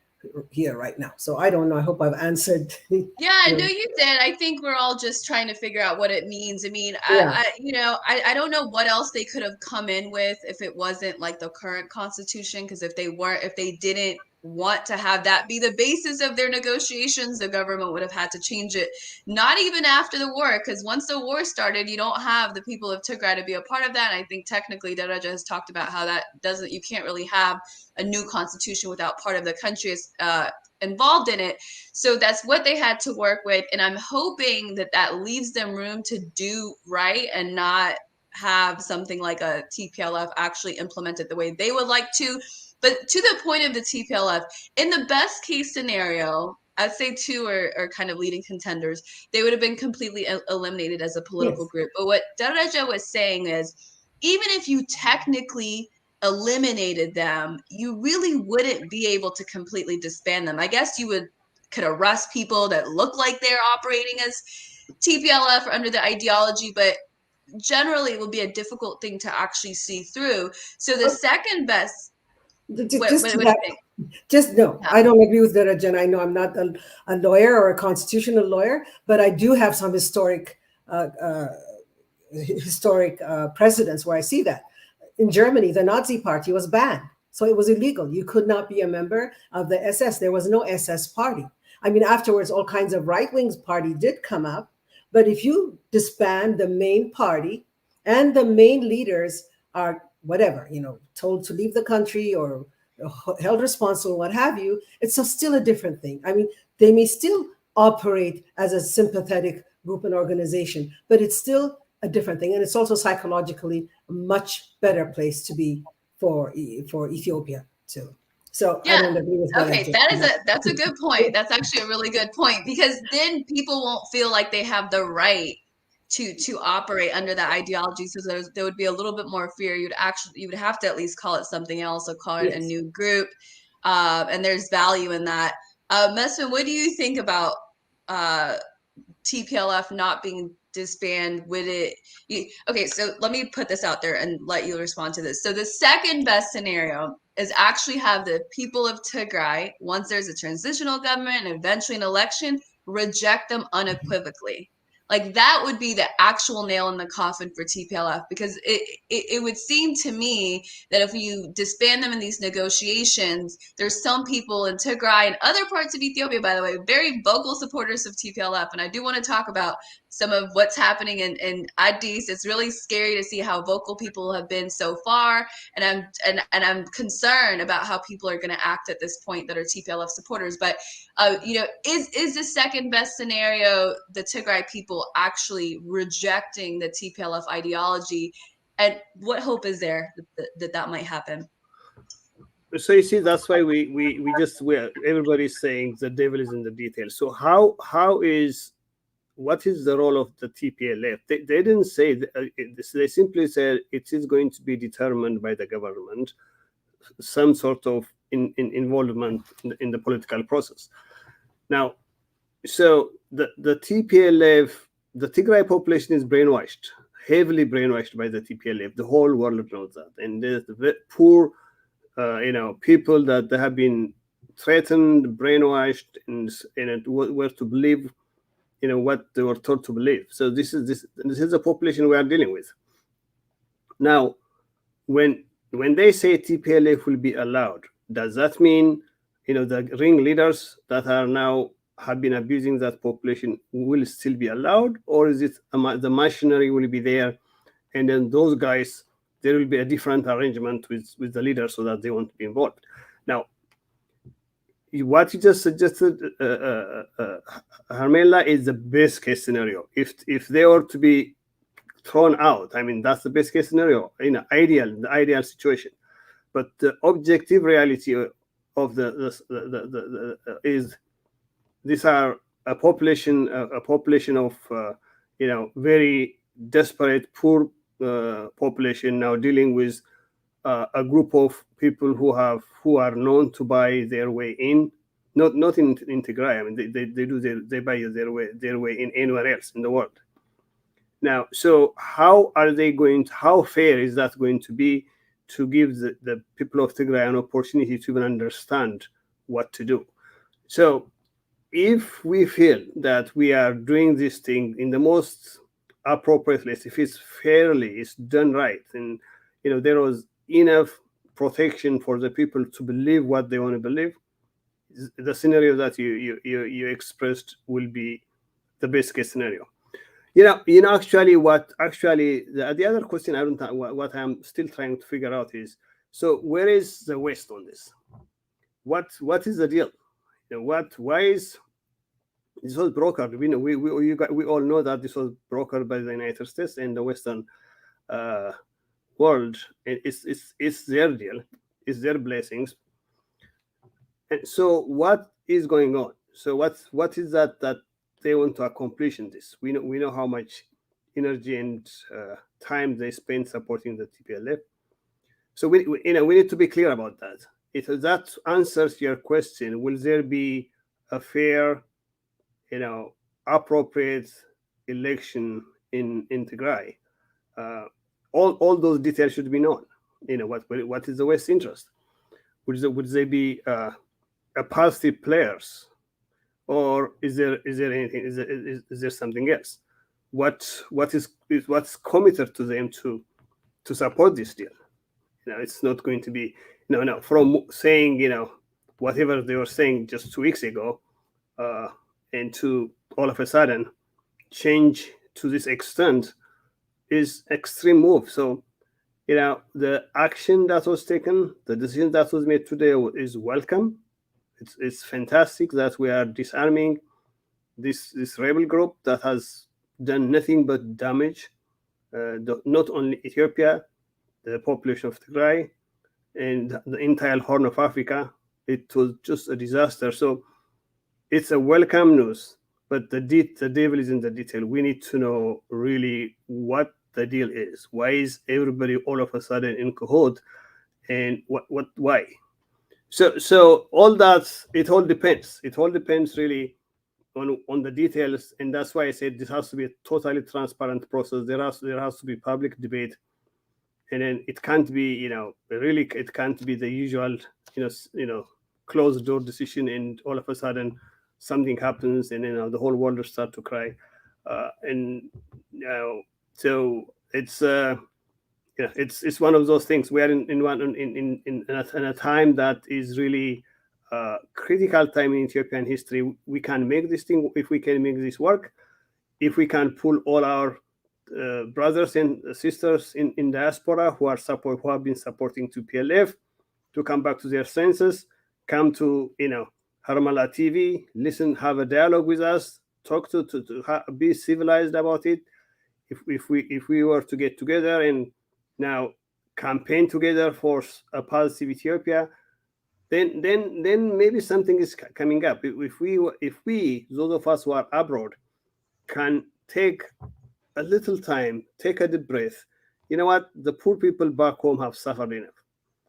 here right now. So I don't know. I hope I've answered. Yeah, no, you did. I think we're all just trying to figure out what it means. I mean, Yeah. I don't know what else they could have come in with if it wasn't like the current constitution, because if they didn't want to have that be the basis of their negotiations, the government would have had to change it. Not even after the war, because once the war started, you don't have the people of Tigray to be a part of that. And I think technically Daraja has talked about how you can't really have a new constitution without part of the country involved in it. So that's what they had to work with. And I'm hoping that leaves them room to do right and not have something like a TPLF actually implemented the way they would like to. But to the point of the TPLF, in the best case scenario, I'd say two are kind of leading contenders. They would have been completely eliminated as a political group. But what Daraja was saying is, even if you technically eliminated them, you really wouldn't be able to completely disband them. I guess you could arrest people that look like they're operating as TPLF or under the ideology, but generally it would be a difficult thing to actually see through. So the second best, just no, yeah. I don't agree with Darajan. I know I'm not a lawyer or a constitutional lawyer, but I do have some historic historic precedents where I see that. In Germany, the Nazi Party was banned, so it was illegal. You could not be a member of the SS. There was no SS party. I mean, afterwards, all kinds of right-wing party did come up, but if you disband the main party and the main leaders are whatever, told to leave the country or held responsible, what have you, it's still a different thing. I mean, they may still operate as a sympathetic group and organization, but it's still a different thing. And it's also psychologically a much better place to be for Ethiopia too. So Yeah. I don't agree with what I Okay, just that's a good point. That's actually a really good point, because then people won't feel like they have the right to operate under that ideology. So there would be a little bit more fear. You would have to at least call it something else, or call it a new group. And there's value in that. Mesfin, what do you think about TPLF not being disbanded? Okay, so let me put this out there and let you respond to this. So the second best scenario is actually have the people of Tigray, once there's a transitional government and eventually an election, reject them unequivocally. Like, that would be the actual nail in the coffin for TPLF, because it would seem to me that if you disband them in these negotiations, there's some people in Tigray and other parts of Ethiopia, by the way, very vocal supporters of TPLF. And I do want to talk about some of what's happening in Addis. It's really scary to see how vocal people have been so far. And I'm concerned about how people are going to act at this point that are TPLF supporters. But is the second best scenario the Tigray people actually rejecting the TPLF ideology? And what hope is there that might happen? So you see, that's why everybody's saying the devil is in the details. So what is the role of the TPLF? They didn't say they simply said it is going to be determined by the government, some sort of involvement in the political process. Now, so the TPLF, the Tigray population is brainwashed, heavily brainwashed by the TPLF. The whole world knows that, and there's the poor, people that they have been threatened, brainwashed, and were to believe, what they were told to believe. So this is the population we are dealing with. Now, when they say TPLF will be allowed, does that mean the ringleaders that are now have been abusing that population will still be allowed, or is it the machinery will be there, and then those guys, there will be a different arrangement with the leaders so that they won't be involved? Now, what you just suggested, Harmela, is the best case scenario. If they were to be thrown out, I mean, that's the best case scenario in the ideal situation. But the objective reality of is these are a population of very desperate, poor population now dealing with a group of people who are known to buy their way in, not in Tigray. I mean, they buy their way in anywhere else in the world. Now, so how fair is that going to be to give the people of Tigray an opportunity to even understand what to do? So if we feel that we are doing this thing in the most appropriate place, if it's done right, and there was enough protection for the people to believe what they want to believe, the scenario that you expressed will be the best case scenario. Actually, the other question what I'm still trying to figure out is, so where is the West on this? What is the deal? Why is this was brokered? We all know that this was brokered by the United States and the Western world. It's their deal, it's their blessings. And so what is going on? So what is that they want to accomplish in this? We know how much energy and time they spend supporting the TPLF. So we need to be clear about that. If that answers your question, will there be a fair, appropriate election in Tigray? All those details should be known. What is the West's interest? Would they be a passive players, or is there anything? Is there something else? what's committed to them to support this deal. It's not going to be from saying whatever they were saying just 2 weeks ago, and to all of a sudden change to this extent is extreme move. So the action that was taken, the decision that was made today is welcome. It's fantastic that we are disarming this rebel group that has done nothing but damage, not only Ethiopia, the population of Tigray, and the entire Horn of Africa. It was just a disaster. So it's a welcome news, but the devil is in the detail. We need to know really what the deal is. Why is everybody all of a sudden in cahoot, and why? So all that, it all depends. It all depends really on the details, and that's why I said this has to be a totally transparent process. There has to be public debate, and then it can't be really, it can't be the usual closed door decision, and all of a sudden something happens, and the whole world will start to cry, so it's it's one of those things. We are in a time that is really critical time in Ethiopian history. We can make this thing, if we can make this work, if we can pull all our brothers and sisters in diaspora who have been supporting to PLF to come back to their senses, come to Harmala TV, listen, have a dialogue with us, talk to be civilized about it. If we were to get together and now campaign together for a positive Ethiopia, then maybe something is coming up. If we those of us who are abroad can take a little time, take a deep breath. You know what? The poor people back home have suffered enough.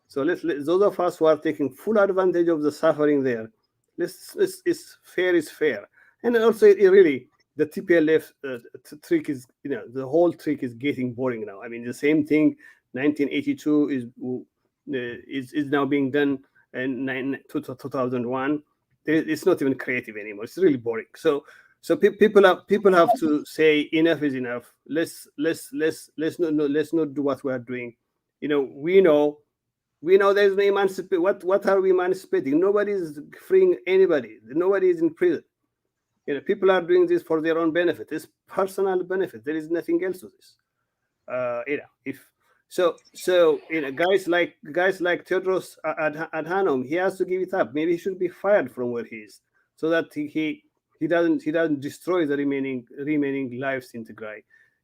So those of us who are taking full advantage of the suffering there, it's fair. And also, really, the TPLF trick is, the whole trick is getting boring now. I mean, the same thing, 1982 is now being done in 2001. It's not even creative anymore. It's really boring. So people have to say enough is enough. Let's not do what we are doing. We know there's no emancipation. What are we emancipating? Nobody is freeing anybody. Nobody is in prison. People are doing this for their own benefit. It's personal benefit. There is nothing else to this. Guys like Tedros Adhanom, he has to give it up. Maybe he should be fired from where he is, so that he doesn't destroy the remaining lives in Tigray.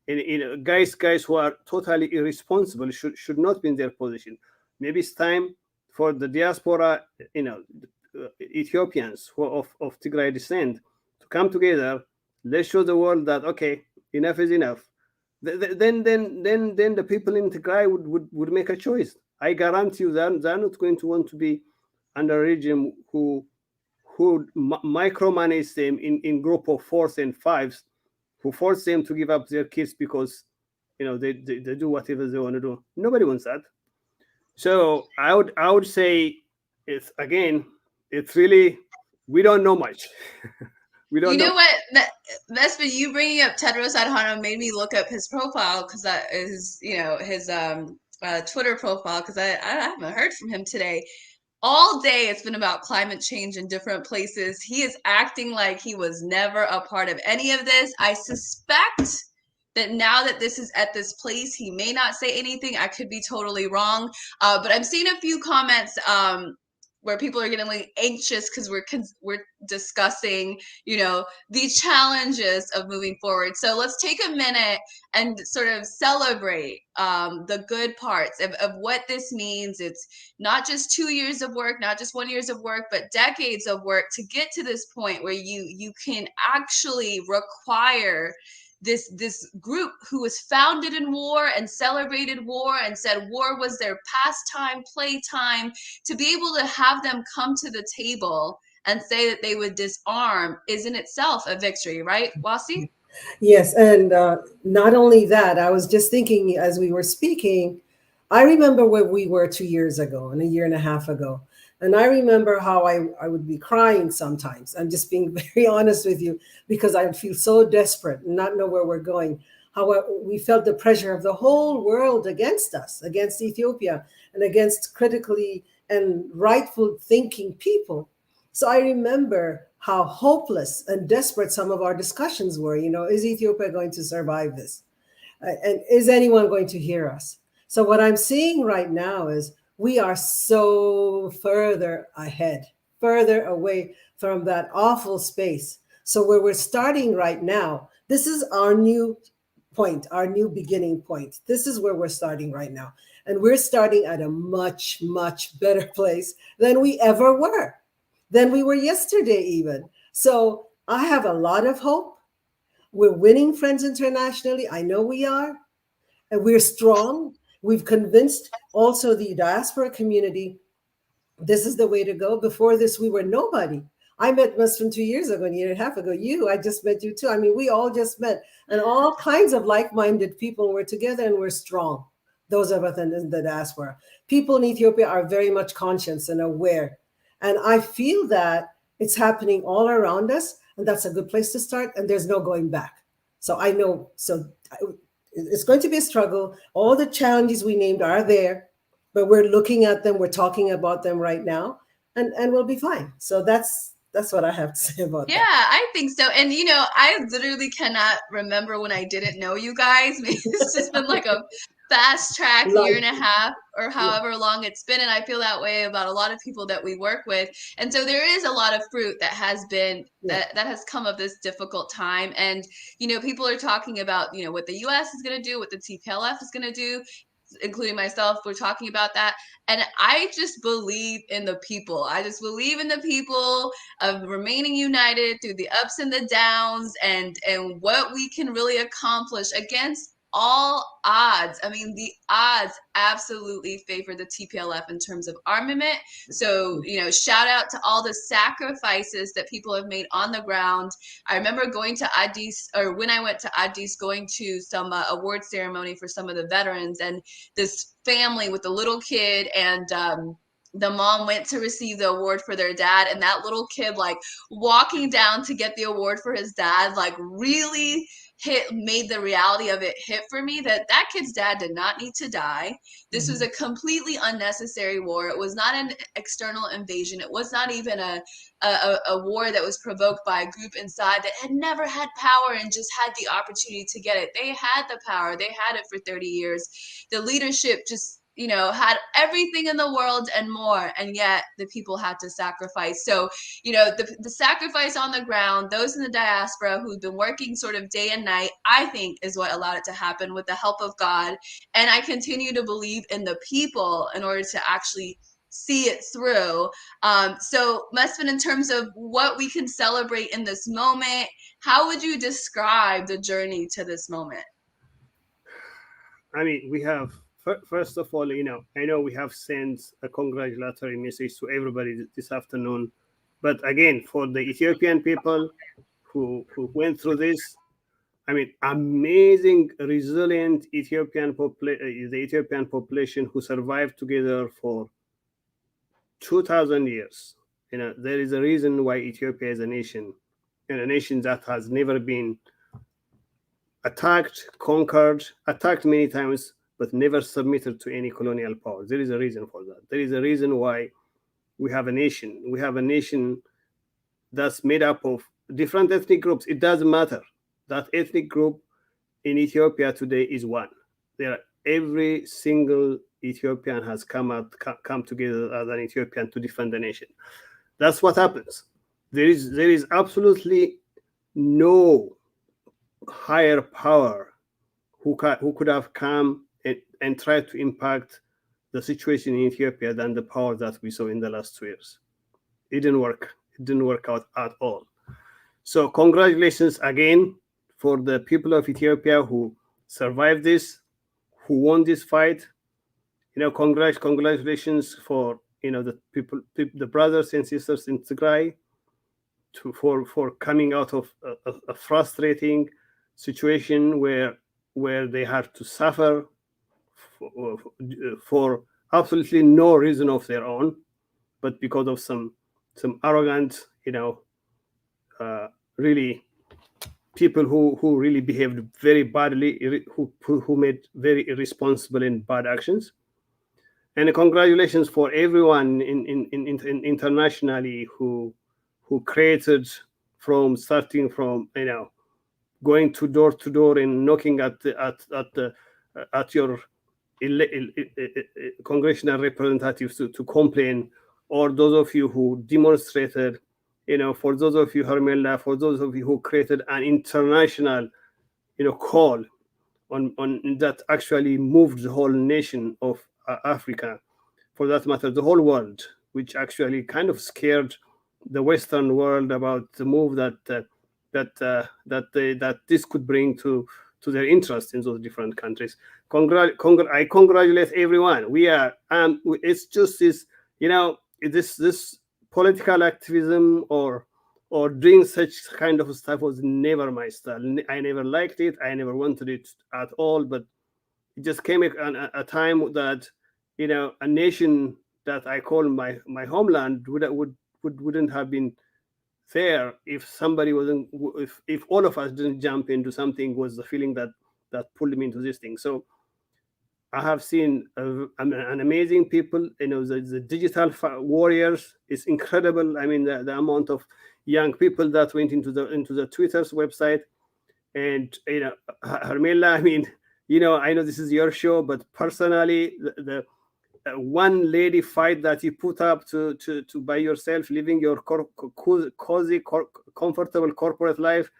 And guys who are totally irresponsible should not be in their position. Maybe it's time for the diaspora, Ethiopians who are of Tigray descent, to come together. Let's show the world that okay, enough is enough. Then the people in Tigray would make a choice. I guarantee you that they're not going to want to be under a regime who micromanage them in group of 4s and 5s, who force them to give up their kids because they do whatever they want to do. Nobody wants that. So I would say it's really, we don't know much. We don't know. What, Vespa, you bringing up Tedros Adhanom made me look up his profile, because that is his Twitter profile, because I haven't heard from him today. All day it's been about climate change in different places. He is acting like he was never a part of any of this. I suspect that now that this is at this place, he may not say anything. I could be totally wrong. But I'm seeing a few comments where people are getting like anxious because we're discussing, the challenges of moving forward. So let's take a minute and sort of celebrate the good parts of what this means. It's not just 2 years of work, not just 1 year of work, but decades of work to get to this point where you can actually require this group who was founded in war and celebrated war and said war was their pastime, playtime, to be able to have them come to the table and say that they would disarm is in itself a victory, right, Wasi? Yes, and not only that, I was just thinking as we were speaking, I remember where we were 2 years ago and a year and a half ago. And I remember how I would be crying sometimes. I'm just being very honest with you, because I would feel so desperate and not know where we're going. How we felt the pressure of the whole world against us, against Ethiopia, and against critically and rightful thinking people. So I remember how hopeless and desperate some of our discussions were. You know, is Ethiopia going to survive this? And is anyone going to hear us? So what I'm seeing right now is we are so further ahead, further away from that awful space. So where we're starting right now, this is our new point, our new beginning point. This is where we're starting right now. And we're starting at a much, much better place than we ever were, than we were yesterday even. So I have a lot of hope. We're winning friends internationally. I know we are. And we're strong. We've convinced also the diaspora community this is the way to go. Before this, we were nobody. I met Muslim 2 years ago, a year and a half ago. I just met you too. I mean, we all just met, and all kinds of like-minded people were together, and we're strong. Those of us in the diaspora. People in Ethiopia are very much conscious and aware. And I feel that it's happening all around us, and that's a good place to start, and there's no going back. So I know, it's going to be a struggle. All the challenges we named are there, but we're looking at them, we're talking about them right now, and we'll be fine. So that's what I have to say about that. Yeah, I think so. And you know, I literally cannot remember when I didn't know you guys. It's just been like a fast track year and a half or however long it's been. And I feel that way about a lot of people that we work with. And so there is a lot of fruit that has been that has come of this difficult time. And you know, people are talking about, you know, what the US is going to do, what the TPLF is going to do, including myself. We're talking about that. And I just believe in the people. I just believe in the people of remaining united through the ups and the downs, and what we can really accomplish against all odds. I mean, the odds absolutely favor the TPLF in terms of armament. So, you know, shout out to all the sacrifices that people have made on the ground. I remember going to Addis, or when I went to Addis, going to some award ceremony for some of the veterans, and this family with a little kid, and the mom went to receive the award for their dad, and that little kid, like, walking down to get the award for his dad, like, really made the reality of it hit for me that kid's dad did not need to die. This was a completely unnecessary war. It was not an external invasion. It was not even a war that was provoked by a group inside that had never had power and just had the opportunity to get it. They had the power. They had it for 30 years. The leadership just, you know, had everything in the world and more, and yet the people had to sacrifice. So, you know, the sacrifice on the ground, those in the diaspora who've been working sort of day and night, I think is what allowed it to happen with the help of God. And I continue to believe in the people in order to actually see it through. So Mesfin, in terms of what we can celebrate in this moment, how would you describe the journey to this moment? I mean, we have, first of all, you know, I know we have sent a congratulatory message to everybody this afternoon. But again, for the Ethiopian people who went through this, I mean, amazing, resilient the Ethiopian population who survived together for 2,000 years. You know, there is a reason why Ethiopia is a nation, and a nation that has never been attacked, conquered, attacked many times, but never submitted to any colonial power. There is a reason for that. There is a reason why we have a nation. We have a nation that's made up of different ethnic groups. It doesn't matter. That ethnic group in Ethiopia today is one. Every single Ethiopian has come together as an Ethiopian to defend the nation. That's what happens. There is absolutely no higher power who could have come and tried to impact the situation in Ethiopia than the power that we saw in the last 2 years. It didn't work. It didn't work out at all. So congratulations again for the people of Ethiopia who survived this, who won this fight. You know, congratulations for, you know, the people, the brothers and sisters in Tigray, for coming out of a frustrating situation where they had to suffer for absolutely no reason of their own. but because of some arrogant, really people who really behaved very badly, who made very irresponsible and bad actions. And congratulations for everyone in internationally who created, from starting from going to door and knocking at your congressional representatives to complain, or those of you who demonstrated, for those of you, Hermela, for those of you who created an international, call on that actually moved the whole nation of Africa, for that matter, the whole world, which actually kind of scared the Western world about the move that this could bring to their interest in those different countries. I congratulate everyone. We are, it's just this, this political activism or doing such kind of stuff was never my style. I never liked it. I never wanted it at all. But it just came a time that, a nation that I call my homeland wouldn't have been there if somebody wasn't, if all of us didn't jump into something, was the feeling that pulled me into this thing. So I have seen an amazing people. The digital warriors is incredible. I mean, the amount of young people that went into the Twitter's website, and Hermela, I mean, I know this is your show, but personally, the one lady fight that you put up to by yourself, living your cozy, comfortable corporate life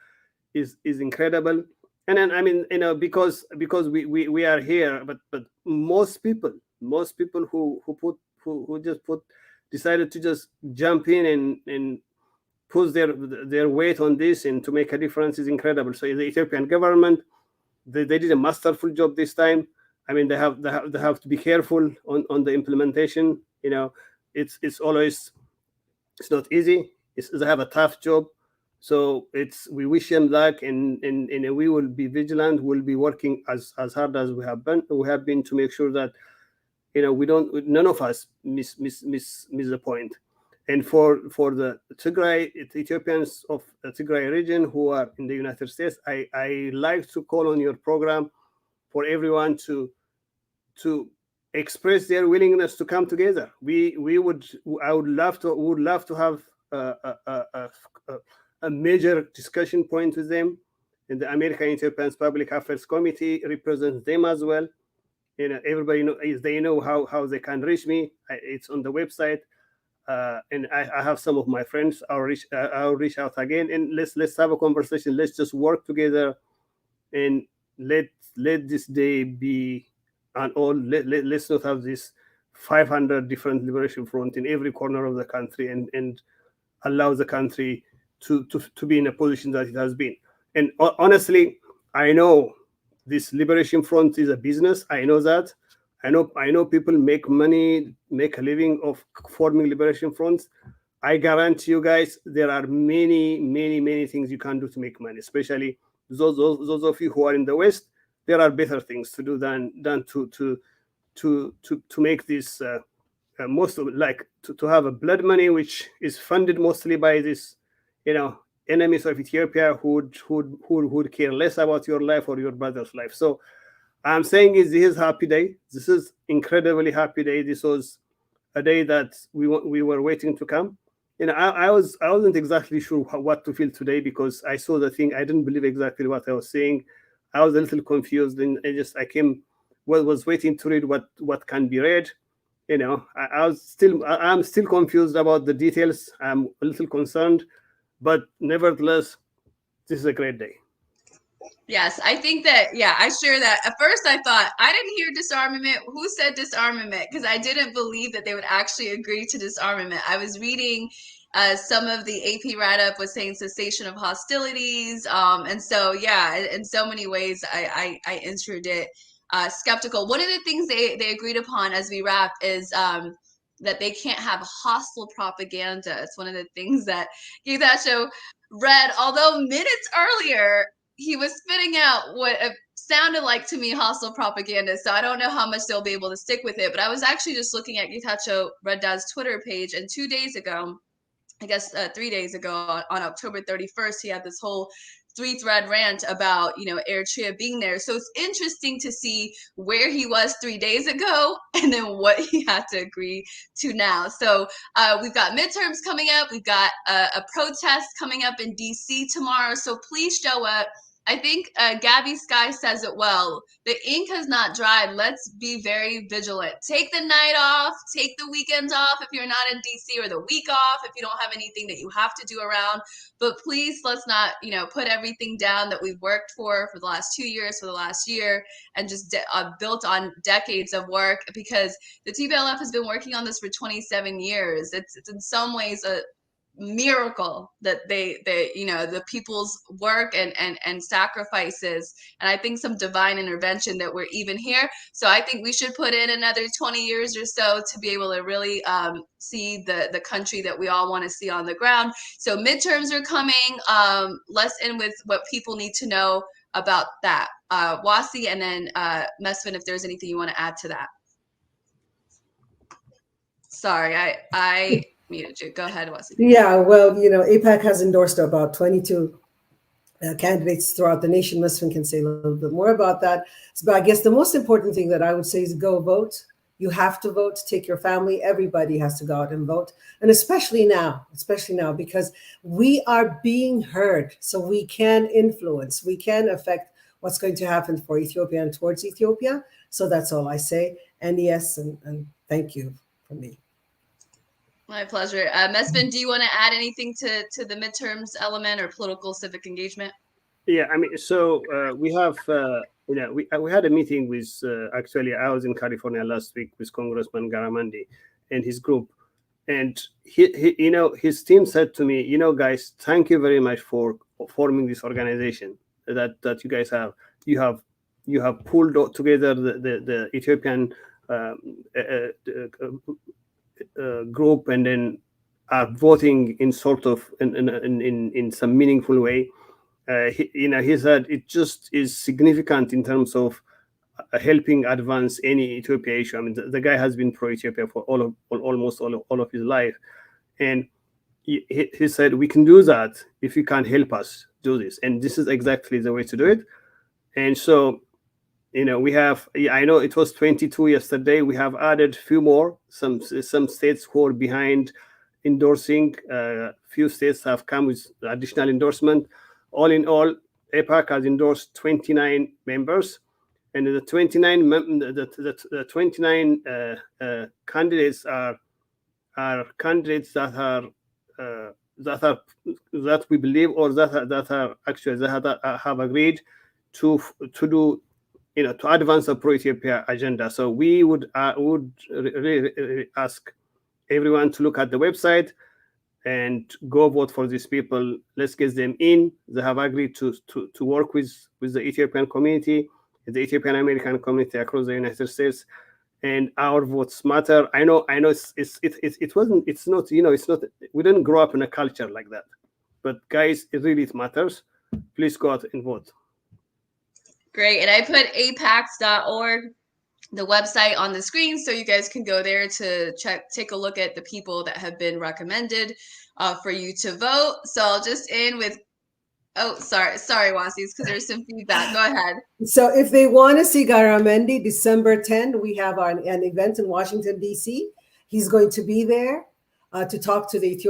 is incredible. And then, I mean, because we are here, but most people who just decided to just jump in and put their weight on this and to make a difference is incredible. So the Ethiopian government, they did a masterful job this time. I mean, they have to be careful on the implementation. It's always, it's not easy. They have a tough job. So we wish them luck, and we will be vigilant. We'll be working as hard as we have been to make sure that none of us miss the point. And for the Tigray Ethiopians of the Tigray region who are in the United States, I like to call on your program for everyone to express their willingness to come together. I would love to have a major discussion point with them. And the American Ethiopians Public Affairs Committee represents them as well. Everybody they know how they can reach me. It's on the website. And I have some of my friends. I'll reach out again, and let's have a conversation. Let's just work together, and let this day be an all. Let's not have this 500 different liberation front in every corner of the country, and allow the country to be in a position that it has been. And honestly, I know this liberation front is a business. I know that. I know people make money, make a living of forming liberation fronts. I guarantee you guys, there are many things you can do to make money, especially those of you who are in the West. There are better things to do than to make this most of, like to have a blood money, which is funded mostly by this, enemies of Ethiopia who would care less about your life or your brother's life. So I'm saying this is happy day. This is incredibly happy day. This was a day that we were waiting to come. I wasn't exactly sure what to feel today, because I saw the thing. I didn't believe exactly what I was saying. I was a little confused, and was waiting to read what can be read. I'm still confused about the details. I'm a little concerned, but nevertheless, this is a great day. Yes, I think that, I share that. At first, I thought, I didn't hear disarmament. Who said disarmament? Because I didn't believe that they would actually agree to disarmament. I was reading some of the AP write-up was saying cessation of hostilities. And so, in so many ways, I entered it skeptical. One of the things they agreed upon as we wrap is that they can't have hostile propaganda. It's one of the things that Getachew read, although minutes earlier, he was spitting out what sounded like to me hostile propaganda. So I don't know how much they'll be able to stick with it. But I was actually just looking at Getachew Red Dad's Twitter page, and 2 days ago, I guess 3 days ago, on October 31st, he had this whole 3-thread rant about, you know, Eritrea being there. So it's interesting to see where he was 3 days ago and then what he had to agree to now. So we've got midterms coming up. We've got a protest coming up in DC tomorrow. So please show up. I think Gabby Sky says it well. The ink has not dried. Let's be very vigilant. Take the night off. Take the weekends off if you're not in DC, or the week off if you don't have anything that you have to do around. But please, let's not, you know, put everything down that we've worked for the last 2 years, for the last year, and just built on decades of work, because the TPLF has been working on this for 27 years. It's in some ways a miracle that they you know, the people's work and sacrifices, and I think some divine intervention that we're even here. So I think we should put in another 20 years or so to be able to really see the country that we all want to see on the ground. So midterms are coming. Let's end with what people need to know about that. Wasi, and then Mesfin, if there's anything you want to add to that. Sorry, I muted you. Go ahead, Wasi. Yeah, well, you know, AIPAC has endorsed about 22 candidates throughout the nation. Mesfin can say a little bit more about that. But I guess the most important thing that I would say is go vote. You have to vote. Take your family. Everybody has to go out and vote. And especially now, because we are being heard. So we can influence, we can affect what's going to happen for Ethiopia and towards Ethiopia. So that's all I say. And yes, and thank you for me. My pleasure. Mesfin, do you want to add anything to the midterms element or political civic engagement? Yeah, I mean, so we have, you know, we had a meeting with, actually, I was in California last week with Congressman Garamandi and his group. And he, you know, his team said to me, you know, guys, thank you very much for forming this organization that you guys have. You have pulled together the Ethiopian group, and then are voting in sort of in some meaningful way. He said it just is significant in terms of helping advance any Ethiopia issue. I mean, the guy has been pro-Ethiopia for almost all of his life, and he said we can do that if you can help us do this, and this is exactly the way to do it. And so, you know, we have, I know it was 22 yesterday. We have added a few more. Some states who are behind endorsing. Few states have come with additional endorsement. All in all, AIPAC has endorsed 29 members, and the 29 candidates are candidates that we believe, or that are actually that have agreed to do, you know, to advance the pro-Ethiopia agenda. So we would really ask everyone to look at the website and go vote for these people. Let's get them in. They have agreed to work with the Ethiopian community, the Ethiopian American community across the United States, and our votes matter. I know. It's not. You know, it's not. We didn't grow up in a culture like that, but guys, it matters. Please go out and vote. Great, and I put apacs.org, the website, on the screen, so you guys can go there to take a look at the people that have been recommended for you to vote. So I'll just end with, sorry, Wasi, because there's some feedback. Go ahead. So if they want to see Garamendi, December 10th, we have an event in Washington, D.C. He's going to be there to talk to his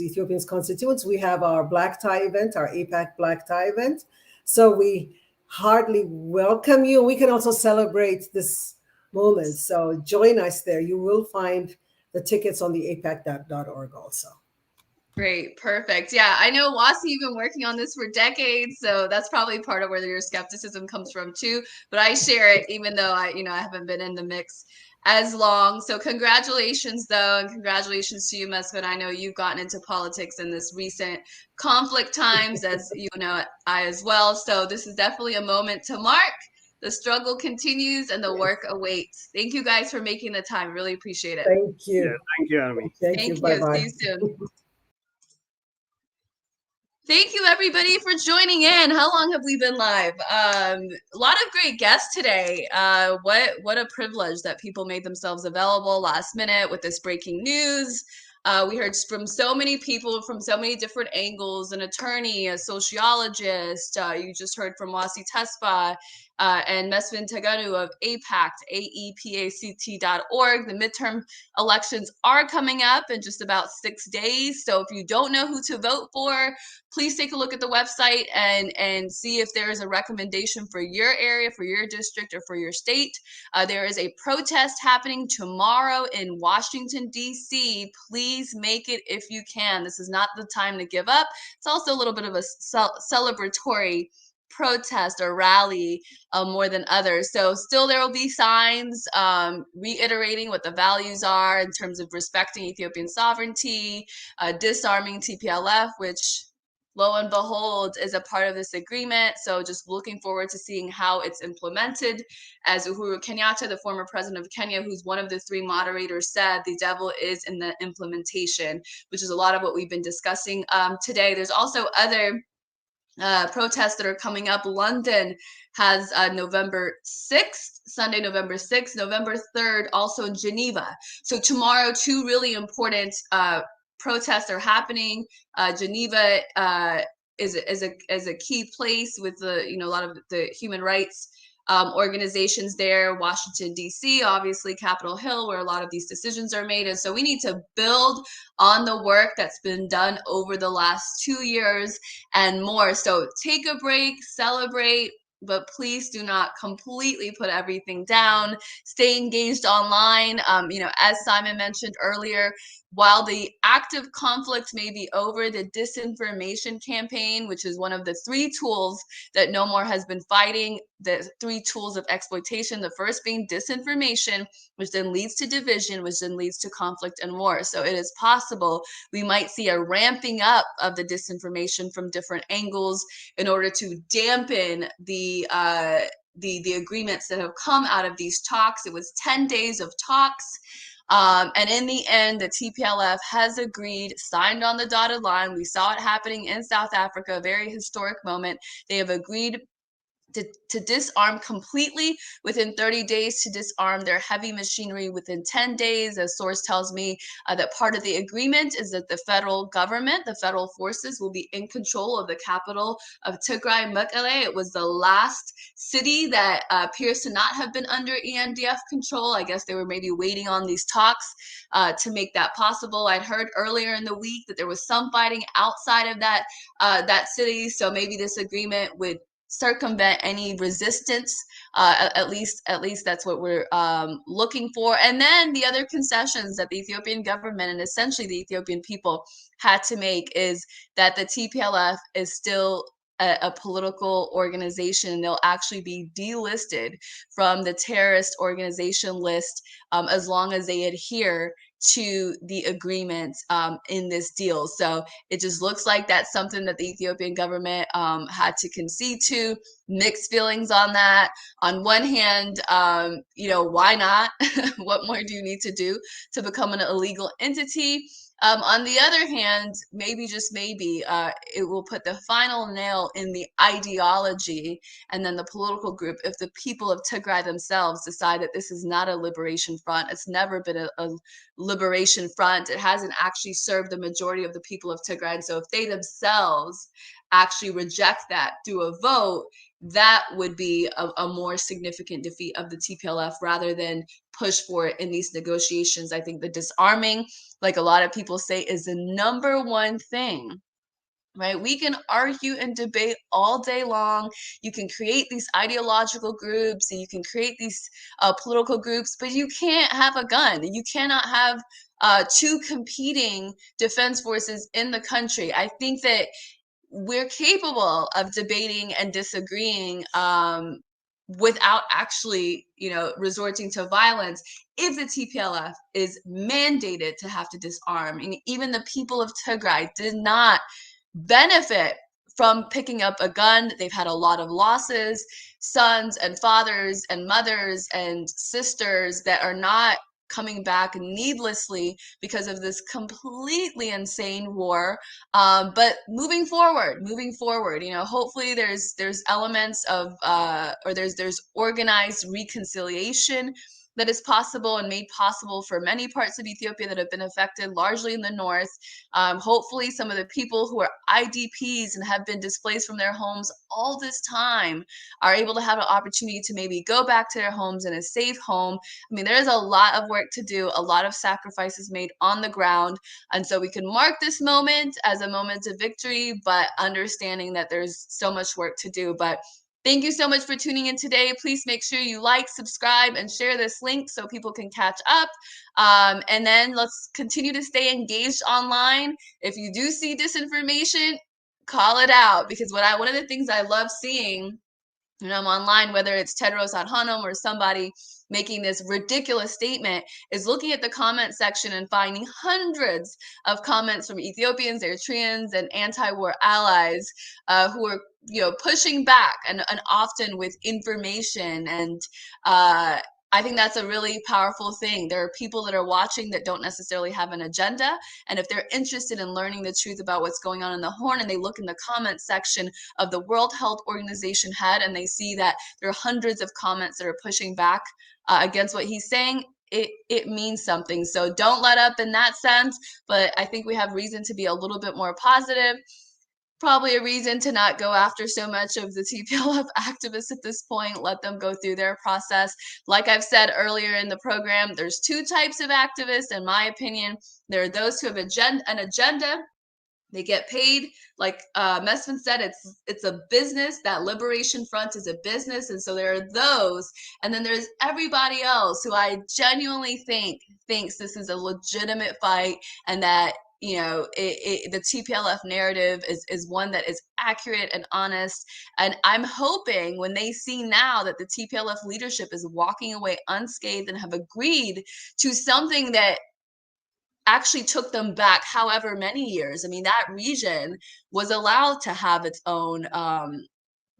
Ethiopian constituents. We have our black tie event, our AIPAC black tie event. So we heartily welcome you. We can also celebrate this moment. So join us there. You will find the tickets on the apac.org also. Great, perfect. Yeah, I know, Wasi, you've been working on this for decades, so that's probably part of where your skepticism comes from too. But I share it, even though I haven't been in the mix as long. So congratulations, though, and congratulations to you, Mesfin. I know you've gotten into politics in this recent conflict times, as you know, I as well. So this is definitely a moment to mark. The struggle continues and the work awaits. Thank you guys for making the time. Really appreciate it. Thank you. Yeah, thank you, Army. Thank you. Bye-bye. See you soon. Thank you, everybody, for joining in. How long have we been live? A lot of great guests today. What a privilege that people made themselves available last minute with this breaking news. We heard from so many people from so many different angles: an attorney, a sociologist. You just heard from Wasi Tesfa and Mesfin Taganu of APACT, AEPACT.org. The midterm elections are coming up in just about 6 days. So if you don't know who to vote for, please take a look at the website and see if there is a recommendation for your area, for your district, or for your state. There is a protest happening tomorrow in Washington, D.C. Please make it if you can. This is not the time to give up. It's also a little bit of a celebratory protest or rally more than others. So still there will be signs reiterating what the values are in terms of respecting Ethiopian sovereignty, disarming TPLF, which lo and behold is a part of this agreement. So just looking forward to seeing how it's implemented. As Uhuru Kenyatta, the former president of Kenya, who's one of the 3 moderators, said, the devil is in the implementation, which is a lot of what we've been discussing today. There's also other protests that are coming up. London has November 6th, Sunday, November 6th, November 3rd, also in Geneva. So tomorrow, 2 really important protests are happening. Geneva is a key place with a lot of the human rights organizations there. Washington, D.C., obviously Capitol Hill, where a lot of these decisions are made. And so we need to build on the work that's been done over the last 2 years and more. So take a break, celebrate, but please do not completely put everything down. Stay engaged online. As Simon mentioned earlier, while the active conflict may be over, the disinformation campaign, which is one of the 3 tools that No More has been fighting, the 3 tools of exploitation, the first being disinformation, which then leads to division, which then leads to conflict and war. So it is possible we might see a ramping up of the disinformation from different angles in order to dampen the agreements that have come out of these talks. It was 10 days of talks. And in the end, the TPLF has agreed, signed on the dotted line. We saw it happening in South Africa, a very historic moment. They have agreed to disarm completely within 30 days, to disarm their heavy machinery within 10 days. A source tells me that part of the agreement is that the federal government, the federal forces, will be in control of the capital of Tigray, Mekelle. It was the last city that appears to not have been under ENDF control. I guess they were maybe waiting on these talks to make that possible. I'd heard earlier in the week that there was some fighting outside of that city. So maybe this agreement would circumvent any resistance. At least that's what we're looking for. And then the other concessions that the Ethiopian government and essentially the Ethiopian people had to make is that the TPLF is still a political organization. They'll actually be delisted from the terrorist organization list as long as they adhere to the agreement in this deal. So it just looks like that's something that the Ethiopian government had to concede to. Mixed feelings on that. On one hand, why not? What more do you need to do to become an illegal entity? On the other hand, maybe, just maybe, it will put the final nail in the ideology and then the political group if the people of Tigray themselves decide that this is not a liberation front. It's never been a liberation front. It hasn't actually served the majority of the people of Tigray. And so if they themselves actually reject that through a vote, that would be a more significant defeat of the TPLF rather than push for it in these negotiations. I think the disarming, like a lot of people say, is the number one thing, right? We can argue and debate all day long. You can create these ideological groups and you can create these political groups, but you can't have a gun. You cannot have 2 competing defense forces in the country. I think that we're capable of debating and disagreeing without actually, resorting to violence if the TPLF is mandated to have to disarm. And even the people of Tigray did not benefit from picking up a gun. They've had a lot of losses, sons and fathers and mothers and sisters that are not coming back needlessly because of this completely insane war. But moving forward, you know, hopefully there's elements of or there's organized reconciliation that is possible and made possible for many parts of Ethiopia that have been affected, largely in the north. Hopefully some of the people who are IDPs and have been displaced from their homes all this time are able to have an opportunity to maybe go back to their homes in a safe home. I mean, there is a lot of work to do, a lot of sacrifices made on the ground. And so we can mark this moment as a moment of victory, but understanding that there's so much work to do. But thank you so much for tuning in today. Please make sure you like, subscribe, and share this link so people can catch up. And then let's continue to stay engaged online. If you do see disinformation, call it out, because one of the things I love seeing when I'm online, whether it's Tedros Adhanom or somebody making this ridiculous statement, is looking at the comment section and finding hundreds of comments from Ethiopians, Eritreans, and anti-war allies who are, you know, pushing back and often with information. And I think that's a really powerful thing. There are people that are watching that don't necessarily have an agenda. And if they're interested in learning the truth about what's going on in the Horn, and they look in the comment section of the World Health Organization head and they see that there are hundreds of comments that are pushing back against what he's saying, it means something. So don't let up in that sense. But I think we have reason to be a little bit more positive. Probably a reason to not go after so much of the TPLF activists at this point. Let them go through their process. Like I've said earlier in the program, there's two types of activists, in my opinion. There are those who have an agenda. They get paid, like Mesfin said, it's a business. That Liberation Front is a business, and so there are those, and then there's everybody else who I genuinely thinks this is a legitimate fight, and that, you know, the TPLF narrative is one that is accurate and honest. And I'm hoping when they see now that the TPLF leadership is walking away unscathed and have agreed to something that actually took them back however many years. I mean, that region was allowed to have its own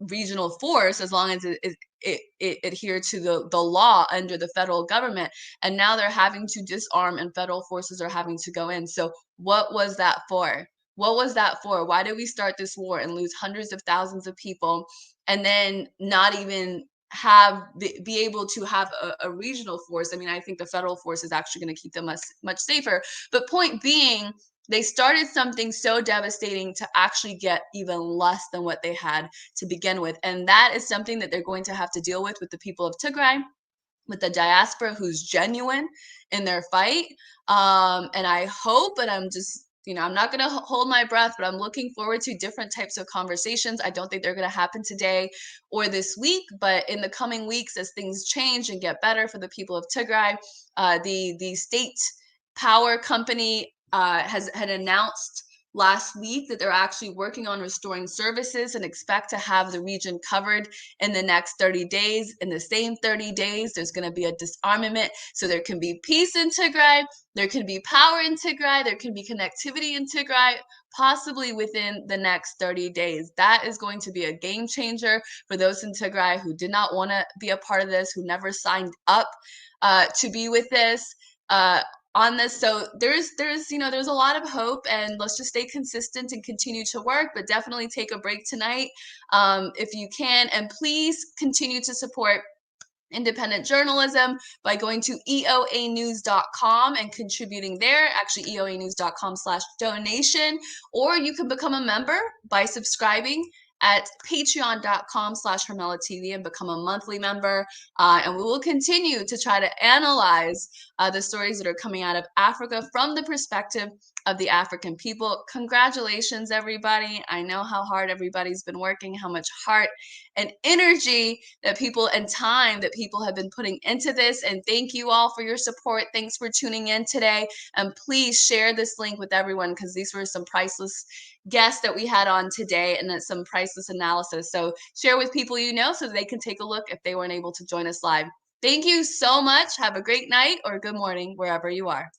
regional force as long as it adhered to the law under the federal government. And now they're having to disarm and federal forces are having to go in. So what was that for? What was that for? Why did we start this war and lose hundreds of thousands of people and then not even be able to have a regional force? I mean, I think the federal force is actually going to keep them much safer. But point being, they started something so devastating to actually get even less than what they had to begin with. And that is something that they're going to have to deal with the people of Tigray, with the diaspora who's genuine in their fight. And I hope, and I'm just, you know, I'm not going to hold my breath, but I'm looking forward to different types of conversations. I don't think they're going to happen today or this week, but in the coming weeks, as things change and get better for the people of Tigray, the state power company had announced last week that they're actually working on restoring services and expect to have the region covered in the next 30 days. In the same 30 days, there's going to be a disarmament. So there can be peace in Tigray, there can be power in Tigray, there can be connectivity in Tigray, possibly within the next 30 days. That is going to be a game changer for those in Tigray who did not want to be a part of this, who never signed up to be with this. On this. So there's a lot of hope, and let's just stay consistent and continue to work, but definitely take a break tonight if you can. And please continue to support independent journalism by going to eoanews.com and contributing there, actually eoanews.com/donation, or you can become a member by subscribing at patreon.com/Hermela TV and become a monthly member. And we will continue to try to analyze the stories that are coming out of Africa from the perspective of the African people. Congratulations, everybody. I know how hard everybody's been working, how much heart and energy that people and time that people have been putting into this. And thank you all for your support. Thanks for tuning in today. And please share this link with everyone, because these were some priceless guests that we had on today, and it's some priceless analysis. So share with people you know so they can take a look if they weren't able to join us live. Thank you so much. Have a great night or good morning wherever you are.